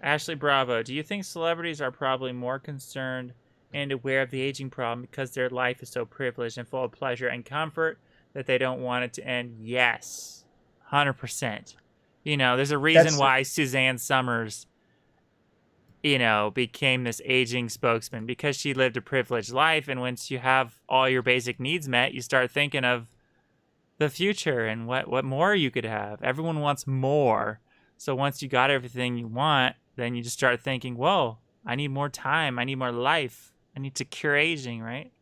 Ashley Bravo, do you think celebrities are probably more concerned and aware of the aging problem because their life is so privileged and full of pleasure and comfort that they don't want it to end? Yes. 100%. You know, there's a reason why Suzanne Summers, you know, became this aging spokesman, because she lived a privileged life. And once you have all your basic needs met, you start thinking of the future and what more you could have. Everyone wants more. So once you got everything you want, then you just start thinking, whoa, I need more time. I need more life. I need to cure aging, right?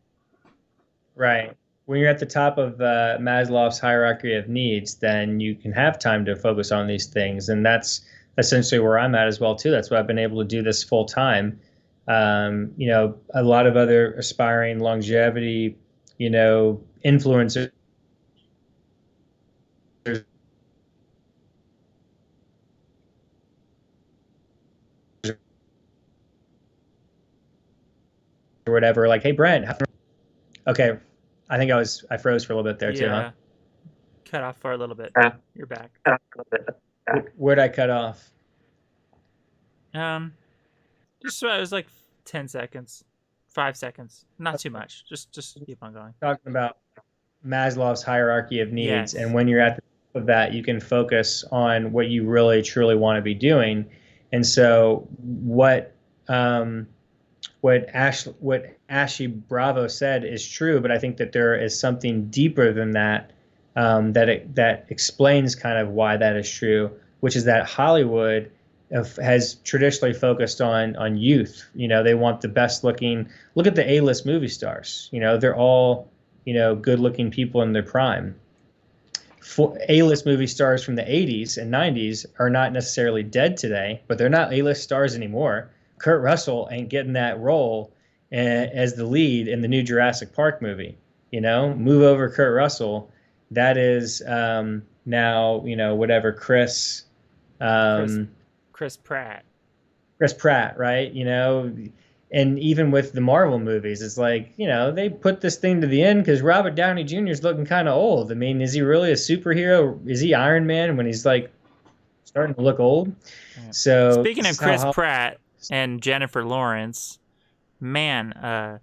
Right. When you're at the top of Maslow's hierarchy of needs, then you can have time to focus on these things. And that's essentially where I'm at as well, too. That's why I've been able to do this full time. You know, a lot of other aspiring longevity, you know, influencers or whatever, like, hey, Brent. Okay. I think I froze for a little bit there too, huh? Cut off for a little bit. You're back. Where'd I cut off? Just it was like 10 seconds, 5 seconds, not too much. Just keep on going. Talking about Maslow's hierarchy of needs, Yes. and when you're at the top of that, you can focus on what you really truly want to be doing. And so, what Ashley Bravo said is true, but I think that there is something deeper than that that explains kind of why that is true, which is that Hollywood has traditionally focused on youth. You know, they want the best looking. Look at the A-list movie stars. You know, they're all, you know, good looking people in their prime. A-list movie stars from the 80s and 90s are not necessarily dead today, but they're not A-list stars anymore. Kurt Russell ain't getting that role as the lead in the new Jurassic Park movie. You know, move over Kurt Russell. That is now, you know, whatever, Chris Pratt. Chris Pratt, right? You know, and even with the Marvel movies, it's like, you know, they put this thing to the end because Robert Downey Jr. is looking kind of old. I mean, is he really a superhero? Is he Iron Man when he's like starting to look old? Yeah. So speaking of Chris Pratt and Jennifer Lawrence, man,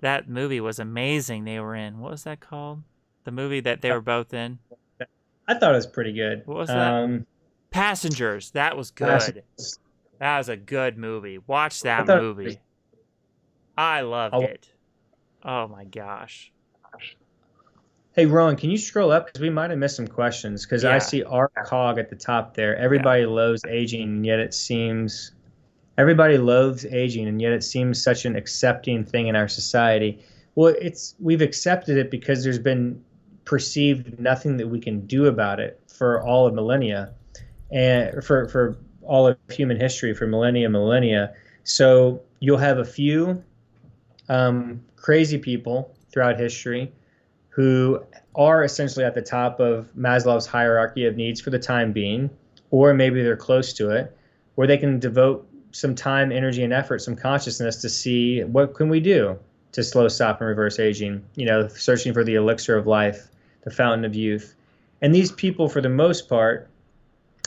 that movie was amazing. They were in, what was that called? The movie that they were both in. I thought it was pretty good. What was that? Passengers. That was good. That was a good movie. Watch that movie. I loved it. Oh my gosh. Hey, Rowan, can you scroll up? Because we might have missed some questions. Because I see our cog at the top there. Everybody loathes aging, and yet it seems... Everybody loathes aging, and yet it seems such an accepting thing in our society. Well, we've accepted it because there's been perceived nothing that we can do about it for all of millennia, and for all of human history, for millennia. So you'll have a few crazy people throughout history who are essentially at the top of Maslow's hierarchy of needs for the time being, or maybe they're close to it, where they can devote some time, energy, and effort, some consciousness to see what can we do to slow, stop, and reverse aging, you know, searching for the elixir of life, the fountain of youth. And these people, for the most part,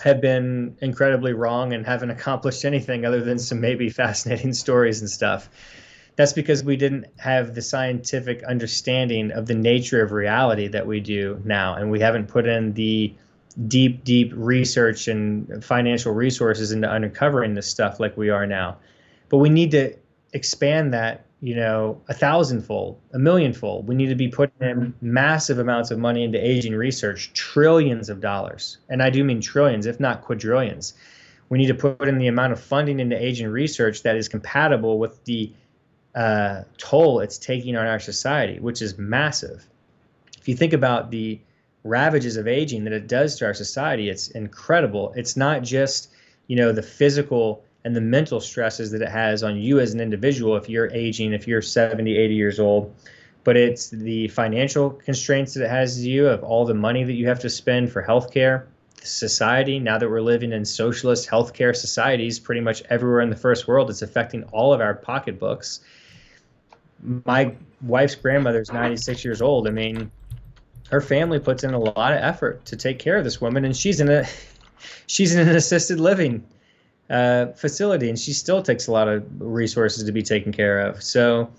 have been incredibly wrong and haven't accomplished anything other than some maybe fascinating stories and stuff. That's because we didn't have the scientific understanding of the nature of reality that we do now, and we haven't put in the deep research and financial resources into uncovering this stuff like we are now. But we need to expand that, you know, 1,000-fold, 1,000,000-fold. We need to be putting in massive amounts of money into aging research, trillions of dollars. And I do mean trillions, if not quadrillions. We need to put in the amount of funding into aging research that is compatible with the toll it's taking on our society, which is massive. If you think about the ravages of aging that it does to our society, it's incredible. It's not just, you know, the physical and the mental stresses that it has on you as an individual if you're aging, if you're 70, 80 years old, but it's the financial constraints that it has to you of all the money that you have to spend for healthcare. Society, now that we're living in socialist healthcare societies pretty much everywhere in the first world, it's affecting all of our pocketbooks. My wife's grandmother's 96 years old. I mean, her family puts in a lot of effort to take care of this woman, and she's in an assisted living facility, and she still takes a lot of resources to be taken care of. So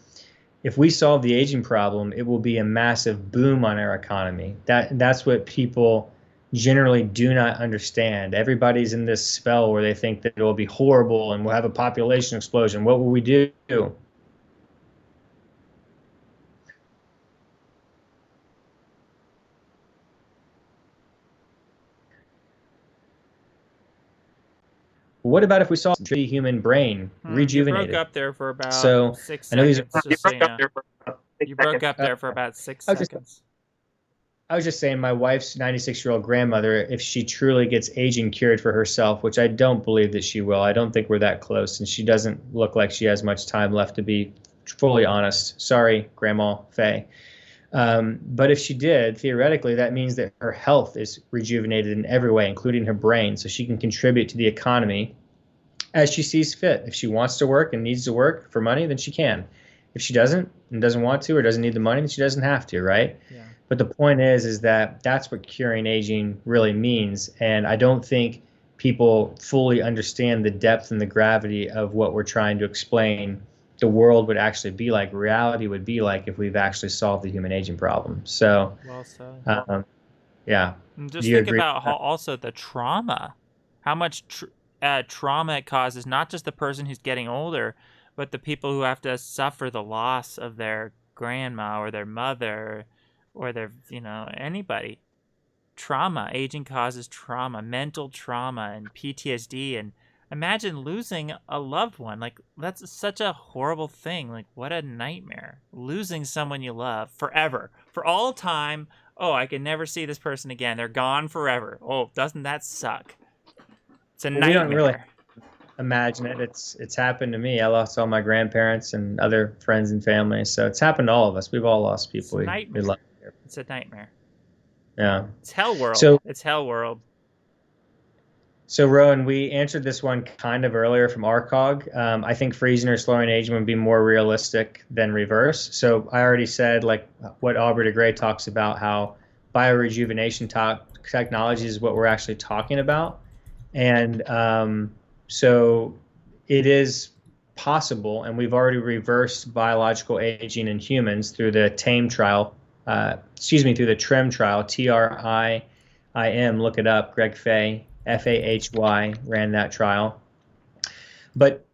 if we solve the aging problem, it will be a massive boom on our economy. That's what people generally do not understand. Everybody's in this spell where they think that it will be horrible and we'll have a population explosion. What will we do? What about if we saw the human brain rejuvenated? You broke up there for about So 6 I know these seconds. Just so you know. You broke up there for about 6 seconds. I was just saying, my wife's 96-year-old grandmother, if she truly gets aging cured for herself, which I don't believe that she will, I don't think we're that close, and she doesn't look like she has much time left, to be fully honest. Sorry, Grandma Faye. But if she did, theoretically, that means that her health is rejuvenated in every way, including her brain, so she can contribute to the economy as she sees fit. If she wants to work and needs to work for money, then she can. If she doesn't and doesn't want to or doesn't need the money, then she doesn't have to, right? Yeah. But the point is that that's what curing aging really means. And I don't think people fully understand the depth and the gravity of what we're trying to explain the world would actually be like, reality would be like, if we've actually solved the human aging problem. So, well said. Yeah. And just think about how also the trauma, how much trauma it causes, not just the person who's getting older, but the people who have to suffer the loss of their grandma or their mother or their, anybody. Trauma, aging causes trauma, mental trauma and PTSD. And imagine losing a loved one. Like, that's such a horrible thing. Like, what a nightmare. Losing someone you love forever, for all time. Oh, I can never see this person again. They're gone forever. Oh, doesn't that suck? It's a nightmare. We don't really imagine it. It's happened to me. I lost all my grandparents and other friends and family. So it's happened to all of us. We've all lost people we love. It's a nightmare. Yeah. It's hell world. It's hell world. So, Rowan, we answered this one kind of earlier from ARCOG. I think freezing or slowing aging would be more realistic than reverse. So I already said, like, what Aubrey de Grey talks about, how biorejuvenation technology is what we're actually talking about. And so it is possible, and we've already reversed biological aging in humans through the TAME trial, through the TRIM trial, TRIIM, look it up, Greg Fahy, Fahy ran that trial. But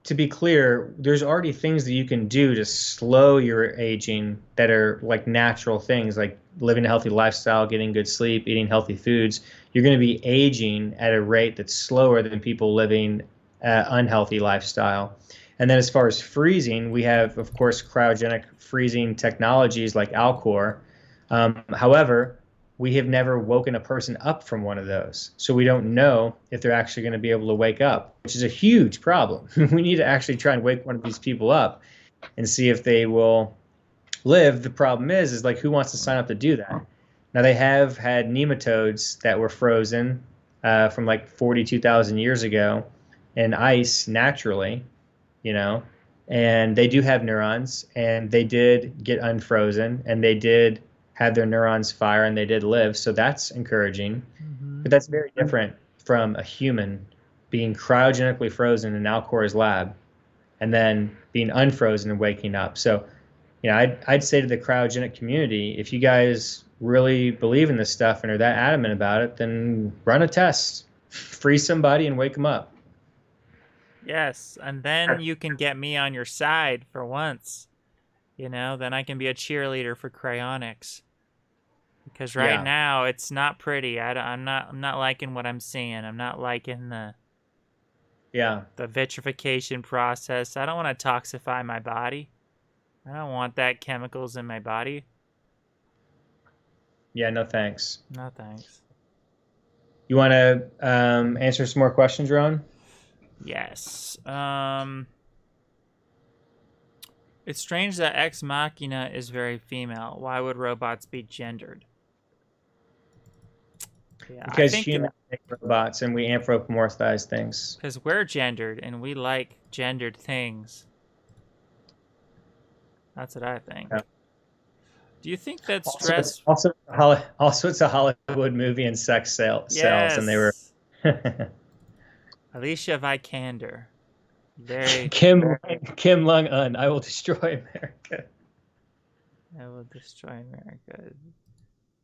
to be clear, there's already things that you can do to slow your aging that are like natural things, like living a healthy lifestyle, getting good sleep, eating healthy foods. You're going to be aging at a rate that's slower than people living an unhealthy lifestyle. And then as far as freezing, we have, of course, cryogenic freezing technologies like Alcor. However, we have never woken a person up from one of those. So we don't know if they're actually going to be able to wake up, which is a huge problem. We need to actually try and wake one of these people up and see if they will live. The problem is like, who wants to sign up to do that? Now, they have had nematodes that were frozen from like 42,000 years ago in ice naturally, and they do have neurons, and they did get unfrozen, and they did have their neurons fire, and they did live. So that's encouraging. Mm-hmm. But that's very different from a human being cryogenically frozen in Alcor's lab and then being unfrozen and waking up. So, I'd say to the cryogenic community, if you guys really believe in this stuff and are that adamant about it, then run a test, freeze somebody and wake them up. Yes, and then you can get me on your side for once. Then I can be a cheerleader for cryonics. Because right now it's not pretty. I'm not liking what I'm seeing. I'm not liking the vitrification process. I don't want to toxify my body. I don't want that chemicals in my body. Yeah, no thanks. No thanks. You want to answer some more questions, Ron? Yes. It's strange that Ex Machina is very female. Why would robots be gendered? Yeah, because humans make robots and we anthropomorphize things. Because we're gendered and we like gendered things. That's what I think. Do you think that Also, stress? also it's a Hollywood movie and sex sales, and they were Yes. Alicia Vikander. Very. Kim Jong Un. I will destroy America. I will destroy America.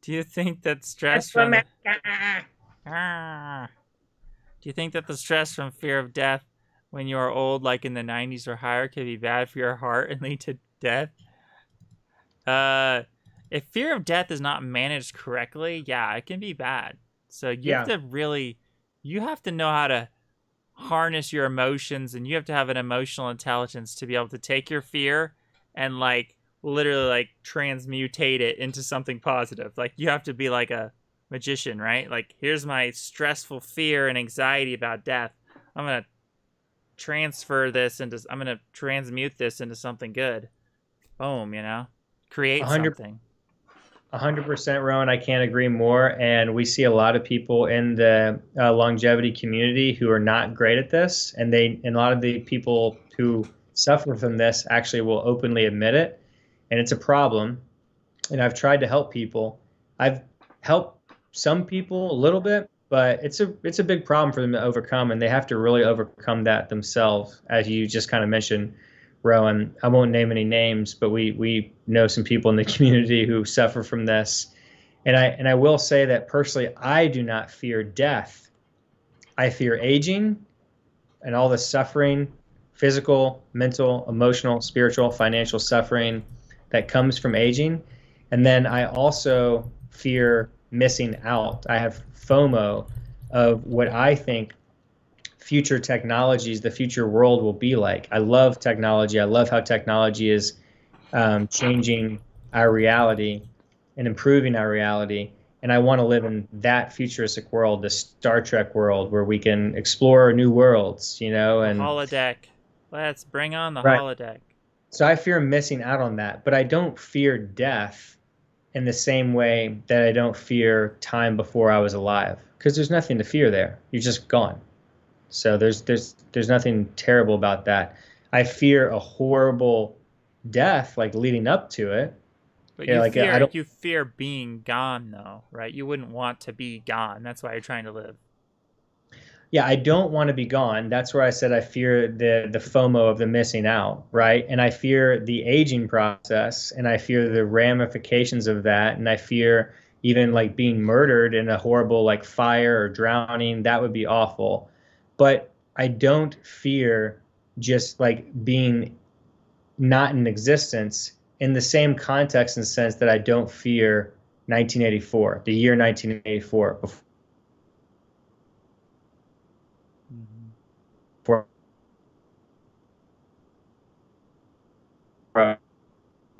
Do you think that stress from the, do you think that the stress from fear of death when you are old, like in the 90s or higher, could be bad for your heart and lead to death? If fear of death is not managed correctly, yeah, it can be bad. So you have to really, you have to know how to harness your emotions, and you have to have an emotional intelligence to be able to take your fear and like literally like transmutate it into something positive. Like you have to be like a magician, right? Like here's my stressful fear and anxiety about death. I'm going to transfer this into, I'm going to transmute this into something good. Boom, you know? Create 100, something. 100%, Rowan. I can't agree more. And we see a lot of people in the longevity community who are not great at this, and a lot of the people who suffer from this actually will openly admit it, and it's a problem. And I've tried to help people. I've helped some people a little bit, but it's a big problem for them to overcome, and they have to really overcome that themselves, as you just kind of mentioned, Rowan. I won't name any names, but we know some people in the community who suffer from this. And I will say that personally, I do not fear death. I fear aging and all the suffering, physical, mental, emotional, spiritual, financial suffering that comes from aging. And then I also fear missing out. I have FOMO of what I think future technologies, the future world will be like. I love technology. I love how technology is changing our reality and improving our reality. And I want to live in that futuristic world, the Star Trek world, where we can explore new worlds, you know, and Holodeck. Let's bring on the right. holodeck. So I fear missing out on that, but I don't fear death in the same way that I don't fear time before I was alive, because there's nothing to fear there. You're just gone. So there's nothing terrible about that. I fear a horrible death, like leading up to it. But Yeah, like I don't. you fear being gone though, right? You wouldn't want to be gone. That's why you're trying to live. Yeah, I don't want to be gone. That's where I said I fear the FOMO of the missing out, right? And I fear the aging process, and I fear the ramifications of that, and I fear even like being murdered in a horrible like fire or drowning. That would be awful. But I don't fear just like being not in existence in the same context and sense that I don't fear 1984, the year 1984, before I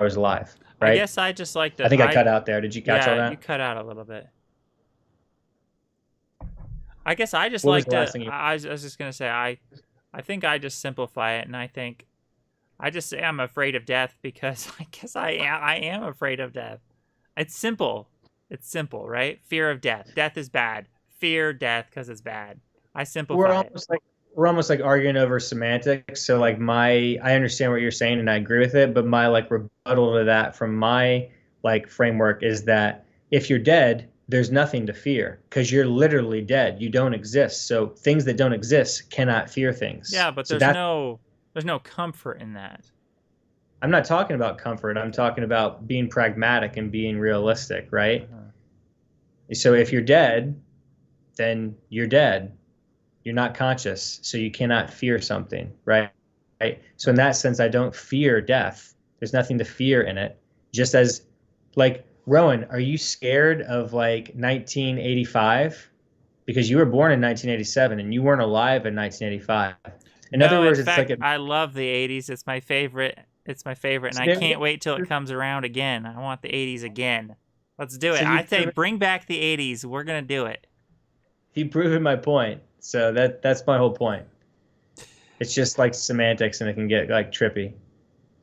was alive, right? I guess I just like to. I think I cut out there. Did you catch all Yeah, that? you cut out a little bit. I guess I just What was like the last to. thing you? I was just gonna say I think I just simplify it, and I think I just say I'm afraid of death because I guess I am afraid of death. It's simple. It's simple, right? Fear of death. Death is bad. Fear death because it's bad. I simplify it. We're almost like arguing over semantics. So like I understand what you're saying and I agree with it, but my like rebuttal to that from my like framework is that if you're dead, there's nothing to fear because you're literally dead. You don't exist. So things that don't exist cannot fear things. Yeah, but so there's no comfort in that. I'm not talking about comfort. I'm talking about being pragmatic and being realistic, right? So if you're dead, then you're dead. You're not conscious, so you cannot fear something, right? Right. So in that sense, I don't fear death. There's nothing to fear in it. Just as, like, Rowan, are you scared of like 1985? Because you were born in 1987 and you weren't alive in 1985. In other words, in it's fact, like I love the 80s. It's my favorite. It's my favorite, and I can't wait till it comes around again. I want the 80s again. Let's do it. So I say bring back the 80s. We're going to do it. You've proven my point. So that's my whole point. It's just like semantics and it can get like trippy.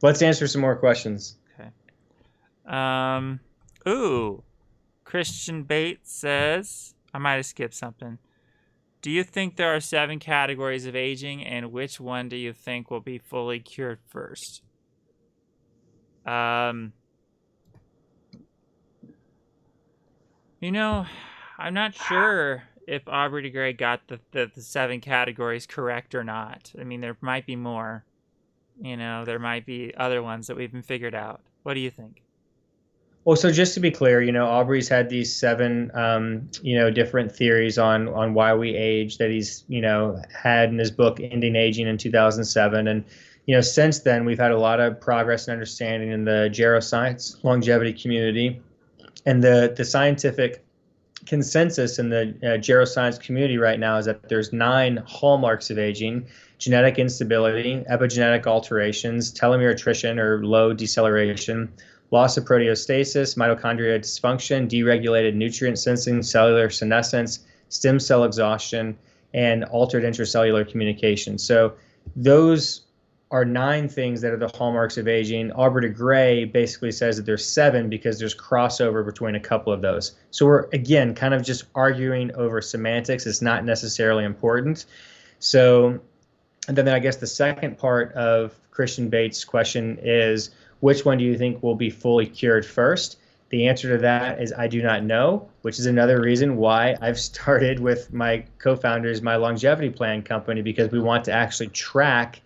Let's answer some more questions. Okay. Ooh. Christian Bates says, I might have skipped something. Do you think there are 7 categories of aging, and which one do you think will be fully cured first? You know, I'm not sure if Aubrey de Grey got the 7 categories correct or not. I mean, there might be more. You know, there might be other ones that we haven't figured out. What do you think? Well, so just to be clear, Aubrey's had these 7, different theories on why we age that he's, had in his book Ending Aging in 2007. And, since then, we've had a lot of progress and understanding in the geroscience longevity community. And the scientific consensus in the geroscience community right now is that there's 9 hallmarks of aging: genetic instability, epigenetic alterations, telomere attrition or low deceleration, loss of proteostasis, mitochondria dysfunction, deregulated nutrient sensing, cellular senescence, stem cell exhaustion, and altered intracellular communication. So those are 9 things that are the hallmarks of aging. Aubrey de Grey basically says that there's 7 because there's crossover between a couple of those. So we're, again, kind of just arguing over semantics. It's not necessarily important. So, and then I guess the second part of Christian Bates' question is, which one do you think will be fully cured first? The answer to that is I do not know, which is another reason why I've started with my co-founders, my longevity plan company, because we want to actually track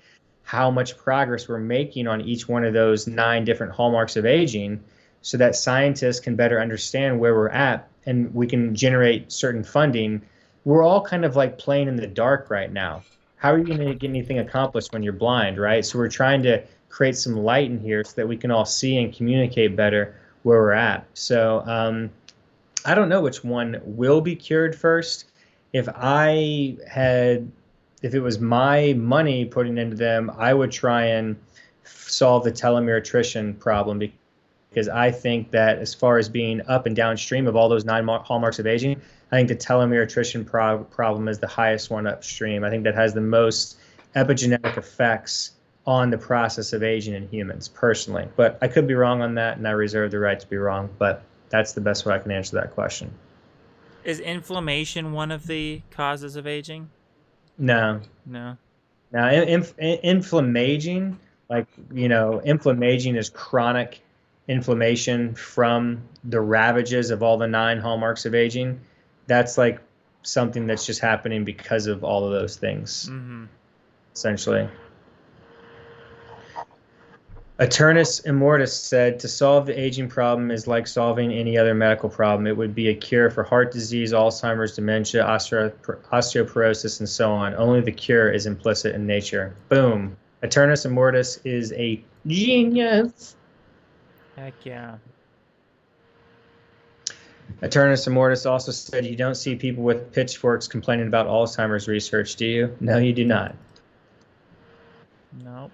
how much progress we're making on each one of those 9 different hallmarks of aging so that scientists can better understand where we're at and we can generate certain funding. We're all kind of like playing in the dark right now. How are you going to get anything accomplished when you're blind, right? So we're trying to create some light in here so that we can all see and communicate better where we're at. So I don't know which one will be cured first. If it was my money putting into them, I would try and solve the telomere attrition problem, because I think that as far as being up and downstream of all those 9 hallmarks of aging, I think the telomere attrition problem is the highest one upstream. I think that has the most epigenetic effects on the process of aging in humans, personally. But I could be wrong on that, and I reserve the right to be wrong. But that's the best way I can answer that question. Is inflammation one of the causes of aging? No. No. Now, inflammaging, inflammaging is chronic inflammation from the ravages of all the 9 hallmarks of aging. That's like something that's just happening because of all of those things, essentially. Eternus Immortus said, to solve the aging problem is like solving any other medical problem. It would be a cure for heart disease, Alzheimer's, dementia, osteoporosis, and so on. Only the cure is implicit in nature. Boom. Eternus Immortus is a genius. Heck yeah. Eternus Immortus also said, you don't see people with pitchforks complaining about Alzheimer's research, do you? No, you do not. Nope.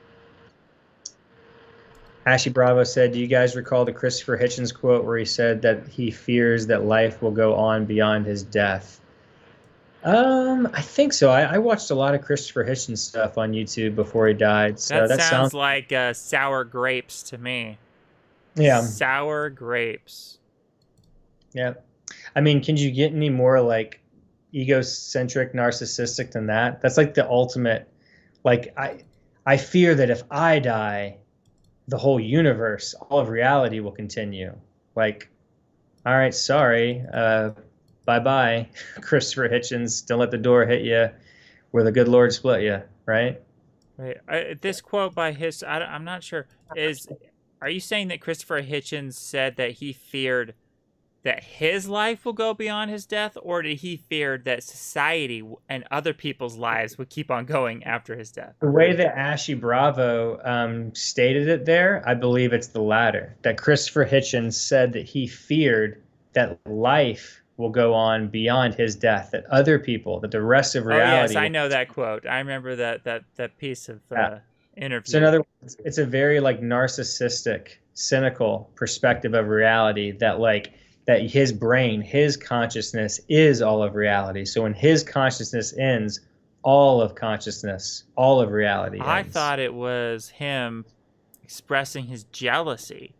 Ashy Bravo said, do you guys recall the Christopher Hitchens quote where he said that he fears that life will go on beyond his death? I think so. I watched a lot of Christopher Hitchens stuff on YouTube before he died. So that sounds like sour grapes to me. Yeah. Sour grapes. Yeah. I mean, can you get any more like egocentric, narcissistic than that? That's like the ultimate. Like, I fear that if I die, the whole universe, all of reality will continue. Like, all right, sorry, bye-bye, Christopher Hitchens. Don't let the door hit you where the good Lord split you, right? Wait, this quote by I'm not sure. Are you saying that Christopher Hitchens said that he feared that his life will go beyond his death, or did he fear that society and other people's lives would keep on going after his death? The way that Ashy Bravo stated it there, I believe it's the latter. That Christopher Hitchens said that he feared that life will go on beyond his death, that other people, that the rest of reality... Oh, yes, I know that quote. I remember that piece of interview. So in other words, it's a very like narcissistic, cynical perspective of reality that that his brain, his consciousness is all of reality. So when his consciousness ends, all of consciousness, all of reality ends. I thought it was him expressing his jealousy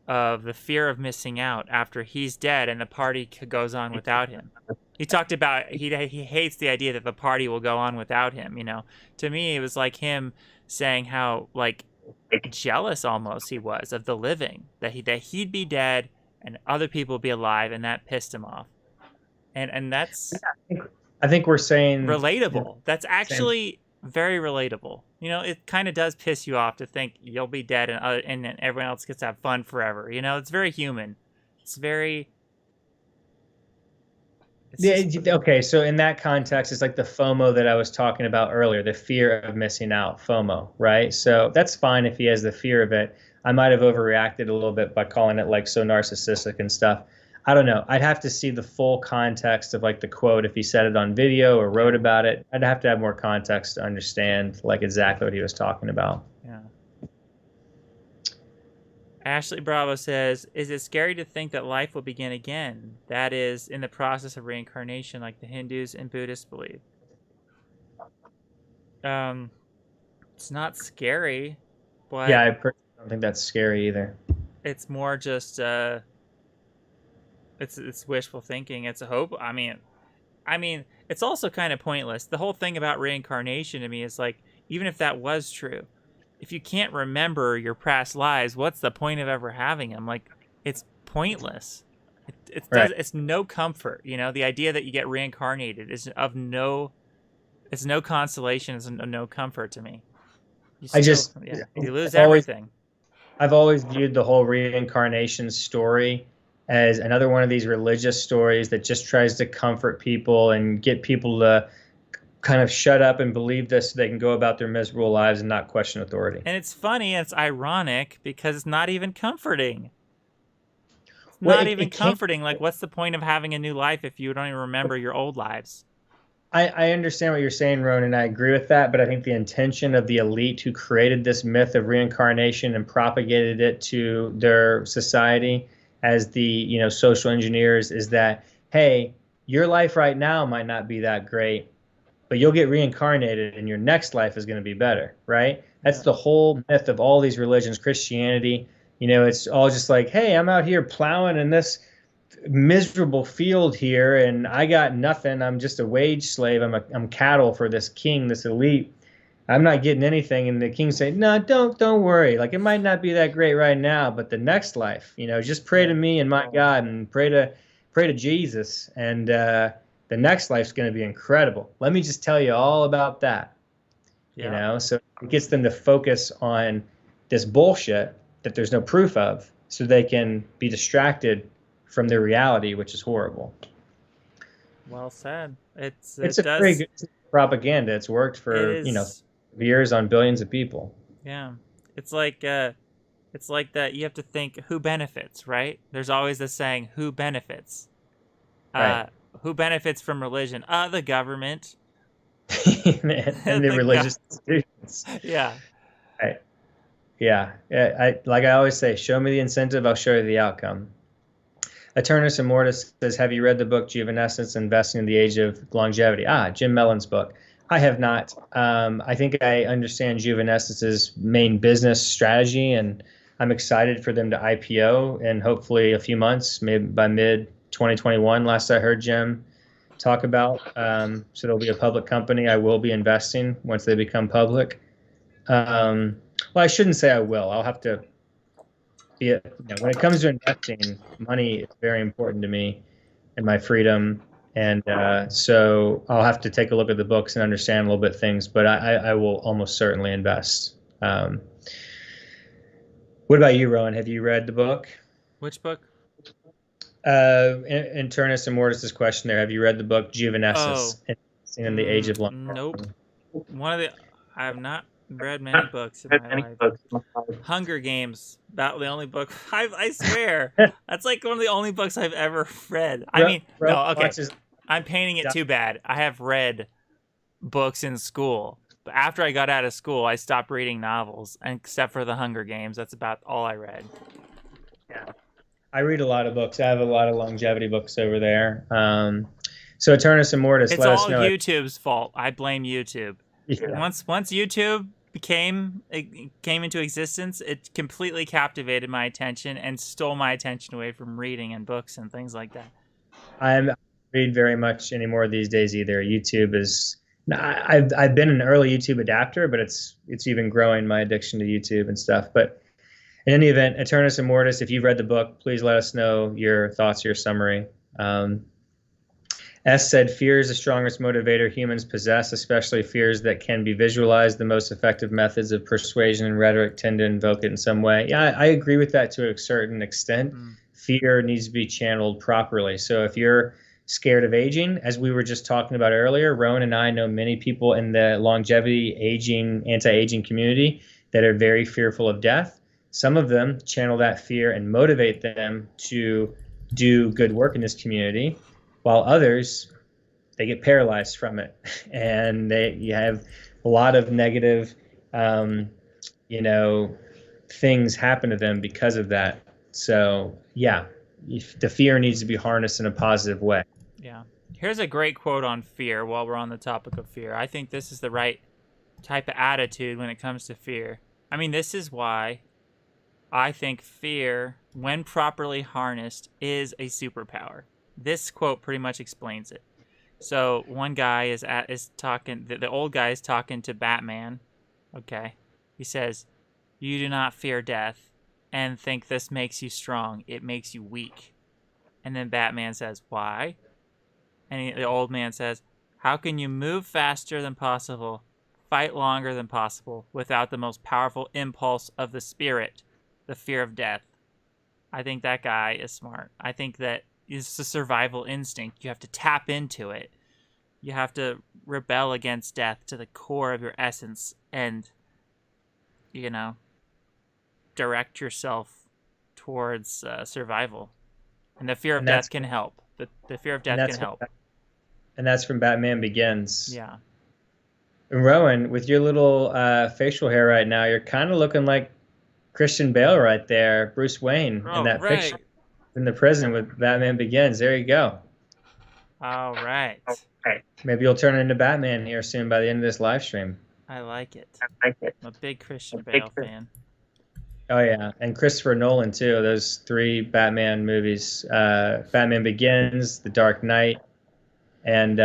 of the fear of missing out after he's dead and the party goes on without him. He talked about he hates the idea that the party will go on without him, you know. To me, it was like him saying how like jealous almost he was of the living, that he'd be dead and other people be alive, and that pissed him off. And that's I think we're saying relatable. That's actually very relatable. You know, it kind of does piss you off to think you'll be dead and everyone else gets to have fun forever. You know, it's very human. It's very. Okay, so in that context, it's like the FOMO that I was talking about earlier, the fear of missing out, FOMO, right? So that's fine if he has the fear of it. I might have overreacted a little bit by calling it like so narcissistic and stuff. I don't know. I'd have to see the full context of like the quote if he said it on video or wrote about it. I'd have to have more context to understand like exactly what he was talking about. Yeah. Ashley Bravo says, is it scary to think that life will begin again? That is, in the process of reincarnation, like the Hindus and Buddhists believe. It's not scary, but yeah, I personally don't think that's scary either. It's more just it's wishful thinking. It's a hope. I mean, it's also kind of pointless. The whole thing about reincarnation to me is like, even if that was true, if you can't remember your past lives, what's the point of ever having them? Like, it's pointless. It's no comfort. You know, the idea that you get reincarnated is of no, it's no consolation. It's no comfort to me. You lose everything. I've always viewed the whole reincarnation story as another one of these religious stories that just tries to comfort people and get people to kind of shut up and believe this so they can go about their miserable lives and not question authority. And it's funny, and it's ironic because it's not even comforting. It's well, not even comforting. Like, what's the point of having a new life if you don't even remember your old lives? I understand what you're saying, Ron, and I agree with that, but I think the intention of the elite who created this myth of reincarnation and propagated it to their society as the, you know, social engineers is that, hey, your life right now might not be that great, but you'll get reincarnated and your next life is going to be better, right? That's the whole myth of all these religions, Christianity. You know, it's all just like, hey, I'm out here plowing in this miserable field here and I got nothing. I'm just a wage slave. I'm cattle for this king, this elite. I'm not getting anything. And the king said, no, don't worry. Like, it might not be that great right now, but the next life, you know, just pray to me and my God and pray to Jesus. And, the next life's going to be incredible. Let me just tell you all about that. Yeah. You know, so it gets them to focus on this bullshit that there's no proof of so they can be distracted from their reality, which is horrible. Well said. It's very good propaganda. It's worked for, years on billions of people. Yeah. It's like that you have to think who benefits, right? There's always this saying, who benefits? Right. Who benefits from religion? The government. and the religious institutions. Yeah. Right. Yeah. I always say, show me the incentive, I'll show you the outcome. Eternus Immortus says, have you read the book Juvenescence, Investing in the Age of Longevity? Jim Mellon's book. I have not. I think I understand Juvenescence's main business strategy, and I'm excited for them to IPO in hopefully a few months, maybe by mid-2021, last I heard Jim talk about. So it'll be a public company. I will be investing once they become public. Well, I shouldn't say I will. I'll have to be when it comes to investing, money is very important to me and my freedom. And so I'll have to take a look at the books and understand a little bit things, but I will almost certainly invest. What about you, Rowan? Have you read the book? Which book? Internus Immortus' question there. Have you read the book Juvenescence, Investing in the Age of Longevity? Nope. I have not read many books in my life. Hunger Games, about the only book I swear that's like one of the only books I've ever read. I'm painting it too bad. I have read books in school, but after I got out of school, I stopped reading novels, and except for the Hunger Games, that's about all I read. Yeah, I read a lot of books. I have a lot of longevity books over there. So Eternus Immortus, it's all YouTube's fault. I blame YouTube. Yeah. Once YouTube came into existence, it completely captivated my attention and stole my attention away from reading and books and things like that. I don't read very much anymore these days either. YouTube is. I've been an early YouTube adapter, but it's even growing my addiction to YouTube and stuff. But In any event, Eternus Immortus, if you've read the book, please let us know your thoughts, your summary. S said, fear is the strongest motivator humans possess, especially fears that can be visualized. The most effective methods of persuasion and rhetoric tend to invoke it in some way. Yeah, I agree with that to a certain extent. Fear needs to be channeled properly. So if you're scared of aging, as we were just talking about earlier, Rowan and I know many people in the longevity, aging, anti-aging community that are very fearful of death. Some of them channel that fear and motivate them to do good work in this community, while others, they get paralyzed from it, and you have a lot of negative, things happen to them because of that. So yeah, the fear needs to be harnessed in a positive way. Yeah. Here's a great quote on fear while we're on the topic of fear. I think this is the right type of attitude when it comes to fear. I mean, this is why I think fear, when properly harnessed, is a superpower. This quote pretty much explains it. So one guy is talking, the old guy is talking to Batman. Okay. He says, "You do not fear death and think this makes you strong. It makes you weak." And then Batman says, "Why?" And the old man says, "How can you move faster than possible, fight longer than possible, without the most powerful impulse of the spirit, the fear of death?" I think that guy is smart. I think that it's a survival instinct. You have to tap into it. You have to rebel against death to the core of your essence and, direct yourself towards survival. And the fear of death can help. The fear of death can help. And that's from Batman Begins. Yeah. And Rowan, with your little facial hair right now, you're kind of looking like Christian Bale right there, Bruce Wayne, in that picture. In the prison with Batman Begins. There you go. All right. Maybe you'll turn into Batman here soon by the end of this live stream. I like it. I'm a big Christian Bale fan. Oh, yeah. And Christopher Nolan, too. Those 3 Batman movies. Batman Begins, The Dark Knight, and,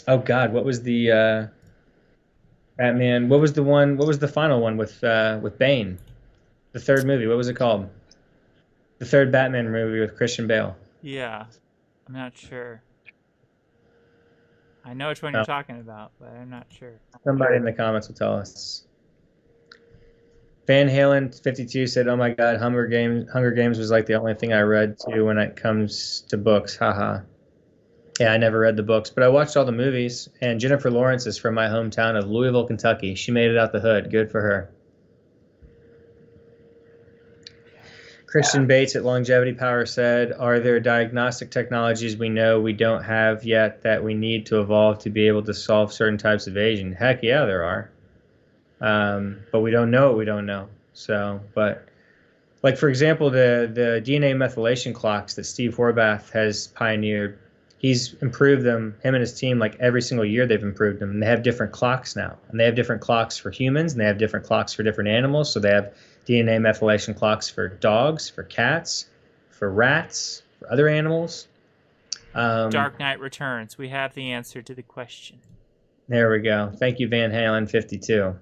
oh, God, what was the Batman? What was the final one with Bane? The third movie. What was it called? The third Batman movie with Christian Bale. Yeah, I'm not sure. I know which one you're talking about, but I'm not sure. Somebody in the comments will tell us. Van Halen 52 said, "Oh my God, Hunger Games was like the only thing I read too when it comes to books." Haha. Yeah, I never read the books, but I watched all the movies. And Jennifer Lawrence is from my hometown of Louisville, Kentucky. She made it out the hood. Good for her. Christian Bates at Longevity Power said, "Are there diagnostic technologies we know we don't have yet that we need to evolve to be able to solve certain types of aging?" Heck yeah, there are. But we don't know what we don't know. So, but like, for example, the DNA methylation clocks that Steve Horvath has pioneered, he's improved them, him and his team, like every single year they've improved them. And they have different clocks now. And they have different clocks for humans, and they have different clocks for different animals. So they have DNA methylation clocks for dogs, for cats, for rats, for other animals. Dark Knight Returns. We have the answer to the question. There we go. Thank you, Van Halen 52.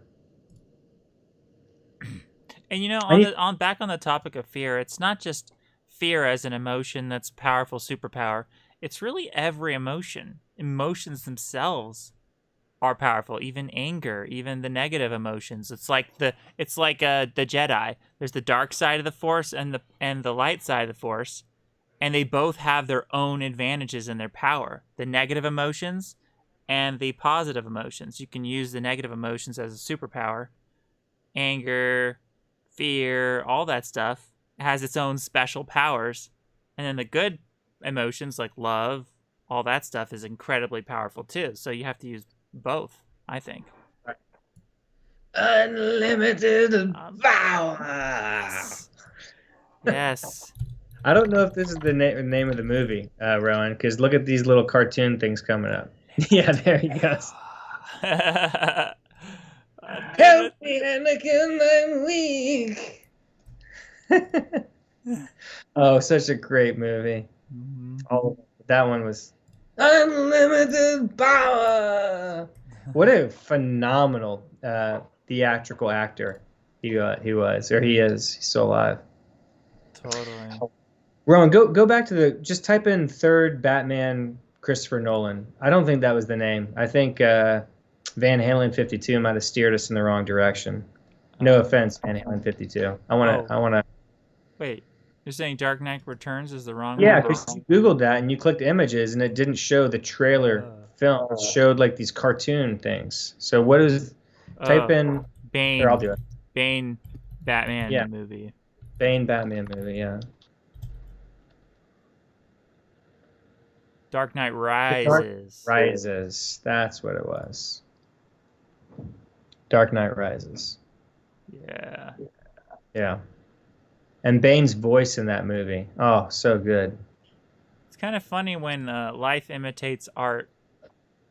And back on the topic of fear, it's not just fear as an emotion that's powerful superpower. It's really every emotion. Emotions themselves are powerful, even anger, even the negative emotions. It's like the Jedi. There's the dark side of the Force and the light side of the Force, and they both have their own advantages in their power. The negative emotions and the positive emotions. You can use the negative emotions as a superpower. Anger, fear, all that stuff has its own special powers. And then the good emotions like love, all that stuff is incredibly powerful too. So you have to use both, I think. Unlimited power. Yes. I don't know if this is the name of the movie, Rowan, because look at these little cartoon things coming up. Yeah, there he goes. Help me, Anakin, I'm weak. Oh, such a great movie. Mm-hmm. Oh, that one was unlimited power. What a phenomenal theatrical actor. He was, or he is. He's still alive. Totally. Rowan, go back to just type in third Batman Christopher Nolan. I don't think that was the name. I think Van Halen 52 might have steered us in the wrong direction. No offense, Van Halen 52. I want to. Wait, you're saying Dark Knight Returns is the wrong Yeah, one? because you Googled that and you clicked images and it didn't show the trailer film. It showed like these cartoon things. So what is? Type in Bane. Here, I'll do it. Bane, Batman movie. Bane Batman movie. Yeah. Dark Knight Rises. Rises. That's what it was. Dark Knight Rises. Yeah. Yeah. And Bane's voice in that movie. Oh, so good. It's kind of funny when life imitates art,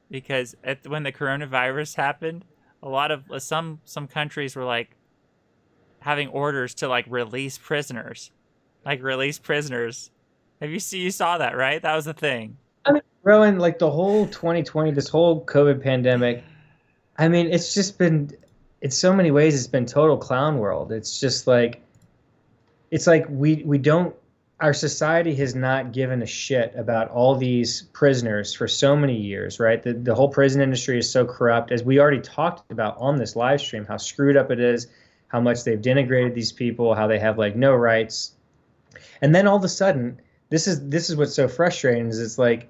because when the coronavirus happened, a lot of some countries were like having orders to like release prisoners. You saw that, right? That was the thing. I mean, Rowan, like the whole 2020, this whole COVID pandemic, I mean, it's just been, in so many ways, it's been total clown world. It's just like, we don't, our society has not given a shit about all these prisoners for so many years, right? The whole prison industry is so corrupt, as we already talked about on this live stream, how screwed up it is, how much they've denigrated these people, how they have like no rights. And then all of a sudden, this is what's so frustrating, is it's like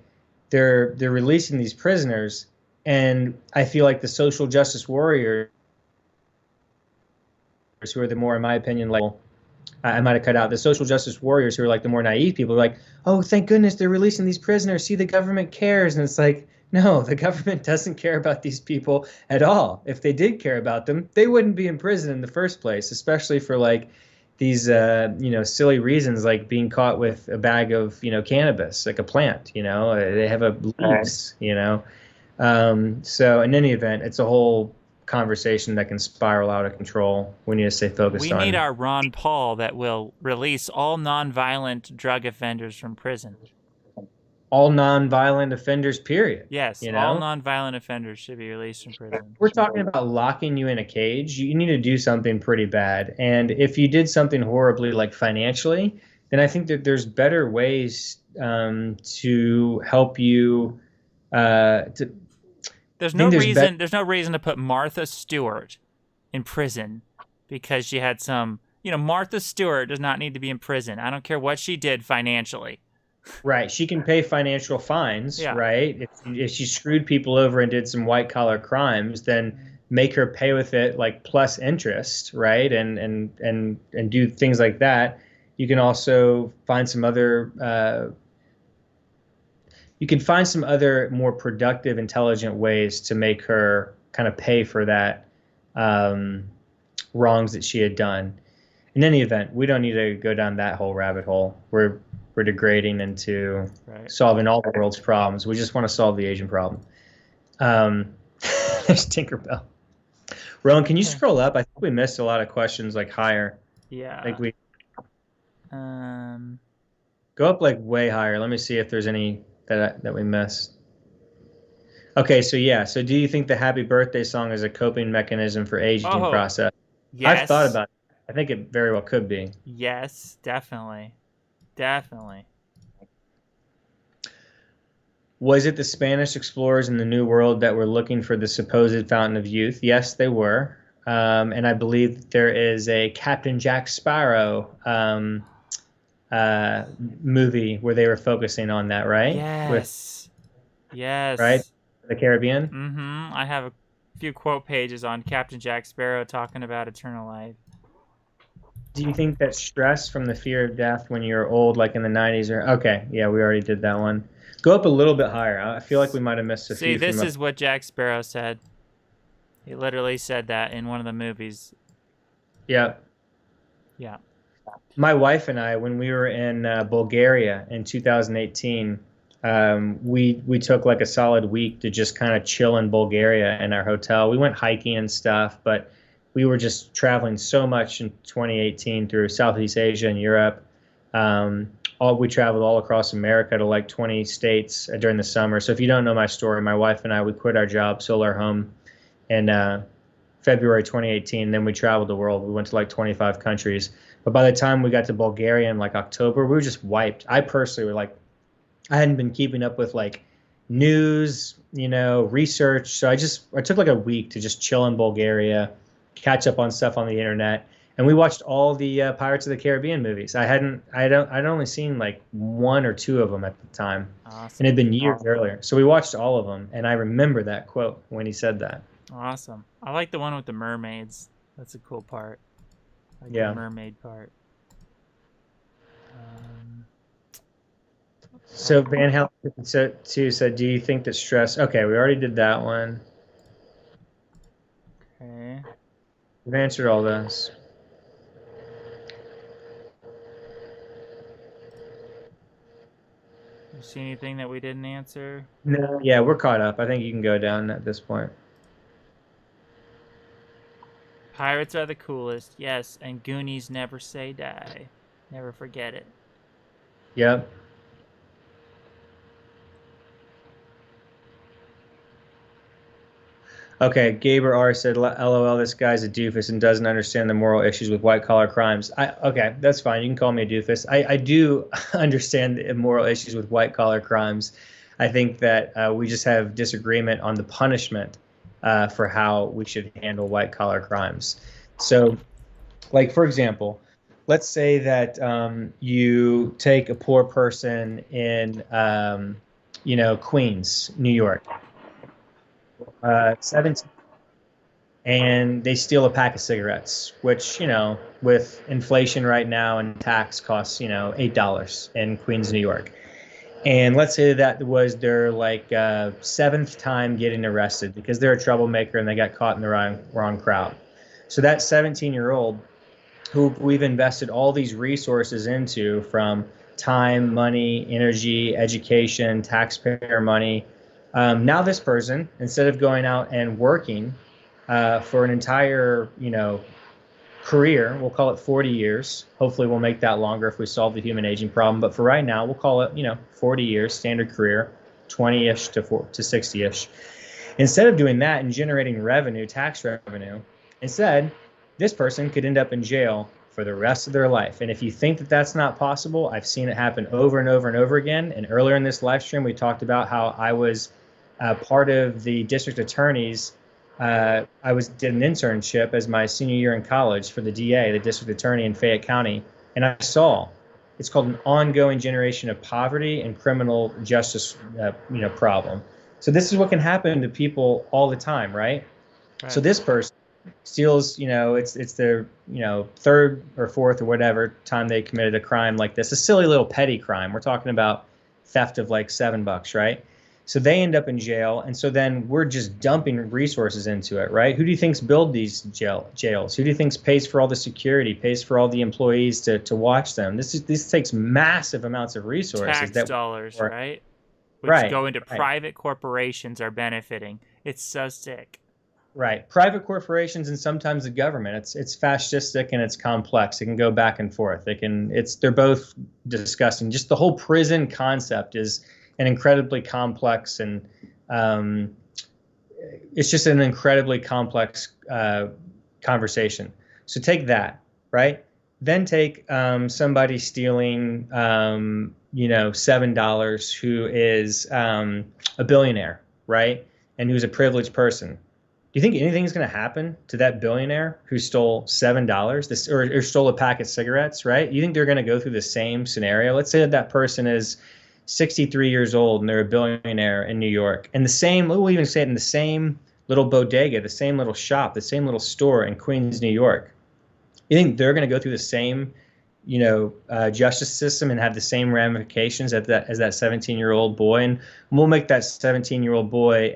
they're releasing these prisoners, and I feel like the social justice warriors, who are the more, in my opinion, like, I might have cut out, the social justice warriors who are like the more naive people, are like, oh, thank goodness they're releasing these prisoners. See, the government cares. And it's like, no, the government doesn't care about these people at all. If they did care about them, they wouldn't be in prison in the first place, especially for like these, silly reasons, like being caught with a bag of, cannabis, like a plant, they have leaves, So in any event, it's a whole conversation that can spiral out of control. We need to stay focused on. We need our Ron Paul that will release all nonviolent drug offenders from prison. All nonviolent offenders, period. Yes, all nonviolent offenders should be released from prison. We're talking about locking you in a cage. You need to do something pretty bad. And if you did something horribly, like financially, then I think that there's better ways to help you. There's no reason to put Martha Stewart in prison because she had some. Martha Stewart does not need to be in prison. I don't care what she did financially. Right. She can pay financial fines, yeah. Right? If she screwed people over and did some white collar crimes, then make her pay with it, like plus interest, right? And do things like that. You can also find some other more productive, intelligent ways to make her kind of pay for that wrongs that she had done. In any event, we don't need to go down that whole rabbit hole. We're degrading into solving all the world's problems. We just want to solve the Asian problem. There's Tinkerbell. Rowan, can you scroll up? I think we missed a lot of questions like higher. Yeah. Like we go up like way higher. Let me see if there's any that we missed. Okay, so yeah. So do you think the happy birthday song is a coping mechanism for aging process? Yes. I've thought about it. I think it very well could be. Yes, definitely. Was it the Spanish explorers in the New World that were looking for the supposed fountain of youth? Yes, they were. And I believe there is a Captain Jack Sparrow movie where they were focusing on that, right? Yes. Yes. Right? The Caribbean? Mm-hmm. I have a few quote pages on Captain Jack Sparrow talking about eternal life. Do you think that stress from the fear of death when you're old, like in the 90s, or okay? Yeah, we already did that one. Go up a little bit higher. I feel like we might have missed a few. See, this is what Jack Sparrow said. He literally said that in one of the movies. Yeah. Yeah. My wife and I, when we were in Bulgaria in 2018, we took like a solid week to just kind of chill in Bulgaria in our hotel. We went hiking and stuff, but we were just traveling so much in 2018 through Southeast Asia and Europe. We traveled all across America to like 20 states during the summer. So if you don't know my story, my wife and I, we quit our job, sold our home, and February 2018. Then we traveled the world. We went to like 25 countries. But by the time we got to Bulgaria in like October, we were just wiped. I personally were like, I hadn't been keeping up with like news, research. So I took like a week to just chill in Bulgaria, catch up on stuff on the internet. And we watched all the Pirates of the Caribbean movies. I'd only seen like one or two of them at the time, Awesome. and it had been years earlier. So we watched all of them, and I remember that quote when he said that. Awesome. I like the one with the mermaids. That's a cool part. I like Yeah. the mermaid part. So Van Halen too said, "Do you think that stress?" Okay, we already did that one. Okay. We've answered all those. You see anything that we didn't answer? No, yeah, we're caught up. I think you can go down at this point. Pirates are the coolest, yes, and Goonies never say die. Never forget it. Yep. Okay, Gaber R said, "LOL, this guy's a doofus and doesn't understand the moral issues with white-collar crimes." Okay, that's fine. You can call me a doofus. I do understand the moral issues with white-collar crimes. I think that we just have disagreement on the punishment for how we should handle white-collar crimes. So, like, for example, let's say that you take a poor person in, Queens, New York. 17, and they steal a pack of cigarettes, which, with inflation right now and tax costs, $8 in Queens, New York. And let's say that was their like seventh time getting arrested because they're a troublemaker and they got caught in the wrong crowd. So that 17-year-old who we've invested all these resources into, from time, money, energy, education, taxpayer money, now this person, instead of going out and working for an entire, career, we'll call it 40 years. Hopefully we'll make that longer if we solve the human aging problem. But for right now, we'll call it, 40 years, standard career, 20-ish to 60-ish. Instead of doing that and generating revenue, tax revenue, instead, this person could end up in jail for the rest of their life. And if you think that that's not possible, I've seen it happen over and over and over again. And earlier in this live stream, we talked about how I was part of the district attorneys. I did an internship as my senior year in college for the DA, the district attorney in Fayette County, and I saw it's called an ongoing generation of poverty and criminal justice, problem. So this is what can happen to people all the time, right? So this person steals, it's their, third or fourth or whatever time they committed a crime like this, a silly little petty crime. We're talking about theft of like $7, right? So they end up in jail, and so then we're just dumping resources into it, right? Who do you think's build these jails? Who do you think's pays for all the security, pays for all the employees to watch them? This takes massive amounts of resources. Tax dollars, right? Which Right, go into right. private corporations are benefiting. It's so sick. Right. Private corporations and sometimes the government. It's fascistic and it's complex. It can go back and forth. They're both disgusting. Just the whole prison concept is an incredibly complex, and it's just an incredibly complex conversation. So take that, right? Then take somebody stealing, $7, who is a billionaire, right? And who's a privileged person. Do you think anything's going to happen to that billionaire who stole $7 or stole a pack of cigarettes, right? You think they're going to go through the same scenario? Let's say that person is 63 years old and they're a billionaire in New York. And we'll even say it in the same little bodega, the same little shop, the same little store in Queens, New York. You think they're going to go through the same, justice system and have the same ramifications as that 17-year-old boy? And we'll make that 17-year-old boy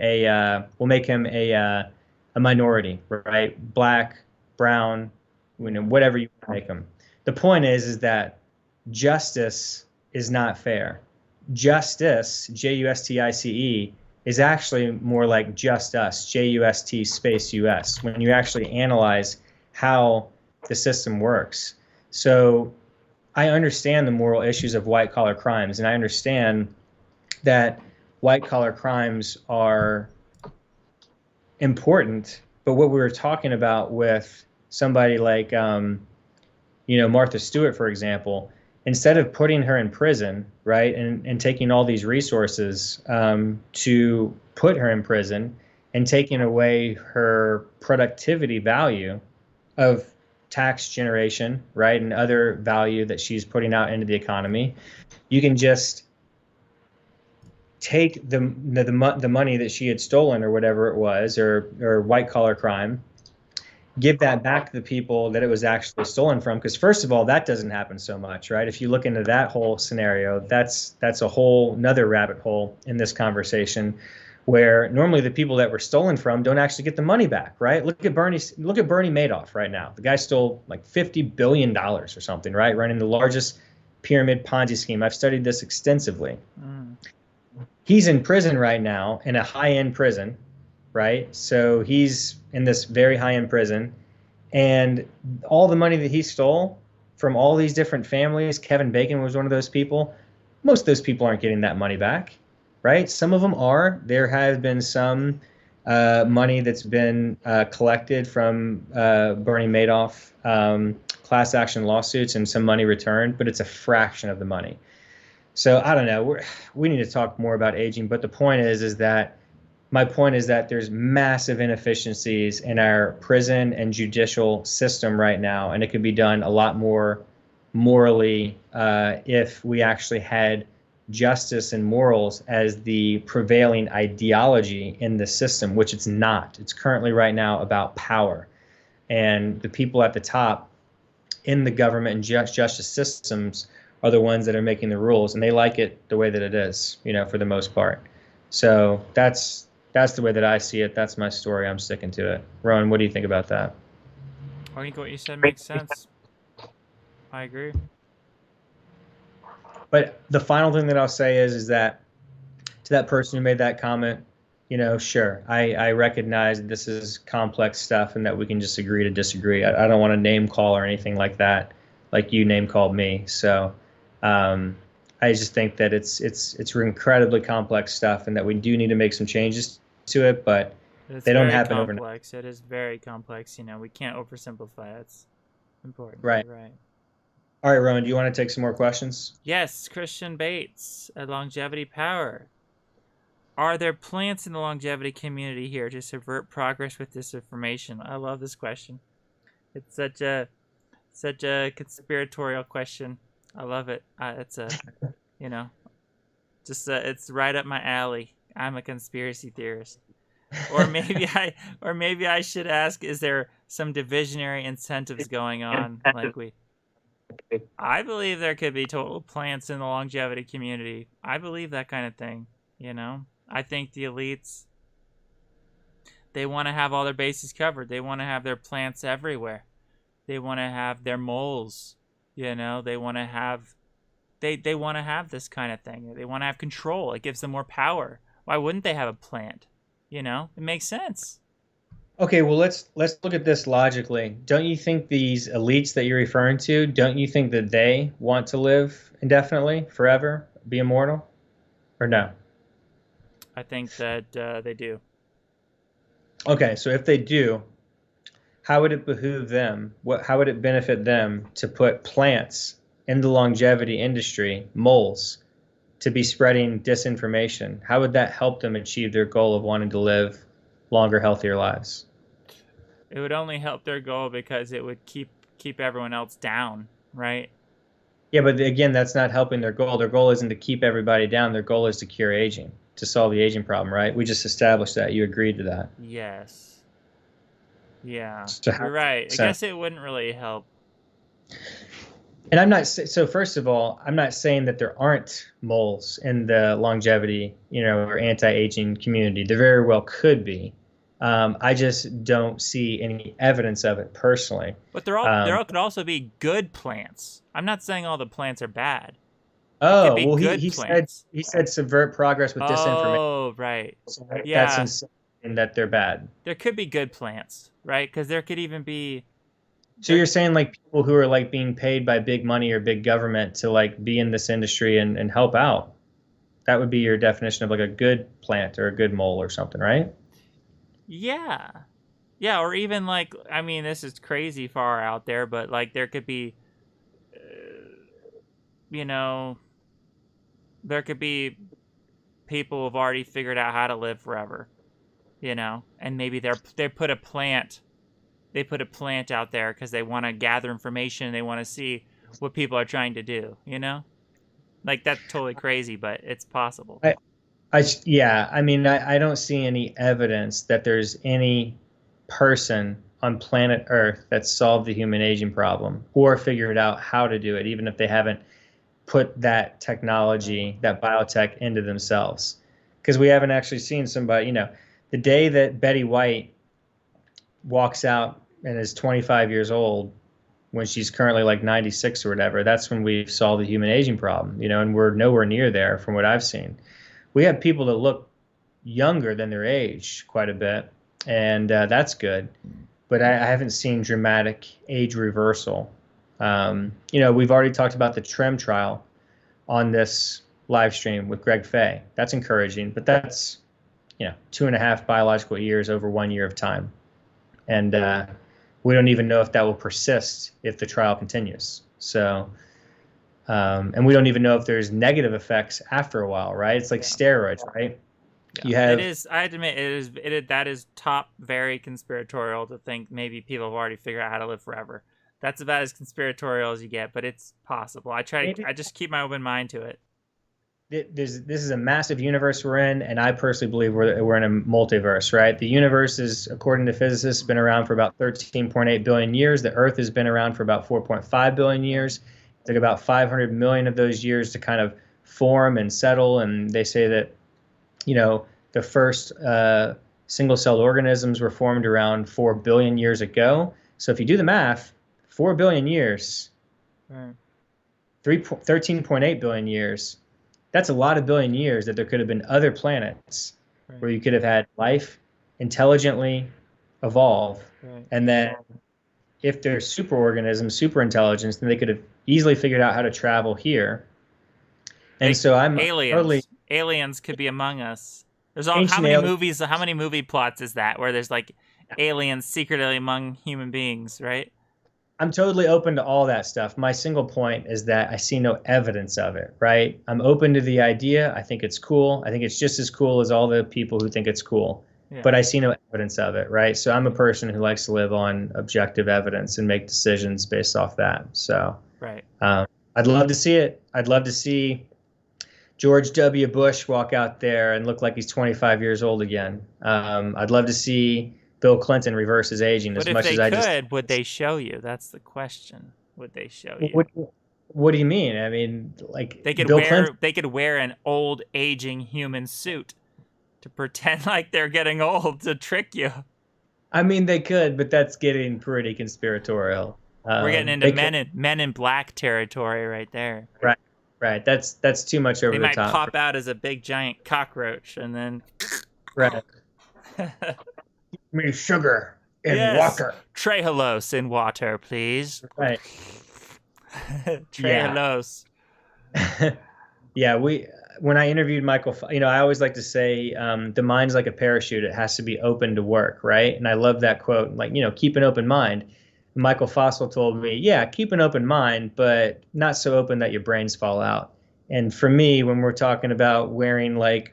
we'll make him a minority, right? Black, brown, whatever you make him. The point is that justice is not fair. Justice, Justice, is actually more like just us, JUST space US, when you actually analyze how the system works. So I understand the moral issues of white collar crimes, and I understand that white collar crimes are important, But what we were talking about with somebody like, Martha Stewart, for example, instead of putting her in prison, right, and taking all these resources to put her in prison and taking away her productivity value of tax generation, right, and other value that she's putting out into the economy, you can just take the money that she had stolen or whatever it was, or white collar crime, give that back to the people that it was actually stolen from. Because first of all, that doesn't happen so much, right? If you look into that whole scenario, that's a whole another rabbit hole in this conversation, where normally the people that were stolen from don't actually get the money back, right? Look at Bernie Madoff right now. The guy stole like $50 billion or something, right? Running the largest pyramid Ponzi scheme. I've studied this extensively. He's in prison right now, in a high-end prison, right? So he's in this very high-end prison, and all the money that he stole from all these different families, Kevin Bacon was one of those people, most of those people aren't getting that money back, right? Some of them are. There has been some money that's been collected from Bernie Madoff class action lawsuits and some money returned, but it's a fraction of the money. So I don't know. We need to talk more about aging, but the point is that my point is that there's massive inefficiencies in our prison and judicial system right now, and it could be done a lot more morally if we actually had justice and morals as the prevailing ideology in the system, which it's not. It's currently right now about power, and the people at the top in the government and justice systems are the ones that are making the rules, and they like it the way that it is, for the most part. So that's the way that I see it. That's my story. I'm sticking to it. Rowan, what do you think about that? I think what you said makes sense. I agree. But the final thing that I'll say is that to that person who made that comment, sure, I recognize this is complex stuff and that we can just agree to disagree. I don't want to name call or anything like that, like you name called me. So I just think that it's incredibly complex stuff, and that we do need to make some changes to it, but they don't happen overnight. It is very complex. We can't oversimplify. It's important. Right. Right. All right, Rowan, do you want to take some more questions? Yes, Christian Bates at Longevity Power. Are there plants in the longevity community here to subvert progress with disinformation? I love this question. It's such a conspiratorial question. I love it. It's it's right up my alley. I'm a conspiracy theorist. Or maybe I should ask, is there some divisionary incentives going on? I believe there could be total plants in the longevity community. I believe that kind of thing, I think the elites, they want to have all their bases covered. They want to have their plants everywhere. They want to have their moles. They want to have they want to have this kind of thing. They want to have control. It gives them more power. Why wouldn't they have a plant? It makes sense. Okay, well, let's look at this logically. Don't you think these elites that you're referring to, don't you think that they want to live indefinitely, forever, be immortal? Or no? I think that they do. Okay, so if they do, how would it behoove them? How would it benefit them to put plants in the longevity industry, moles, to be spreading disinformation? How would that help them achieve their goal of wanting to live longer, healthier lives? It would only help their goal because it would keep everyone else down, right? Yeah, but again, that's not helping their goal. Their goal isn't to keep everybody down. Their goal is to cure aging, to solve the aging problem, right? We just established that. You agreed to that. Yes. Yeah, So you're right. I guess it wouldn't really help. And I'm not, so first of all, I'm not saying that there aren't moles in the longevity, or anti-aging community. There very well could be. I just don't see any evidence of it personally. But there could also be good plants. I'm not saying all the plants are bad. Oh, well, he said subvert progress with disinformation. Oh, right. So that's insane that they're bad. There could be good plants, right? Because there could even be. So you're saying people who are being paid by big money or big government to be in this industry and help out. That would be your definition of a good plant or a good mole or something, right? Yeah. Yeah, or even like, I mean, this is crazy far out there, but like there could be, you know, there could be people who've already figured out how to live forever, and maybe they put a plant out there because they want to gather information, they want to see what people are trying to do. Like that's totally crazy, but it's possible. Yeah, I mean, I don't see any evidence that there's any person on planet Earth that's solved the human aging problem or figured out how to do it, even if they haven't put that technology, that biotech into themselves. Because we haven't actually seen somebody, the day that Betty White walks out and is 25 years old, when she's currently like 96 or whatever, that's when we've solved the human aging problem, and we're nowhere near there from what I've seen. We have people that look younger than their age quite a bit, and that's good. But I haven't seen dramatic age reversal. We've already talked about the TREM trial on this live stream with Greg Fay. That's encouraging, but that's 2.5 biological years over 1 year of time, and we don't even know if that will persist if the trial continues. So, and we don't even know if there's negative effects after a while, right? It's like steroids, right? Yeah. You have. It is. I admit that is top very conspiratorial to think maybe people have already figured out how to live forever. That's about as conspiratorial as you get, but it's possible. I just keep my open mind to it. This is a massive universe we're in, and I personally believe we're in a multiverse, right? The universe is, according to physicists, been around for about 13.8 billion years. The Earth has been around for about 4.5 billion years. It took about 500 million of those years to kind of form and settle, and they say that, the first single-celled organisms were formed around 4 billion years ago. So if you do the math, 4 billion years, Right. 13.8 billion years, that's a lot of billion years that there could have been other planets Right. where you could have had life intelligently evolve. Right. And then if there's superorganisms, super intelligence, then they could have easily figured out how to travel here. And so I'm aliens could be among us. There's how many movie plots is that where there's like aliens secretly among human beings, right? I'm totally open to all that stuff. My single point is that I see no evidence of it, right? I'm open to the idea. I think it's cool. I think it's just as cool as all the people who think it's cool. Yeah. But I see no evidence of it, right? So I'm a person who likes to live on objective evidence and make decisions based off that. So right. I'd love to see it. I'd love to see George W. Bush walk out there and look like he's 25 years old again. I'd love to see Bill Clinton reverse his aging as much as I just. But if they could, would they show you? That's the question. Would they show you? What do you mean? I mean, like they could wear an old aging human suit to pretend like they're getting old to trick you. I mean, they could, but that's getting pretty conspiratorial. We're getting into Men in Black territory right there. Right. That's too much over the top. They might pop out as a big giant cockroach and then. Right. Me sugar in water. Trehalose in water, please. Right. Trehalose. Yeah, when I interviewed Michael, I always like to say, the mind's like a parachute. It has to be open to work, right? And I love that quote, like, keep an open mind. Michael Fossil told me, yeah, keep an open mind, but not so open that your brains fall out. And for me, when we're talking about wearing like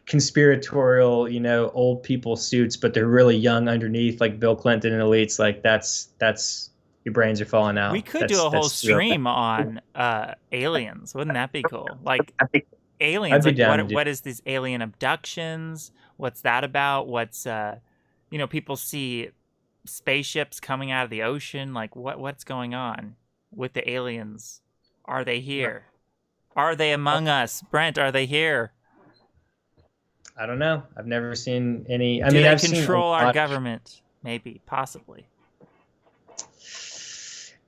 conspiratorial, old people suits, but they're really young underneath, like Bill Clinton and elites, like that's your brains are falling out. We could do a whole stream on aliens. Wouldn't that be cool? Like aliens, like what is these alien abductions? What's that about? What's people see spaceships coming out of the ocean, like what's going on with the aliens? Are they here? Are they among us? Brent, are they here? I don't know. I've never seen any. Do they control our government? Maybe, possibly.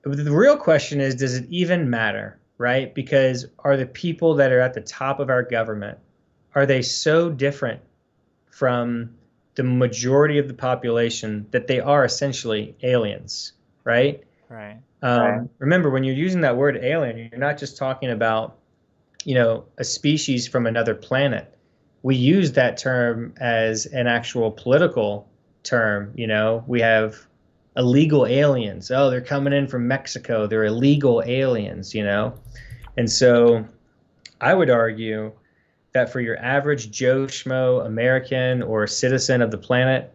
The real question is, does it even matter, right? Because are the people that are at the top of our government, are they so different from the majority of the population that they are essentially aliens, right? Right. Remember, when you're using that word alien, you're not just talking about, a species from another planet. We use that term as an actual political term. You know, we have illegal aliens. Oh, they're coming in from Mexico. They're illegal aliens, you know? And so I would argue that for your average Joe Schmo American or citizen of the planet,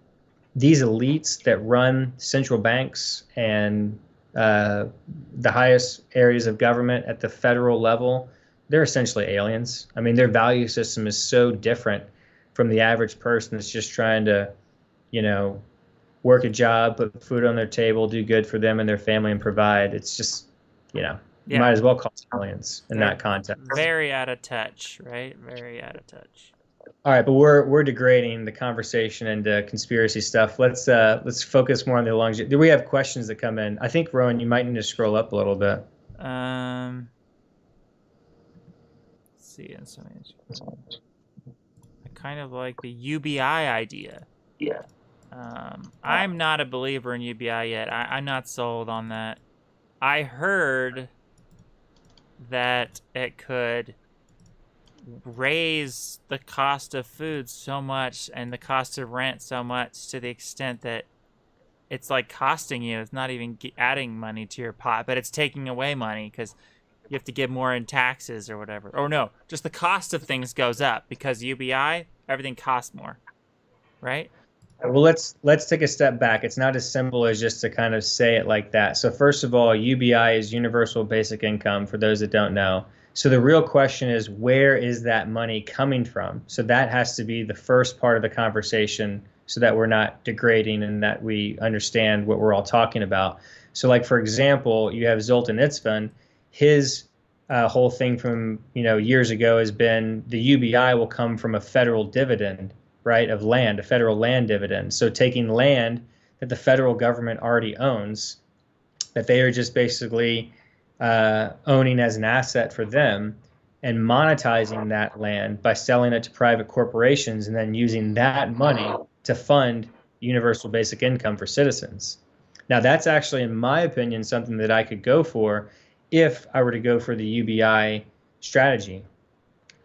these elites that run central banks and the highest areas of government at the federal level, they're essentially aliens. I mean, their value system is so different from the average person that's just trying to, you know, work a job, put food on their table, do good for them and their family, and provide. It's just, you know, you might as well call it aliens in that context. Very out of touch, right? Very out of touch. All right, but we're degrading the conversation into conspiracy stuff. Let's focus more on the longevity. Do we have questions that come in? I think, Rowan, you might need to scroll up a little bit. Let's see. I kind of like the UBI idea. Yeah. I'm not a believer in UBI yet. I'm not sold on that. I heard that it could raise the cost of food so much and the cost of rent so much to the extent that it's like costing you. It's not even adding money to your pot, but it's taking away money because you have to give more in taxes or whatever. Or no, just the cost of things goes up because UBI, everything costs more, right? Well, let's take a step back. It's not as simple as just to kind of say it like that. So first of all, UBI is universal basic income for those that don't know. So the real question is, where is that money coming from? So that has to be the first part of the conversation so that we're not degrading and that we understand what we're all talking about. So like, for example, you have Zoltan Itzvan. His whole thing from, you know, years ago has been the UBI will come from a federal dividend, right, of land, a federal land dividend. So taking land that the federal government already owns, that they are just basically owning as an asset for them, and monetizing that land by selling it to private corporations and then using that money to fund universal basic income for citizens. Now, that's actually, in my opinion, something that I could go for if I were to go for the UBI strategy.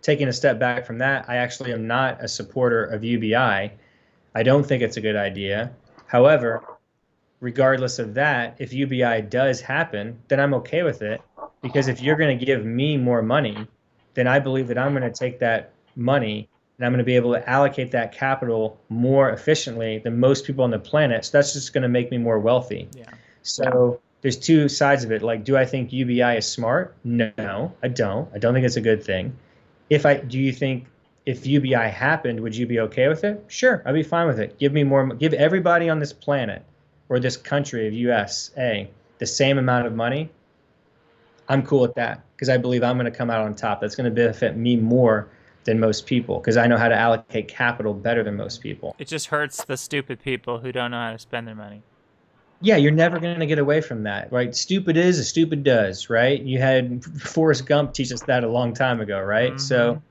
Taking a step back from that, I actually am not a supporter of UBI. I don't think it's a good idea. However, regardless of that, if UBI does happen, then I'm okay with it, because if you're going to give me more money, then I believe that I'm going to take that money and I'm going to be able to allocate that capital more efficiently than most people on the planet. So that's just going to make me more wealthy. Yeah. So there's two sides of it. Like, do I think UBI is smart? No, I don't. I don't think it's a good thing. Do you think if UBI happened, would you be okay with it? Sure, I'd be fine with it. Give everybody on this planet or this country of USA the same amount of money. I'm cool with that because I believe I'm going to come out on top. That's going to benefit me more than most people because I know how to allocate capital better than most people. It just hurts the stupid people who don't know how to spend their money. Yeah, you're never going to get away from that, right? Stupid is as stupid does, right? You had Forrest Gump teach us that a long time ago, right? Mm-hmm. So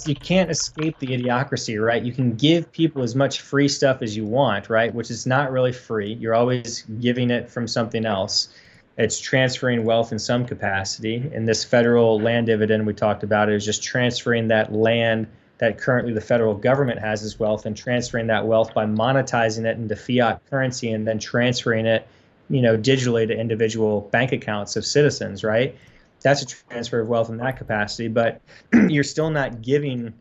you can't escape the idiocracy, right? You can give people as much free stuff as you want, right? Which is not really free. You're always giving it from something else. It's transferring wealth in some capacity. And this federal land dividend we talked about is just transferring that land that currently the federal government has as wealth and transferring that wealth by monetizing it into fiat currency and then transferring it, you know, digitally to individual bank accounts of citizens, right? That's a transfer of wealth in that capacity, but you're still not giving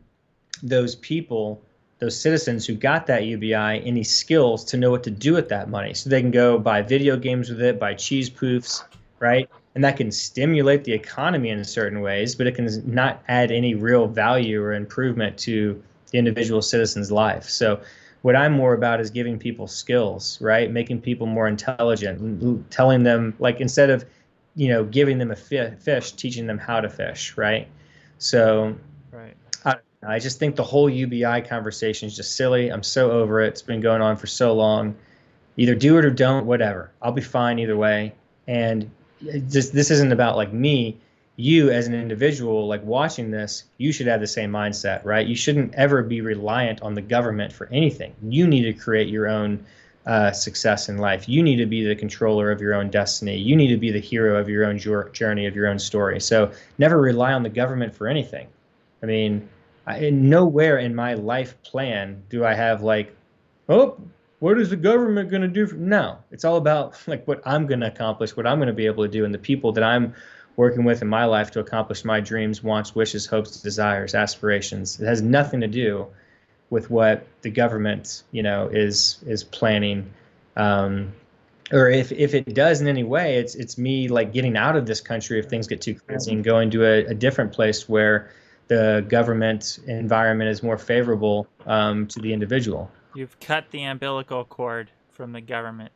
those people, those citizens who got that UBI, any skills to know what to do with that money. So they can go buy video games with it, buy cheese poofs, right? And that can stimulate the economy in certain ways, but it can not add any real value or improvement to the individual citizen's life. So what I'm more about is giving people skills, right? Making people more intelligent, telling them, like, instead of, you know, giving them a fish, teaching them how to fish, right? So right. I just think the whole UBI conversation is just silly. I'm so over it. It's been going on for so long. Either do it or don't, whatever. I'll be fine either way. And this isn't about like me. You as an individual, like watching this, you should have the same mindset, right? You shouldn't ever be reliant on the government for anything. You need to create your own success in life. You need to be the controller of your own destiny. You need to be the hero of your own journey, of your own story. So never rely on the government for anything. I mean, nowhere in my life plan do I have like, oh, what is the government going to do? No, it's all about like what I'm going to accomplish, what I'm going to be able to do, and the people that I'm working with in my life to accomplish my dreams, wants, wishes, hopes, desires, aspirations. It has nothing to do with what the government, is planning. Or if it does in any way, it's me like getting out of this country if things get too crazy and going to a different place where the government environment is more favorable to the individual. You've cut the umbilical cord from the government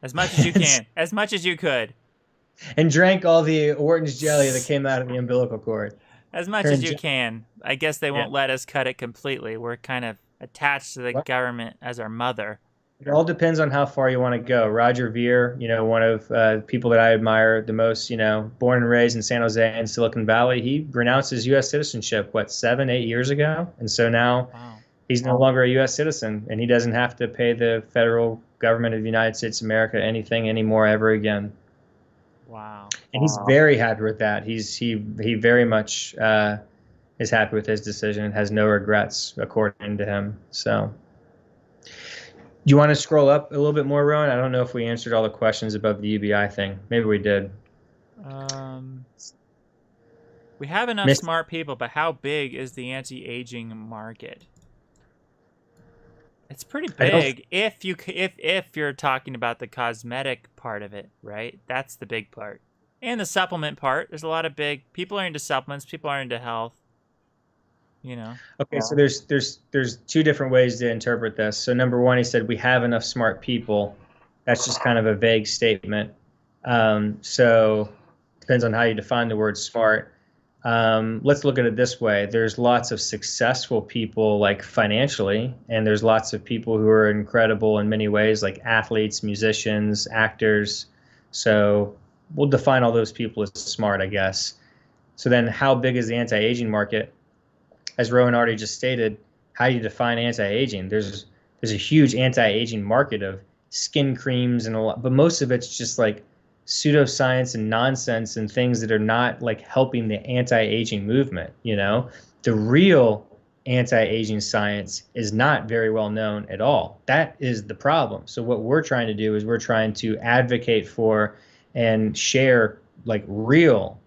as much as you can, as much as you could. And drank all the Wharton's jelly that came out of the umbilical cord. As much as you can. I guess they won't let us cut it completely. We're kind of attached to the government as our mother. It all depends on how far you want to go. Roger Ver, one of people that I admire the most, born and raised in San Jose and Silicon Valley, he renounced his U.S. citizenship, 7-8 years ago? And so now he's no longer a U.S. citizen, and he doesn't have to pay the federal government of the United States of America anything anymore ever again. Wow. And he's very happy with that. He very much is happy with his decision and has no regrets, according to him. So, do you want to scroll up a little bit more, Rowan? I don't know if we answered all the questions about the UBI thing. Maybe we did. We have enough smart people, but how big is the anti-aging market? It's pretty big if you're talking about the cosmetic part of it, right? That's the big part. And the supplement part. There's a lot of people are into supplements, people are into health. Okay, so there's two different ways to interpret this. So number one, he said we have enough smart people. That's just kind of a vague statement. So depends on how you define the word smart. Let's look at it this way. There's lots of successful people, like financially, and there's lots of people who are incredible in many ways, like athletes, musicians, actors. So we'll define all those people as smart, I guess. So then how big is the anti-aging market? As Rowan already just stated, how do you define anti-aging? There's a huge anti-aging market of skin creams and a lot, but most of it's just like pseudoscience and nonsense and things that are not like helping the anti-aging movement. The real anti-aging science is not very well known at all. That is the problem. So what we're trying to do is we're trying to advocate for and share like real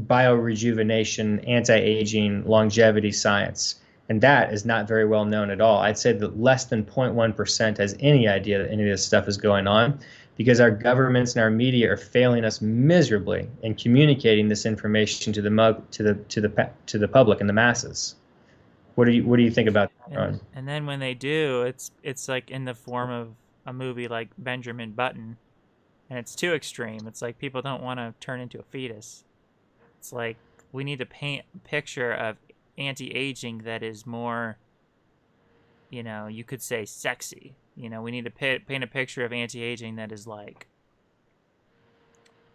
biorejuvenation, anti-aging, longevity science. And that is not very well known at all. I'd say that less than 0.1% has any idea that any of this stuff is going on, because our governments and our media are failing us miserably in communicating this information to the public and the masses. What do you think about that? And then when they do, it's like in the form of a movie like Benjamin Button, and it's too extreme. It's like people don't want to turn into a fetus. It's like we need to paint a picture of anti-aging that is more, you could say sexy. We need to paint a picture of anti-aging that is like,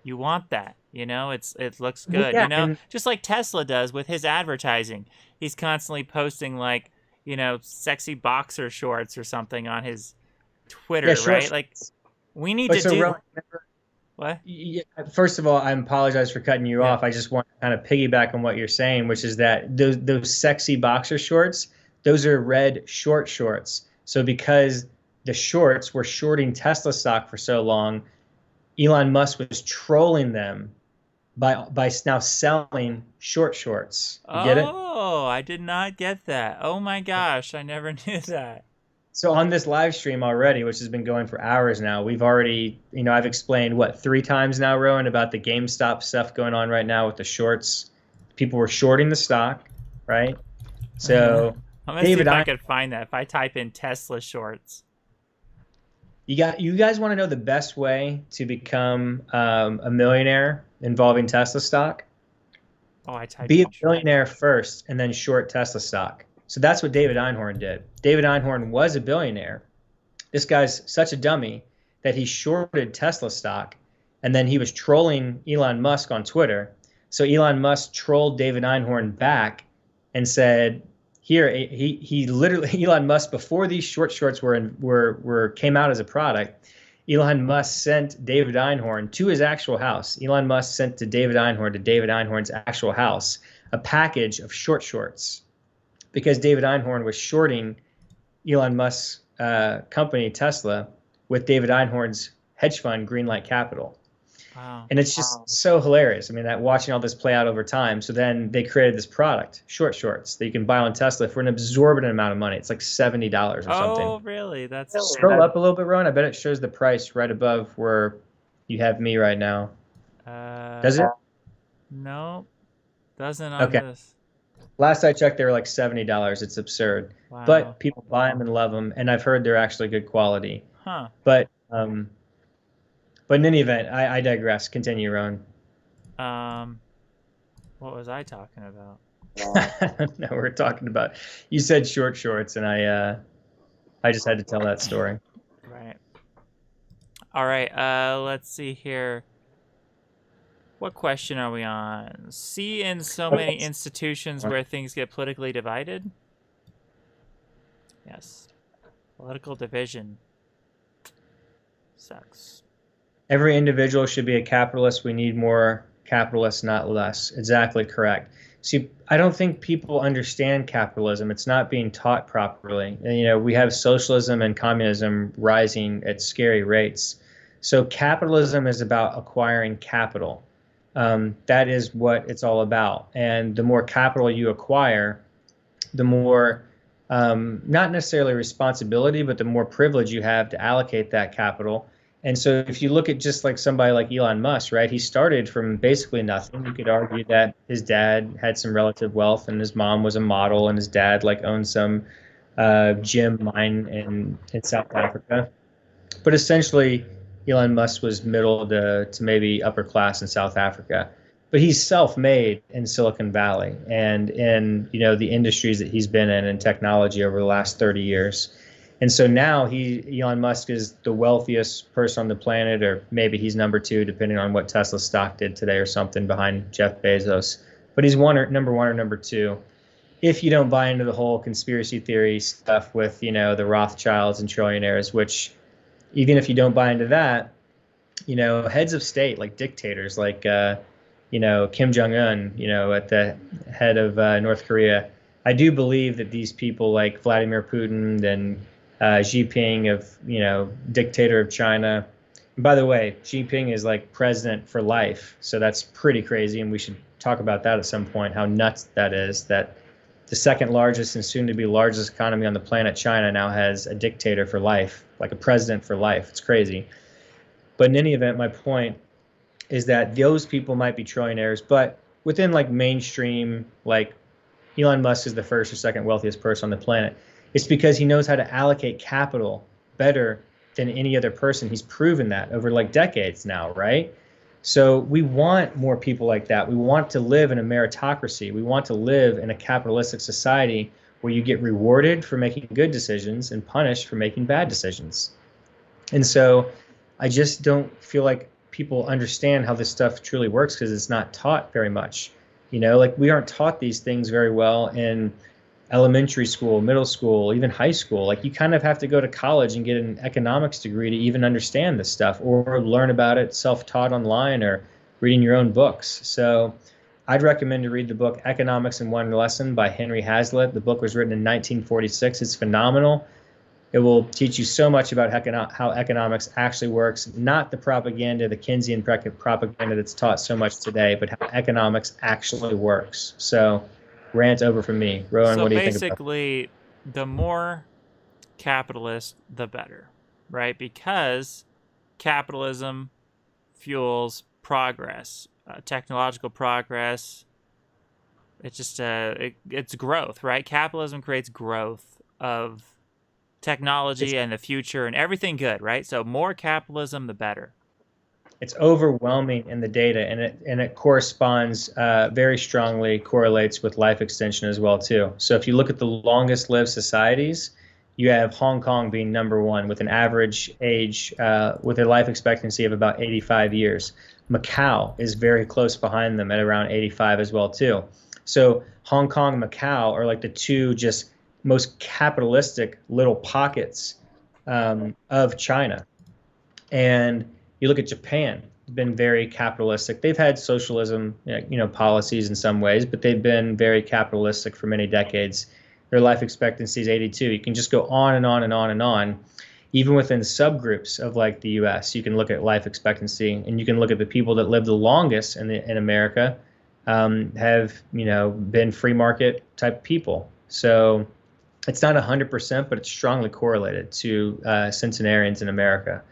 you want that, it looks good, Yeah, just like Tesla does with his advertising. He's constantly posting like, sexy boxer shorts or something on his Twitter, right? Like we need to do. What? Yeah, first of all, I apologize for cutting you off. I just want to kind of piggyback on what you're saying, which is that those sexy boxer shorts, those are red short shorts. So because the shorts were shorting Tesla stock for so long, Elon Musk was trolling them by now selling short shorts. You get it? Oh, I did not get that. Oh my gosh, I never knew that. So on this live stream already, which has been going for hours now, we've already, I've explained 3 times now, Rowan, about the GameStop stuff going on right now with the shorts. People were shorting the stock, right? So I'm gonna see if I could find that. If I type in Tesla shorts. You guys want to know the best way to become a millionaire involving Tesla stock? Oh, I typed. Be a billionaire first and then short Tesla stock. So that's what David Einhorn did. David Einhorn was a billionaire. This guy's such a dummy that he shorted Tesla stock, and then he was trolling Elon Musk on Twitter. So Elon Musk trolled David Einhorn back and said, here, he literally, Elon Musk, before these shorts came out as a product, Elon Musk sent David Einhorn to his actual house. Elon Musk sent to David Einhorn's actual house a package of shorts because David Einhorn was shorting Elon Musk's company, Tesla, with David Einhorn's hedge fund, Greenlight Capital. Wow. And it's just so hilarious. I mean, that watching all this play out over time. So then they created this product, short shorts, that you can buy on Tesla for an exorbitant amount of money. It's like $70 or something. Oh, really? That's Scroll up a little bit, Rowan. I bet it shows the price right above where you have me right now. Does it? No, doesn't on Okay. this. Last I checked, they were like $70. It's absurd. Wow. But people buy them and love them, and I've heard they're actually good quality. Huh. But in any event, I digress. Continue, Rowan. What was I talking about? No, we're talking about. You said short shorts, and I just had to tell that story. Right. All right. Let's see here. What question are we on? See in so many institutions where things get politically divided? Yes. Political division sucks. Every individual should be a capitalist. We need more capitalists, not less. Exactly correct. See, I don't think people understand capitalism. It's not being taught properly. And, you know, we have socialism and communism rising at scary rates. So capitalism is about acquiring capital. That is what it's all about. And the more capital you acquire, the more, not necessarily responsibility, but the more privilege you have to allocate that capital. And so if you look at just like somebody like Elon Musk, right, he started from basically nothing. You could argue that his dad had some relative wealth and his mom was a model and his dad like owned some gem mine in South Africa. But essentially, Elon Musk was middle to maybe upper class in South Africa. But he's self-made in Silicon Valley and in, you know, the industries that he's been in technology over the last 30 years. And so now Elon Musk is the wealthiest person on the planet, or maybe he's number two, depending on what Tesla stock did today or something, behind Jeff Bezos. But he's number one or number two. If you don't buy into the whole conspiracy theory stuff with, you know, the Rothschilds and trillionaires, which even if you don't buy into that, you know, heads of state like dictators like, you know, Kim Jong-un, you know, at the head of North Korea, I do believe that these people like Vladimir Putin and Xi Jinping of, you know, dictator of China. And by the way, Xi Jinping is like president for life. So that's pretty crazy. And we should talk about that at some point, how nuts that is, that the second largest and soon to be largest economy on the planet, China, now has a dictator for life, like a president for life. It's crazy. But in any event, my point is that those people might be trillionaires, but within like mainstream, like Elon Musk is the first or second wealthiest person on the planet. It's because he knows how to allocate capital better than any other person. He's proven that over like decades now, right? So we want more people like that. We want to live in a meritocracy. We want to live in a capitalistic society where you get rewarded for making good decisions and punished for making bad decisions. And so I just don't feel like people understand how this stuff truly works because it's not taught very much. You know, like we aren't taught these things very well in elementary school, middle school, even high school. Like you kind of have to go to college and get an economics degree to even understand this stuff, or learn about it self-taught online or reading your own books. So I'd recommend to read the book Economics in One Lesson by Henry Hazlitt. The book was written in 1946. It's phenomenal. It will teach you so much about how economics actually works, not the propaganda, the Keynesian propaganda that's taught so much today, but how economics actually works. So rant over from me. Rowan, what do you think about it? So basically, the more capitalist, the better, right? Because capitalism fuels progress, technological progress. It's just it's growth, right? Capitalism creates growth of technology and the future and everything good, right? So more capitalism, the better. It's overwhelming in the data, and it corresponds very strongly correlates with life extension as well too. So if you look at the longest lived societies, you have Hong Kong being number one with an average age with a life expectancy of about 85 years. Macau is very close behind them at around 85 as well too. So Hong Kong and Macau are like the two just most capitalistic little pockets of China. And you look at Japan, been very capitalistic. They've had socialism, you know, policies in some ways, but they've been very capitalistic for many decades. their life expectancy is 82. You can just go on and on and on and on. Even within subgroups of like the U.S., you can look at life expectancy, and you can look at the people that live the longest in America have been free market type people. So it's not 100%, but it's strongly correlated to centenarians in America.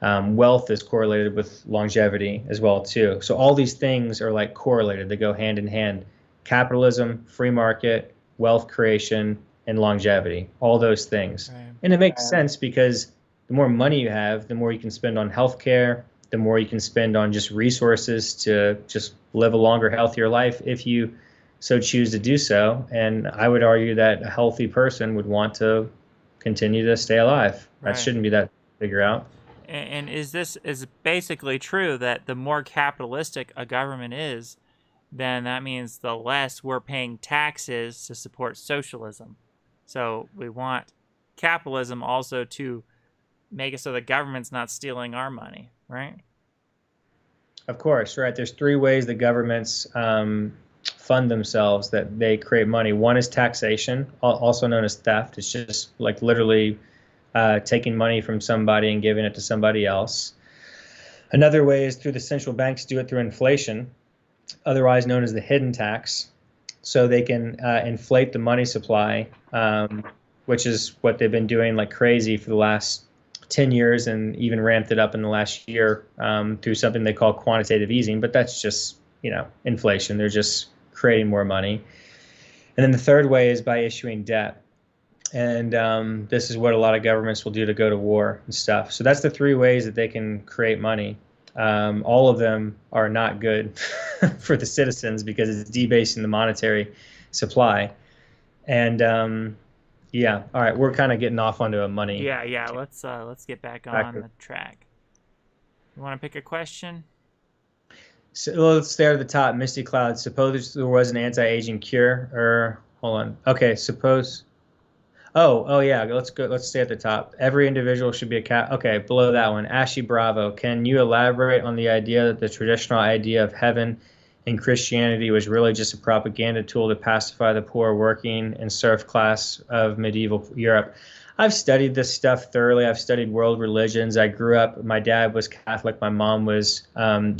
Wealth is correlated with longevity as well too. So all these things are like correlated; they go hand in hand. Capitalism, free market, wealth creation, and longevity, all those things. Right. And it makes sense because the more money you have, the more you can spend on healthcare, the more you can spend on just resources to just live a longer, healthier life if you so choose to do so. And I would argue that a healthy person would want to continue to stay alive. Right. That shouldn't be that to figure out. And is basically true that the more capitalistic a government is, then that means the less we're paying taxes to support socialism. So we want capitalism also to make it so the government's not stealing our money, right? Of course, right. There's three ways that governments fund themselves, that they create money. One is taxation, also known as theft. It's just like literally taking money from somebody and giving it to somebody else. Another way is through the central banks do it through inflation, otherwise known as the hidden tax. So they can inflate the money supply, which is what they've been doing like crazy for the last 10 years and even ramped it up in the last year through something they call quantitative easing. But that's just, inflation. They're just creating more money. And then the third way is by issuing debt. And this is what a lot of governments will do to go to war and stuff. So that's the three ways that they can create money. All of them are not good for the citizens because it's debasing the monetary supply. And all right, we're kind of getting off onto a money. Yeah. Let's get back on the track. You want to pick a question? So let's stay at the top. Misty Cloud. Suppose there was an anti-aging cure, or hold on. Okay, suppose. Oh yeah. Let's go. Let's stay at the top. Every individual should be a cat. Okay, below that one, Ashy Bravo. Can you elaborate on the idea that the traditional idea of heaven in Christianity was really just a propaganda tool to pacify the poor, working, and serf class of medieval Europe? I've studied this stuff thoroughly. I've studied world religions. I grew up. My dad was Catholic. My mom was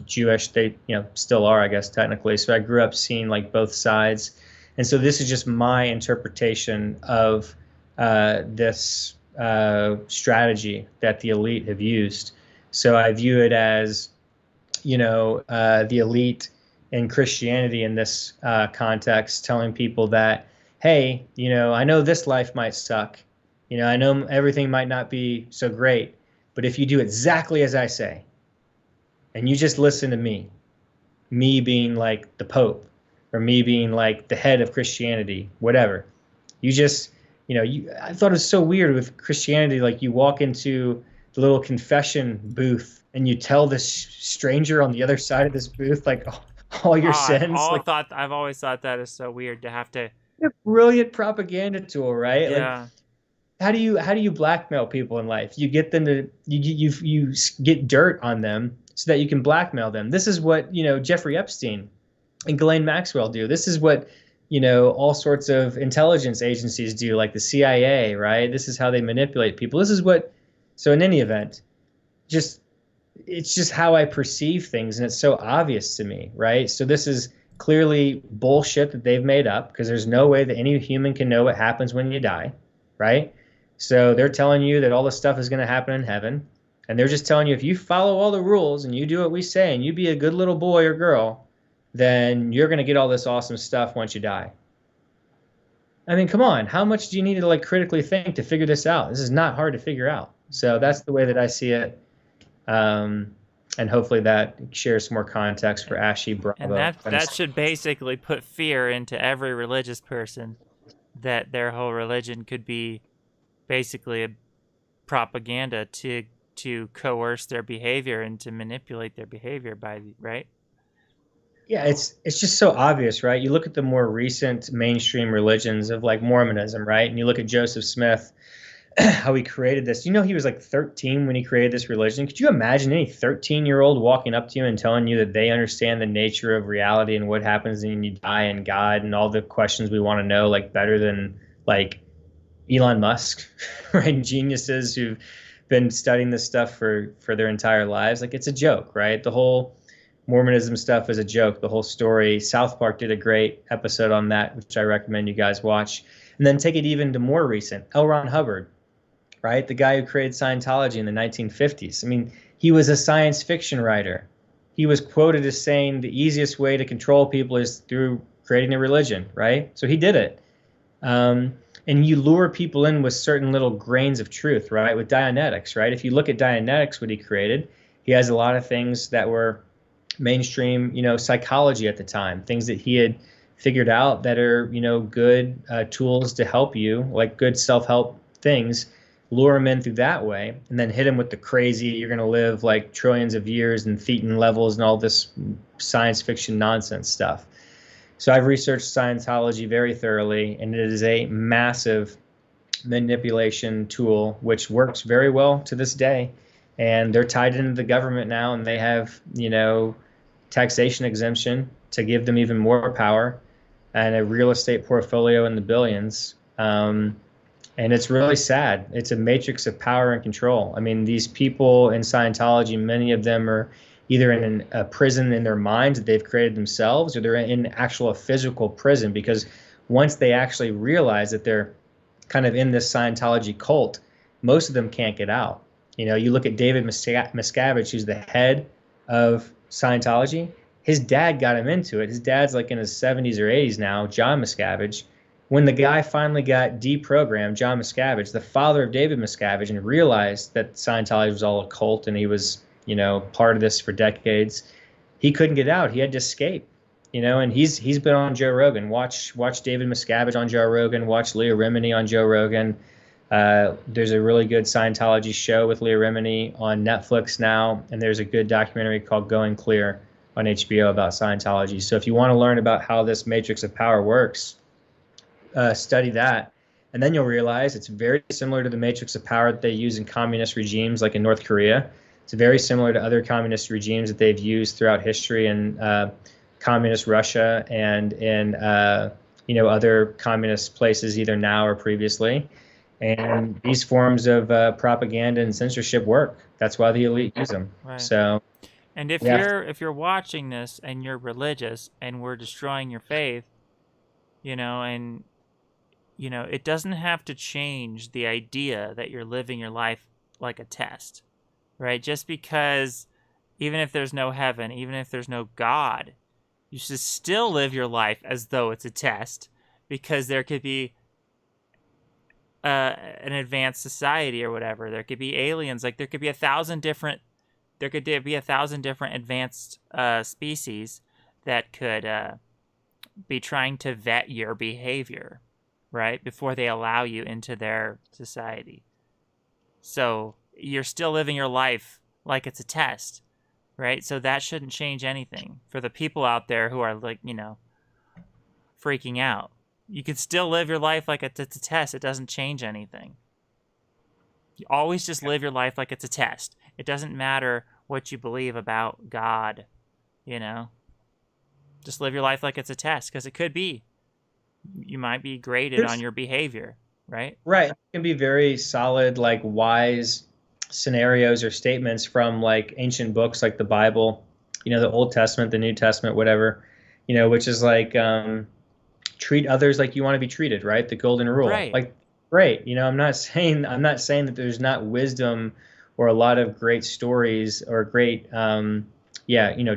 Jewish. They, still are, I guess, technically. So I grew up seeing like both sides, and so this is just my interpretation of this strategy that the elite have used. So I view it as, the elite in Christianity in this context, telling people that, hey, I know this life might suck. I know everything might not be so great, but if you do exactly as I say, and you just listen to me being like the Pope, or me being like the head of Christianity, whatever, you just, I thought it was so weird with Christianity. Like you walk into the little confession booth and you tell this stranger on the other side of this booth, like all your sins. I've always thought that is so weird to have to. A brilliant propaganda tool, right? Yeah. Like, how do you blackmail people in life? You get them to you get dirt on them so that you can blackmail them. This is what Jeffrey Epstein and Ghislaine Maxwell do. This is what all sorts of intelligence agencies do, like the CIA, right? This is how they manipulate people. This is what. So in any event, it's just how I perceive things, and it's so obvious to me, right? So this is clearly bullshit that they've made up, because there's no way that any human can know what happens when you die, right? So they're telling you that all this stuff is going to happen in heaven, and they're just telling you if you follow all the rules and you do what we say and you be a good little boy or girl, then you're going to get all this awesome stuff once you die. I mean, come on, how much do you need to like critically think to figure this out? This is not hard to figure out. So that's the way that I see it. And hopefully that shares some more context for Ashy Bravo. And that should basically put fear into every religious person, that their whole religion could be basically a propaganda to coerce their behavior and to manipulate their behavior right? Yeah, it's just so obvious, right? You look at the more recent mainstream religions of like Mormonism, right? And you look at Joseph Smith, how he created this. He was like 13 when he created this religion. Could you imagine any 13-year-old walking up to you and telling you that they understand the nature of reality and what happens when you die and God and all the questions we want to know, like better than like Elon Musk, right? Geniuses who've been studying this stuff for their entire lives. Like it's a joke, right? The whole Mormonism stuff is a joke. The whole story. South Park did a great episode on that, which I recommend you guys watch. And then take it even to more recent. L. Ron Hubbard, right? The guy who created Scientology in the 1950s. I mean, he was a science fiction writer. He was quoted as saying the easiest way to control people is through creating a religion, right? So he did it. And you lure people in with certain little grains of truth, right? With Dianetics, right? If you look at Dianetics, what he created, he has a lot of things that were mainstream, psychology at the time, things that he had figured out that are, good tools to help you, like good self-help things, lure them in through that way, and then hit them with the crazy, you're going to live like trillions of years and thetan levels and all this science fiction nonsense stuff. So I've researched Scientology very thoroughly, and it is a massive manipulation tool, which works very well to this day. And they're tied into the government now, and they have, taxation exemption to give them even more power and a real estate portfolio in the billions. And it's really sad. It's a matrix of power and control. I mean, these people in Scientology, many of them are either in a prison in their minds that they've created themselves, or they're in a physical prison, because once they actually realize that they're kind of in this Scientology cult, most of them can't get out. You look at David Miscavige, who's the head of Scientology. His dad got him into it. His dad's like in his 70s or 80s now, John Miscavige. When the guy finally got deprogrammed, John Miscavige, the father of David Miscavige, and realized that Scientology was all a cult and he was part of this for decades, he couldn't get out. He had to escape, and he's been on Joe Rogan. Watch David Miscavige on Joe Rogan. Watch Leah Remini on Joe Rogan. There's a really good Scientology show with Leah Remini on Netflix now, and there's a good documentary called Going Clear on HBO about Scientology. So if you want to learn about how this matrix of power works, study that. And then you'll realize it's very similar to the matrix of power that they use in communist regimes like in North Korea. It's very similar to other communist regimes that they've used throughout history in communist Russia and in other communist places, either now or previously. And these forms of propaganda and censorship work. That's why the elite use them. Right. So, and if you're watching this and you're religious and we're destroying your faith, and it doesn't have to change the idea that you're living your life like a test. Right? Just because even if there's no heaven, even if there's no God, you should still live your life as though it's a test, because there could be an advanced society or whatever. There could be aliens. Like there could be 1,000 different advanced species that could be trying to vet your behavior, right? Before they allow you into their society. So you're still living your life like it's a test, right? So that shouldn't change anything for the people out there who are like, freaking out. You could still live your life like it's a test. It doesn't change anything. You always just live your life like it's a test. It doesn't matter what you believe about God, Just live your life like it's a test, because it could be. You might be graded on your behavior, right? Right. It can be very solid, like wise scenarios or statements from like ancient books like the Bible, the Old Testament, the New Testament, whatever, which is like treat others like you want to be treated, right? The golden rule. Right. Like great. I'm not saying that there's not wisdom or a lot of great stories or great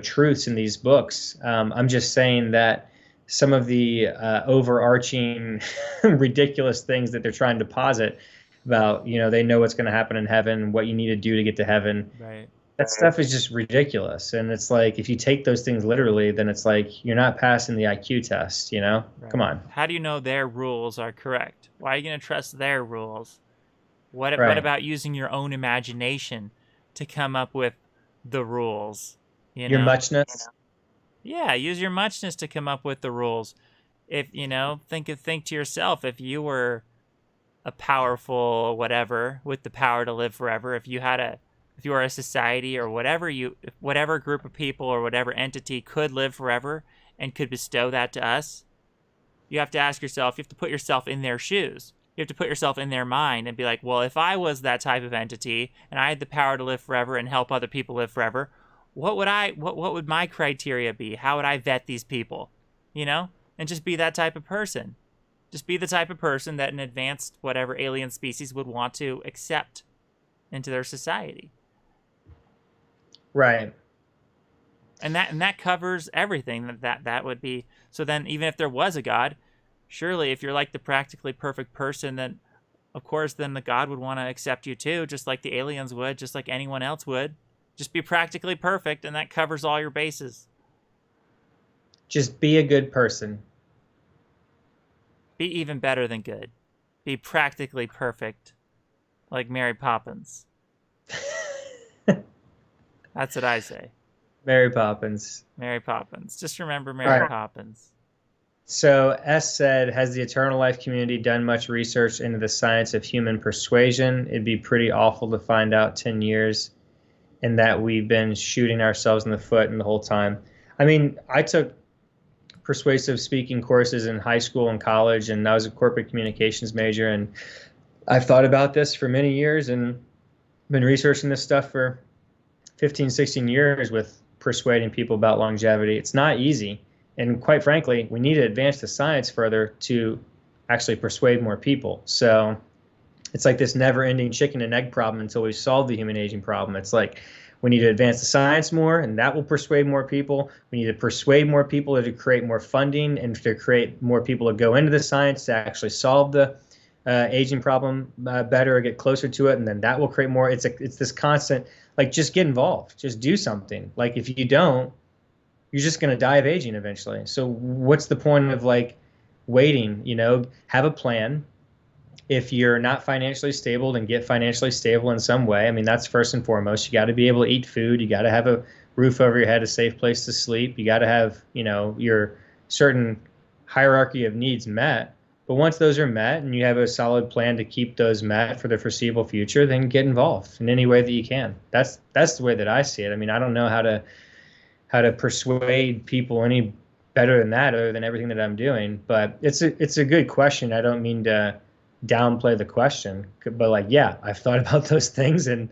truths in these books. I'm just saying that some of the overarching ridiculous things that they're trying to posit about, they know what's going to happen in heaven, what you need to do to get to heaven. Right. That stuff is just ridiculous. And it's like, if you take those things literally, then it's like, you're not passing the IQ test, Right. Come on. How do you know their rules are correct? Why are you going to trust their rules? What about using your own imagination to come up with the rules? Your muchness? Yeah, use your muchness to come up with the rules. If, think to yourself, if you were a powerful whatever with the power to live forever, if you were a society or whatever group of people or whatever entity could live forever and could bestow that to us, you have to ask yourself, you have to put yourself in their shoes. You have to put yourself in their mind and be like, well, if I was that type of entity and I had the power to live forever and help other people live forever, what would my criteria be? How would I vet these people? You know? And just be that type of person. Just be the type of person that an advanced whatever alien species would want to accept into their society. Right. And that covers everything. That would be. So then even if there was a God, surely if you're like the practically perfect person, then of course then the God would want to accept you too, just like the aliens would, just like anyone else would. Just be practically perfect, and that covers all your bases. Just be a good person. Be even better than good. Be practically perfect, like Mary Poppins. That's what I say. Mary Poppins. Mary Poppins. Just remember Mary Poppins. So S said, has the Eternal Life community done much research into the science of human persuasion? It'd be pretty awful to find out 10 years and that we've been shooting ourselves in the foot the whole time. I mean, I took persuasive speaking courses in high school and college, and I was a corporate communications major, and I've thought about this for many years and been researching this stuff for 15, 16 years with persuading people about longevity. It's not easy. And quite frankly, we need to advance the science further to actually persuade more people. So it's like this never-ending chicken and egg problem until we solve the human aging problem. It's like we need to advance the science more, and that will persuade more people. We need to persuade more people to create more funding and to create more people to go into the science to actually solve the aging problem better or get closer to it, and then that will create more. It's this constant, like, just get involved. Just do something. Like, if you don't, you're just going to die of aging eventually. So what's the point of, like, waiting? You know, have a plan. If you're not financially stable, then get financially stable in some way. I mean, that's first and foremost. You got to be able to eat food. You got to have a roof over your head, a safe place to sleep. You got to have, you know, your certain hierarchy of needs met. But once those are met and you have a solid plan to keep those met for the foreseeable future, then get involved in any way that you can. That's the way that I see it. I mean, I don't know how to persuade people any better than that, other than everything that I'm doing. But it's a good question. I don't mean to downplay the question, but, like, yeah, I've thought about those things. And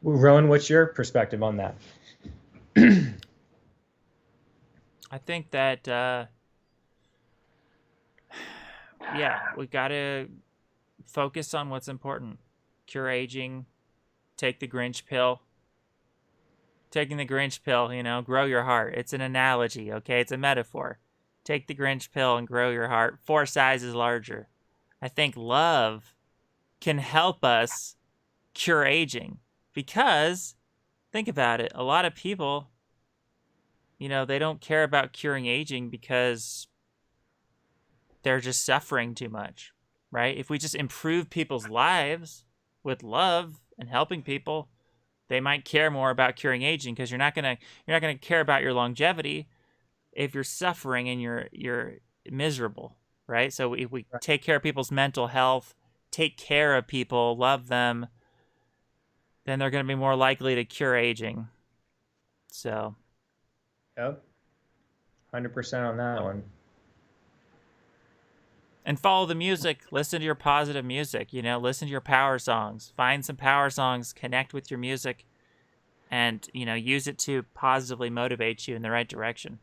Rowan, what's your perspective on that? I think that yeah, we got to focus on what's important. Cure aging, take the Grinch pill. Taking the Grinch pill, you know, grow your heart. It's an analogy, okay? It's a metaphor. Take the Grinch pill and grow your heart 4 sizes larger. I think love can help us cure aging because, think about it, a lot of people, you know, they don't care about curing aging because they're just suffering too much, right? If we just improve people's lives with love and helping people, they might care more about curing aging, because you're not gonna care about your longevity if you're suffering and you're miserable, right? So if we take care of people's mental health, take care of people, love them, then they're going to be more likely to cure aging. So, Yep, 100% on that one. And follow the music. Listen to your positive music. You know, listen to your power songs. Find some power songs. Connect with your music, and, you know, use it to positively motivate you in the right direction.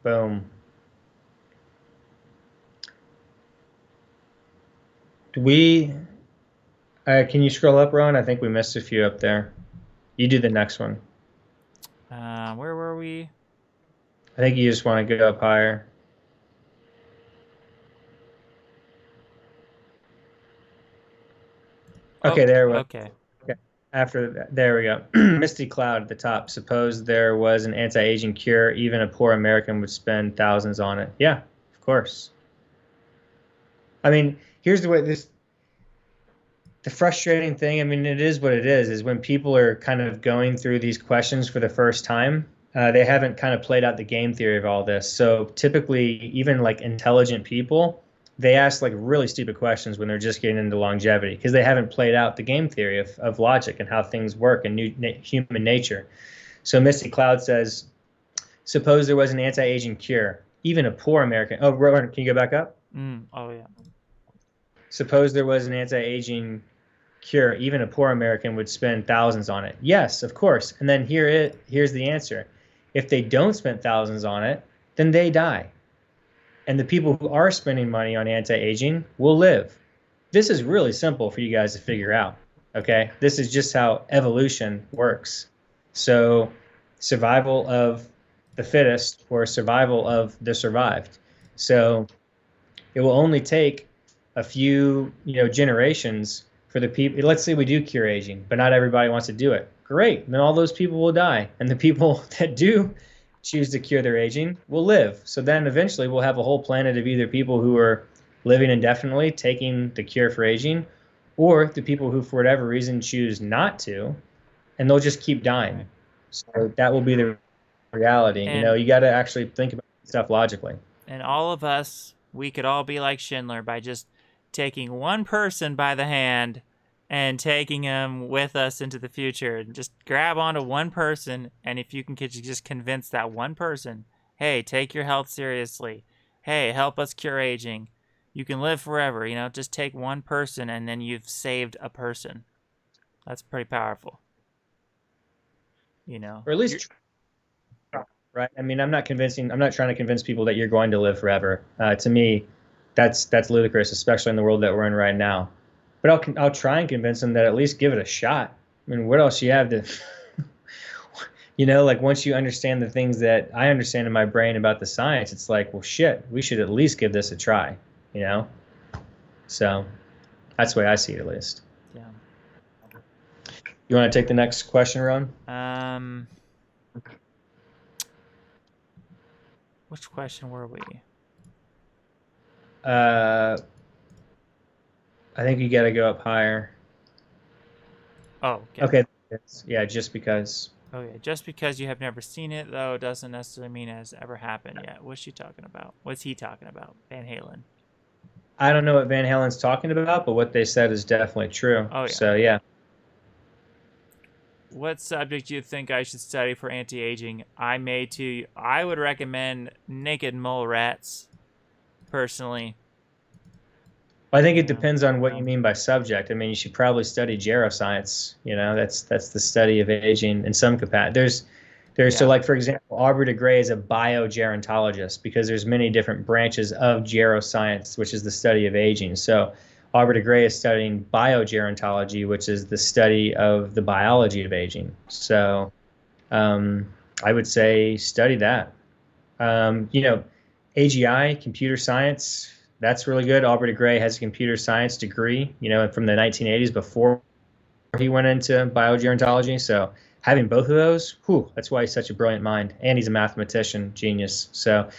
Boom. Can you scroll up, Ron? I think we missed a few up there. You do the next one. Where were we? I think you just want to go up higher. Okay, there we go. Okay. After that, there we go. Misty Cloud at the top. Suppose there was an anti-aging cure, even a poor American would spend thousands on it. Yeah, of course. I mean, here's the way the frustrating thing, I mean, it is what it is when people are kind of going through these questions for the first time, they haven't kind of played out the game theory of all this. So typically, even like intelligent people, they ask like really stupid questions when they're just getting into longevity, because they haven't played out the game theory of logic and how things work and human nature. So Misty Cloud says, suppose there was an anti-aging cure, even a poor American. Oh, Rowan, can you go back up? Oh yeah. Suppose there was an anti-aging cure, even a poor American would spend thousands on it. Yes, of course. And then here's the answer. If they don't spend thousands on it, then they die. And the people who are spending money on anti-aging will live. This is really simple for you guys to figure out. Okay? This is just how evolution works. So survival of the fittest or survival of the survived. So it will only take a few, generations for the people. Let's say we do cure aging, but not everybody wants to do it. Great. Then all those people will die. And the people that do choose to cure their aging will live. So then eventually we'll have a whole planet of either people who are living indefinitely, taking the cure for aging, or the people who, for whatever reason, choose not to, and they'll just keep dying. So that will be the reality. And, you got to actually think about stuff logically. And all of us, we could all be like Schindler by just taking one person by the hand and taking him with us into the future, and just grab onto one person. And if you can just convince that one person, hey, take your health seriously. Hey, help us cure aging. You can live forever. Just take one person and then you've saved a person. That's pretty powerful. Or at least, right? I mean, I'm not trying to convince people that you're going to live forever. To me, that's ludicrous, especially in the world that we're in right now. But I'll try and convince them that at least give it a shot. I mean, what else you have to, like once you understand the things that I understand in my brain about the science, it's like, well, shit, we should at least give this a try, So that's the way I see it, at least. Yeah. You want to take the next question, Ron? Which question were we? I think you got to go up higher. Oh, okay. Yeah, just because. Oh, yeah. Just because you have never seen it, though, doesn't necessarily mean it has ever happened yet. What's she talking about? What's he talking about? Van Halen. I don't know what Van Halen's talking about, but what they said is definitely true. Oh, yeah. So, yeah. What subject do you think I should study for anti-aging? I would recommend naked mole rats, personally. I think it depends on what you mean by subject. I mean, you should probably study geroscience. That's the study of aging in some capacity. So like, for example, Aubrey de Grey is a biogerontologist because there's many different branches of geroscience, which is the study of aging. So Aubrey de Grey is studying biogerontology, which is the study of the biology of aging. So I would say study that. AGI, computer science, that's really good. Aubrey de Grey has a computer science degree, from the 1980s before he went into biogerontology. So having both of those, that's why he's such a brilliant mind. And he's a mathematician, genius. So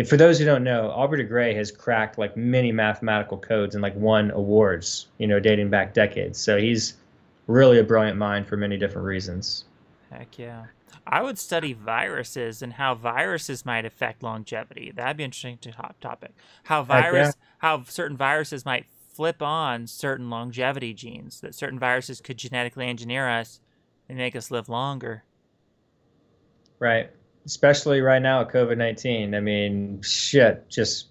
for those who don't know, Aubrey de Grey has cracked like many mathematical codes and like won awards, dating back decades. So he's really a brilliant mind for many different reasons. Heck yeah. I would study viruses and how viruses might affect longevity. That'd be an interesting topic. How certain viruses might flip on certain longevity genes, that certain viruses could genetically engineer us and make us live longer. Right. Especially right now with COVID-19. I mean, just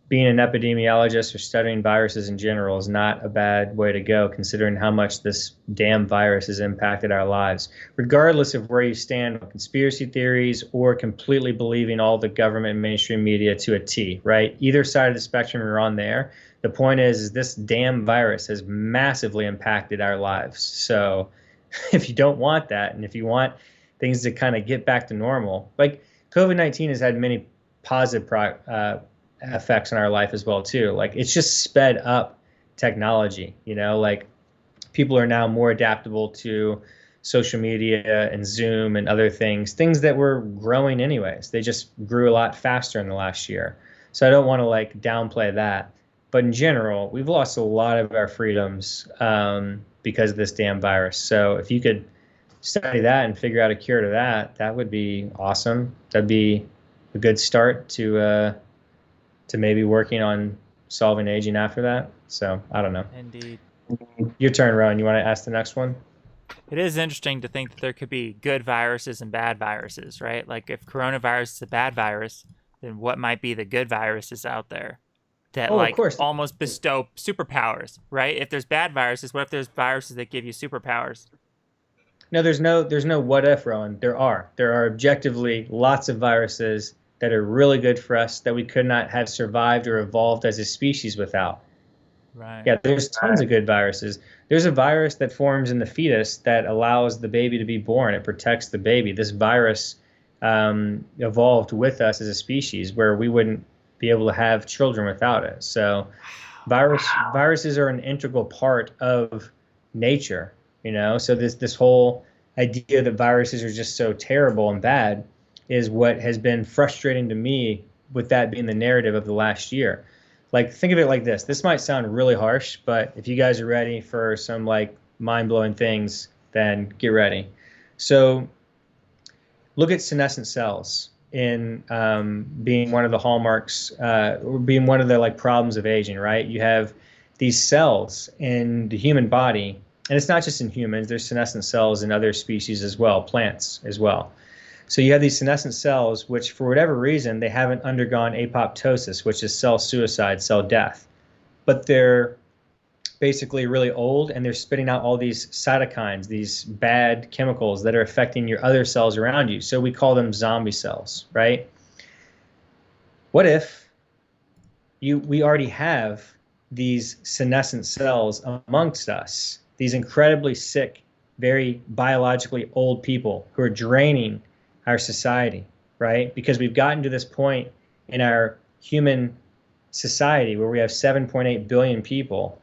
being an epidemiologist or studying viruses in general is not a bad way to go, considering how much this damn virus has impacted our lives, regardless of where you stand on conspiracy theories or completely believing all the government and mainstream media to a T, right? Either side of the spectrum you're on there. The point is this damn virus has massively impacted our lives. So if you don't want that, and if you want things to kind of get back to normal, like COVID-19 has had many positive effects in our life as well too. Like it's just sped up technology, like people are now more adaptable to social media and Zoom and other things that were growing anyways. They just grew a lot faster in the last year. So I don't want to like downplay that. But in general, we've lost a lot of our freedoms because of this damn virus. So if you could study that and figure out a cure to that, that would be awesome. That'd be a good start to maybe working on solving aging after that. So I don't know. Indeed. Your turn, Rowan. You want to ask the next one? It is interesting to think that there could be good viruses and bad viruses, right? Like if coronavirus is a bad virus, then what might be the good viruses out there that Oh, of course. almost bestow superpowers, right? If there's bad viruses, what if there's viruses that give you superpowers? No, there's no what if, Rowan. There are objectively lots of viruses that are really good for us that we could not have survived or evolved as a species without. Right. Yeah, there's tons of good viruses. There's a virus that forms in the fetus that allows the baby to be born. It protects the baby. This virus evolved with us as a species, where we wouldn't be able to have children without it. So, viruses are an integral part of nature. You know, so this whole idea that viruses are just so terrible and bad is what has been frustrating to me, with that being the narrative of the last year. Like, think of it like this. This might sound really harsh, but if you guys are ready for some like mind-blowing things, then get ready. So look at senescent cells in being one of the hallmarks, or being one of the like problems of aging, right? You have these cells in the human body, and it's not just in humans. There's senescent cells in other species as well, plants as well. So you have these senescent cells, which for whatever reason, they haven't undergone apoptosis, which is cell suicide, cell death. But they're basically really old, and they're spitting out all these cytokines, these bad chemicals that are affecting your other cells around you. So we call them zombie cells, right? What if we already have these senescent cells amongst us, these incredibly sick, very biologically old people who are draining our society, right? Because we've gotten to this point in our human society where we have 7.8 billion people,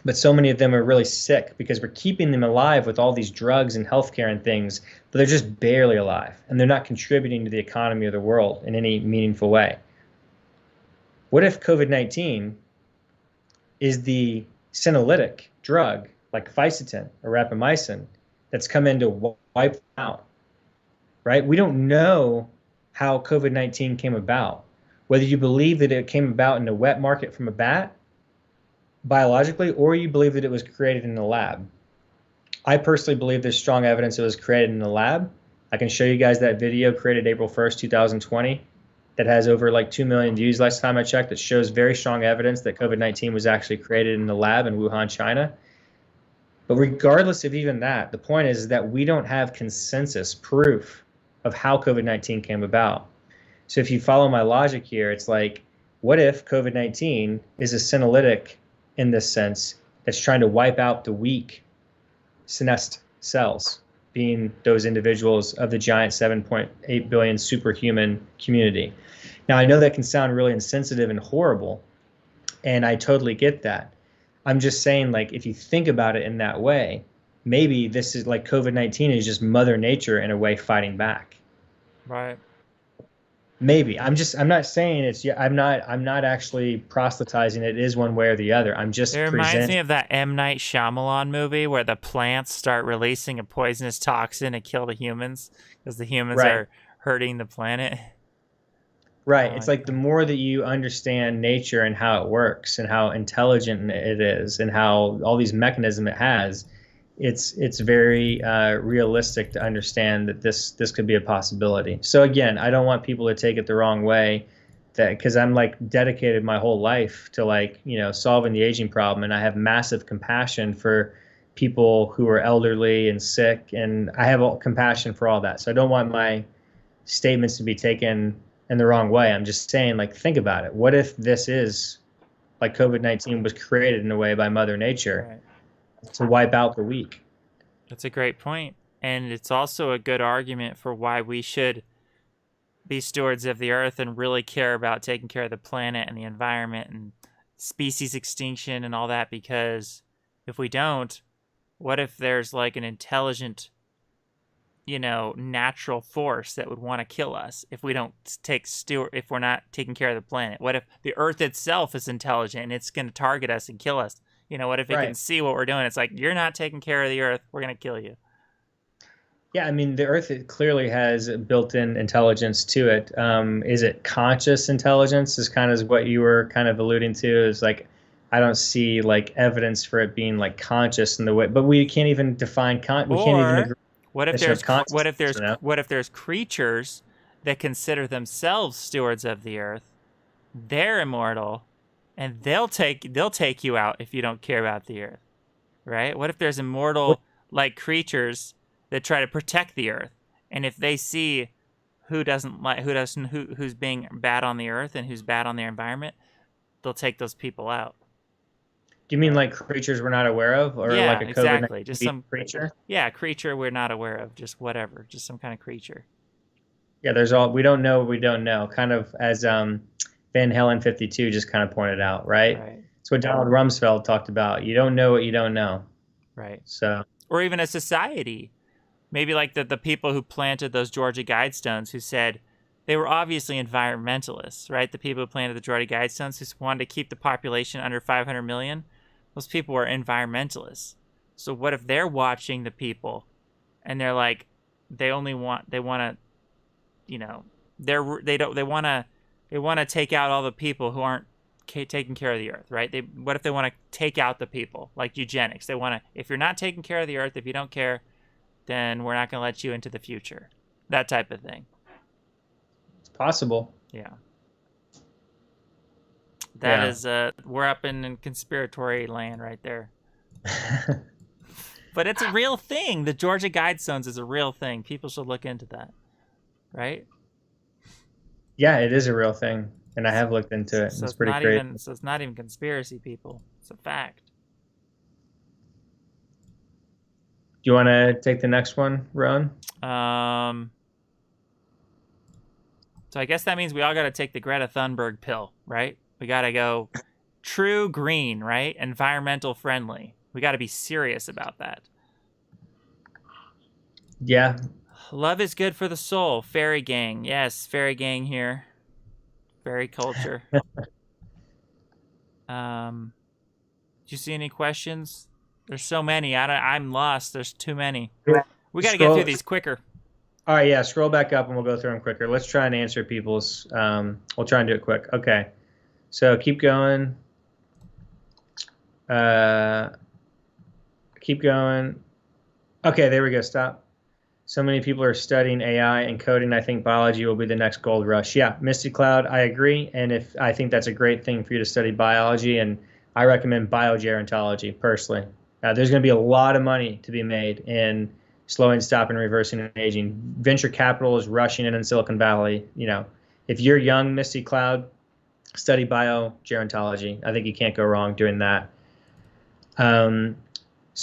but so many of them are really sick because we're keeping them alive with all these drugs and healthcare and things, but they're just barely alive, and they're not contributing to the economy of the world in any meaningful way. What if COVID-19 is the senolytic drug like Fisetin or rapamycin that's come in to wipe them out? Right? We don't know how COVID-19 came about. Whether you believe that it came about in a wet market from a bat, biologically, or you believe that it was created in a lab. I personally believe there's strong evidence it was created in a lab. I can show you guys that video created April 1st, 2020, that has over like 2 million views last time I checked, that shows very strong evidence that COVID-19 was actually created in the lab in Wuhan, China. But regardless of even that, the point is that we don't have consensus proof of how COVID-19 came about. So if you follow my logic here, it's like, what if COVID-19 is a senolytic in this sense that's trying to wipe out the weak senescent cells, being those individuals of the giant 7.8 billion superhuman community? Now, I know that can sound really insensitive and horrible, and I totally get that. I'm just saying, like, if you think about it in that way, maybe this is like COVID-19 is just Mother Nature in a way fighting back. Right. Maybe. I'm not saying it's, I'm not actually proselytizing it is one way or the other. I'm just It reminds me of that M. Night Shyamalan movie where the plants start releasing a poisonous toxin to kill the humans because the humans are hurting the planet. Right. It's like the more that you understand nature and how it works and how intelligent it is and how all these mechanisms it has, it's very realistic to understand that this could be a possibility. So again, I don't want people to take it the wrong way, that because I'm like dedicated my whole life to like, you know, solving the aging problem, and I have massive compassion for people who are elderly and sick, and I have compassion for all that. So I don't want my statements to be taken in the wrong way. I'm just saying, like, think about it. What if this is like COVID-19 was created in a way by Mother Nature to wipe out the weak? That's a great point. And it's also a good argument for why we should be stewards of the earth and really care about taking care of the planet and the environment and species extinction and all that, because if we don't, what if there's like an intelligent, you know, natural force that would want to kill us if we don't if we're not taking care of the planet? What if the earth itself is intelligent and it's going to target us and kill us? You know, what if it can see what we're doing? It's like, you're not taking care of the earth, we're going to kill you. Yeah, I mean, the earth, it clearly has built-in intelligence to it. Is it conscious intelligence is kind of what you were kind of alluding to, is like, I don't see like evidence for it being like conscious in the way, but we can't even define we can't even agree. What if there's creatures that consider themselves stewards of the earth. They're immortal, and they'll take you out if you don't care about the earth, right? What if there's immortal like creatures that try to protect the earth, and if they see who's being bad on the earth and who's bad on their environment, they'll take those people out. Do you mean like creatures we're not aware of, or Yeah, like a exactly. Just COVID-19 some creature? Yeah, a creature we're not aware of. Just whatever. Just some kind of creature. Yeah, we don't know what we don't know. Kind of as Van Halen 52 just kind of pointed out, right? Right. It's what Donald Rumsfeld talked about. You don't know what you don't know. Right. So, or even a society. Maybe like the people who planted those Georgia Guidestones, who said they were obviously environmentalists, right? The people who planted the Georgia Guidestones, who wanted to keep the population under 500 million, those people were environmentalists. So what if they're watching the people and they're like, they want to, you know, they want to take out all the people who aren't taking care of the earth, right? What if they want to take out the people, like eugenics? They want to, if you're not taking care of the earth, if you don't care, then we're not going to let you into the future. That type of thing. it's possible. Yeah. That is, we're up in conspiratory land right there. But it's a real thing. The Georgia Guidestones is a real thing. People should look into that, right? Yeah, it is a real thing, and I have looked into it. So It's pretty crazy. So it's not even conspiracy, people. It's a fact. Do you want to take the next one, Rowan? So I guess that means we all got to take the Greta Thunberg pill, right? We got to go true green, right? Environmental friendly. We got to be serious about that. Yeah. Love is good for the soul. Fairy gang. Yes, fairy gang here. Fairy culture. Do you see any questions? There's so many. I'm lost. There's too many. We got to get through these quicker. All right, yeah, scroll back up and we'll go through them quicker. Let's try and answer people's. We'll try and do it quick. Okay. So keep going. Keep going. Okay, there we go. Stop. So many people are studying AI and coding. I think biology will be the next gold rush. Yeah, Misty Cloud, I agree. And I think that's a great thing for you to study biology. And I recommend biogerontology personally. There's going to be a lot of money to be made in slowing, stopping, reversing aging. Venture capital is rushing in Silicon Valley. You know, if you're young, Misty Cloud, study biogerontology. I think you can't go wrong doing that.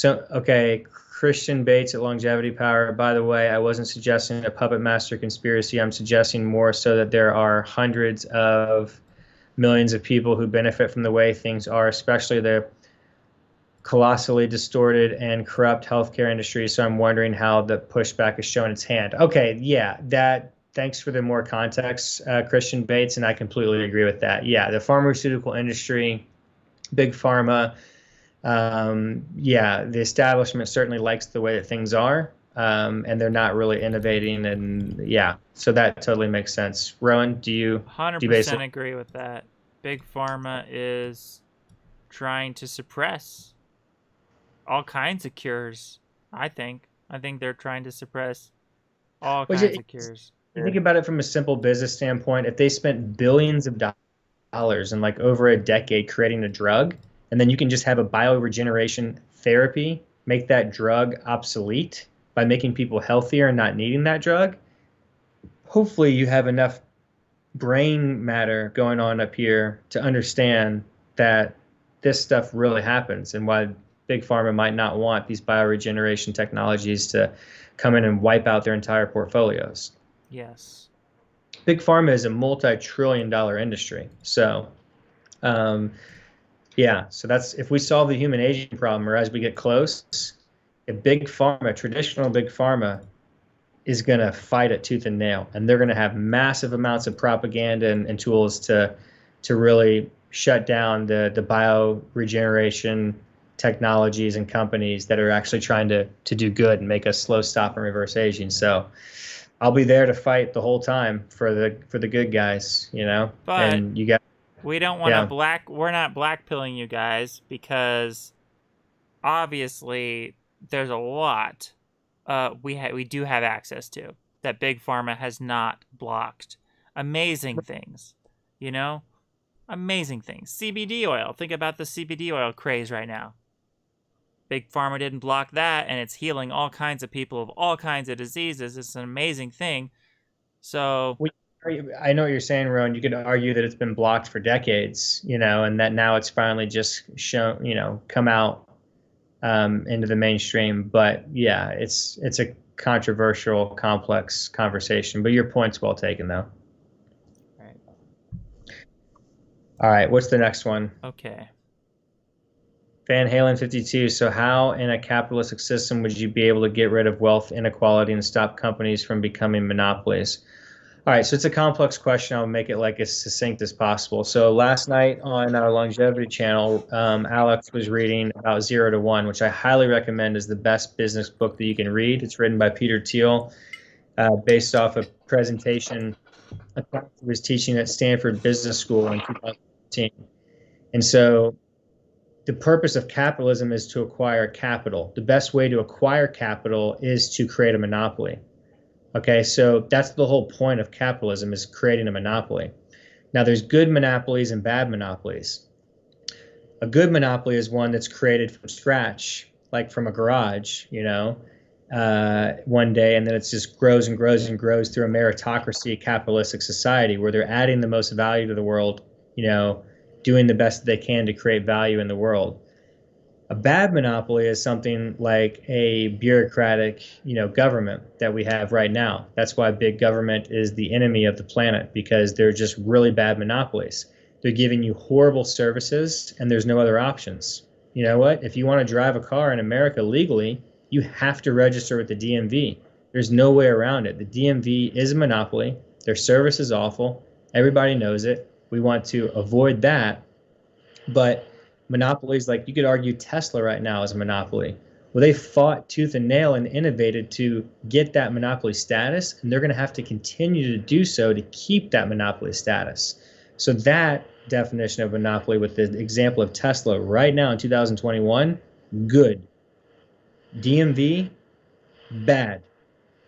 Okay, Christian Bates at Longevity Power. By the way, I wasn't suggesting a puppet master conspiracy. I'm suggesting more so that there are hundreds of millions of people who benefit from the way things are, especially the colossally distorted and corrupt healthcare industry. So I'm wondering how the pushback has shown its hand. Okay, yeah, thanks for the more context, Christian Bates, and I completely agree with that. Yeah, the pharmaceutical industry, big pharma, the establishment certainly likes the way that things are, and they're not really innovating, and yeah, so that totally makes sense. Rowan, do you 100% agree with that? Big pharma is trying to suppress all kinds of cures. I think they're trying to suppress all kinds of cures. You think about it from a simple business standpoint. If they spent billions of dollars in like over a decade creating a drug, and then you can just have a bioregeneration therapy, make that drug obsolete by making people healthier and not needing that drug, hopefully you have enough brain matter going on up here to understand that this stuff really happens and why Big Pharma might not want these bioregeneration technologies to come in and wipe out their entire portfolios. Yes. Big Pharma is a multi-trillion-dollar industry. So, so that's, if we solve the human aging problem, or as we get close, traditional Big Pharma is going to fight it tooth and nail, and they're going to have massive amounts of propaganda and tools to really shut down the bioregeneration technologies and companies that are actually trying to do good and make us slow, stop, and reverse aging. So I'll be there to fight the whole time for the good guys, you know. But and you got, we don't want to we're not blackpilling you guys, because obviously there's a lot we do have access to that Big Pharma has not blocked. Amazing things, you know? Amazing things. CBD oil. Think about the CBD oil craze right now. Big Pharma didn't block that, and it's healing all kinds of people of all kinds of diseases. It's an amazing thing. So I know what you're saying, Rowan. You could argue that it's been blocked for decades, and that now it's finally just shown, come out into the mainstream. But yeah, it's a controversial, complex conversation. But your point's well taken, though. Right. All right, what's the next one? Okay. Van Halen 52. So how in a capitalistic system would you be able to get rid of wealth inequality and stop companies from becoming monopolies? All right, so it's a complex question. I'll make it like as succinct as possible. So last night on our longevity channel, Alex was reading about 0 to 1, which I highly recommend is the best business book that you can read. It's written by Peter Thiel, based off a presentation he was teaching at Stanford Business School in 2015. And so the purpose of capitalism is to acquire capital. The best way to acquire capital is to create a monopoly. Okay, so that's the whole point of capitalism, is creating a monopoly. Now, there's good monopolies and bad monopolies. A good monopoly is one that's created from scratch, like from a garage, one day, and then it just grows and grows and grows through a meritocracy capitalistic society where they're adding the most value to the world, doing the best that they can to create value in the world. A bad monopoly is something like a bureaucratic, government that we have right now. That's why big government is the enemy of the planet, because they're just really bad monopolies. They're giving you horrible services and there's no other options. You know what? If you want to drive a car in America legally, you have to register with the DMV. There's no way around it. The DMV is a monopoly. Their service is awful. Everybody knows it. We want to avoid that. But monopolies, like you could argue Tesla right now is a monopoly. Well, they fought tooth and nail and innovated to get that monopoly status, and they're going to have to continue to do so to keep that monopoly status. So that definition of monopoly with the example of Tesla right now in 2021, good. DMV, bad.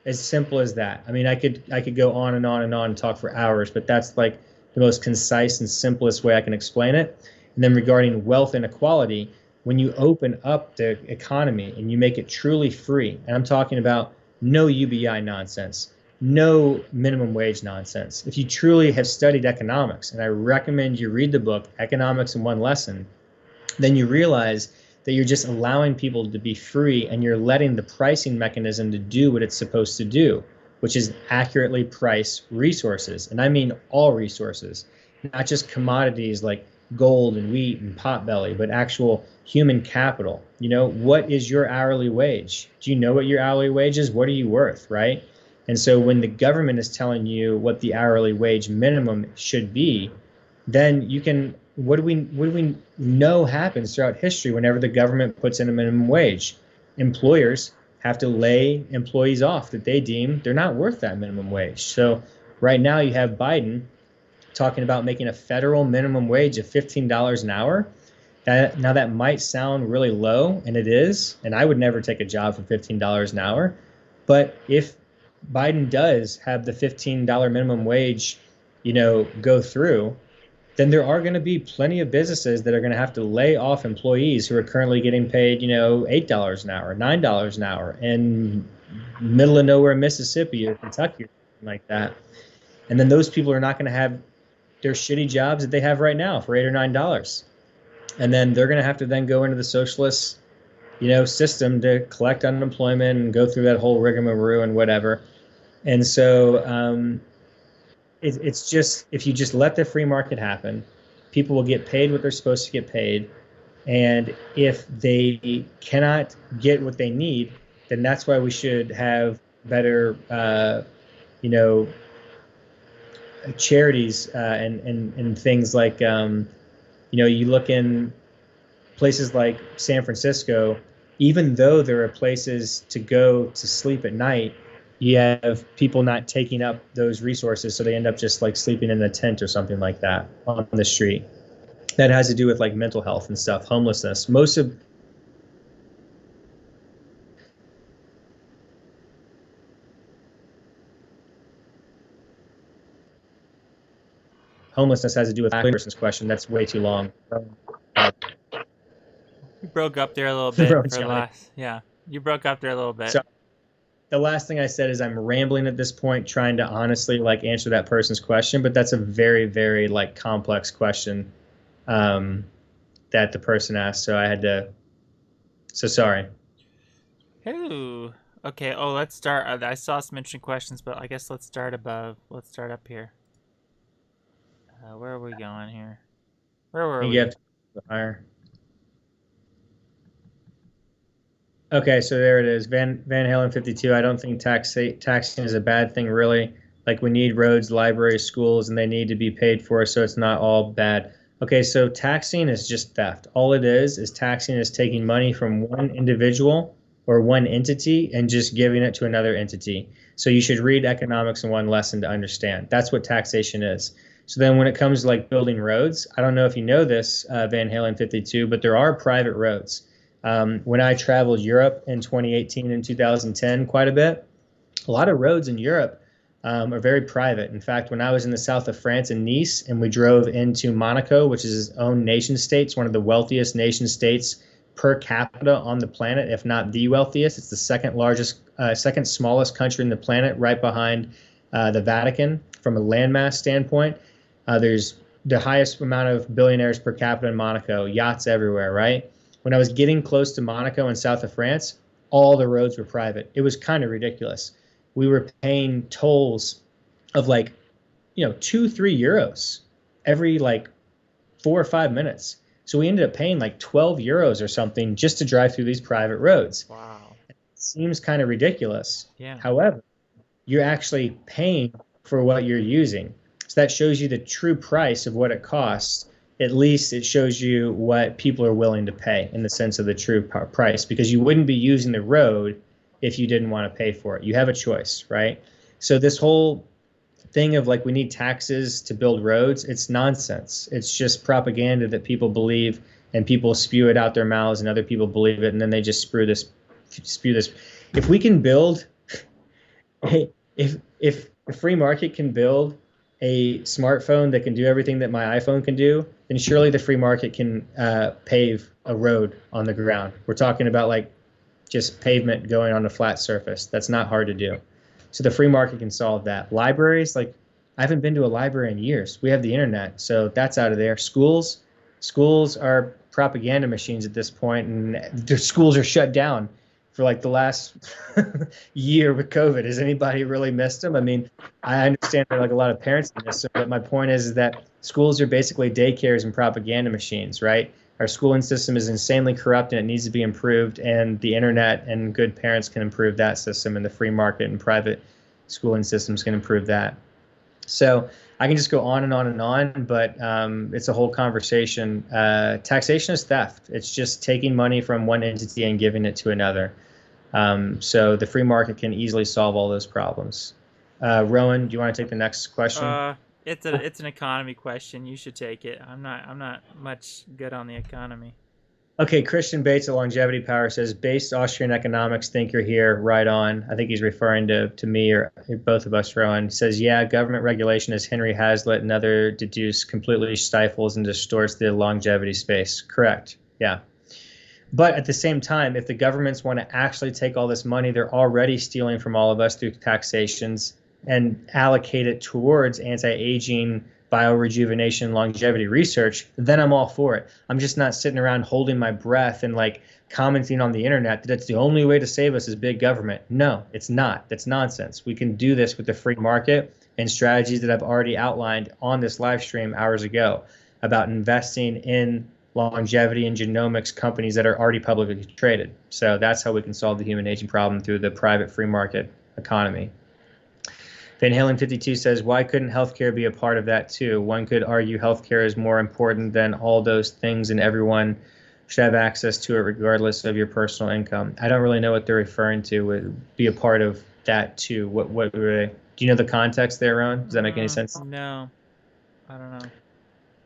As simple as that. I mean, I could go on and on and on and talk for hours, but that's like the most concise and simplest way I can explain it. And then regarding wealth inequality, when you open up the economy and you make it truly free, and I'm talking about no UBI nonsense, no minimum wage nonsense. If you truly have studied economics, and I recommend you read the book, Economics in One Lesson, then you realize that you're just allowing people to be free and you're letting the pricing mechanism to do what it's supposed to do, which is accurately price resources. And I mean all resources, not just commodities like gold and wheat and potbelly, but actual human capital. What is your hourly wage? Do you know what your hourly wage is? What are you worth, right? And so when the government is telling you what the hourly wage minimum should be, then you can, what do we know happens throughout history whenever the government puts in a minimum wage? Employers have to lay employees off that they deem they're not worth that minimum wage. So right now you have Biden talking about making a federal minimum wage of $15 an hour. Now that might sound really low, and it is, and I would never take a job for $15 an hour. But if Biden does have the $15 minimum wage, go through, then there are going to be plenty of businesses that are going to have to lay off employees who are currently getting paid, $8 an hour, $9 an hour in middle of nowhere Mississippi or Kentucky or something like that. And then those people are not going to have their shitty jobs that they have right now for $8 or $9. And then they're going to have to then go into the socialist, system to collect unemployment and go through that whole rigmarole and whatever. And so it's just, if you just let the free market happen, people will get paid what they're supposed to get paid. And if they cannot get what they need, then that's why we should have better, charities and things like, you look in places like San Francisco, even though there are places to go to sleep at night, you have people not taking up those resources. So they end up just like sleeping in a tent or something like that on the street. That has to do with like mental health and stuff, homelessness. Most of homelessness has to do with a person's question. That's way too long. You broke up there a little bit Rowan's for the yawning. last. Yeah, you broke up there a little bit. So the last thing I said is I'm rambling at this point, trying to honestly like answer that person's question, but that's a very, very like complex question that the person asked. So I had to. So sorry. Ooh. Okay. Oh, let's start. I saw some interesting questions, but I guess let's start above. Let's start up here. Where are we going here? Where were we? You have to go higher. Okay, so there it is. Van Halen 52. I don't think taxing is a bad thing, really. Like we need roads, libraries, schools, and they need to be paid for, so it's not all bad. Okay, so taxing is just theft. All it is taxing is taking money from one individual or one entity and just giving it to another entity. So you should read economics in one lesson to understand. That's what taxation is. So then when it comes to like building roads, I don't know if you know this, Van Halen 52, but there are private roads. When I traveled Europe in 2018 and 2010 quite a bit, a lot of roads in Europe are very private. In fact, when I was in the south of France in Nice and we drove into Monaco, which is its own nation state, it's one of the wealthiest nation states per capita on the planet, if not the wealthiest. It's the second smallest country in the planet, right behind the Vatican from a landmass standpoint. There's the highest amount of billionaires per capita in Monaco, yachts everywhere, right? When I was getting close to Monaco in south of France, all the roads were private. It was kind of ridiculous. We were paying tolls of like, 2-3 euros every like 4 or 5 minutes. So we ended up paying like 12 euros or something just to drive through these private roads. Wow. It seems kind of ridiculous. Yeah. However, you're actually paying for what you're using. So that shows you the true price of what it costs. At least it shows you what people are willing to pay in the sense of the true price, because you wouldn't be using the road if you didn't want to pay for it. You have a choice, right? So this whole thing of like we need taxes to build roads, it's nonsense. It's just propaganda that people believe, and people spew it out their mouths and other people believe it, and then they just spew this. If we can build, if the free market can build a smartphone that can do everything that my iPhone can do, then surely the free market can pave a road on the ground. We're talking about like just pavement going on a flat surface. That's not hard to do. So the free market can solve that. Libraries, like I haven't been to a library in years. We have the internet, so that's out of there. Schools are propaganda machines at this point, and the schools are shut down for like the last year with COVID. Has anybody really missed them? I mean, I understand that like a lot of parents miss them, but my point is that schools are basically daycares and propaganda machines, right? Our schooling system is insanely corrupt and it needs to be improved, and the internet and good parents can improve that system, and the free market and private schooling systems can improve that. So I can just go on and on and on, but it's a whole conversation. Taxation is theft. It's just taking money from one entity and giving it to another. So the free market can easily solve all those problems. Rowan, do you want to take the next question? It's an economy question. You should take it. I'm not much good on the economy. Okay, Christian Bates at Longevity Power says, based Austrian economics, think you're here, right on. I think he's referring to me or both of us, Rowan. He says, yeah, government regulation, as Henry Hazlitt and other deduce, completely stifles and distorts the longevity space. Correct, yeah. But at the same time, if the governments want to actually take all this money they're already stealing from all of us through taxations and allocate it towards anti-aging, biorejuvenation, longevity research, then I'm all for it. I'm just not sitting around holding my breath and like commenting on the internet that it's the only way to save us is big government. No, it's not. That's nonsense. We can do this with the free market and strategies that I've already outlined on this live stream hours ago about investing in longevity and genomics companies that are already publicly traded. So that's how we can solve the human aging problem, through the private free market economy. Van Halen 52 says, why couldn't healthcare be a part of that too? One could argue healthcare is more important than all those things, and everyone should have access to it regardless of your personal income. I don't really know what they're referring to. Would be a part of that too. What were they? Do you know the context there, Ron? Does that make any sense? No, I don't know.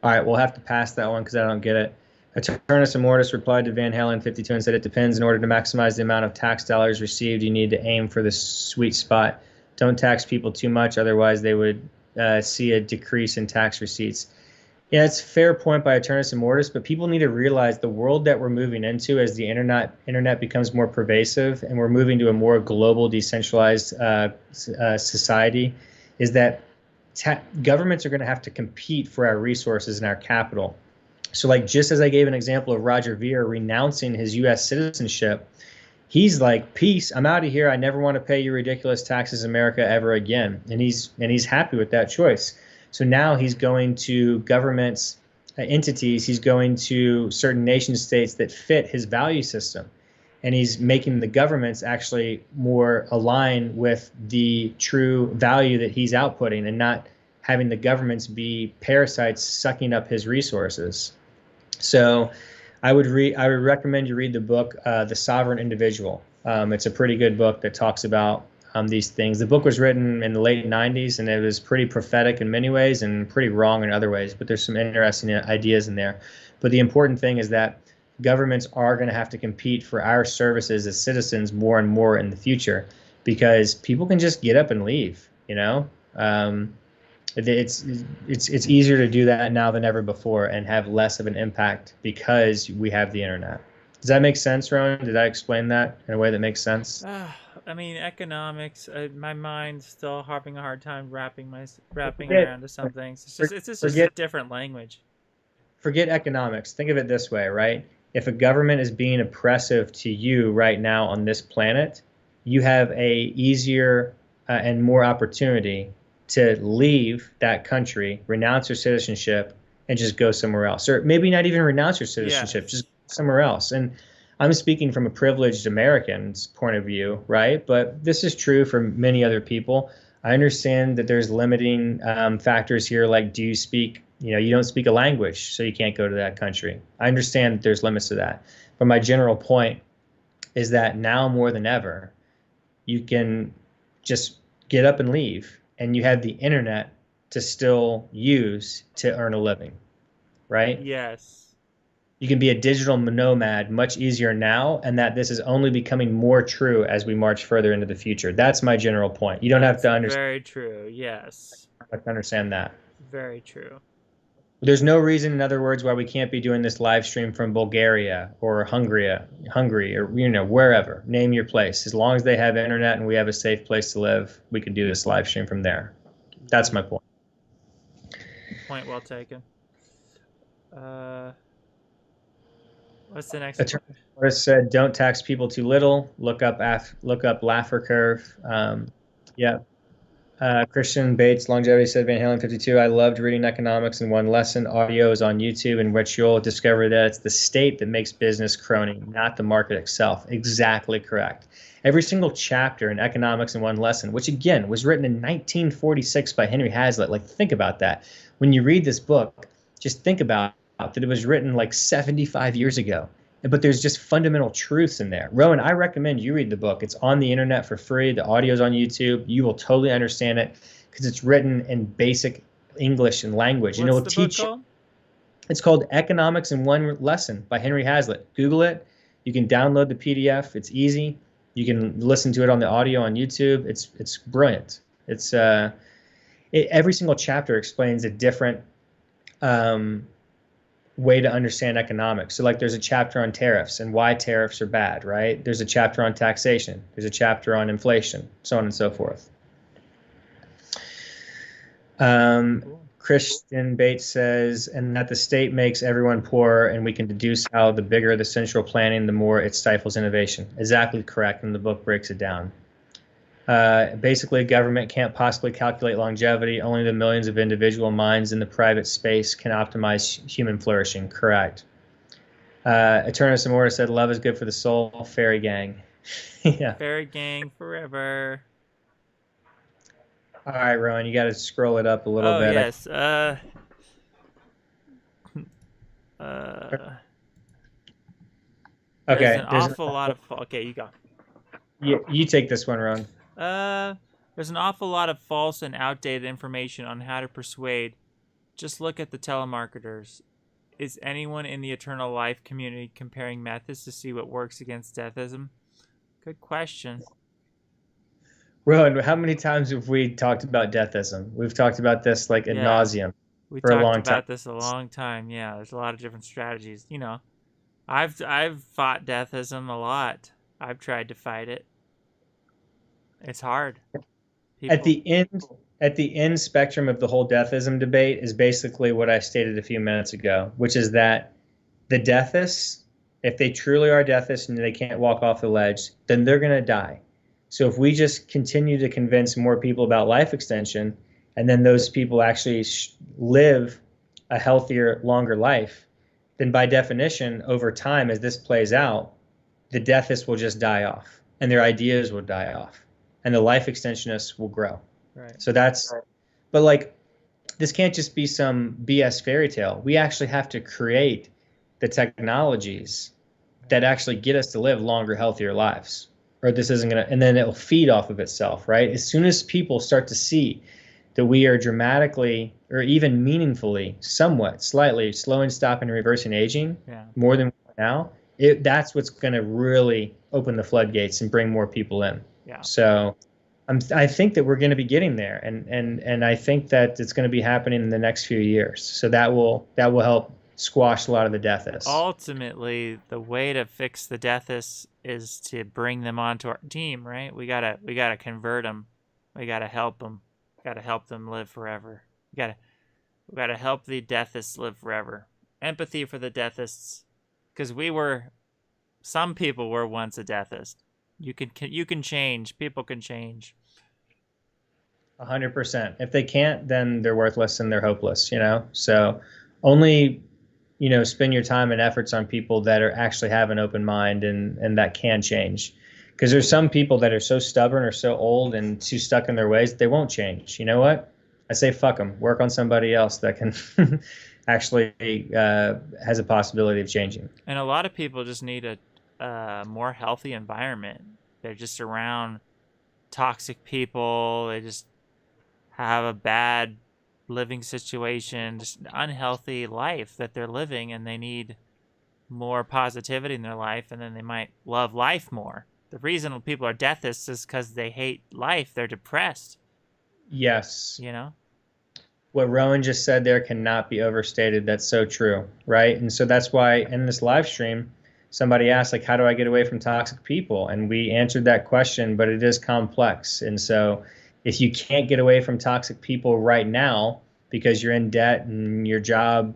All right, we'll have to pass that one because I don't get it. Attornus Immortus replied to Van Halen 52 and said, it depends. In order to maximize the amount of tax dollars received, you need to aim for the sweet spot. Don't tax people too much, otherwise they would see a decrease in tax receipts. Yeah, it's a fair point by Eternus Immortus, but people need to realize the world that we're moving into as the internet becomes more pervasive and we're moving to a more global, decentralized society, is that governments are going to have to compete for our resources and our capital. So, like, just as I gave an example of Roger Ver renouncing his U.S. citizenship, he's like, peace, I'm out of here. I never want to pay your ridiculous taxes in America ever again. And he's happy with that choice. So now he's going to governments, entities, he's going to certain nation states that fit his value system. And he's making the governments actually more align with the true value that he's outputting, and not having the governments be parasites sucking up his resources. So I would recommend you read the book, The Sovereign Individual. It's a pretty good book that talks about these things. The book was written in the late 90s, and it was pretty prophetic in many ways and pretty wrong in other ways, but there's some interesting ideas in there. But the important thing is that governments are going to have to compete for our services as citizens more and more in the future, because people can just get up and leave, you know? It's easier to do that now than ever before and have less of an impact because we have the internet. Does that make sense, Rowan? Did I explain that in a way that makes sense? I mean, economics. My mind's still having a hard time wrapping Forget- around to some things. It's just a forget- different language. Forget economics. Think of it this way, right? If a government is being oppressive to you right now on this planet, you have a easier and more opportunity to leave that country, renounce your citizenship, and just go somewhere else. Or maybe not even renounce your citizenship, just go somewhere else. And I'm speaking from a privileged American's point of view, right? But this is true for many other people. I understand that there's limiting factors here, like, do you speak, you don't speak a language, so you can't go to that country. I understand that there's limits to that. But my general point is that now more than ever, you can just get up and leave, and you have the internet to still use to earn a living, right? Yes. You can be a digital nomad much easier now, and that this is only becoming more true as we march further into the future. That's my general point. You don't have to understand. Very true. Yes. Understand that. Very true. There's no reason, in other words, why we can't be doing this live stream from Bulgaria or Hungary, or wherever. Name your place. As long as they have internet and we have a safe place to live, we can do this live stream from there. That's my point. Point well taken. What's the next one? Attorney said, "Don't tax people too little. Look up Laffer curve." Yeah. Christian Bates Longevity said, Van Halen 52. I loved reading economics in one lesson. Audio is on YouTube, in which you'll discover that it's the state that makes business crony, not the market itself. Exactly correct. Every single chapter in economics in one lesson, which again was written in 1946 by Henry Hazlitt. Like, think about that. When you read this book, just think about that it was written like 75 years ago. But there's just fundamental truths in there. Rowan, I recommend you read the book. It's on the internet for free. The audio's on YouTube. You will totally understand it because it's written in basic English and language. What's the book called? It's called Economics in One Lesson by Henry Hazlitt. Google it. You can download the PDF. It's easy. You can listen to it on the audio on YouTube. It's brilliant. It's every single chapter explains a different way to understand economics. So, like, there's a chapter on tariffs and why tariffs are bad, right? There's a chapter on taxation. There's a chapter on inflation, so on and so forth. Christian Bates says, and that the state makes everyone poorer, and we can deduce how the bigger the central planning, the more it stifles innovation. Exactly correct, and the book breaks it down. Basically, government can't possibly calculate longevity. Only the millions of individual minds in the private space can optimize human flourishing. Correct. Eternus Immortus said, love is good for the soul. Fairy gang. Yeah. Fairy gang forever. All right, Rowan, you got to scroll it up a little bit. Yes. Okay. There's an awful lot of... Okay, you go. You take this one, Rowan. There's an awful lot of false and outdated information on how to persuade. Just look at the telemarketers. Is anyone in the Eternal Life community comparing methods to see what works against deathism? Good question. Rowan, how many times have we talked about deathism? We've talked about this like ad Yeah, nauseum we for a talked long time. about this a long time. Yeah, there's a lot of different strategies. I've fought deathism a lot. I've tried to fight it. It's hard. At People, the end, at the end spectrum of the whole deathism debate is basically what I stated a few minutes ago, which is that the deathists, if they truly are deathists and they can't walk off the ledge, then they're going to die. So if we just continue to convince more people about life extension, and then those people actually live a healthier, longer life, then by definition, over time, as this plays out, the deathists will just die off, and their ideas will die off, and the life extensionists will grow. right? So that's, but like, this can't just be some BS fairy tale. We actually have to create the technologies that actually get us to live longer, healthier lives. Or this isn't going to, and then it'll feed off of itself, right? As soon as people start to see that we are dramatically or even meaningfully, somewhat, slightly slowing, stopping, and reversing aging Yeah. more than now, that's what's going to really open the floodgates and bring more people in. Yeah. So I think that we're going to be getting there, and I think that it's going to be happening in the next few years. So that will help squash a lot of the deathists. Ultimately, the way to fix the deathists is to bring them onto our team, right? We gotta convert them. We gotta help them. Gotta help them live forever. We gotta help the deathists live forever. Empathy for the deathists, because some people were once a deathist. You can change. People can change. 100%. If they can't, then they're worthless and they're hopeless. So only spend your time and efforts on people that actually have an open mind and that can change. Because there's some people that are so stubborn or so old and too stuck in their ways that they won't change. You know what? I say fuck them. Work on somebody else that can actually has a possibility of changing. And a lot of people just need a more healthy environment. They're just around toxic people. They just have a bad living situation, just an unhealthy life that they're living, and they need more positivity in their life, and then they might love life more. The reason people are deathists is because they hate life. They're depressed. Yes. What Rowan just said there cannot be overstated. That's so true, right? And so that's why in this live stream, somebody asked, like, how do I get away from toxic people? And we answered that question, but it is complex. And so if you can't get away from toxic people right now because you're in debt and your job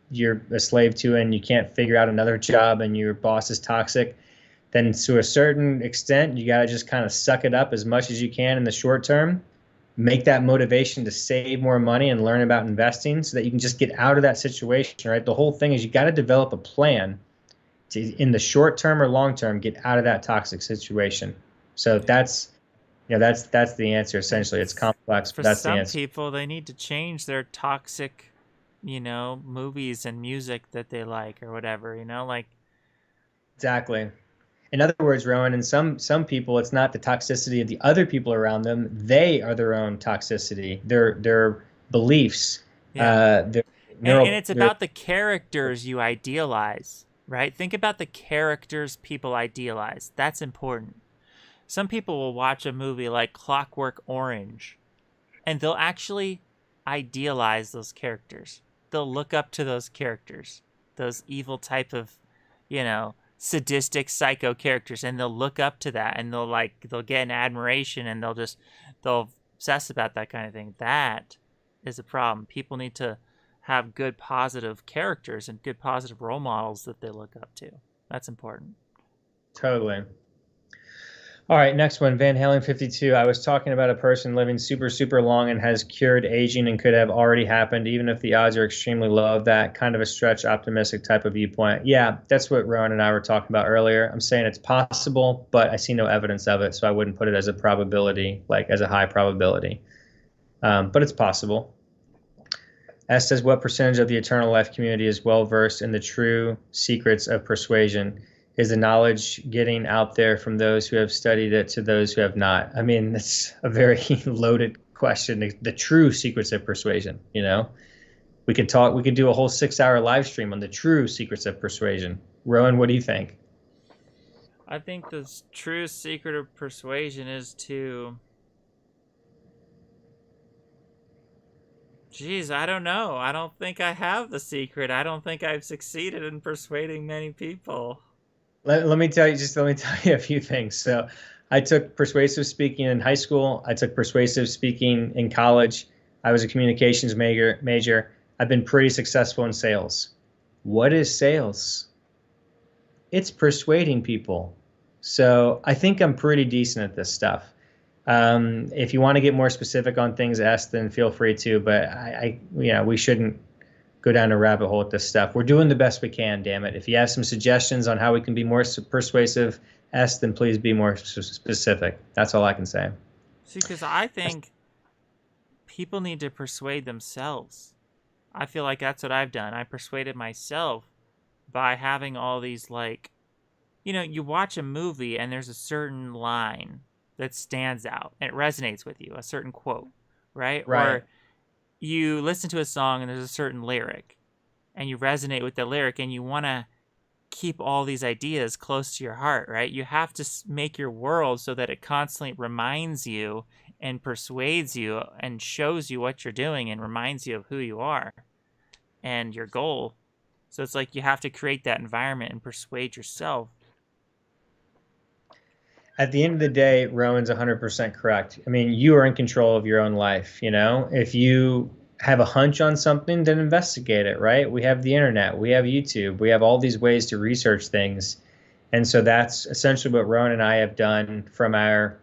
you're a slave to and you can't figure out another job and your boss is toxic, then to a certain extent, you got to just kind of suck it up as much as you can in the short term, make that motivation to save more money and learn about investing so that you can just get out of that situation, right? The whole thing is you got to develop a plan to, in the short term or long term, get out of that toxic situation. So that's the answer. Essentially, it's complex, but that's the answer. For some people, they need to change their toxic, movies and music that they like or whatever. Exactly. In other words, Rowan, and some people, it's not the toxicity of the other people around them. They are their own toxicity. Their beliefs. Yeah. And it's about the characters you idealize, right? Think about the characters people idealize. That's important. Some people will watch a movie like Clockwork Orange, and they'll actually idealize those characters. They'll look up to those characters, those evil type of, sadistic psycho characters, and they'll look up to that, and they'll get an admiration, and they'll obsess about that kind of thing. That is a problem. People need to have good positive characters and good positive role models that they look up to. That's important. Totally. All right, next one, Van Halen 52. I was talking about a person living super, super long and has cured aging and could have already happened, even if the odds are extremely low of that. Kind of a stretch, optimistic type of viewpoint. Yeah, that's what Rowan and I were talking about earlier. I'm saying it's possible, but I see no evidence of it, so I wouldn't put it as a probability, like as a high probability. But it's possible. S says, what percentage of the eternal life community is well-versed in the true secrets of persuasion? Is the knowledge getting out there from those who have studied it to those who have not? I mean, that's a very loaded question. The true secrets of persuasion, we could do a whole 6-hour live stream on the true secrets of persuasion. Rowan, what do you think? I think the true secret of persuasion is to Geez, I don't know. I don't think I have the secret. I don't think I've succeeded in persuading many people. Let me tell you, just let me tell you a few things. So, I took persuasive speaking in high school. I took persuasive speaking in college. I was a communications major. I've been pretty successful in sales. What is sales? It's persuading people. So I think I'm pretty decent at this stuff. If you want to get more specific on things, ask, then feel free to. But we shouldn't go down a rabbit hole with this stuff. We're doing the best we can, damn it. If you have some suggestions on how we can be more persuasive, ask, then please be more specific. That's all I can say. See, because I think people need to persuade themselves. I feel like that's what I've done. I persuaded myself by having all these, like, you watch a movie and there's a certain line that stands out and it resonates with you, a certain quote, right? Right. Or you listen to a song and there's a certain lyric and you resonate with the lyric and you want to keep all these ideas close to your heart, right? You have to make your world so that it constantly reminds you and persuades you and shows you what you're doing and reminds you of who you are and your goal. So it's like you have to create that environment and persuade yourself. At the end of the day, Rowan's 100% correct. I mean, you are in control of your own life, you know? If you have a hunch on something, then investigate it, right? We have the internet, we have YouTube, we have all these ways to research things. And so that's essentially what Rowan and I have done from our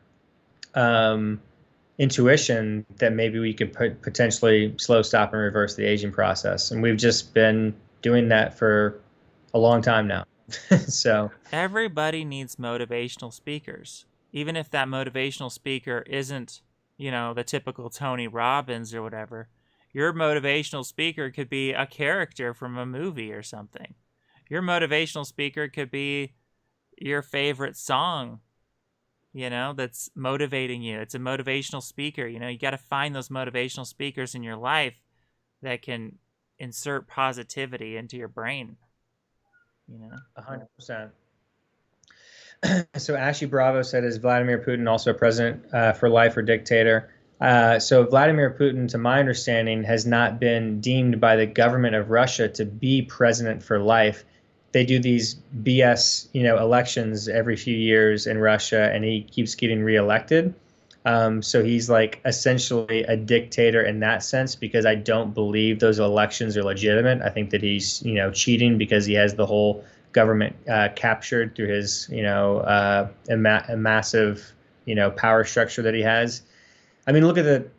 intuition that maybe we could potentially slow, stop, and reverse the aging process. And we've just been doing that for a long time now. So everybody needs motivational speakers, even if that motivational speaker isn't, the typical Tony Robbins or whatever. Your motivational speaker could be a character from a movie or something. Your motivational speaker could be your favorite song, that's motivating you. It's a motivational speaker. You got to find those motivational speakers in your life that can insert positivity into your brain. 100%. So Ashley Bravo said, is Vladimir Putin also a president for life or dictator? So Vladimir Putin, to my understanding, has not been deemed by the government of Russia to be president for life. They do these BS, elections every few years in Russia, and he keeps getting reelected. So he's like essentially a dictator in that sense, because I don't believe those elections are legitimate. I think that he's, cheating because he has the whole government captured through his, a massive, power structure that he has. I mean, look at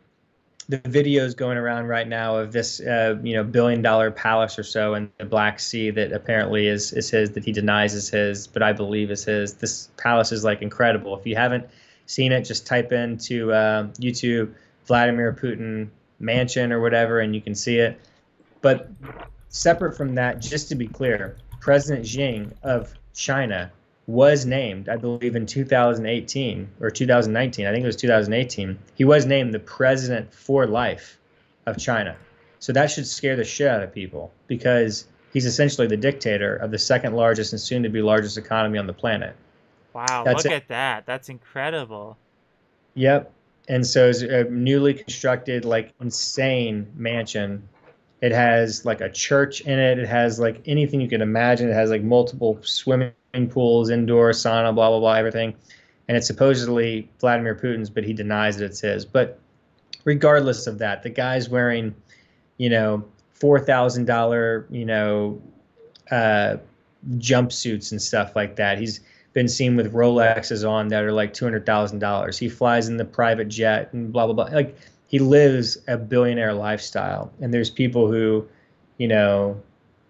the videos going around right now of this, $1 billion palace or so in the Black Sea that apparently is his, that he denies is his, but I believe is his. This palace is like incredible. If you haven't seen it, just type into YouTube Vladimir Putin mansion or whatever, and you can see it. But separate from that, just to be clear, President Xi of China was named, I believe, in 2018 or 2019. I think it was 2018. He was named the president for life of China. So that should scare the shit out of people, because he's essentially the dictator of the second largest and soon to be largest economy on the planet. Wow, look at that. That's incredible. Yep. And so it's a newly constructed, like, insane mansion. It has like a church in it. It has like anything you can imagine. It has like multiple swimming pools, indoor sauna, blah, blah, blah, everything. And it's supposedly Vladimir Putin's, but he denies that it's his. But regardless of that, the guy's wearing, $4,000, jumpsuits and stuff like that. He's been seen with Rolexes on that are like $200,000. He flies in the private jet and blah, blah, blah. Like, he lives a billionaire lifestyle. And there's people who,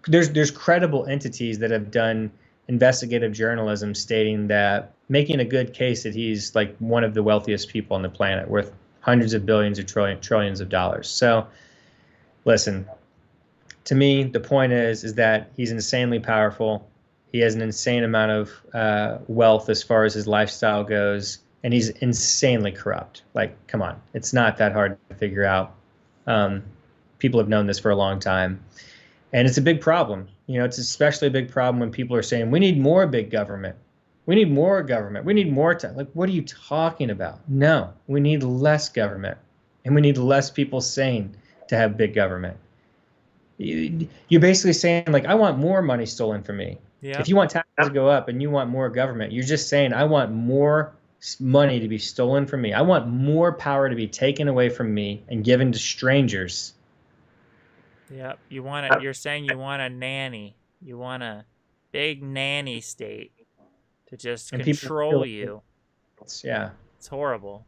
there's credible entities that have done investigative journalism stating that, making a good case that he's like one of the wealthiest people on the planet, worth hundreds of billions or trillions of dollars. So listen, to me, the point is that he's insanely powerful. He has an insane amount of wealth as far as his lifestyle goes, and he's insanely corrupt. Like, come on, it's not that hard to figure out. People have known this for a long time, and it's a big problem. It's especially a big problem when people are saying, we need more big government. We need more government. We need more time. Like, what are you talking about? No, we need less government, and we need less people saying to have big government. You're basically saying, like, I want more money stolen from me. Yeah. If you want taxes to go up and you want more government, you're just saying, I want more money to be stolen from me. I want more power to be taken away from me and given to strangers. Yep. You're saying you want a nanny. You want a big nanny state to just And people control feel- you. Yeah. It's horrible.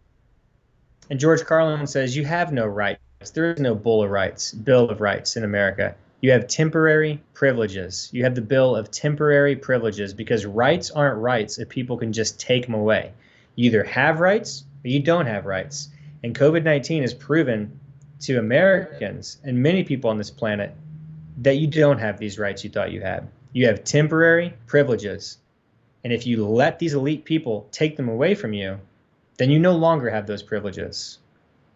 And George Carlin says, you have no rights. There is no Bill of Rights in America. You have temporary privileges. You have the Bill of Temporary Privileges, because rights aren't rights if people can just take them away. You either have rights or you don't have rights. And COVID-19 has proven to Americans and many people on this planet that you don't have these rights you thought you had. You have temporary privileges. And if you let these elite people take them away from you, then you no longer have those privileges.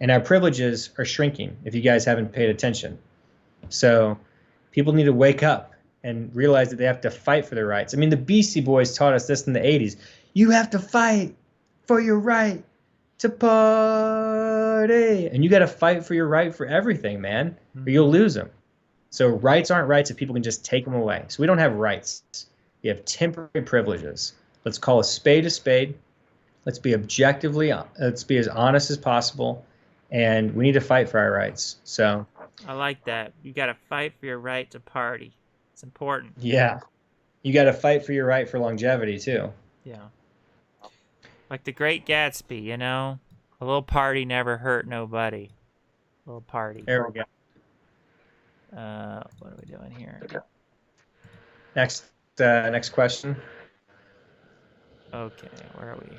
And our privileges are shrinking, if you guys haven't paid attention. So people need to wake up and realize that they have to fight for their rights. I mean, the Beastie Boys taught us this in the 80s. You have to fight for your right to party. And you got to fight for your right for everything, man, or you'll lose them. So rights aren't rights if people can just take them away. So we don't have rights. We have temporary privileges. Let's call a spade a spade. Let's be let's be as honest as possible. And we need to fight for our rights. So I like that. You got to fight for your right to party. It's important. yeah, you got to fight for your right for longevity too. Yeah. Like the Great Gatsby, you know? A little party never hurt nobody. A little party. There we go. What are we doing here? Next question. Okay, where are we?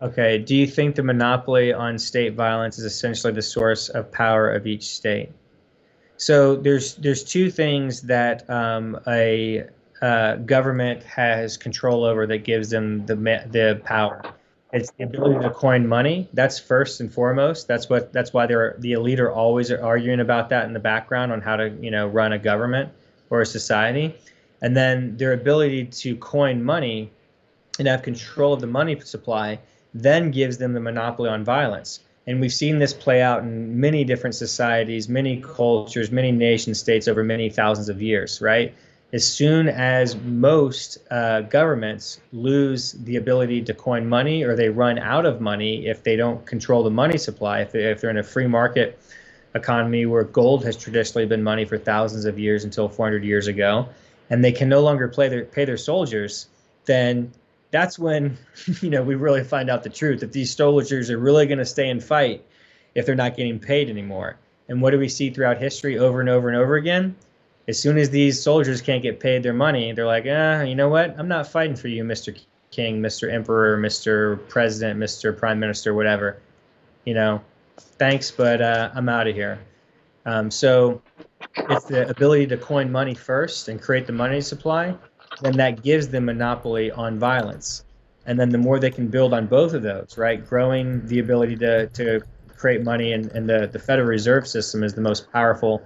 Okay, do you think the monopoly on state violence is essentially the source of power of each state? So there's two things that a government has control over that gives them the power. It's the ability to coin money. That's first and foremost. That's why the elite are always arguing about that in the background on how to run a government or a society, and then their ability to coin money and have control of the money supply then gives them the monopoly on violence. And we've seen this play out in many different societies, many cultures, many nation states over many thousands of years, right? As soon as most governments lose the ability to coin money, or they run out of money if they don't control the money supply, if they're in a free market economy where gold has traditionally been money for thousands of years until 400 years ago, and they can no longer pay their soldiers, then that's when we really find out the truth, that these soldiers are really going to stay and fight if they're not getting paid anymore. And what do we see throughout history over and over and over again? As soon as these soldiers can't get paid their money, they're like, you know what? I'm not fighting for you, Mr. King, Mr. Emperor, Mr. President, Mr. Prime Minister, whatever. Thanks, but I'm out of here. So it's the ability to coin money first and create the money supply, then that gives them monopoly on violence. And then the more they can build on both of those, right? Growing the ability to create money, and the Federal Reserve System is the most powerful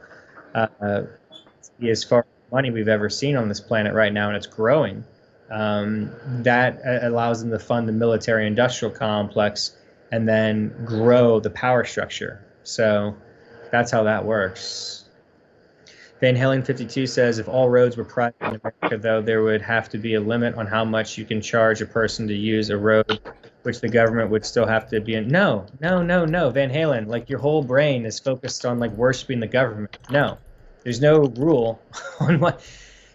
as far as money we've ever seen on this planet right now, and it's growing. That allows them to fund the military-industrial complex and then grow the power structure. So that's how that works. Van Halen 52 says, if all roads were private in America, though, there would have to be a limit on how much you can charge a person to use a road, which the government would still have to be in. No, Van Halen, like your whole brain is focused on like worshiping the government. No, there's no rule on what.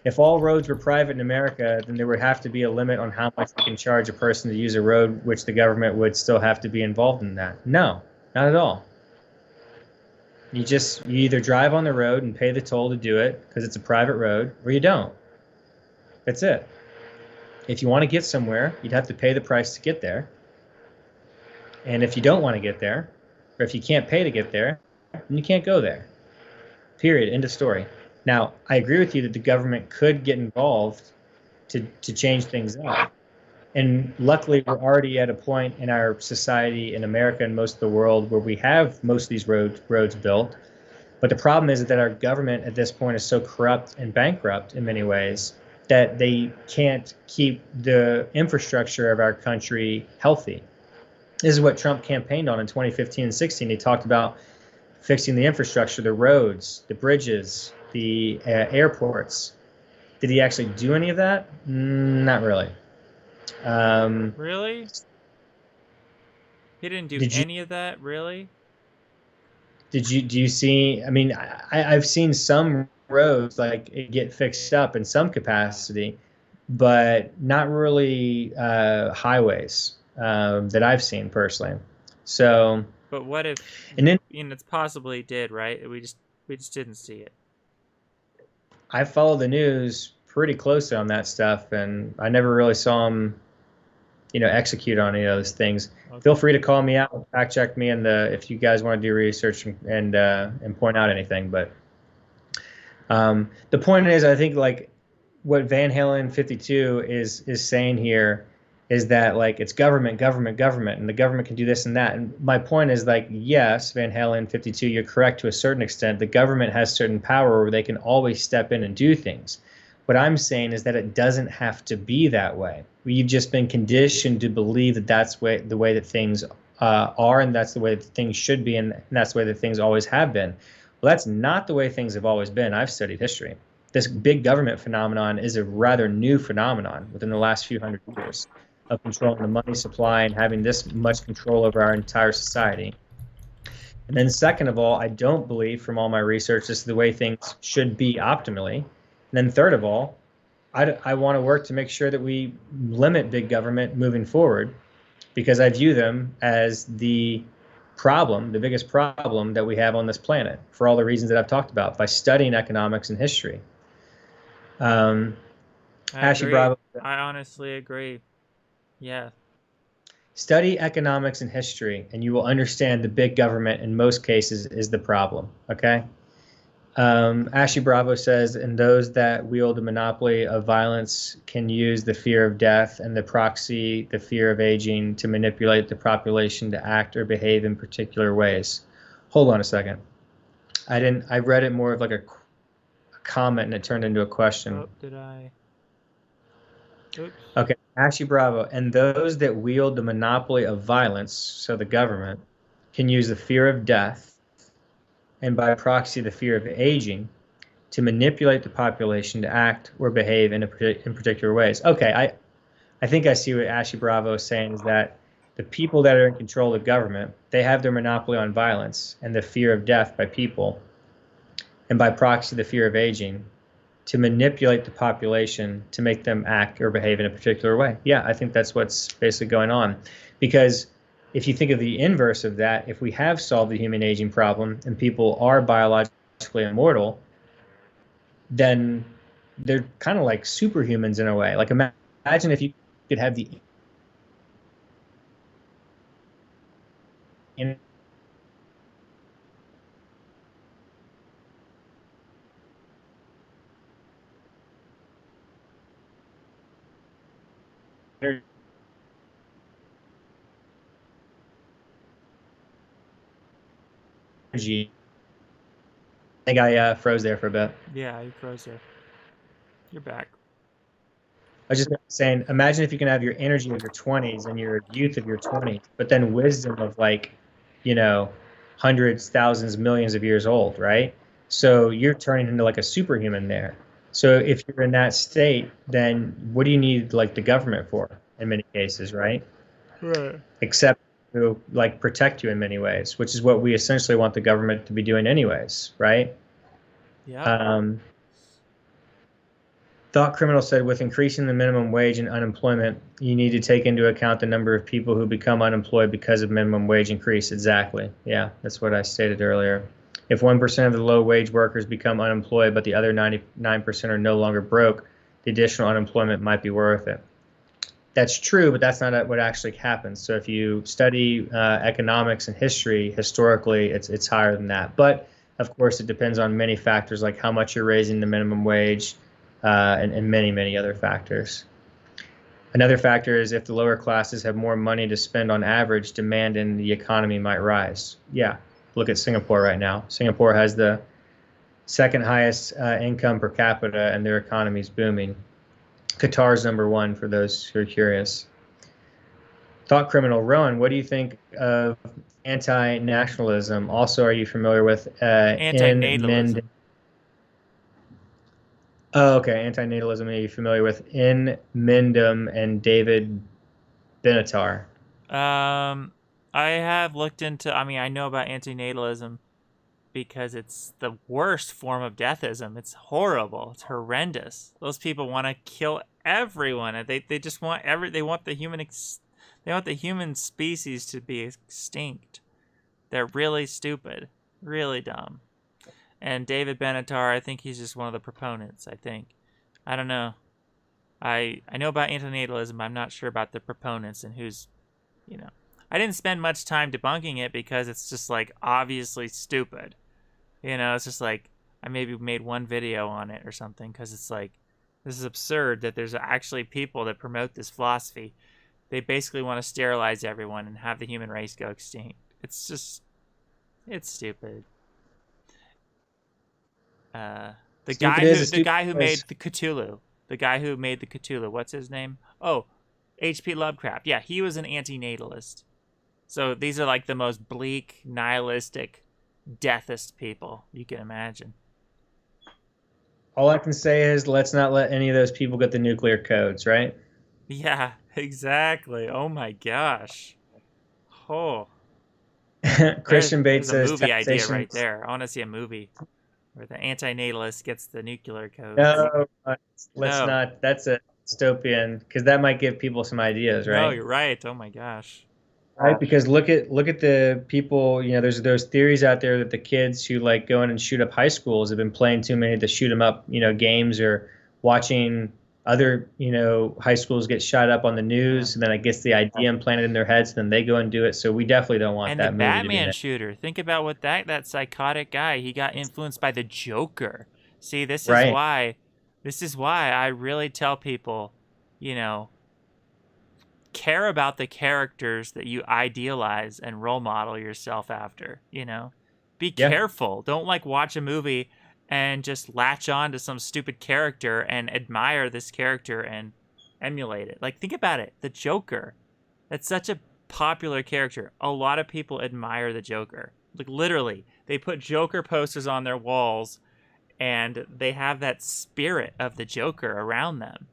If all roads were private in America, then there would have to be a limit on how much you can charge a person to use a road, which the government would still have to be involved in that. No, not at all. You either drive on the road and pay the toll to do it because it's a private road, or you don't. That's it. If you want to get somewhere, you'd have to pay the price to get there. And if you don't want to get there, or if you can't pay to get there, then you can't go there. Period. End of story. Now, I agree with you that the government could get involved to change things up. And luckily, we're already at a point in our society in America and most of the world where we have most of these roads built. But the problem is that our government at this point is so corrupt and bankrupt in many ways that they can't keep the infrastructure of our country healthy. This is what Trump campaigned on in 2015 and 16. He talked about fixing the infrastructure, the roads, the bridges, the airports. Did he actually do any of that? Not really. Really? He didn't do Did you any of that, really? do you see? I mean, I've seen some roads like it get fixed up in some capacity, but not really highways that I've seen personally. So, But what if, and then it's possibly did, right? We just didn't see it. I follow the news pretty closely on that stuff, and I never really saw him, execute on any of those things. Okay. Feel free to call me out, fact check me, and if you guys want to do research and point out anything. But the point is, I think like what Van Halen 52 is saying here is that like it's government, government, government, and the government can do this and that. And my point is like, yes, Van Halen 52, you're correct to a certain extent. The government has certain power where they can always step in and do things. What I'm saying is that it doesn't have to be that way. We've just been conditioned to believe that that's the way that things are, and that's the way that things should be, and that's the way that things always have been. Well, that's not the way things have always been. I've studied history. This big government phenomenon is a rather new phenomenon within the last few hundred years of controlling the money supply and having this much control over our entire society. And then second of all, I don't believe from all my research this is the way things should be optimally. And then third of all, I want to work to make sure that we limit big government moving forward, because I view them as the biggest problem that we have on this planet for all the reasons that I've talked about by studying economics and history. I Ashley agree. Bravo. I honestly agree. Yeah. Study economics and history, and you will understand the big government in most cases is the problem. Okay. Ashley Bravo says, and those that wield the monopoly of violence can use the fear of death and the proxy, the fear of aging, to manipulate the population to act or behave in particular ways. Hold on a second. I read it more of like a comment and it turned into a question. Oh, did I? Oops. Okay, Ashley Bravo, and those that wield the monopoly of violence, so the government, can use the fear of death and by proxy the fear of aging to manipulate the population to act or behave in particular ways. Okay, I think I see what Ashley Bravo is saying is that the people that are in control of the government, they have their monopoly on violence and the fear of death by people, and by proxy the fear of aging, to manipulate the population to make them act or behave in a particular way. Yeah, I think that's what's basically going on. Because if you think of the inverse of that, if we have solved the human aging problem and people are biologically immortal, then they're kind of like superhumans in a way. Like imagine if you could have the energy. I think I froze there for a bit. Yeah, you froze there. You're back. I was just saying, imagine if you can have your energy of your 20s and your youth of your 20s, but then wisdom of like, hundreds, thousands, millions of years old, right? So you're turning into like a superhuman there. So if you're in that state, then what do you need like the government for in many cases, right? Right. Except to like protect you in many ways, which is what we essentially want the government to be doing anyways, right? Yeah. Thought Criminal said, with increasing the minimum wage and unemployment, you need to take into account the number of people who become unemployed because of minimum wage increase. Exactly. Yeah, that's what I stated earlier. If 1% of the low wage workers become unemployed, but the other 99% are no longer broke, the additional unemployment might be worth it. That's true, but that's not what actually happens. So if you study economics and history, historically, it's higher than that. But of course, it depends on many factors, like how much you're raising the minimum wage, and many, many other factors. Another factor is if the lower classes have more money to spend on average, demand in the economy might rise. Yeah, look at Singapore right now. Singapore has the second highest income per capita, and their economy is booming. Qatar's number one, for those who are curious. Thought Criminal, Rowan, what do you think of anti-nationalism. Also, are you familiar with Anti-natalism. Oh, okay, anti-natalism. Are you familiar with In Mindum and David Benatar? I have looked into. I mean, I know about antinatalism because it's the worst form of deathism. It's horrible. It's horrendous. Those people want to kill everyone. They just want they want the they want the human species to be extinct. They're really stupid, really dumb. And David Benatar, I think he's just one of the proponents. I don't know. I know about antinatalism. I'm not sure about the proponents and who's, you know. I didn't spend much time debunking it because it's just like obviously stupid. You know, it's just like I maybe made one video on it or something because it's like this is absurd that there's actually people that promote this philosophy. They basically want to sterilize everyone and have the human race go extinct. It's stupid. The guy who made the Cthulhu, what's his name? Oh, H.P. Lovecraft. Yeah, he was an antinatalist. So these are like the most bleak, nihilistic, deathist people you can imagine. All I can say is let's not let any of those people get the nuclear codes, right? Yeah, exactly. Oh my gosh. Oh. Christian Bates says a movie idea taxation... right there. I want to see a movie where the antinatalist gets the nuclear codes. No, let's not. That's a dystopian because that might give people some ideas, right? No, you're right. Oh my gosh. Right, because look at the people. You know, there's those theories out there that the kids who like go in and shoot up high schools have been playing too many to shoot 'em up, you know, games or watching other, you know, high schools get shot up on the news, and then it gets the idea implanted in their heads, and then they go and do it. So we definitely don't want that movie to be And the Batman shooter. Think about what that psychotic guy. He got influenced by the Joker. See, this is why. This is why I really tell people, you know, care about the characters that you idealize and role model yourself after, you know? Be careful. Don't like watch a movie and just latch on to some stupid character and admire this character and emulate it. Like, think about it. The Joker. That's such a popular character. A lot of people admire the Joker. Like, literally. They put Joker posters on their walls and they have that spirit of the Joker around them.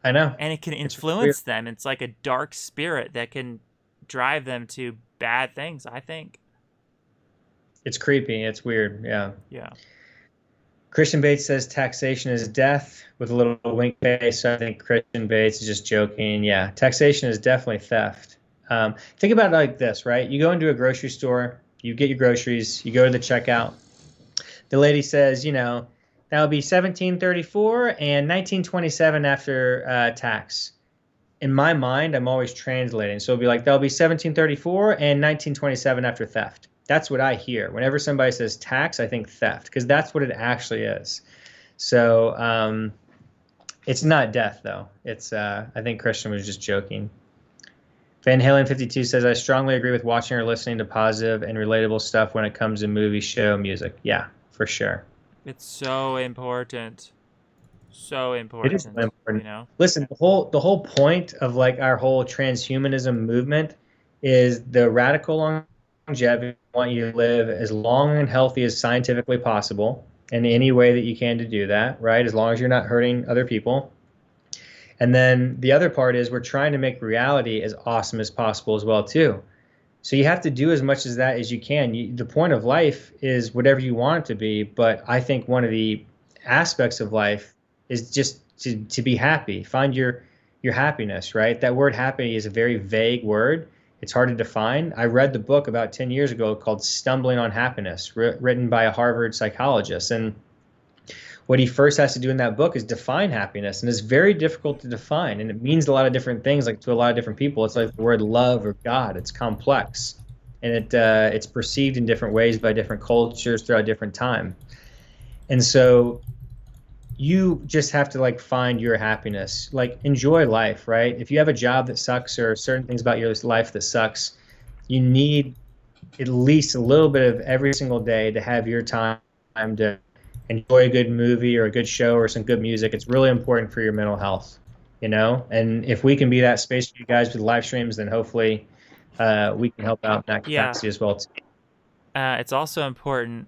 I know. And it can influence them. It's like a dark spirit that can drive them to bad things, I think. It's creepy. It's weird. Yeah. Yeah. Christian Bates says taxation is death with a little wink face. So I think Christian Bates is just joking. Yeah. Taxation is definitely theft. Think about it like this, right? You go into a grocery store, you get your groceries, you go to the checkout. The lady says, you know, that would be $17.34 and $19.27 after tax. In my mind, I'm always translating. So it'll be like, that'll be $17.34 and $19.27 after theft. That's what I hear. Whenever somebody says tax, I think theft, because that's what it actually is. So it's not death, though. It's I think Christian was just joking. Van Halen 52 says, I strongly agree with watching or listening to positive and relatable stuff when it comes to movie, show, music. Yeah, for sure. It's so important. So important. It is so important. You know? Listen, the whole point of like our whole transhumanism movement is the radical longevity. Want you to live as long and healthy as scientifically possible in any way that you can to do that, right? As long as you're not hurting other people. And then the other part is we're trying to make reality as awesome as possible as well, too. So you have to do as much as that as you can. The point of life is whatever you want it to be, but I think one of the aspects of life is just to be happy. Find your happiness, right? That word happy is a very vague word. It's hard to define. I read the book about 10 years ago called Stumbling on Happiness, written by a Harvard psychologist. And what he first has to do in that book is define happiness. And it's very difficult to define. And it means a lot of different things, like to a lot of different people. It's like the word love or God. It's complex. And it's perceived in different ways by different cultures throughout different time. And so you just have to like find your happiness, like enjoy life, right? If you have a job that sucks or certain things about your life that sucks, you need at least a little bit of every single day to have your time to enjoy a good movie or a good show or some good music. It's really important for your mental health, you know? And if we can be that space for you guys with live streams, then hopefully we can help out in that Yeah. capacity as well too. It's also important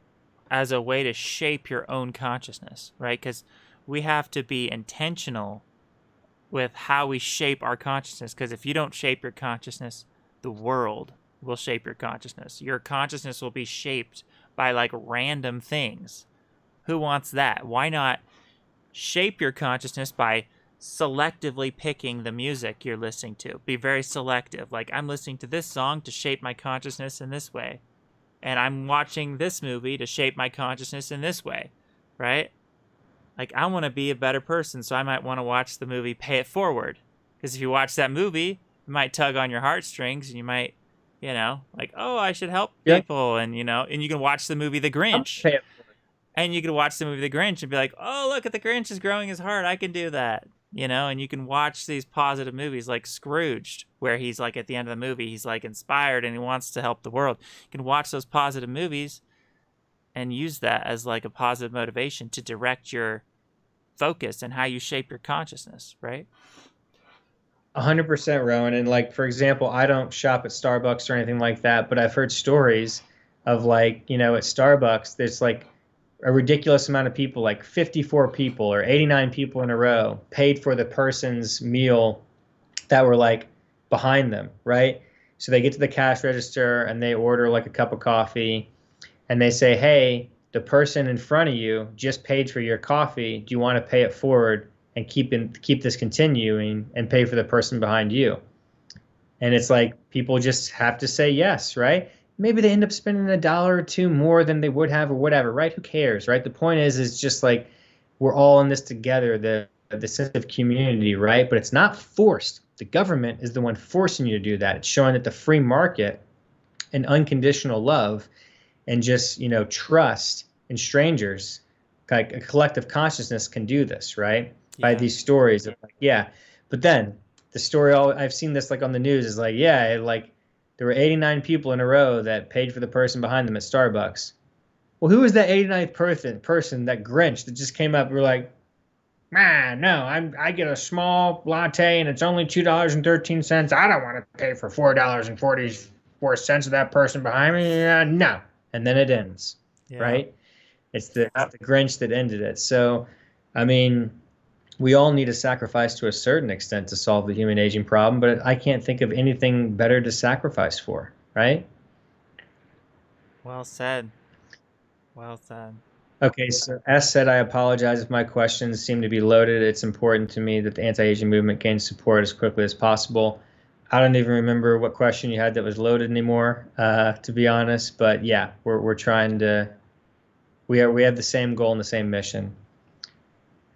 as a way to shape your own consciousness, right? Because we have to be intentional with how we shape our consciousness. Because if you don't shape your consciousness, the world will shape your consciousness. Your consciousness will be shaped by like random things. Who wants that? Why not shape your consciousness by selectively picking the music you're listening to? Be very selective. Like, I'm listening to this song to shape my consciousness in this way, and I'm watching this movie to shape my consciousness in this way, right? Like, I want to be a better person, so I might want to watch the movie Pay It Forward. Because if you watch that movie, it might tug on your heartstrings, and you might, like, oh, I should help people, and, and you can watch the movie The Grinch. And you can watch the movie The Grinch and be like, oh, look at the Grinch is growing his heart. I can do that, and you can watch these positive movies like Scrooged, where he's like at the end of the movie, he's like inspired and he wants to help the world. You can watch those positive movies and use that as like a positive motivation to direct your focus and how you shape your consciousness, right? 100%, Rowan. And like, for example, I don't shop at Starbucks or anything like that, but I've heard stories of like, at Starbucks, there's like a ridiculous amount of people, like 54 people or 89 people in a row paid for the person's meal that were like behind them, right? So they get to the cash register and they order like a cup of coffee and they say, hey, the person in front of you just paid for your coffee. Do you want to pay it forward and keep this continuing and pay for the person behind you? And it's like people just have to say yes, right? Maybe they end up spending $1 or $2 more than they would have or whatever, right? Who cares, right? The point is just like we're all in this together, the sense of community, right? But it's not forced. The government is the one forcing you to do that. It's showing that the free market and unconditional love and just, trust in strangers, like a collective consciousness can do this, right? Yeah. By these stories of like, yeah. But then the story, I've seen this like on the news is like, yeah, like there were 89 people in a row that paid for the person behind them at Starbucks. Well, who was that 89th person, that Grinch that just came up and were like, man, no, I get a small latte and it's only $2.13. I don't want to pay for $4.44 of that person behind me. No. And then it ends, right? It's the Grinch that ended it. So, I mean, we all need a sacrifice to a certain extent to solve the human aging problem, but I can't think of anything better to sacrifice for, right? Well said. Well said. Okay, so S said, I apologize if my questions seem to be loaded. It's important to me that the anti-aging movement gains support as quickly as possible. I don't even remember what question you had that was loaded anymore, to be honest. But yeah, we're trying to. We have the same goal and the same mission.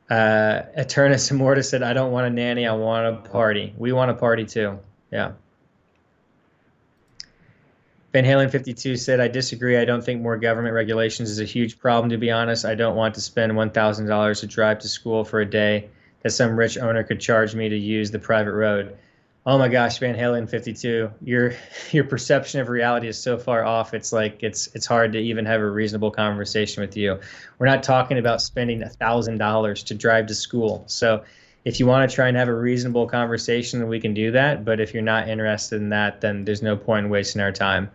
Eternus Immortus said, I don't want a nanny, I want a party. We want a party too. Yeah. Van Halen 52 said, I disagree. I don't think more government regulations is a huge problem, to be honest. I don't want to spend $1,000 to drive to school for a day that some rich owner could charge me to use the private road. Oh my gosh, Van Halen 52, your perception of reality is so far off. It's like it's hard to even have a reasonable conversation with you. We're not talking about spending $1,000 to drive to school. So if you want to try and have a reasonable conversation, then we can do that. But if you're not interested in that, then there's no point in wasting our time.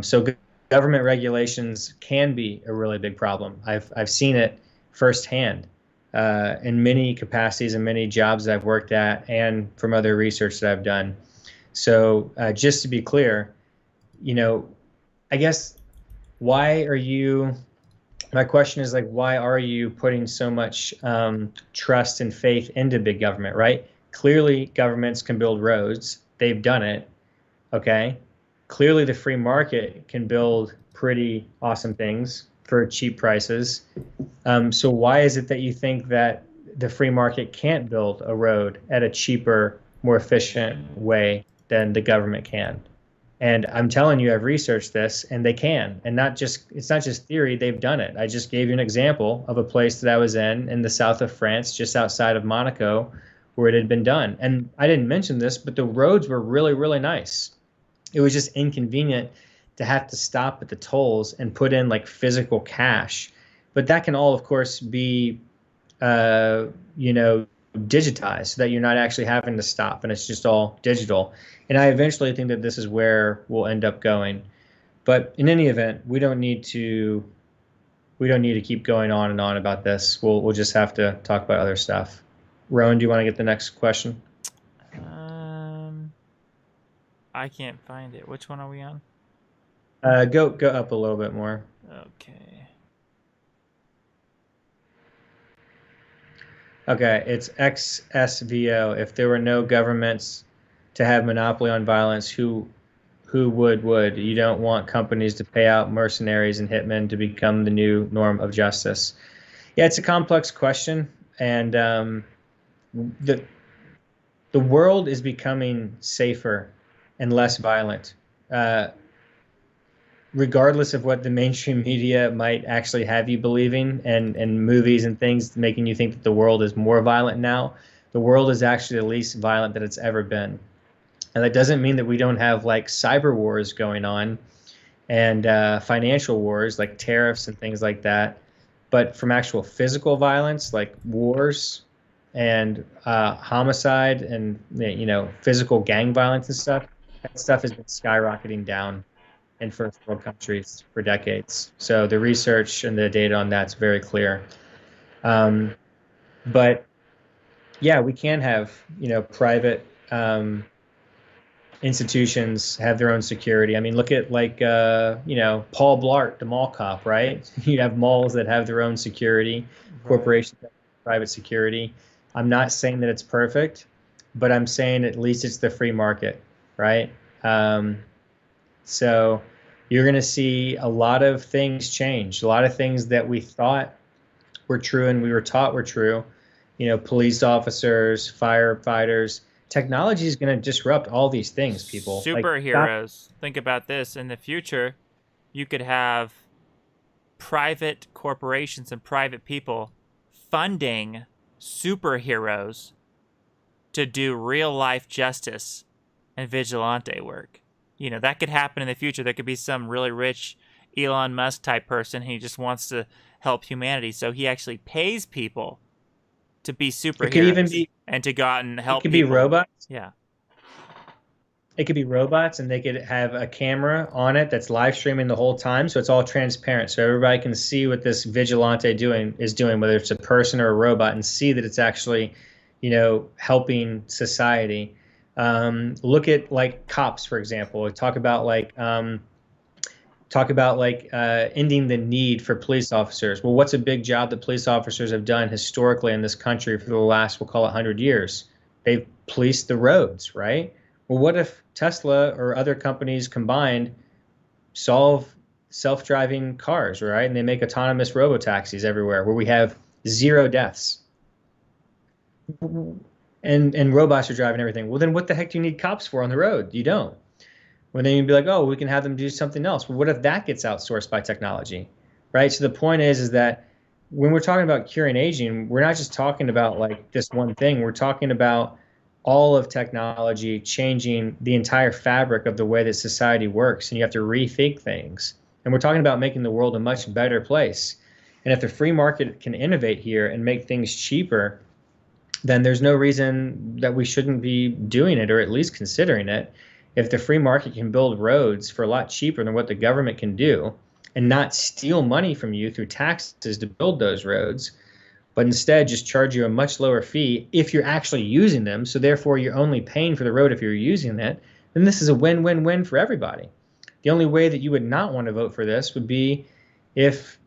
So government regulations can be a really big problem. I've seen it firsthand. In many capacities and many jobs that I've worked at and from other research that I've done. So just to be clear, I guess my question is like, why are you putting so much trust and faith into big government, right? Clearly governments can build roads. They've done it, okay? Clearly the free market can build pretty awesome things for cheap prices. So why is it that you think that the free market can't build a road at a cheaper, more efficient way than the government can? And I'm telling you, I've researched this, and they can. And it's not just theory, they've done it. I just gave you an example of a place that I was in the south of France, just outside of Monaco, where it had been done. And I didn't mention this, but the roads were really, really nice. It was just inconvenient to have to stop at the tolls and put in like physical cash. But that can all, of course, be, digitized so that you're not actually having to stop and it's just all digital. And I eventually think that this is where we'll end up going. But in any event, we don't need to keep going on and on about this. We'll just have to talk about other stuff. Rowan, do you want to get the next question? I can't find it. Which one are we on? Go up a little bit more. Okay. Okay, it's XSVO. If there were no governments to have monopoly on violence, who would? You don't want companies to pay out mercenaries and hitmen to become the new norm of justice. Yeah, it's a complex question, and the world is becoming safer and less violent. Regardless of what the mainstream media might actually have you believing, and movies and things making you think that the world is more violent now, the world is actually the least violent that it's ever been. And that doesn't mean that we don't have like cyber wars going on and financial wars like tariffs and things like that. But from actual physical violence like wars and homicide and physical gang violence and stuff, that stuff has been skyrocketing down in first world countries for decades. So the research and the data on that's very clear. But yeah, we can have private institutions have their own security. I mean, look at like Paul Blart, the mall cop, right? You have malls that have their own security, corporations that have private security. I'm not saying that it's perfect, but I'm saying at least it's the free market, right? So you're going to see a lot of things change, a lot of things that we thought were true and we were taught were true. Police officers, firefighters. Technology is going to disrupt all these things, people. Superheroes. Think about this. In the future, you could have private corporations and private people funding superheroes to do real-life justice and vigilante work. That could happen in the future. There could be some really rich Elon Musk type person who just wants to help humanity, so he actually pays people to be superheroes. It could even be, and to go out and help. It could people. be robots. Yeah. It could be robots, and they could have a camera on it that's live streaming the whole time, so it's all transparent, so everybody can see what this vigilante is doing, whether it's a person or a robot, and see that it's actually, helping society. Look at like cops, for example. Talk about ending the need for police officers. Well, what's a big job that police officers have done historically in this country for the last, we'll call it 100 years? They've policed the roads, right? Well, what if Tesla or other companies combined solve self-driving cars, right? And they make autonomous robo-taxis everywhere where we have 0 deaths. And robots are driving everything. Well, then what the heck do you need cops for on the road? You don't. Well, then you'd be like, oh, we can have them do something else. Well, what if that gets outsourced by technology, right? So the point is that when we're talking about curing aging, we're not just talking about like this one thing. We're talking about all of technology changing the entire fabric of the way that society works, and you have to rethink things. And we're talking about making the world a much better place. And if the free market can innovate here and make things cheaper, then there's no reason that we shouldn't be doing it, or at least considering it. If the free market can build roads for a lot cheaper than what the government can do, and not steal money from you through taxes to build those roads, but instead just charge you a much lower fee if you're actually using them, so therefore you're only paying for the road if you're using it, then this is a win-win-win for everybody. The only way that you would not want to vote for this would be if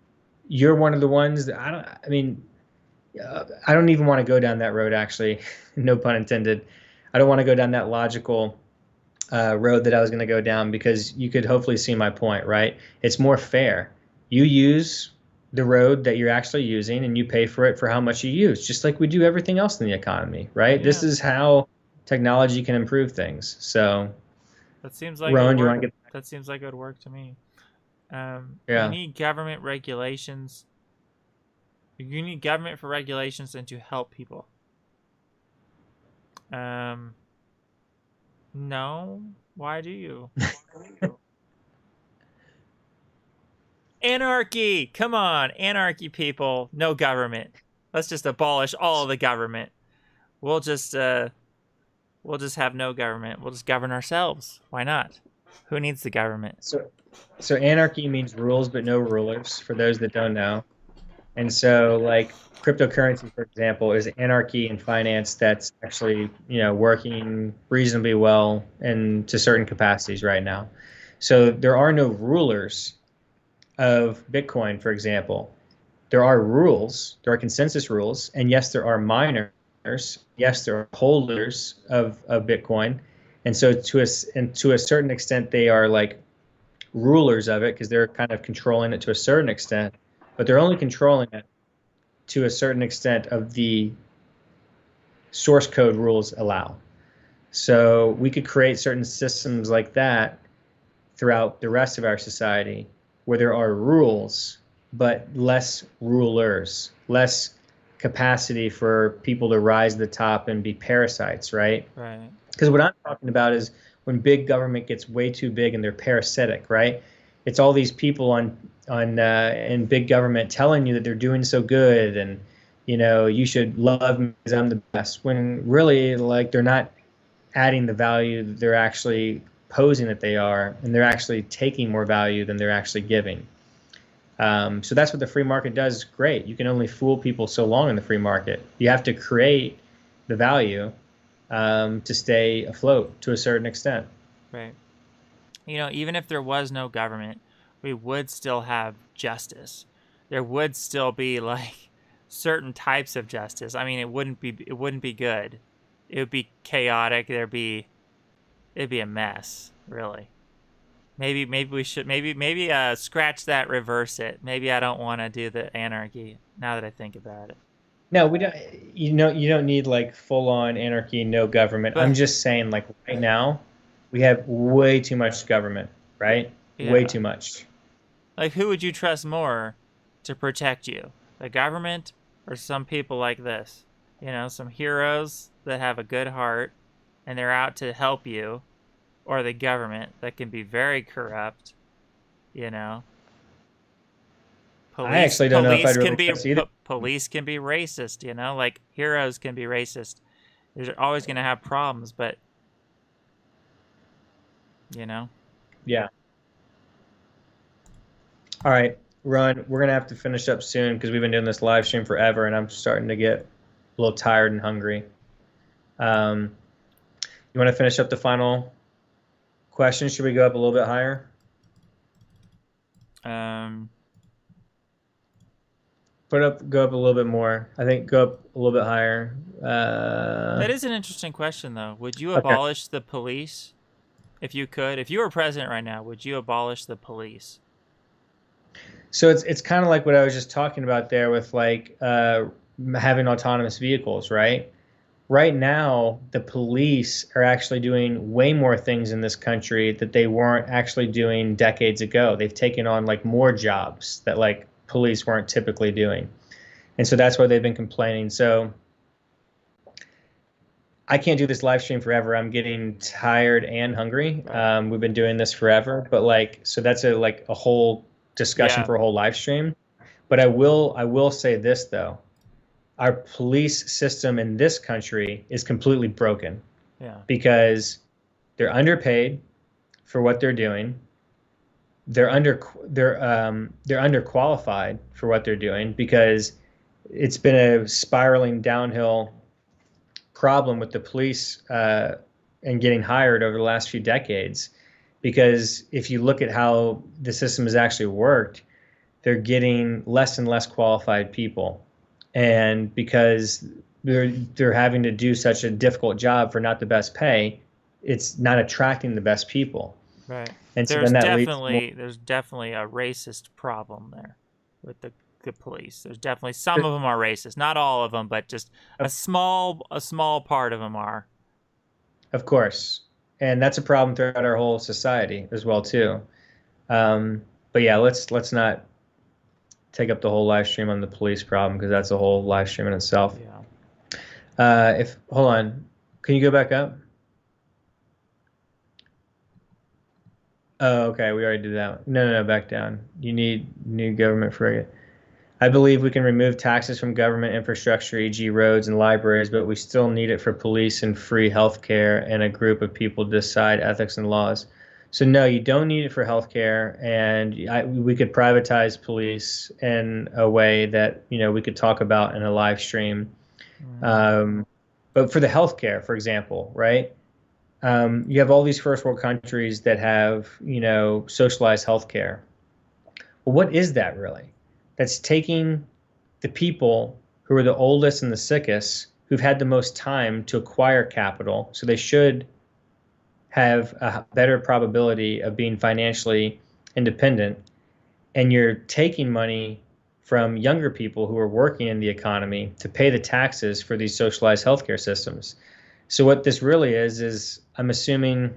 you're one of the ones that, I don't even want to go down that road, actually. No pun intended. I don't want to go down that logical road that I was going to go down, because you could hopefully see my point, right? It's more fair. You use the road that you're actually using, and you pay for it for how much you use, just like we do everything else in the economy, right? Yeah. This is how technology can improve things. So that seems like Rowan, do you want to get that seems like it would work to me. Yeah. You need government regulations. You need government for regulations and to help people. No. Why do you? Anarchy! Come on, anarchy, people. No government. Let's just abolish all of the government. we'll just have no government. We'll just govern ourselves. Why not? Who needs the government? So anarchy means rules but no rulers, for those that don't know. And so, like cryptocurrency, for example, is anarchy in finance that's actually, working reasonably well and to certain capacities right now. So there are no rulers of Bitcoin, for example. There are rules, there are consensus rules, and yes, there are miners. Yes, there are holders of Bitcoin, and so to a certain extent, they are like rulers of it because they're kind of controlling it to a certain extent, but they're only controlling it to a certain extent of the source code rules allow. So we could create certain systems like that throughout the rest of our society where there are rules, but less rulers, less capacity for people to rise to the top and be parasites, right? Right. Because what I'm talking about is when big government gets way too big and they're parasitic, right? It's all these people in big government telling you that they're doing so good and you should love me because I'm the best. When really, like, they're not adding the value that they're actually posing that they are, and they're actually taking more value than they're actually giving. So that's what the free market does. Great. You can only fool people so long in the free market. You have to create the value to stay afloat to a certain extent. Right. Even if there was no government, we would still have justice. There would still be like certain types of justice. I mean, it wouldn't be good. It would be chaotic. It'd be a mess, really. Maybe we should scratch that, reverse it. Maybe I don't want to do the anarchy now that I think about it. No, we don't. You don't need like full on anarchy, no government. But- I'm just saying, like right now, we have way too much government, right? Yeah. Way too much. Like, who would you trust more to protect you? The government or some people like this? Some heroes that have a good heart and they're out to help you, or the government that can be very corrupt, Police, I actually don't know if I'd really can trust either. police can be racist, like heroes can be racist. There's always going to have problems, but Yeah. All right, Ron, we're gonna have to finish up soon because we've been doing this live stream forever, and I'm starting to get a little tired and hungry. You want to finish up the final question? Should we go up a little bit higher? Go up a little bit more. I think go up a little bit higher. That is an interesting question, though. Would you abolish the police if you could? If you were president right now, would you abolish the police? So it's kind of like what I was just talking about there with like having autonomous vehicles, right? Right now, the police are actually doing way more things in this country that they weren't actually doing decades ago. They've taken on like more jobs that like police weren't typically doing. And so that's why they've been complaining. So I can't do this live stream forever. I'm getting tired and hungry. We've been doing this forever, but like, so that's a whole discussion for a whole live stream. But I will say this though. Our police system in this country is completely broken. Yeah. Because they're underpaid for what they're doing. They're underqualified for what they're doing because it's been a spiraling downhill problem with the police and getting hired over the last few decades. Because if you look at how the system has actually worked, they're getting less and less qualified people. And because they're having to do such a difficult job for not the best pay, it's not attracting the best people. Right. And so there's then that definitely a racist problem there with the police. There's definitely some of them are racist, not all of them, but just a small part of them are. Of course, and that's a problem throughout our whole society as well too. But yeah, let's not take up the whole live stream on the police problem because that's a whole live stream in itself. Yeah. Hold on, can you go back up? Oh, okay, we already did that one. No, back down. You need new government for it. I believe we can remove taxes from government infrastructure, e.g., roads and libraries, but we still need it for police and free healthcare and a group of people to decide ethics and laws. So no, you don't need it for healthcare, and we could privatize police in a way that we could talk about in a live stream. But for the healthcare, for example, right? You have all these first world countries that have socialized healthcare. Well, what is that really? That's taking the people who are the oldest and the sickest, who've had the most time to acquire capital, so they should have a better probability of being financially independent, and you're taking money from younger people who are working in the economy to pay the taxes for these socialized healthcare systems. So what this really is I'm assuming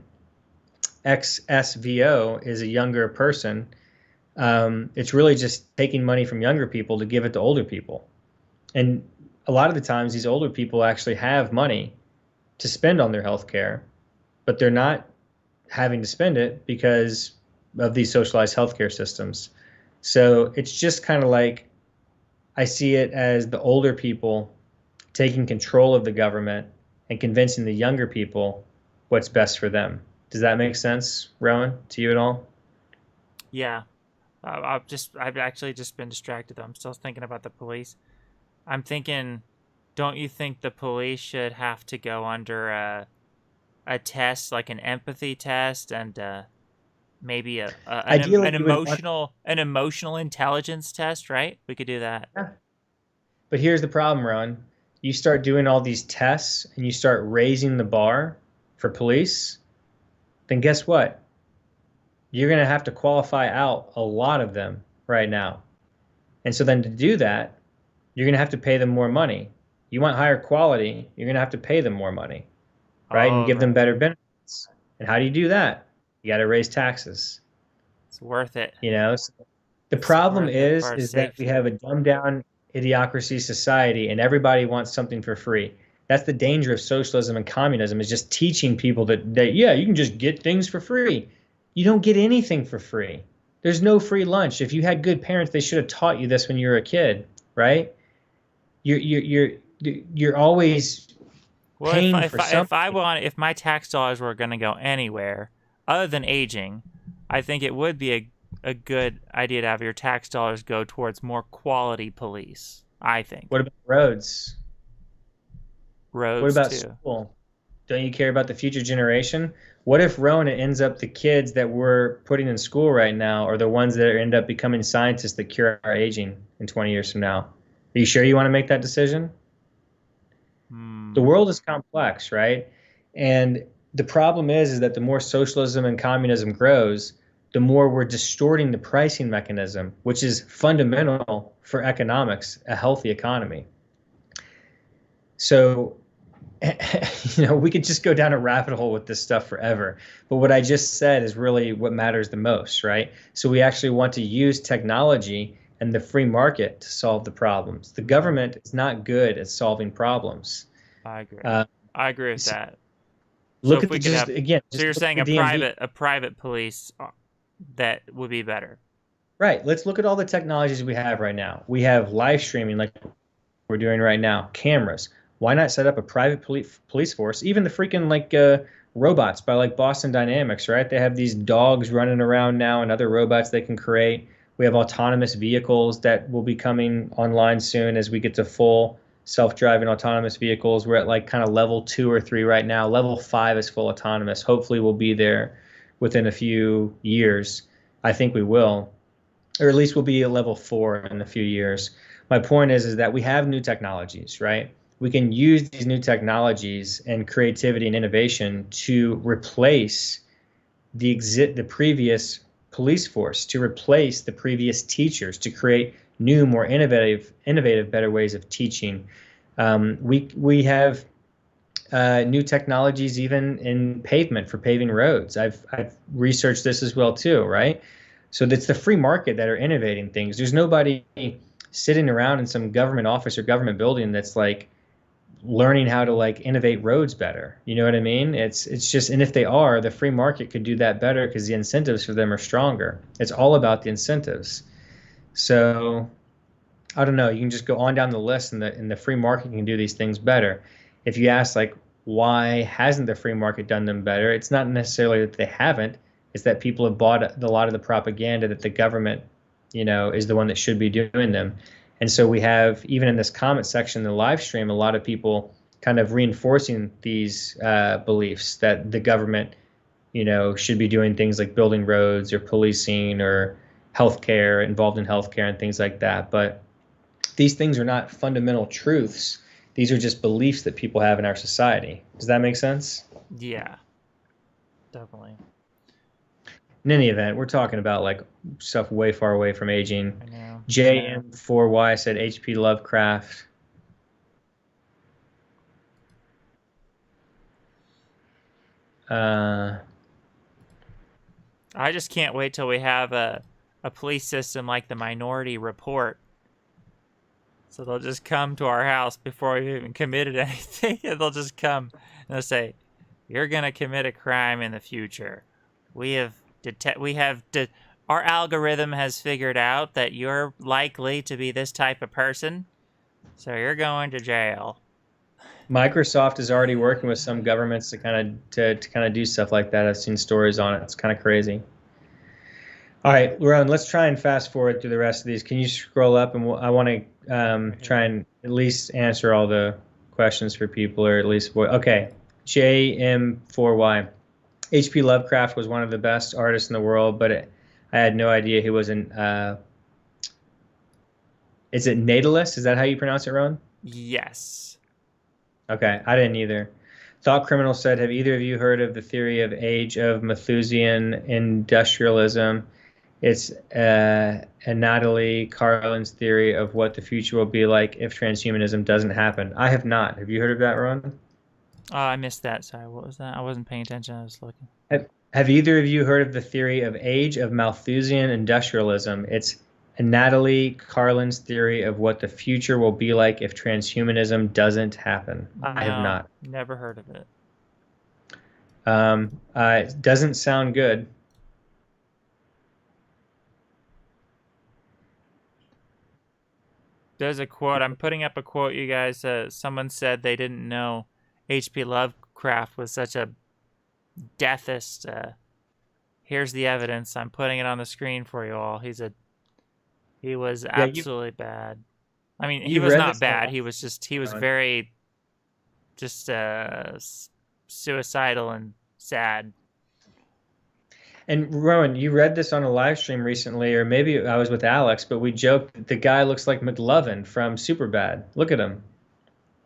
XSVO is a younger person. It's really just taking money from younger people to give it to older people. And a lot of the times these older people actually have money to spend on their health care, but they're not having to spend it because of these socialized healthcare systems. So it's just kind of like, I see it as the older people taking control of the government and convincing the younger people what's best for them. Does that make sense, Rowan, to you at all? Yeah. I've actually just been distracted though. I'm still thinking about the police. I'm thinking, don't you think the police should have to go under a test, like an empathy test, and maybe an emotional intelligence test, right? We could do that. Yeah. But here's the problem, Rowan. You start doing all these tests and you start raising the bar for police, then guess what? You're going to have to qualify out a lot of them right now. And so then to do that, you're going to have to pay them more money. You want higher quality, you're going to have to pay them more money, right? And give them better benefits. And how do you do that? You got to raise taxes. It's worth it. So the problem is that we have a dumbed down idiocracy society and everybody wants something for free. That's the danger of socialism and communism, is just teaching people that yeah, you can just get things for free. You don't get anything for free. There's no free lunch. If you had good parents, they should have taught you this when you were a kid, right? You're always paying for something. If my tax dollars were going to go anywhere other than aging, I think it would be a good idea to have your tax dollars go towards more quality police, I think. What about roads? Roads, what about too. School? Don't you care about the future generation? What if, Rowan, it ends up the kids that we're putting in school right now are the ones that end up becoming scientists that cure our aging in 20 years from now? Are you sure you want to make that decision? The world is complex, right? And the problem is that the more socialism and communism grows, the more we're distorting the pricing mechanism, which is fundamental for economics, a healthy economy. So, we could just go down a rabbit hole with this stuff forever. But what I just said is really what matters the most, right? So we actually want to use technology and the free market to solve the problems. The government is not good at solving problems. I agree. I agree with that. Look at again. So you're saying a private police that would be better, right? Let's look at all the technologies we have right now. We have live streaming, like we're doing right now. Cameras. Why not set up a private police force? Even the freaking robots by like Boston Dynamics, right? They have these dogs running around now and other robots they can create. We have autonomous vehicles that will be coming online soon as we get to full self-driving autonomous vehicles. We're at like kind of level 2 or 3 right now. Level 5 is full autonomous. Hopefully we'll be there within a few years. I think we will, or at least we'll be at level 4 in a few years. My point is that we have new technologies, right? We can use these new technologies and creativity and innovation to replace the previous police force, to replace the previous teachers, to create new, more innovative, better ways of teaching. We have new technologies even in pavement for paving roads. I've researched this as well too, right? So it's the free market that are innovating things. There's nobody sitting around in some government office or government building that's like learning how to like innovate roads better. You know what I mean? It's just, and if they are, the free market could do that better because the incentives for them are stronger. It's all about the incentives. So I don't know. You can just go on down the list, and the free market can do these things better. If you ask like why hasn't the free market done them better, it's not necessarily that they haven't. It's that people have bought a lot of the propaganda that the government, is the one that should be doing them. And so we have, even in this comment section in the live stream, a lot of people kind of reinforcing these beliefs that the government, should be doing things like building roads or policing or healthcare, involved in healthcare and things like that. But these things are not fundamental truths. These are just beliefs that people have in our society. Does that make sense? Yeah, definitely. In any event, we're talking about like stuff way far away from aging. I know. JM4Y said H.P. Lovecraft. I just can't wait till we have a police system like the Minority Report. So they'll just come to our house before we've even committed anything. And they'll just come and they'll say, "You're gonna commit a crime in the future. Our algorithm has figured out that you're likely to be this type of person, so you're going to jail." Microsoft is already working with some governments to kind of do stuff like that. I've seen stories on it. It's kind of crazy. All right, Ron, let's try and fast forward through the rest of these. Can you scroll up? And I want to try and at least answer all the questions for people, or at least okay. JM4Y. H.P. Lovecraft was one of the best artists in the world, but I had no idea he was an. Is it natalist? Is that how you pronounce it, Ron? Yes. Okay, I didn't either. Thought Criminal said, have either of you heard of the theory of age of Malthusian industrialism? It's Natalie Carlin's theory of what the future will be like if transhumanism doesn't happen. I have not. Have you heard of that, Ron? Oh, I missed that. Sorry, what was that? I wasn't paying attention. I was looking. Have either of you heard of the theory of age of Malthusian industrialism? It's Natalie Carlin's theory of what the future will be like if transhumanism doesn't happen. I have not. Never heard of it. It doesn't sound good. There's a quote. I'm putting up a quote, you guys. Someone said they didn't know H.P. Lovecraft was such a deathist. Here's the evidence. I'm putting it on the screen for you all. He was absolutely bad. I mean, he was not bad. He was very suicidal and sad. And Rowan, you read this on a live stream recently, or maybe I was with Alex, but we joked that the guy looks like McLovin from Superbad. Look at him.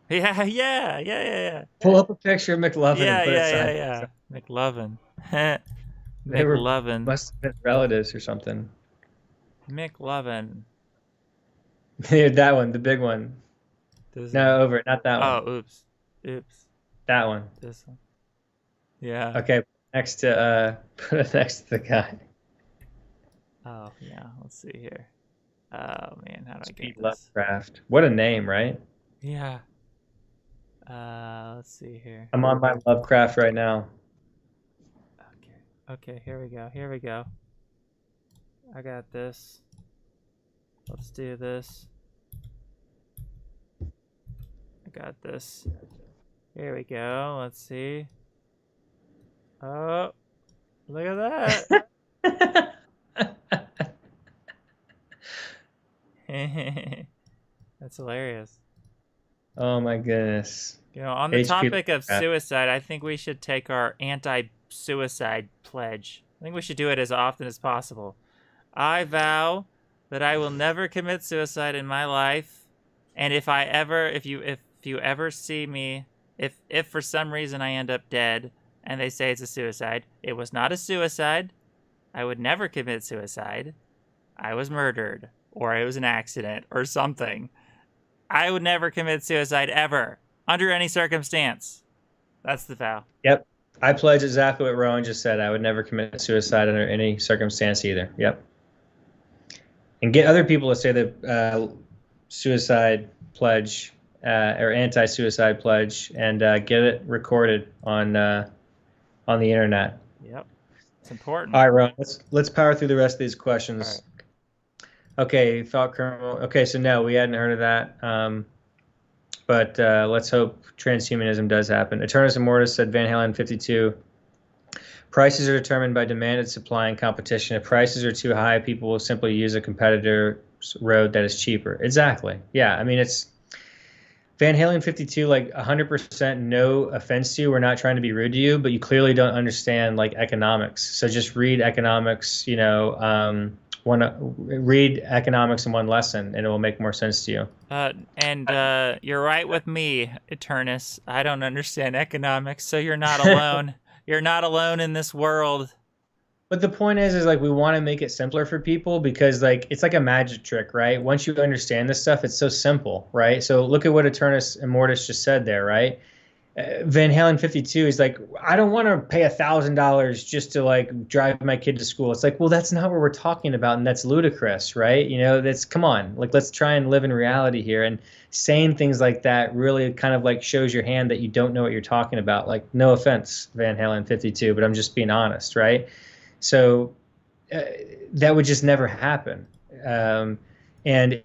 Yeah. Pull up a picture of McLovin and put it side. Yeah. McLovin. McLovin. Must have been relatives or something. McLovin. That one, the big one. Over, not that one. Oh, oops. That one. This one. Yeah. Okay, put it next to the guy. Oh yeah, let's see here. Oh man, how do I get this? Lovecraft. What a name, right? Yeah. Let's see here. I'm on my Lovecraft right now. Okay, here we go. I got this. Let's do this. I got this. Here we go. Let's see. Oh, look at that. That's hilarious. Oh my goodness. On the topic of suicide, I think we should take our anti-suicide pledge. I think we should do it as often as possible. I vow that I will never commit suicide in my life, and if you ever see me, if for some reason I end up dead and they say it's a suicide, it was not a suicide. I would never commit suicide. I was murdered, or it was an accident, or something. I would never commit suicide ever, under any circumstance. That's the vow. Yep. I pledge exactly what Rowan just said. I would never commit suicide under any circumstance either. Yep. And get other people to say the suicide pledge or anti-suicide pledge, and get it recorded on the internet. Yep. It's important. All right, Rowan. Let's power through the rest of these questions. Okay, thought criminal. Okay, so no, we hadn't heard of that. But let's hope transhumanism does happen. Eternus Immortus said Van Halen 52. Prices are determined by demand and supply and competition. If prices are too high, people will simply use a competitor's road that is cheaper. Exactly. Yeah, I mean, it's Van Halen 52, like 100% no offense to you. We're not trying to be rude to you, but you clearly don't understand like economics. So just read economics, read economics in one lesson and it will make more sense to you. You're right with me, Eternus. I don't understand economics, so you're not alone. You're not alone in this world. But the point is like we want to make it simpler for people because like it's like a magic trick, right? Once you understand this stuff, it's so simple, right? So look at what Eternus Immortus just said there, right? Van Halen 52 is like, I don't want to pay $1,000 just to like drive my kid to school. It's like, well, that's not what we're talking about, and that's ludicrous, right? That's come on, like let's try and live in reality here. And saying things like that really kind of like shows your hand that you don't know what you're talking about. Like, no offense, Van Halen 52, but I'm just being honest, right? So that would just never happen. And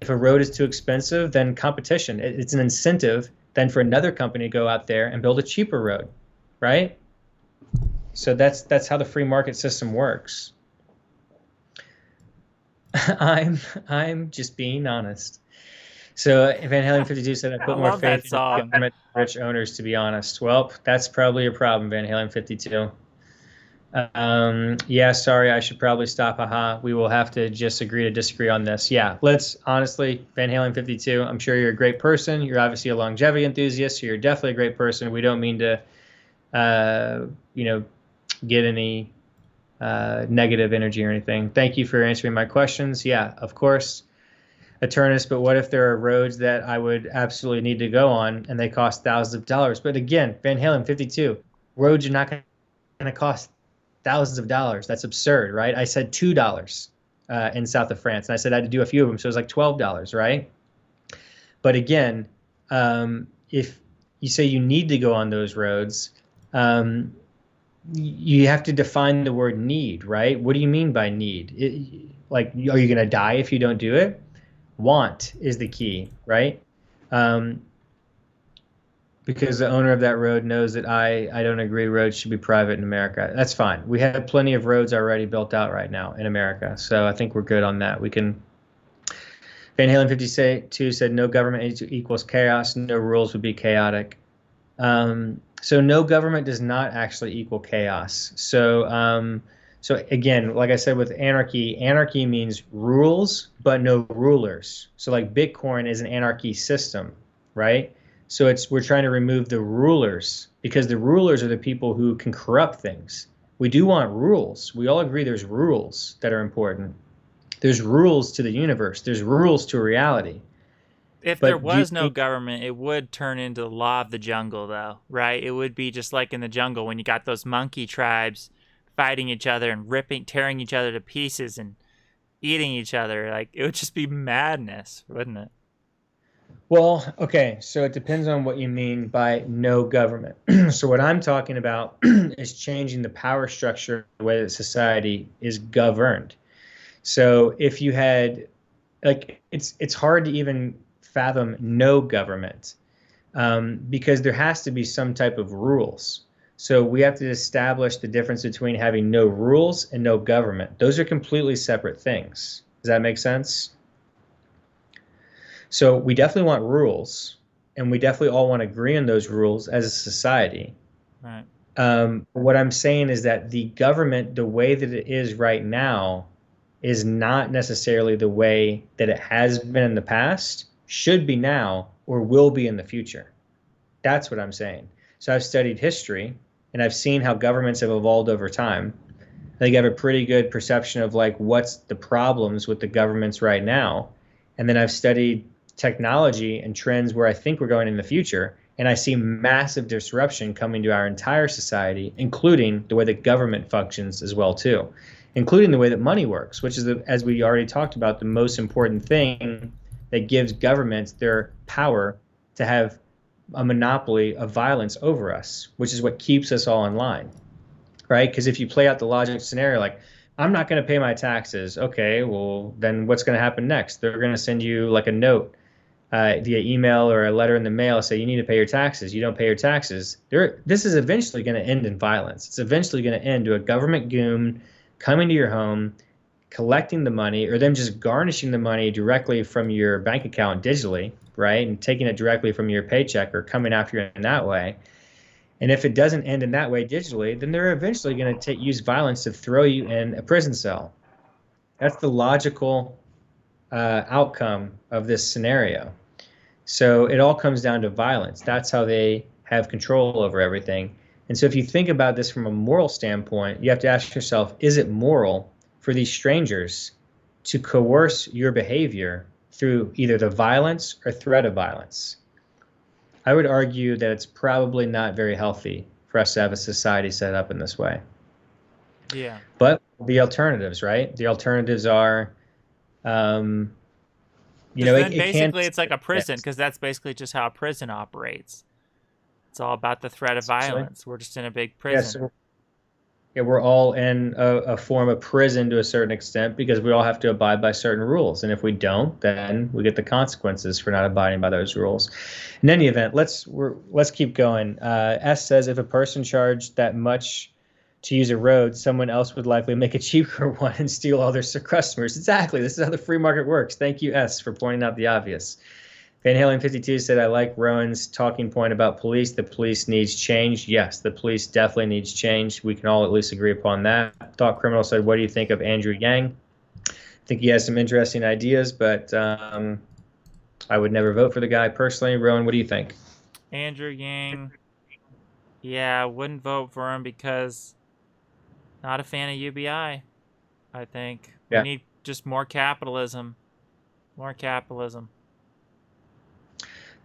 if a road is too expensive, then competition. It's an incentive then for another company to go out there and build a cheaper road, right? So that's how the free market system works. I'm just being honest. So Van Halen 52 said, I put more faith in government rich owners, to be honest. Well, that's probably a problem, Van Halen 52. Yeah, sorry, I should probably stop. Haha. We will have to just agree to disagree on this. Yeah, let's honestly, Van Halen 52, I'm sure you're a great person. You're obviously a longevity enthusiast, so you're definitely a great person. We don't mean to, get any negative energy or anything. Thank you for answering my questions. Yeah, of course, Eternus, but what if there are roads that I would absolutely need to go on and they cost thousands of dollars? But again, Van Halen 52, roads are not going to cost thousands of dollars. That's absurd, right? I said $2 in south of France, and I said I had to do a few of them, so it was like $12, right? But again, if you say you need to go on those roads, you have to define the word need, right? What do you mean by need? Like, are you going to die if you don't do it? Want is the key, right? Because the owner of that road knows that I don't agree roads should be private in America. That's fine. We have plenty of roads already built out right now in America. So I think we're good on that. We can. Van Halen 52 said no government equals chaos. No rules would be chaotic. So no government does not actually equal chaos. So again, like I said with anarchy, anarchy means rules, but no rulers. So like Bitcoin is an anarchy system, right? So we're trying to remove the rulers because the rulers are the people who can corrupt things. We do want rules. We all agree there's rules that are important. There's rules to the universe. There's rules to reality. If there was no government, it would turn into the law of the jungle, though, right? It would be just like in the jungle when you got those monkey tribes fighting each other and tearing each other to pieces and eating each other. Like, it would just be madness, wouldn't it? Well, okay, so it depends on what you mean by no government. So what I'm talking about is changing the power structure, the way that society is governed. So if you had, like, it's hard to even fathom no government because there has to be some type of rules. So we have to establish the difference between having no rules and no government. Those are completely separate things. Does that make sense? So we definitely want rules, and we definitely all want to agree on those rules as a society. Right. What I'm saying is that the government, the way that it is right now, is not necessarily the way that it has been in the past, should be now, or will be in the future. That's what I'm saying. So I've studied history, and I've seen how governments have evolved over time. I think I have a pretty good perception of like what's the problems with the governments right now. And then I've studied technology and trends where I think we're going in the future, and I see massive disruption coming to our entire society, including the way that government functions as well too, including the way that money works, which is, as we already talked about, the most important thing that gives governments their power to have a monopoly of violence over us, which is what keeps us all in line, right? Because if you play out the logic scenario, like I'm not going to pay my taxes. Okay, well, then what's going to happen next? They're going to send you like a note via email or a letter in the mail say you need to pay your taxes. You don't pay your taxes. This is eventually going to end in violence. It's eventually going to end to a government goon coming to your home, collecting the money, or them just garnishing the money directly from your bank account digitally, right? And taking it directly from your paycheck or coming after you in that way. And if it doesn't end in that way digitally, then they're eventually going to use violence to throw you in a prison cell. That's the logical outcome of this scenario. So it all comes down to violence. That's how they have control over everything. And so if you think about this from a moral standpoint, you have to ask yourself, is it moral for these strangers to coerce your behavior through either the violence or threat of violence? I would argue that it's probably not very healthy for us to have a society set up in this way. Yeah. But the alternatives, right? The alternatives are, Basically it's like a prison, because that's basically just how a prison operates. It's all about the threat of violence. We're just in a big prison. Yeah, we're all in a form of prison to a certain extent because we all have to abide by certain rules. And if we don't, then we get the consequences for not abiding by those rules. In any event, let's keep going. S says if a person charged that much to use a road, someone else would likely make a cheaper one and steal all their customers. Exactly. This is how the free market works. Thank you, S, for pointing out the obvious. Van Halen 52 said, I like Rowan's talking point about police. The police needs change. Yes, the police definitely needs change. We can all at least agree upon that. Thought Criminal said, what do you think of Andrew Yang? I think he has some interesting ideas, but I would never vote for the guy personally. Rowan, what do you think? Andrew Yang, yeah, I wouldn't vote for him because not a fan of UBI, I think. Yeah. We need just more capitalism. More capitalism.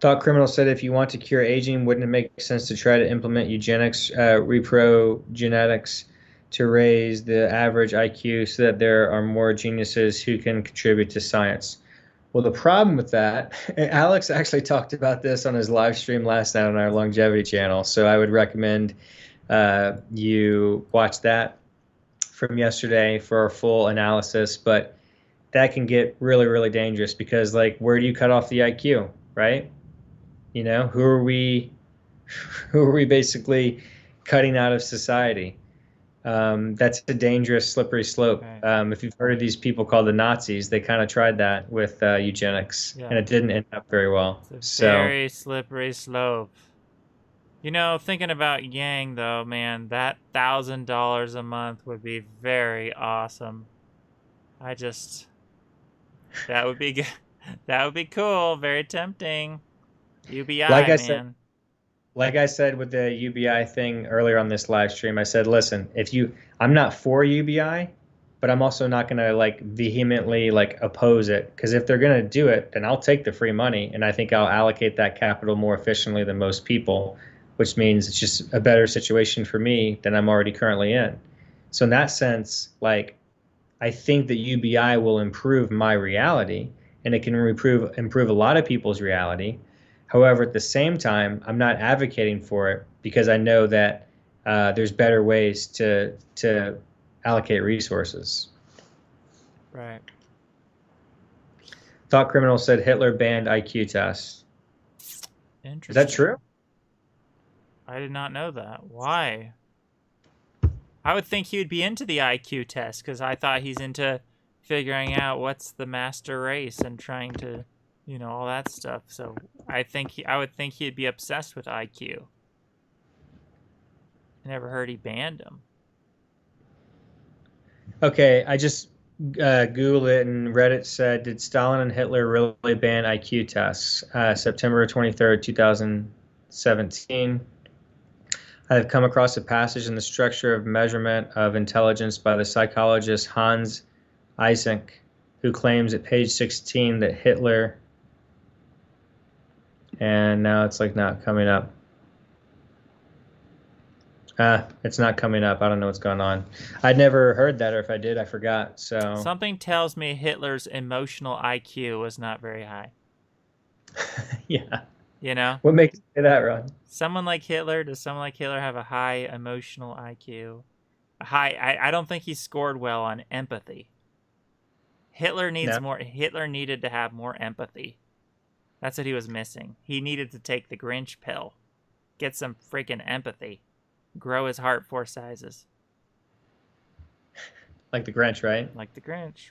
Thought Criminal said, if you want to cure aging, wouldn't it make sense to try to implement eugenics, repro genetics to raise the average IQ so that there are more geniuses who can contribute to science? Well, the problem with that, Alex actually talked about this on his live stream last night on our longevity channel. So I would recommend you watch that from yesterday for a full analysis. But that can get really, really dangerous because, like, where do you cut off the IQ, right? You know, who are we basically cutting out of society? That's a dangerous, slippery slope. Right. If you've heard of these people called the Nazis, they kind of tried that with eugenics, and it didn't end up very well. It's a very slippery slope. You know, thinking about Yang, though, man, that $1,000 a month would be very awesome. That would be good. That would be cool. Very tempting. UBI, man. Like I said with the UBI thing earlier on this live stream, I said, listen, I'm not for UBI, but I'm also not going to like vehemently like oppose it, because if they're going to do it, then I'll take the free money, and I think I'll allocate that capital more efficiently than most people, which means it's just a better situation for me than I'm already currently in. So in that sense, like, I think that UBI will improve my reality, and it can improve a lot of people's reality. However, at the same time, I'm not advocating for it because I know that there's better ways to allocate resources. Right. Thought Criminal said Hitler banned IQ tests. Interesting. Is that true? I did not know that. Why? I would think he would be into the IQ test because I thought he's into figuring out what's the master race and trying to, all that stuff. So I would think he'd be obsessed with IQ. I never heard he banned him. Okay, I just Googled it, and Reddit said, did Stalin and Hitler really ban IQ tests? September 23rd, 2017. I have come across a passage in the Structure of Measurement of Intelligence by the psychologist Hans Eysenck, who claims at page 16 that Hitler, and now it's like not coming up. It's not coming up. I don't know what's going on. I'd never heard that, or if I did, I forgot. So something tells me Hitler's emotional IQ was not very high. Yeah. What makes you say that, Ron? Does someone like Hitler have a high emotional IQ? I don't think he scored well on empathy. Hitler needs No. more. Hitler needed to have more empathy. That's what he was missing. He needed to take the Grinch pill, get some freaking empathy, grow his heart 4 sizes, Like the Grinch, right? like the Grinch.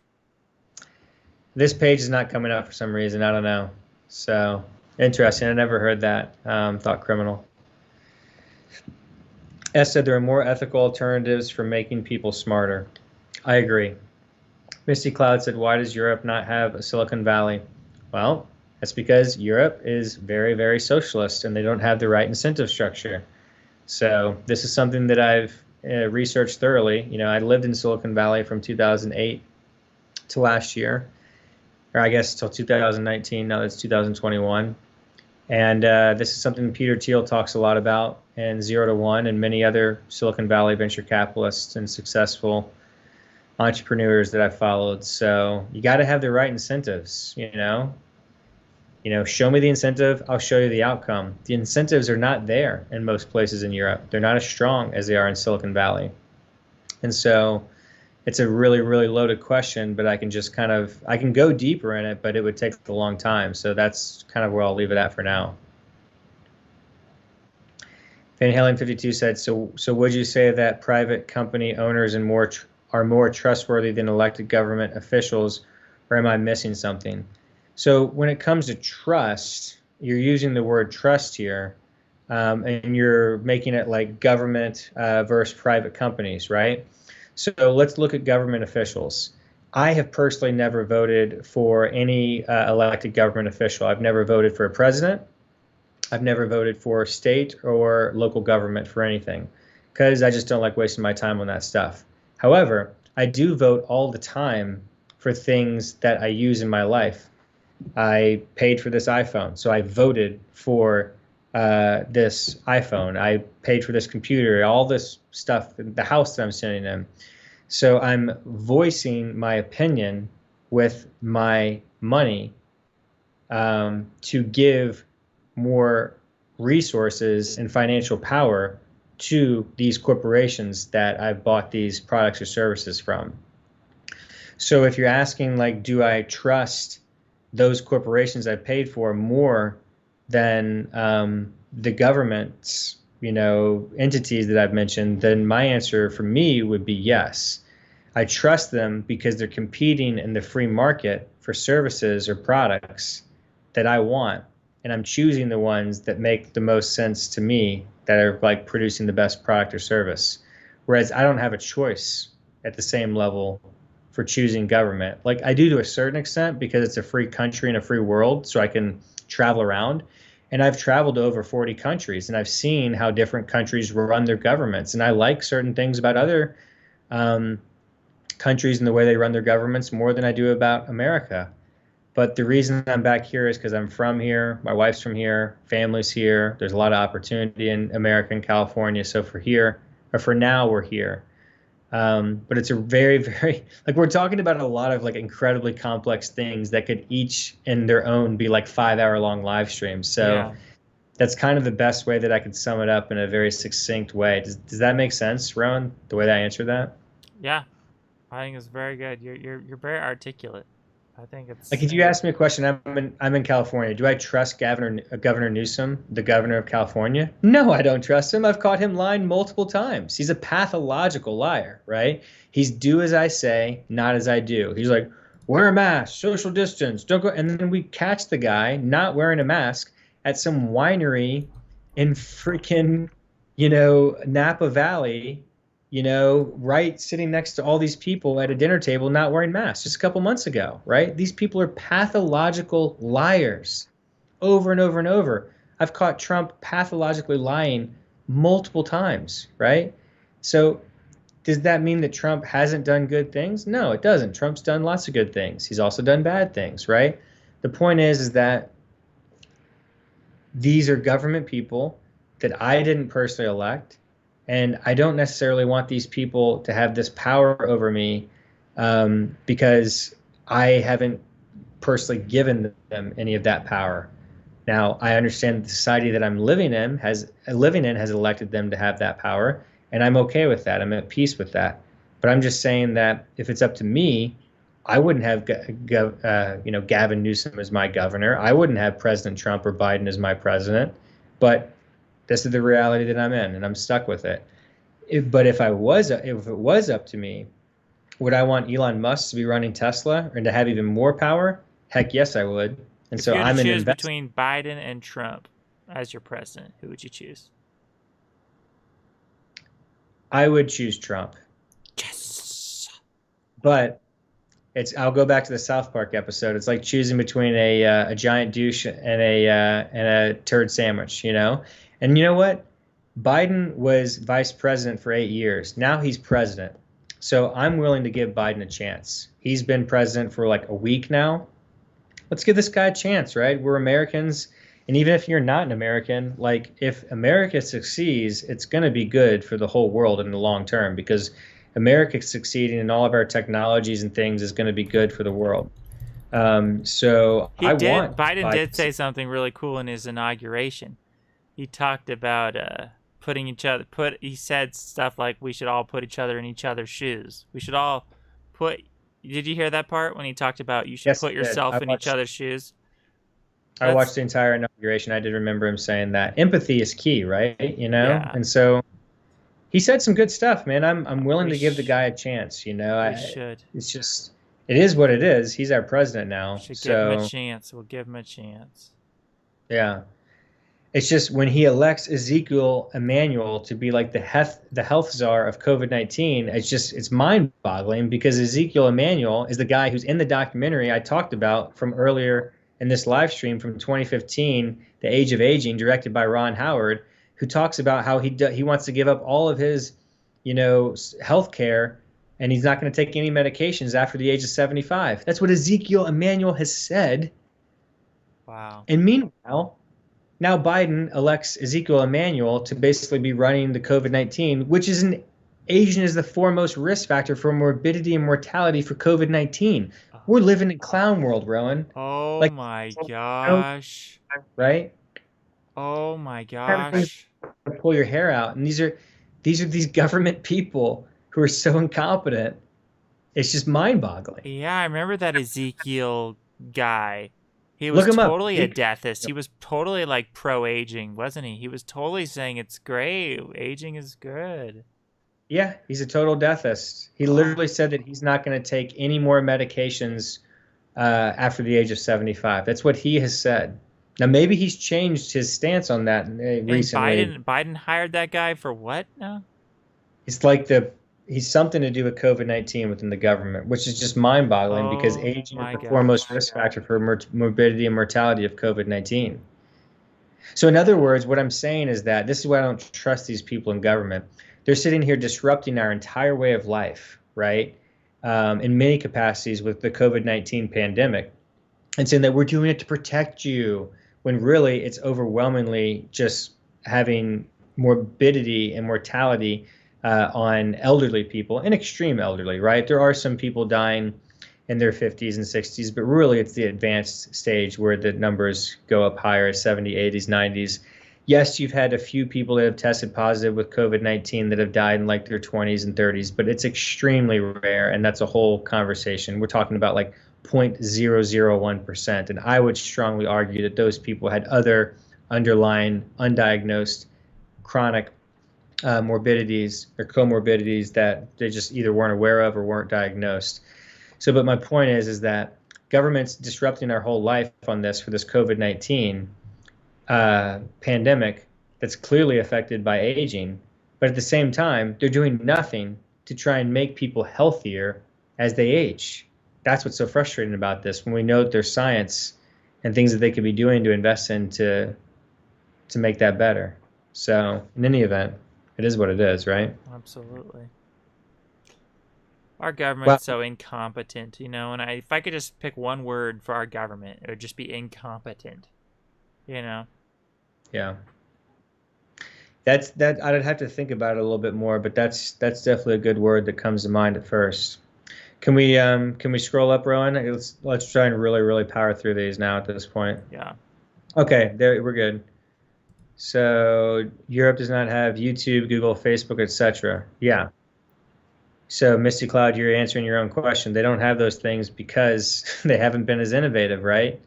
This page is not coming up for some reason. I don't know. So interesting. I never heard that. Thought criminal. S said there are more ethical alternatives for making people smarter. I agree. Misty Cloud said, why does Europe not have a Silicon Valley? Well, that's because Europe is very, very socialist and they don't have the right incentive structure. So this is something that I've researched thoroughly. You know, I lived in Silicon Valley from 2008 to last year, or I guess till 2019. Now it's 2021. And this is something Peter Thiel talks a lot about, and 0 to 1 and many other Silicon Valley venture capitalists and successful entrepreneurs that I've followed. So you got to have the right incentives, you know. Show me the incentive, I'll show you the outcome. The incentives are not there in most places in Europe. They're not as strong as they are in Silicon Valley. And so it's a really, really loaded question, but I can go deeper in it, but it would take a long time. So that's kind of where I'll leave it at for now. Van Halen 52 said, so would you say that private company owners are more trustworthy than elected government officials, or am I missing something? So when it comes to trust, you're using the word trust here, and you're making it like government versus private companies, right? So let's look at government officials. I have personally never voted for any elected government official. I've never voted for a president. I've never voted for state or local government for anything because I just don't like wasting my time on that stuff. However, I do vote all the time for things that I use in my life. I paid for this iPhone, so I voted for this iPhone. I paid for this computer, all this stuff, the house that I'm sitting in. So I'm voicing my opinion with my money to give more resources and financial power to these corporations that I've bought these products or services from. So if you're asking, like, do I trust those corporations I paid for more than the government's, entities that I've mentioned, then my answer for me would be yes. I trust them because they're competing in the free market for services or products that I want, and I'm choosing the ones that make the most sense to me, that are like producing the best product or service. Whereas I don't have a choice at the same level for choosing government. Like I do to a certain extent because it's a free country and a free world, so I can travel around. And I've traveled to over 40 countries, and I've seen how different countries run their governments. And I like certain things about other countries and the way they run their governments more than I do about America. But the reason I'm back here is because I'm from here. My wife's from here. Family's here. There's a lot of opportunity in America and California. So for now, we're here. But it's a very, very, like, we're talking about a lot of like incredibly complex things that could each in their own be like 5-hour long live streams. So yeah. That's kind of the best way that I could sum it up in a very succinct way. Does that make sense, Rowan, the way that I answered that? Yeah, I think it's very good. You're very articulate. I think it's like, if you ask me a question, I'm in California. Do I trust Governor Newsom, the governor of California? No, I don't trust him. I've caught him lying multiple times. He's a pathological liar, right? He's do as I say, not as I do. He's like, wear a mask, social distance, don't go. And then we catch the guy not wearing a mask at some winery in freaking, Napa Valley, right, sitting next to all these people at a dinner table not wearing masks just a couple months ago, right? These people are pathological liars over and over and over. I've caught Trump pathologically lying multiple times, right? So does that mean that Trump hasn't done good things? No, it doesn't. Trump's done lots of good things. He's also done bad things, right? The point is that these are government people that I didn't personally elect. And I don't necessarily want these people to have this power over me because I haven't personally given them any of that power. Now, I understand the society that I'm living in has elected them to have that power, and I'm okay with that. I'm at peace with that. But I'm just saying that if it's up to me, I wouldn't have Gavin Newsom as my governor. I wouldn't have President Trump or Biden as my president. But this is the reality that I'm in, and I'm stuck with it. But if it was up to me, would I want Elon Musk to be running Tesla and to have even more power? Heck yes, I would. And If so you had I'm to an choose investor. between Biden and Trump as your president, who would you choose? I would choose Trump. Yes. But I'll go back to the South Park episode. It's like choosing between a giant douche and a turd sandwich, you know? And you know what? Biden was vice president for 8 years. Now he's president. So I'm willing to give Biden a chance. He's been president for like a week now. Let's give this guy a chance, right? We're Americans. And even if you're not an American, like if America succeeds, it's going to be good for the whole world in the long term, because America succeeding in all of our technologies and things is going to be good for the world. So Biden did say something really cool in his inauguration. He talked about he said stuff like we should all put each other in each other's shoes. We should all did you hear that part when he talked about you should put yourself in each other's shoes? I watched the entire inauguration. I did remember him saying that empathy is key, right? You know? Yeah. And so he said some good stuff, man. I'm willing to give the guy a chance, you know? Should. It's just, it is what it is. He's our president now. Give him a chance. We'll give him a chance. Yeah. It's just when he elects Ezekiel Emanuel to be like the health czar of COVID-19, it's mind-boggling, because Ezekiel Emanuel is the guy who's in the documentary I talked about from earlier in this live stream from 2015, The Age of Aging, directed by Ron Howard, who talks about how he wants to give up all of his, health care, and he's not going to take any medications after the age of 75. That's what Ezekiel Emanuel has said. Wow. And meanwhile, now Biden elects Ezekiel Emanuel to basically be running the COVID-19, which is Asian is the foremost risk factor for morbidity and mortality for COVID-19. We're living in clown world, Rowan. Oh my gosh. Right? Oh my gosh. Pull your hair out. And these are these government people who are so incompetent. It's just mind-boggling. Yeah, I remember that Ezekiel guy. He was totally a deathist. He was totally like pro-aging, wasn't he? He was totally saying it's great. Aging is good. Yeah, he's a total deathist. He literally said that he's not going to take any more medications after the age of 75. That's what he has said. Now, maybe he's changed his stance on that recently. Biden hired that guy for what now? It's like he's something to do with COVID-19 within the government, which is just mind-boggling, because aging is the foremost risk factor for morbidity and mortality of COVID-19. So in other words, what I'm saying is that this is why I don't trust these people in government. They're sitting here disrupting our entire way of life, right? In many capacities with the COVID-19 pandemic, and saying that we're doing it to protect you, when really it's overwhelmingly just having morbidity and mortality on elderly people, and extreme elderly, right? There are some people dying in their 50s and 60s, but really it's the advanced stage where the numbers go up higher, 70s, 80s, 90s. Yes, you've had a few people that have tested positive with COVID-19 that have died in like their 20s and 30s, but it's extremely rare, and that's a whole conversation. We're talking about like 0.001%, and I would strongly argue that those people had other underlying undiagnosed chronic morbidities or comorbidities that they just either weren't aware of or weren't diagnosed. So, but my point is that government's disrupting our whole life on this for this COVID-19 pandemic that's clearly affected by aging, but at the same time, they're doing nothing to try and make people healthier as they age. That's what's so frustrating about this, when we know that there's science and things that they could be doing to invest in to make that better. So in any event, it is what it is, right? Absolutely. Our government's so incompetent, and if I could just pick one word for our government, it would just be incompetent, Yeah. I'd have to think about it a little bit more, but that's definitely a good word that comes to mind at first. Can we scroll up, Rowan? Let's try and really, really power through these now at this point. Yeah. Okay, there we're good. So Europe does not have YouTube, Google, Facebook, etc. Yeah. So Misty Cloud, you're answering your own question. They don't have those things because they haven't been as innovative, right?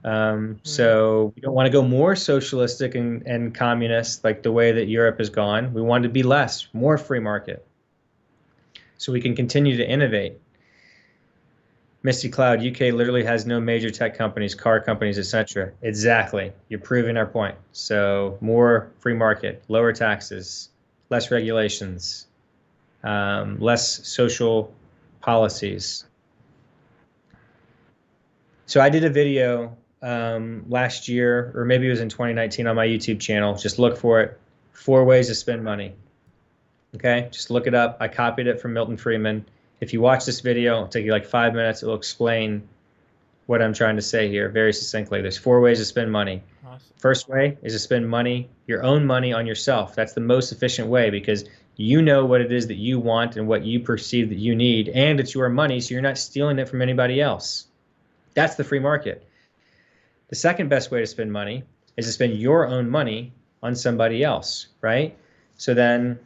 So we don't want to go more socialistic and communist like the way that Europe has gone. We want to be less, more free market, so we can continue to innovate. Misty Cloud, UK literally has no major tech companies, car companies, etc. Exactly. You're proving our point. So more free market, lower taxes, less regulations, less social policies. So I did a video last year, or maybe it was in 2019 on my YouTube channel. Just look for it. 4 ways to spend money. Okay, just look it up. I copied it from Milton Friedman. If you watch this video, it'll take you like 5 minutes. It will explain what I'm trying to say here very succinctly. There's 4 ways to spend money. Awesome. First way is to spend money, your own money, on yourself. That's the most efficient way because you know what it is that you want and what you perceive that you need, and it's your money, so you're not stealing it from anybody else. That's the free market. The second best way to spend money is to spend your own money on somebody else, right? So then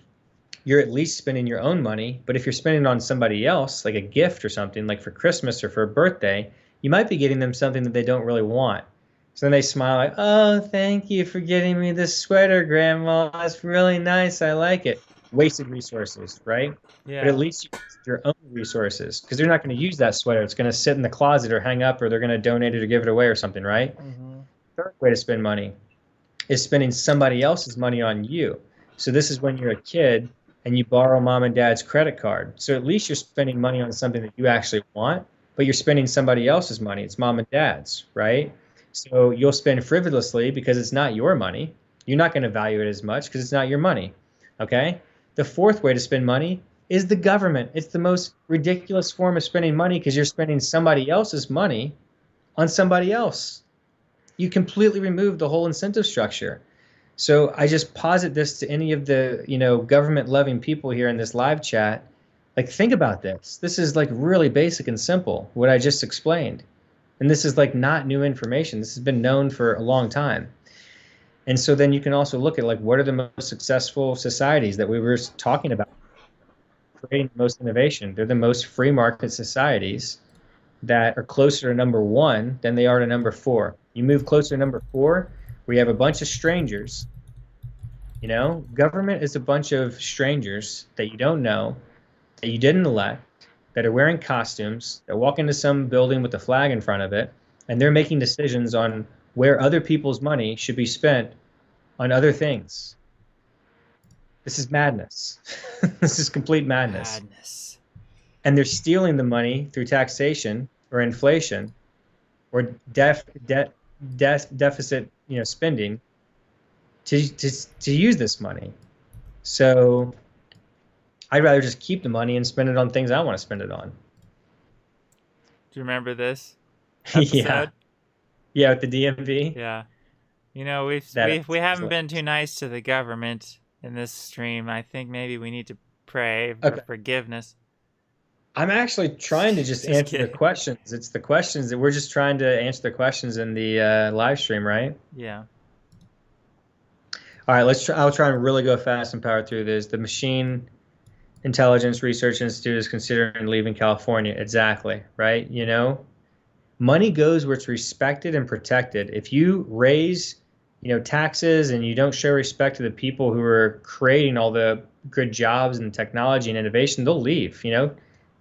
you're at least spending your own money, but if you're spending it on somebody else, like a gift or something, like for Christmas or for a birthday, you might be getting them something that they don't really want. So then they smile like, oh, thank you for getting me this sweater, Grandma. That's really nice. I like it. Wasted resources, right? Yeah. But at least you use your own resources because they're not going to use that sweater. It's going to sit in the closet or hang up, or they're going to donate it or give it away or something, right? Mm-hmm. Third way to spend money is spending somebody else's money on you. So this is when you're a kid and you borrow mom and dad's credit card. So at least you're spending money on something that you actually want, but you're spending somebody else's money. It's mom and dad's, right? So you'll spend frivolously because it's not your money. You're not going to value it as much because it's not your money, okay? The fourth way to spend money is the government. It's the most ridiculous form of spending money because you're spending somebody else's money on somebody else. You completely remove the whole incentive structure. So I just posit this to any of the, government-loving people here in this live chat. Like, think about this. This is like really basic and simple, what I just explained. And this is like not new information. This has been known for a long time. And so then you can also look at like, what are the most successful societies that we were talking about, creating the most innovation? They're the most free market societies that are closer to number 1 than they are to number 4. You move closer to number 4, we have a bunch of strangers. Government is a bunch of strangers that you don't know, that you didn't elect, that are wearing costumes, that walk into some building with a flag in front of it, and they're making decisions on where other people's money should be spent on other things. This is madness. This is complete madness. And they're stealing the money through taxation or inflation or deficit, spending to use this money. So I'd rather just keep the money and spend it on things I want to spend it on. Do you remember this episode? Yeah, with the DMV. Yeah. We haven't been too nice to the government in this stream. I think maybe we need to pray for forgiveness. I'm actually trying to just answer the questions. It's the questions that we're just trying to answer the questions in the live stream, right? Yeah. All right, I'll try and really go fast and power through this. The Machine Intelligence Research Institute is considering leaving California. Exactly, right? Money goes where it's respected and protected. If you raise, taxes and you don't show respect to the people who are creating all the good jobs and technology and innovation, they'll leave.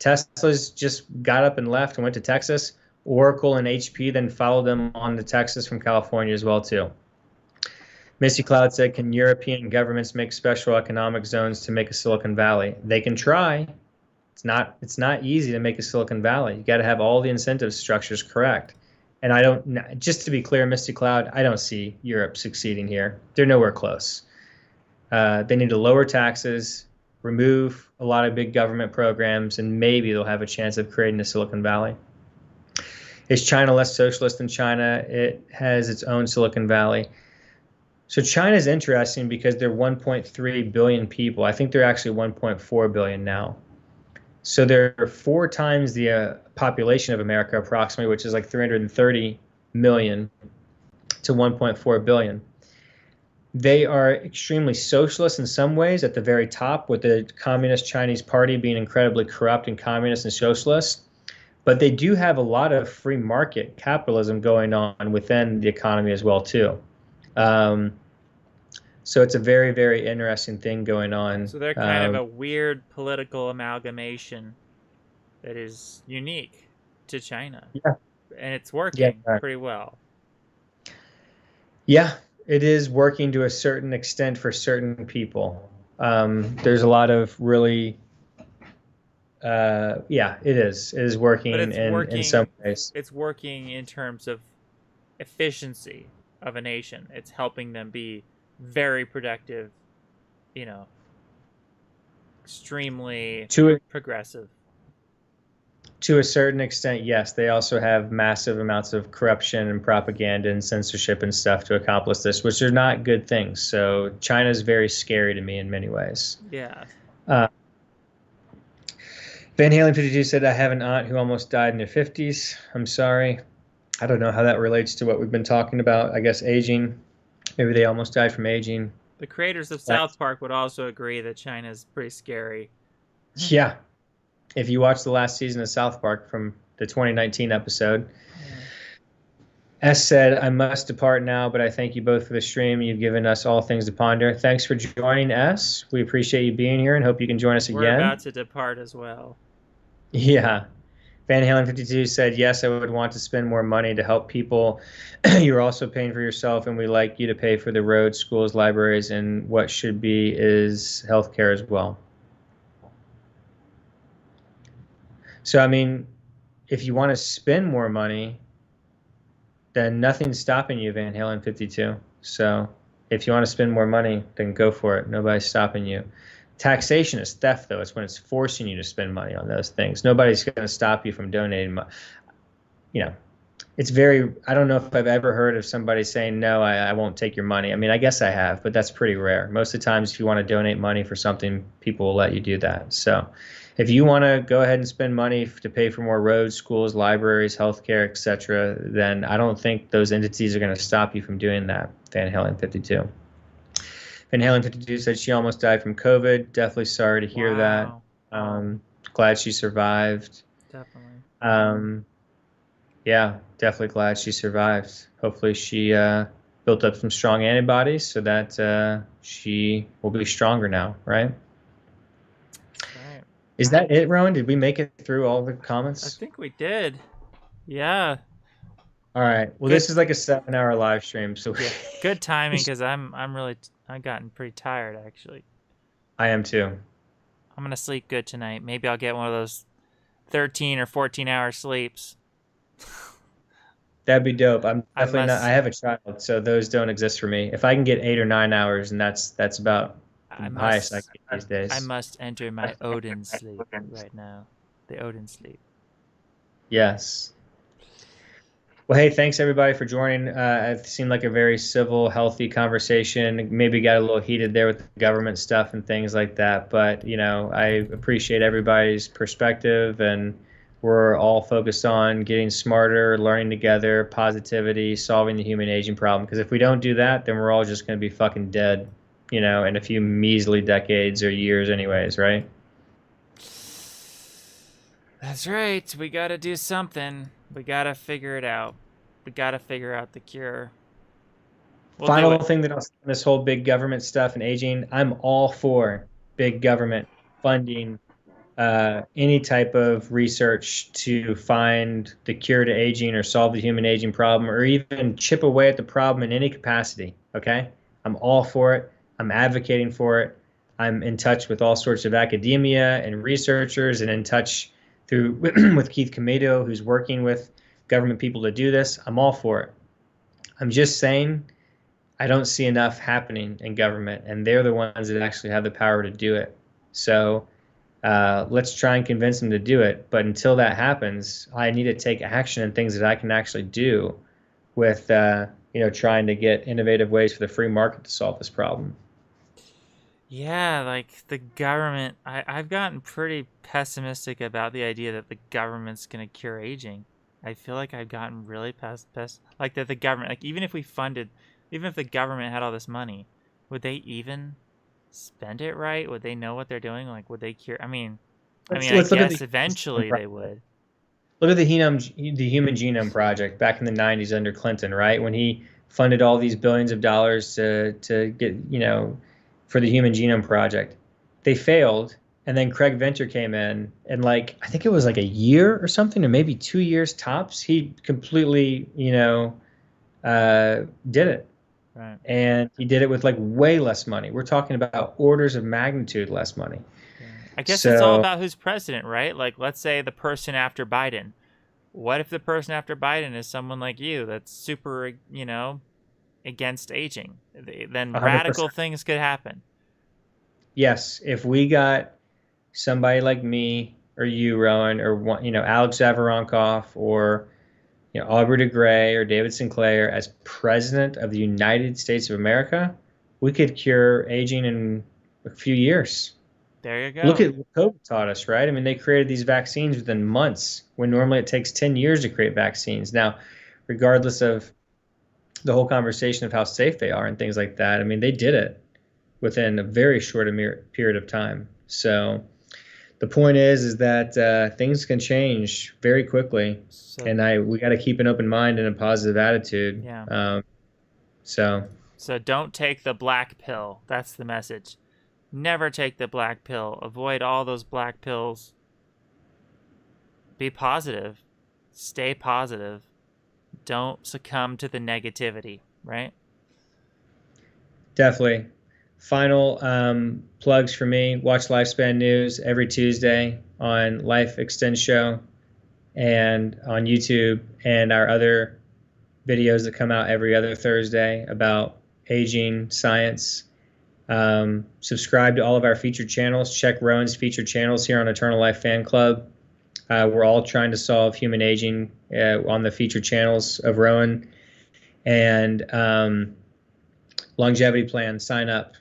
Tesla's just got up and left and went to Texas. Oracle and HP then followed them on to Texas from California as well too. Misty Cloud said, can European governments make special economic zones to make a Silicon Valley? They can try. It's not easy to make a Silicon Valley. You got to have all the incentive structures correct. And just to be clear, Misty Cloud, I don't see Europe succeeding here. They're nowhere close. They need to lower taxes, remove a lot of big government programs, and maybe they'll have a chance of creating a Silicon Valley. Is China less socialist than China? It has its own Silicon Valley. So China is interesting because they're 1.3 billion people. I think they're actually 1.4 billion now. So they're 4 times the population of America approximately, which is like 330 million to 1.4 billion. They are extremely socialist in some ways at the very top, with the Communist Chinese Party being incredibly corrupt and communist and socialist. But they do have a lot of free market capitalism going on within the economy as well, too. Um, so it's a very, very interesting thing going on. So they're kind of a weird political amalgamation that is unique to China. Yeah. And it's working right. pretty well. Yeah, it is working to a certain extent for certain people. There's a lot of really, yeah, it is. It is working, in some ways. It's working in terms of efficiency of a nation. It's helping them be very productive, you know, extremely progressive. To a certain extent, yes. They also have massive amounts of corruption and propaganda and censorship and stuff to accomplish this, which are not good things. So China is very scary to me in many ways. Yeah. Van Halen 52 said, I have an aunt who almost died in their 50s. I'm sorry. I don't know how that relates to what we've been talking about. I guess aging. Maybe they almost died from aging. The creators of South Park would also agree that China is pretty scary. Yeah. If you watch the last season of South Park from the 2019 episode, S said, I must depart now, but I thank you both for the stream. You've given us all things to ponder. Thanks for joining, S. We appreciate you being here and hope you can join us again. We're about to depart as well. Yeah. Van Halen 52 said, yes, I would want to spend more money to help people. You're also paying for yourself, and we like you to pay for the roads, schools, libraries, and what should be is healthcare as well. So, I mean, if you want to spend more money, then nothing's stopping you, Van Halen 52. So if you want to spend more money, then go for it. Nobody's stopping you. Taxation is theft, though. It's when it's forcing you to spend money on those things. Nobody's going to stop you from donating. You know, it's very, I don't know if I've ever heard of somebody saying, no, I won't take your money. I mean, I guess I have, but that's pretty rare. Most of the times, if you want to donate money for something, people will let you do that. So if you want to go ahead and spend money to pay for more roads, schools, libraries, healthcare, etc., then I don't think those entities are going to stop you from doing that, Van Halen 52. Van Halen 52 said she almost died from COVID. Definitely sorry to hear that. Glad she survived. Definitely. Yeah, definitely glad she survived. Hopefully she built up some strong antibodies so that she will be stronger now, right? Is that it, Rowan? Did we make it through all the comments? I think we did. Yeah. All right. Well, this is like a 7-hour live stream, so yeah. Good timing because I've gotten pretty tired actually. I am too. I'm gonna sleep good tonight. Maybe I'll get one of those 13 or 14-hour sleeps. That'd be dope. I'm definitely not. I have a child, so those don't exist for me. If I can get 8 or 9 hours, and that's about the highest I get these days. I must enter my Odin sleep right now. The Odin sleep. Yes. Well, hey, thanks everybody for joining. It seemed like a very civil, healthy conversation. Maybe got a little heated there with the government stuff and things like that. But, you know, I appreciate everybody's perspective, and we're all focused on getting smarter, learning together, positivity, solving the human aging problem. Because if we don't do that, then we're all just going to be fucking dead, you know, in a few measly decades or years anyways, right? That's right. We got to do something. We got to figure it out. We got to figure out the cure. Final thing that I'll say on this whole big government stuff and aging, I'm all for big government funding any type of research to find the cure to aging or solve the human aging problem or even chip away at the problem in any capacity, okay? I'm all for it. I'm advocating for it. I'm in touch with all sorts of academia and researchers and in touch through with Keith Comedo, who's working with government people to do this. I'm all for it. I'm just saying I don't see enough happening in government, and they're the ones that actually have the power to do it. So let's try and convince them to do it. But until that happens, I need to take action and things that I can actually do with, you know, trying to get innovative ways for the free market to solve this problem. Yeah, like the government, I've gotten pretty pessimistic about the idea that the government's going to cure aging. I feel like I've gotten really like that the government, like even if the government had all this money, would they even spend it right? Would they know what they're doing? Like, would they cure? I Let's look at guess the eventually they would. look at the Human Genome Project back in the 90s under Clinton, right? When he funded all these billions of dollars to get, for the Human Genome Project. They failed, and then Craig Venter came in, and like I think it was like a year or something, or maybe 2 years tops, he completely, did it. Right. And he did it with like way less money. We're talking about orders of magnitude less money. I guess it's all about who's president, right? Like, let's say the person after Biden. What if the person after Biden is someone like you that's super, against aging? Then 100%. radical things could happen. Yes, if we got somebody like me or you, Rowan, or Alex Zavaronkov, or Aubrey de Grey or David Sinclair as president of the United States of America, we could cure aging in a few years. There you go. Look at what COVID taught us, right? I mean, they created these vaccines within months when normally it takes 10 years to create vaccines. Now, regardless of the whole conversation of how safe they are and things like that, I mean, they did it within a very short period of time. So the point is that things can change very quickly, and we got to keep an open mind and a positive attitude. Yeah. So don't take the black pill. That's the message. Never take the black pill. Avoid all those black pills. Be positive. Stay positive. Don't succumb to the negativity, right? Definitely. Final plugs for me. Watch Lifespan News every Tuesday on Life Extend Show and on YouTube, and our other videos that come out every other Thursday about aging, science. Subscribe to all of our featured channels. Check Rowan's featured channels here on Eternal Life Fan Club. We're all trying to solve human aging on the featured channels of Rowan. And longevity plan, sign up.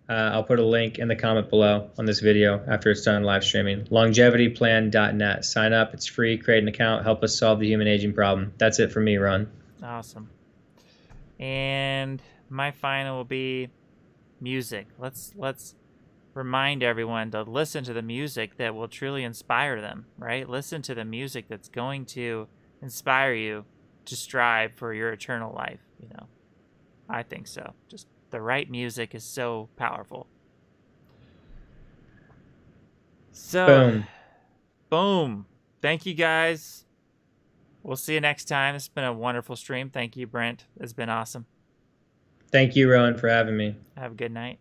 I'll put a link in the comment below on this video after it's done live streaming. Longevityplan.net. Sign up. It's free. Create an account. Help us solve the human aging problem. That's it for me, Ron. Awesome. And my final will be music. Let's remind everyone to listen to the music that will truly inspire them, right? Listen to the music that's going to inspire you to strive for your eternal life, I think so. Just the right music is so powerful. So, boom. Thank you, guys. We'll see you next time. It's been a wonderful stream. Thank you, Brent. It's been awesome. Thank you, Rowan, for having me. Have a good night.